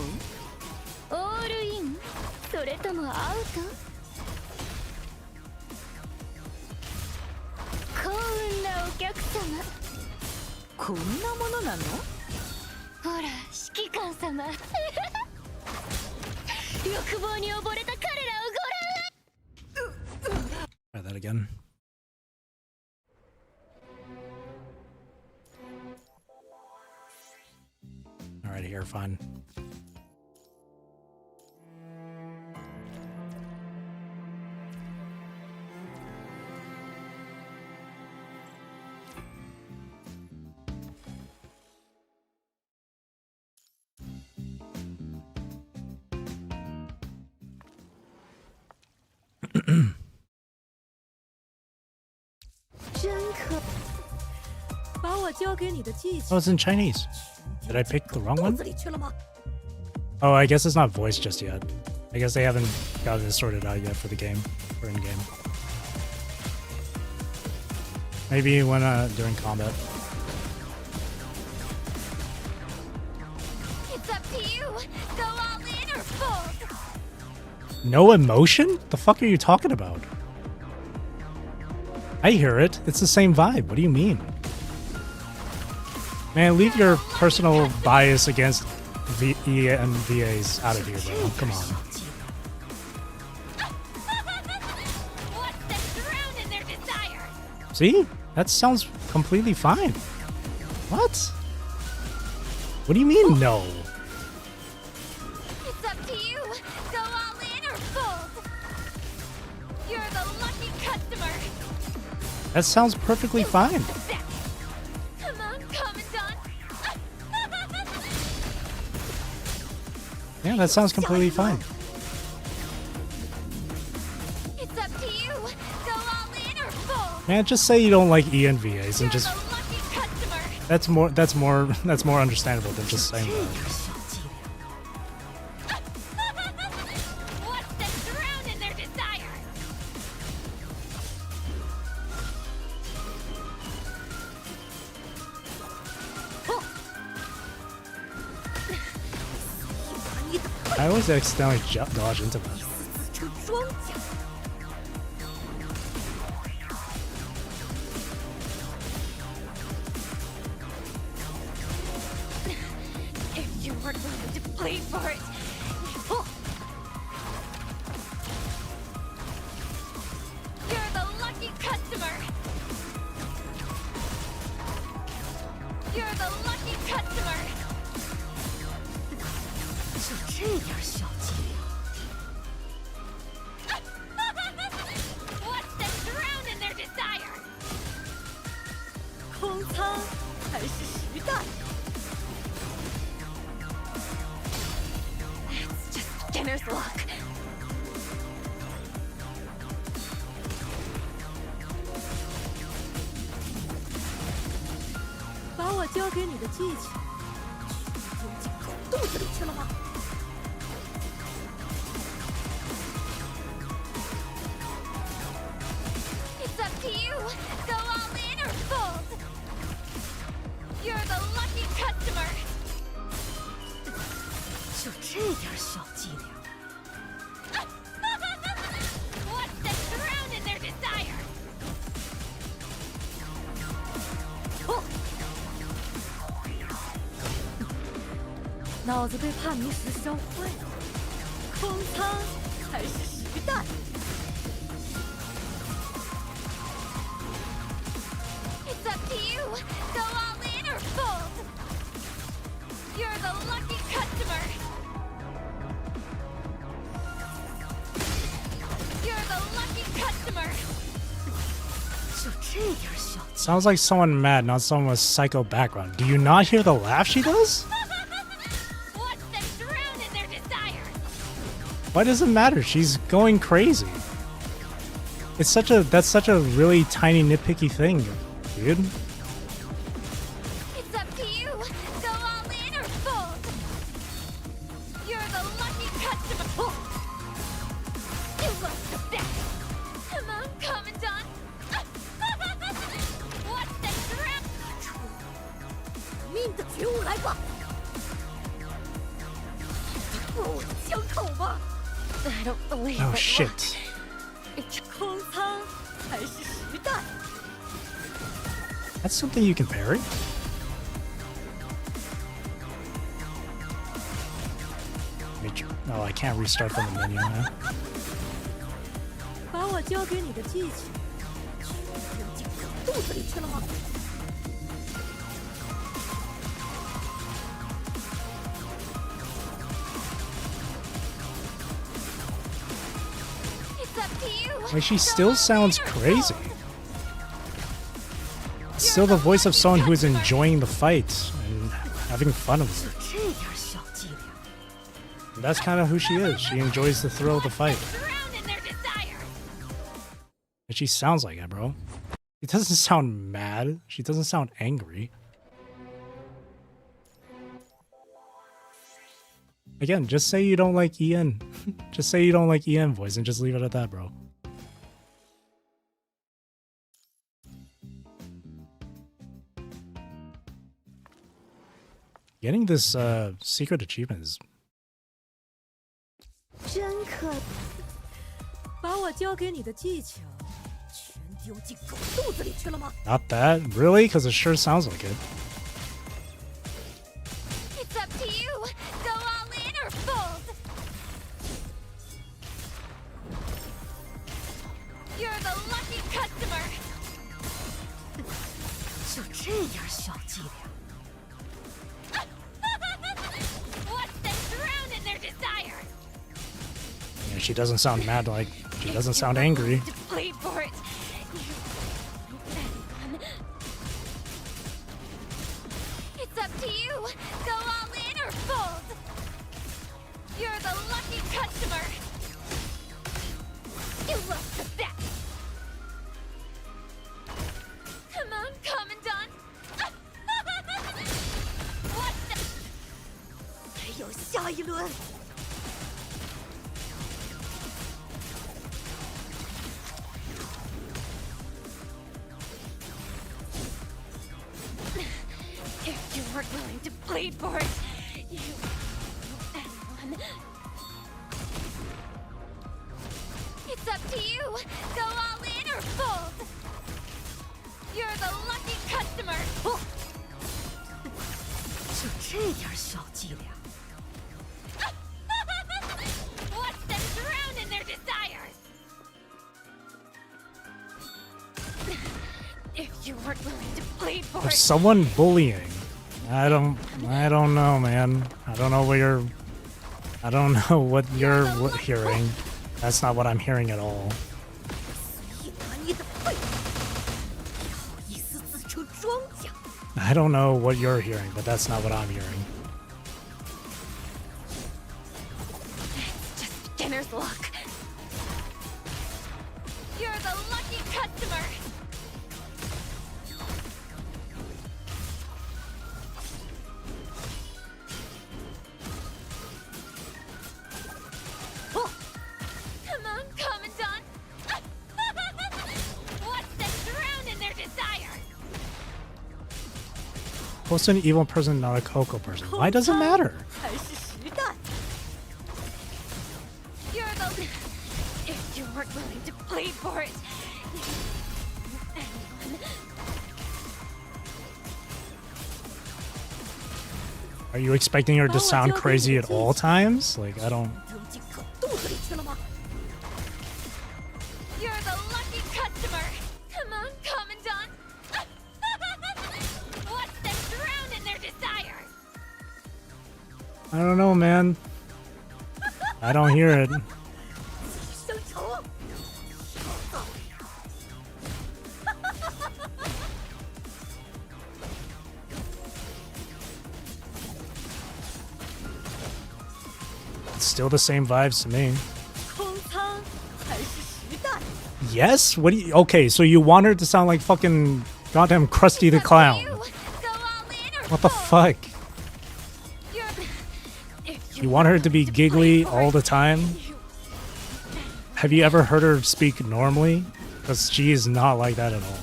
う？オールインそれともアウト？幸運なお客様。こんなものなの？ほら指揮官様。欲望に溺れた彼らをご覧。 Try that again. Alright, here, fine. Oh, it's in Chinese. Did I pick the wrong one? Oh, I guess it's not voiced just yet. I guess they haven't gotten it sorted out yet for the game, or in game. Maybe when during combat. It's up to you. Go all in or fold. No emotion? The fuck are you talking about? I hear it. It's the same vibe. What do you mean? Man, leave your personal bias against VE and VAs out of here, bro. Come on. What's the drown in their desire? See? That sounds completely fine. What? What do you mean, no? It's up to you. Go all in or fold. You're the lucky customer. That sounds perfectly fine. Come on, Commandant. Yeah, that sounds completely fine. It's up to you. Go all in or fold. Man, just say you don't like E and VAs and just You're the lucky customer. That's more understandable than just saying that. Watch them drown in their desire. I always accidentally dodge into that. 双脚。If you were going to play for it. Oh. You're the lucky customer. You're the lucky customer. 就这点小伎俩。Watch them drown in their desire. 空仓还是实弹？ It's just beginner's luck. 把我交给你的技巧丢进狗肚子里去了吗？ It's up to you. Go all in or fold. You're the lucky customer. 就这点小伎俩。Watch them drown in their desire. 哦，脑子被帕迷石烧坏了。空仓还是实弹？ It's up to you. Go all in or fold. You're the lucky customer. You're the lucky customer. 就这点小。 Sounds like someone mad, not someone with psycho background. Do you not hear the laugh she does? Watch them drown in their desire. Why does it matter? She's going crazy. That's such a really tiny nitpicky thing, dude. It's up to you. Go all in or fold. You're the lucky customer. Oh. You lost the bet. Come on, Commandant. Watch them drown. 命的觉悟来吧。过我的枪口吧。I don't believe Oh it. shit. 空仓还是实弹？ That's something you can parry? Oh, I can't restart from the menu now. 把我交给你的技巧丢进狗肚子里去了吗？ It's up to you. Like, she still sounds crazy. It's still the voice of someone who is enjoying the fight and having fun of it. 这点小伎俩。 And that's kind of who she is. She enjoys the thrill of the fight. Drown in their desire. And she sounds like it, bro. She doesn't sound mad. She doesn't sound angry. Again, just say you don't like EN. Just say you don't like EN voice and just leave it at that, bro. Getting this secret achievement is 真可。把我交给你的技巧全丢进狗肚子里去了吗？ not that. Really? Because it sure sounds like it. It's up to you. Go all in or fold. You're the lucky customer. 就这点小伎俩。Watch them drown in their desire. Yeah, she doesn't sound mad like she doesn't sound angry. To play for it. It's up to you. Go all in or fold. You're the lucky customer. You lost the bet. Come on, Commandant. 一轮。If you weren't willing to bleed for it, you anyone. It's up to you. Go all in or fold. You're the lucky customer. 就这点小伎俩。Watch them drown in their desires. If you weren't willing to bleed for There's it. someone bullying. I don't know, man. I don't know what you're hearing. That's not what I'm hearing at all. 随意拿你的肺，你好意思自称庄家？ I don't know what you're hearing, but that's not what I'm hearing. Just beginner's luck. You're the lucky customer. Oh, come on, Commandant. Watch them drown in their desires. What's an evil person, not a Coco person? Why does it matter? 还是实弹。You're the. If you weren't willing to bleed for it, anyone. Are you expecting her to sound crazy at all times? Like, I don't... 扔进狗肚子里去了吗 You're the lucky customer. Come on, Commandant. Watch them drown in their desires. I don't know, man. I don't hear it. 生仇。It's still the same vibes to me. 空仓还是实弹？ Yes? What do you... Okay, so you want her to sound like fucking goddamn Krusty the Clown. Go all in or What the fold. fuck? You're the- if You want her to be weren't willing giggly bleed for all it, the time? you- Have you ever heard her speak normally? Because she is not like that at all.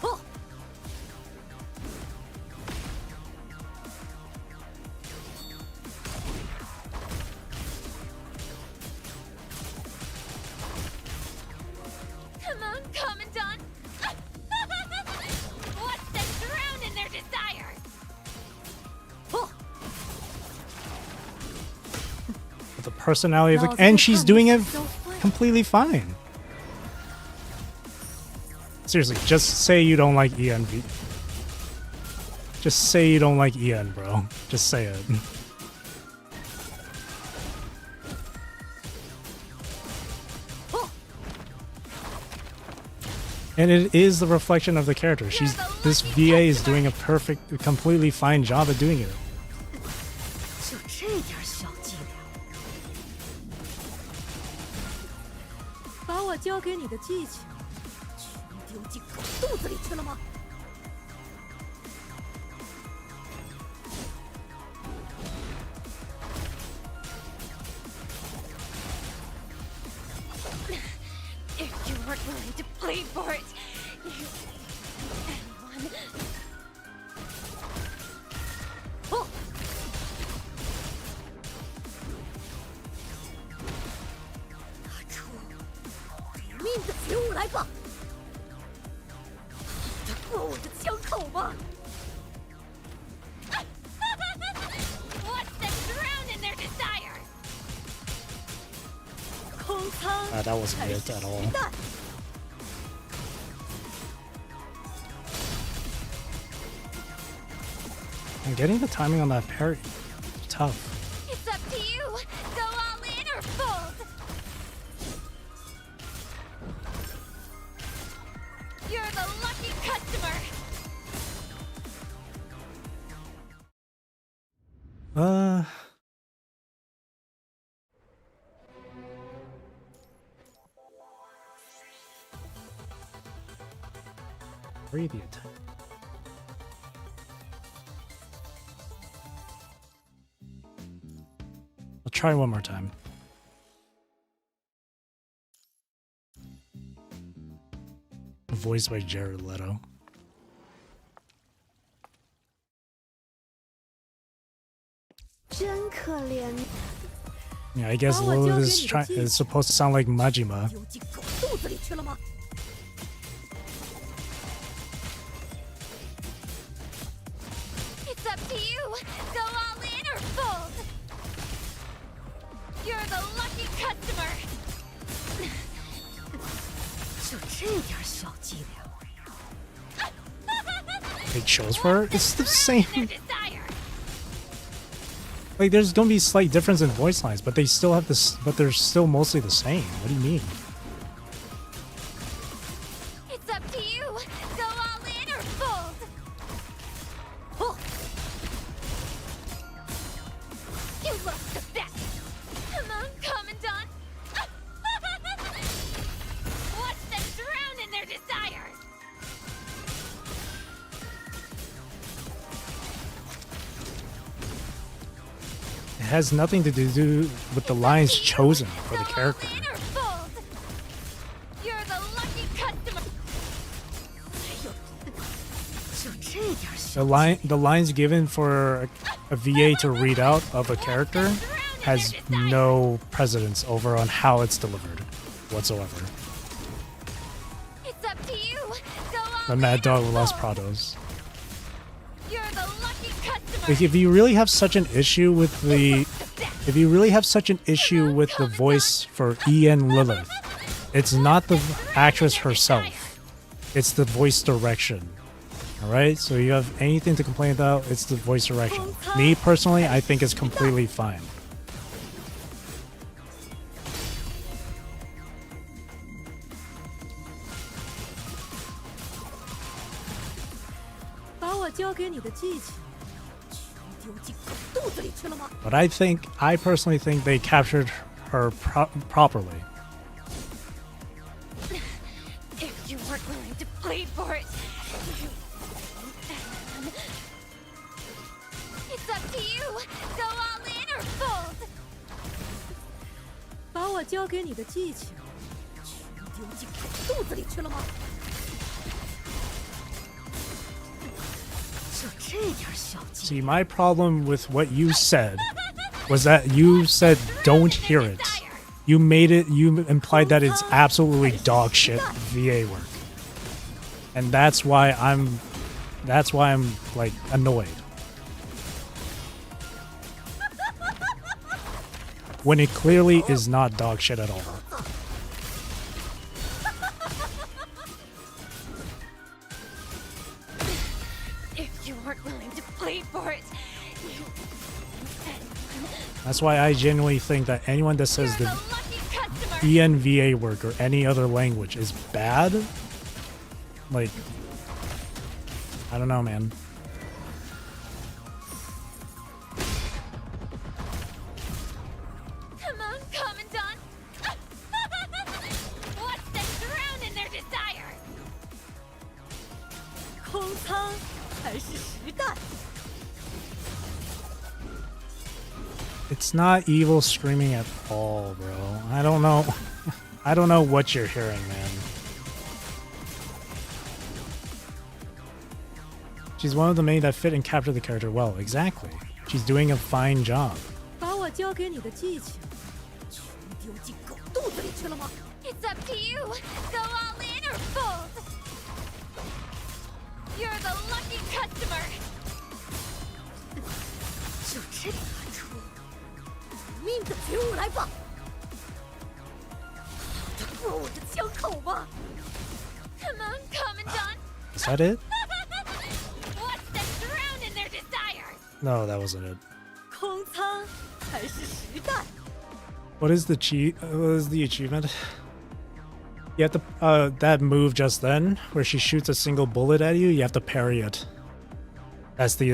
Oh. Come on, Commandant. Watch them drown in their desires. Oh. With the personality of the... And she's doing it completely fine. Seriously, just say you don't like Ian. Just say you don't like Ian, bro. Just say it. And it is the reflection of the character. This VA is doing a completely fine job at doing it. 就这点小伎俩，把我教给你的技巧全丢进狗肚子里去了吗？ If you weren't willing to bleed for it, you anyone. Oh. 拿出革命的觉悟来吧！打得过我的枪口吗？Watch them drown in their desires. 空仓 That wasn't it at all. 实弹。 And getting the timing on that parry, tough. It's up to you. Go all in or fold. You're the lucky customer. Radiant. try one more time. Voiced by Jared Leto. Yeah, I guess Lilith is supposed to sound like Majima. It's up to you. Go all in or fold. You're the lucky customer. Big shows for her? It's the same. Desire. Like, there's gonna be slight difference in voice lines, but they still have this. But they're still mostly the same. What do you mean? It's up to you. Go all in or fold. Oh. You lost the bet. Come on, Commandant. Watch them drown in their desires. It has nothing to do with the lines chosen for the character. Go all in or fold. You're the lucky customer. The lines given for a VA to read out of a character has no precedence over on how it's delivered whatsoever. It's up to you. Go all The Mad in Dog or Los fold. Prados. You're the lucky customer. Like, if you really have such an issue with the voice for Ian Lilith, it's not the actress herself, it's the voice direction. Alright, so you have anything to complain about, it's the voice direction. Me personally, I think it's completely fine. But I personally think they captured her properly. If you weren't willing to plead for it, it's up to you. Go all in or fold. 把我交给你的技巧全丢进我肚子里去了吗？就这点小伎 See, my problem with what you said was that you said don't hear it. You implied that it's absolutely dog shit VA work. And that's why I'm like annoyed. When it clearly is not dog shit at all. If you weren't willing to plead for it, That's why I genuinely think that anyone that says you're the the lucky customer. ENVA work or any other language is bad, like, I don't know, man. Come on, Commandant. Watch them drown in their desires. 空舱还是实弹？ It's not evil screaming at all, bro. I don't know. I don't know what you're hearing, man. She's one of the many that fit and capture the character well. Exactly. She's doing a fine job. 把我交给你的技巧全丢进狗肚子里去了吗？ It's up to you. Go all in or fold. You're the lucky customer. 就这个出，命的给我来吧！逃得过我的枪口吗？ Come on, Commandant. Is that it? Watch them drown in their desires. No, that wasn't it. 空舱还是实弹？ What is the achievement? You have to that move just then, where she shoots a single bullet at you. You have to parry it. That's the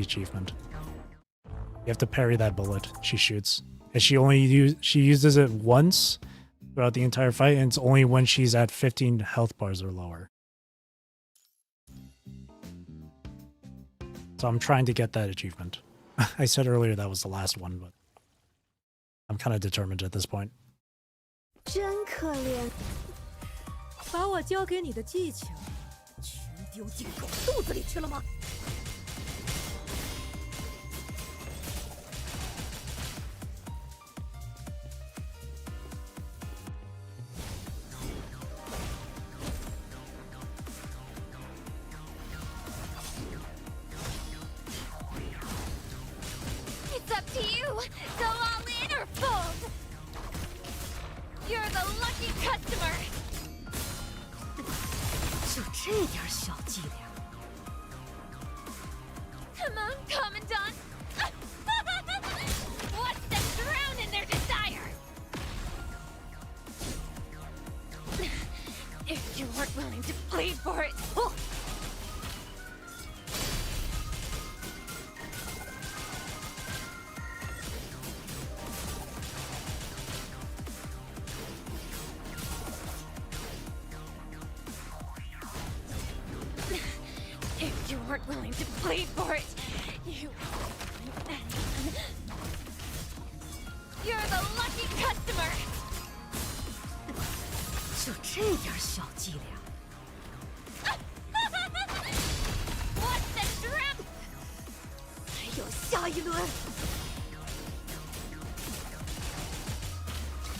achievement. You have to parry that bullet she shoots, and she uses it once throughout the entire fight, and it's only when she's at 15 health bars or lower. So I'm trying to get that achievement. I said earlier that was the last one, but I'm kind of determined at this point. 真可怜，把我教给你的技巧全丢进狗肚子里去了吗？ It's up to you. Go all in or fold. You're the lucky customer. 就这点小伎俩， Come on, Commandant. Watch them drown in their desire. If you weren't willing to bleed for it. Oh. If you weren't willing to bleed for it, you're the lucky customer. 就这点小伎俩， Watch them drown. 还有下一轮。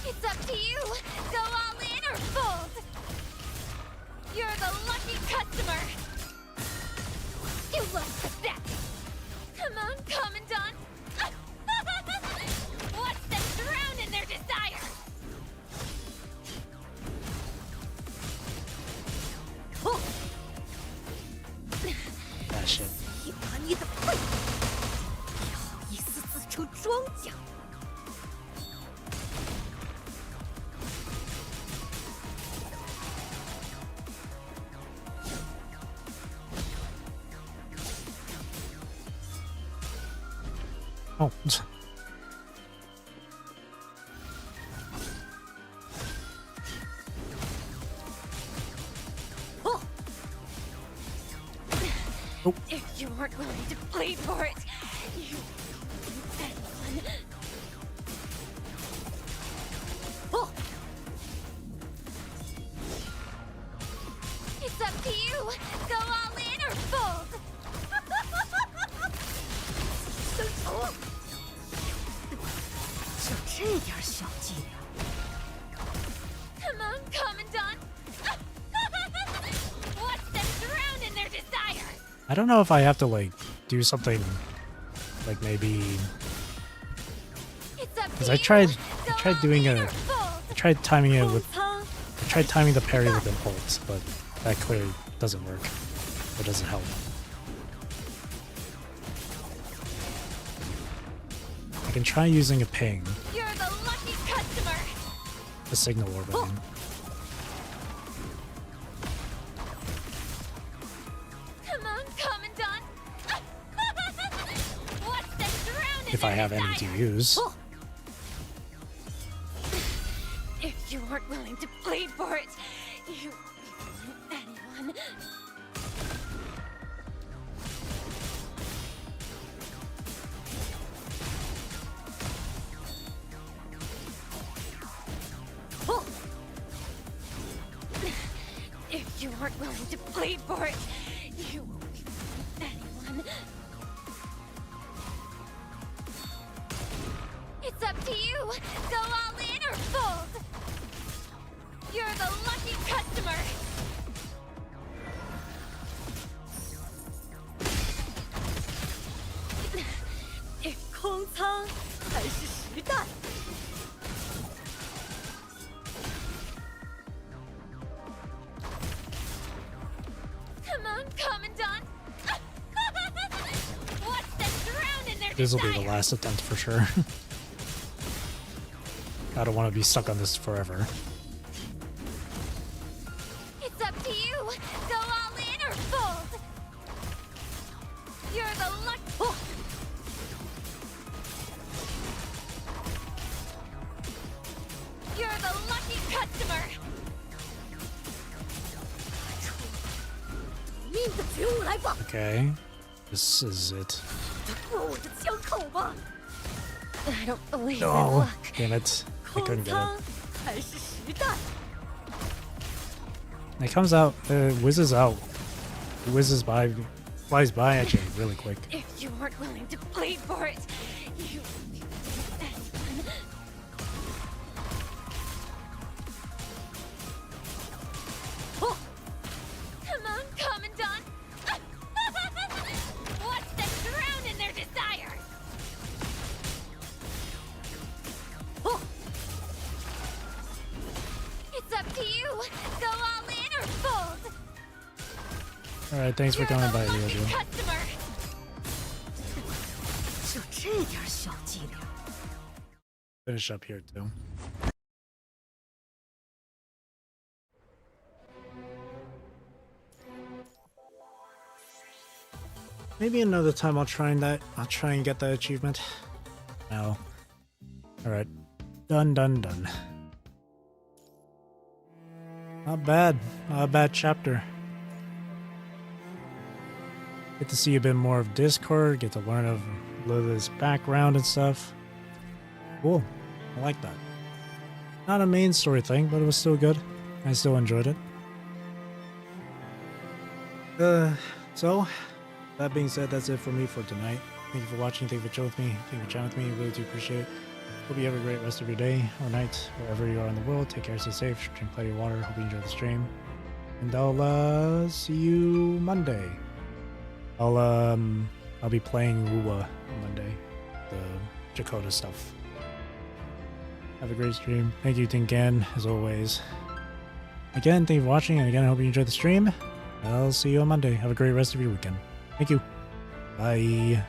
It's up to you. Go all in or fold. You're the lucky customer. You look pathetic. Come on, Commandant. Watch them drown in their desire. Oh. Ah, shit. 喜欢你的肺，别好意思自称庄家。 Oh.哦， If you weren't willing to bleed for it, you anyone. 哦， It's up to you. Go all in or fold. 生仇，就这点小伎俩， Come on, Commandant. Watch them drown in their desire. I don't know if I have to like do something like maybe It's up because to I you. tried Go doing all in a or fold. I tried timing it 空 with 仓 I tried timing the parry with impulse, but that clearly doesn't work. It doesn't help. I can try using a ping, You're the lucky customer. a signal orb. I mean. Come on, Commandant. Watch them drown in If I their have any to desire. use. Oh. If you weren't willing to bleed for it, you anyone. Oh. If you weren't willing to bleed for it, you anyone. It's up to you. Go all in or fold. You're the lucky customer. 空仓还是实弹？ Come on, Commandant. Watch them drown in their This will be the desire. last attempt for sure. I don't want to be stuck on this forever. It's up to you. Go all in or fold. You're the luck. Oh. You're the lucky customer. 命的觉悟来吧， Okay, this is it. 过我的枪口吧。I don't believe in Oh, luck. damn it. I couldn't get it. 開始した。 It comes out, whizzes out. It whizzes by, flies by actually really quick. If you weren't willing to bleed for it, you... Oh. Come on, Commandant! Watch them drown in their desire! Oh. It's up to you! Go all in or fold! Alright, thanks for You're coming the by, lucky Ryojo. customer! 就这点小伎俩。 Finish up here too. Maybe another time I'll try and get that achievement. No. Alright. Done. Not bad. Not a bad chapter. Get to see a bit more of Discord, get to learn of Lilith's background and stuff. Cool. I like that. Not a main story thing, but it was still good. I still enjoyed it. So, that being said, that's it for me for tonight. Thank you for watching, thank you for chilling with me, thank you for chatting with me, really do appreciate it. Hope you have a great rest of your day or night, wherever you are in the world. Take care, stay safe, drink plenty of water, hope you enjoy the stream. And I'll see you Monday. I'll be playing Rua on Monday, the Jakota stuff. Have a great stream. Thank you, Tinkan, as always. Again, thank you for watching, and again, I hope you enjoyed the stream. I'll see you on Monday. Have a great rest of your weekend. Thank you. Bye.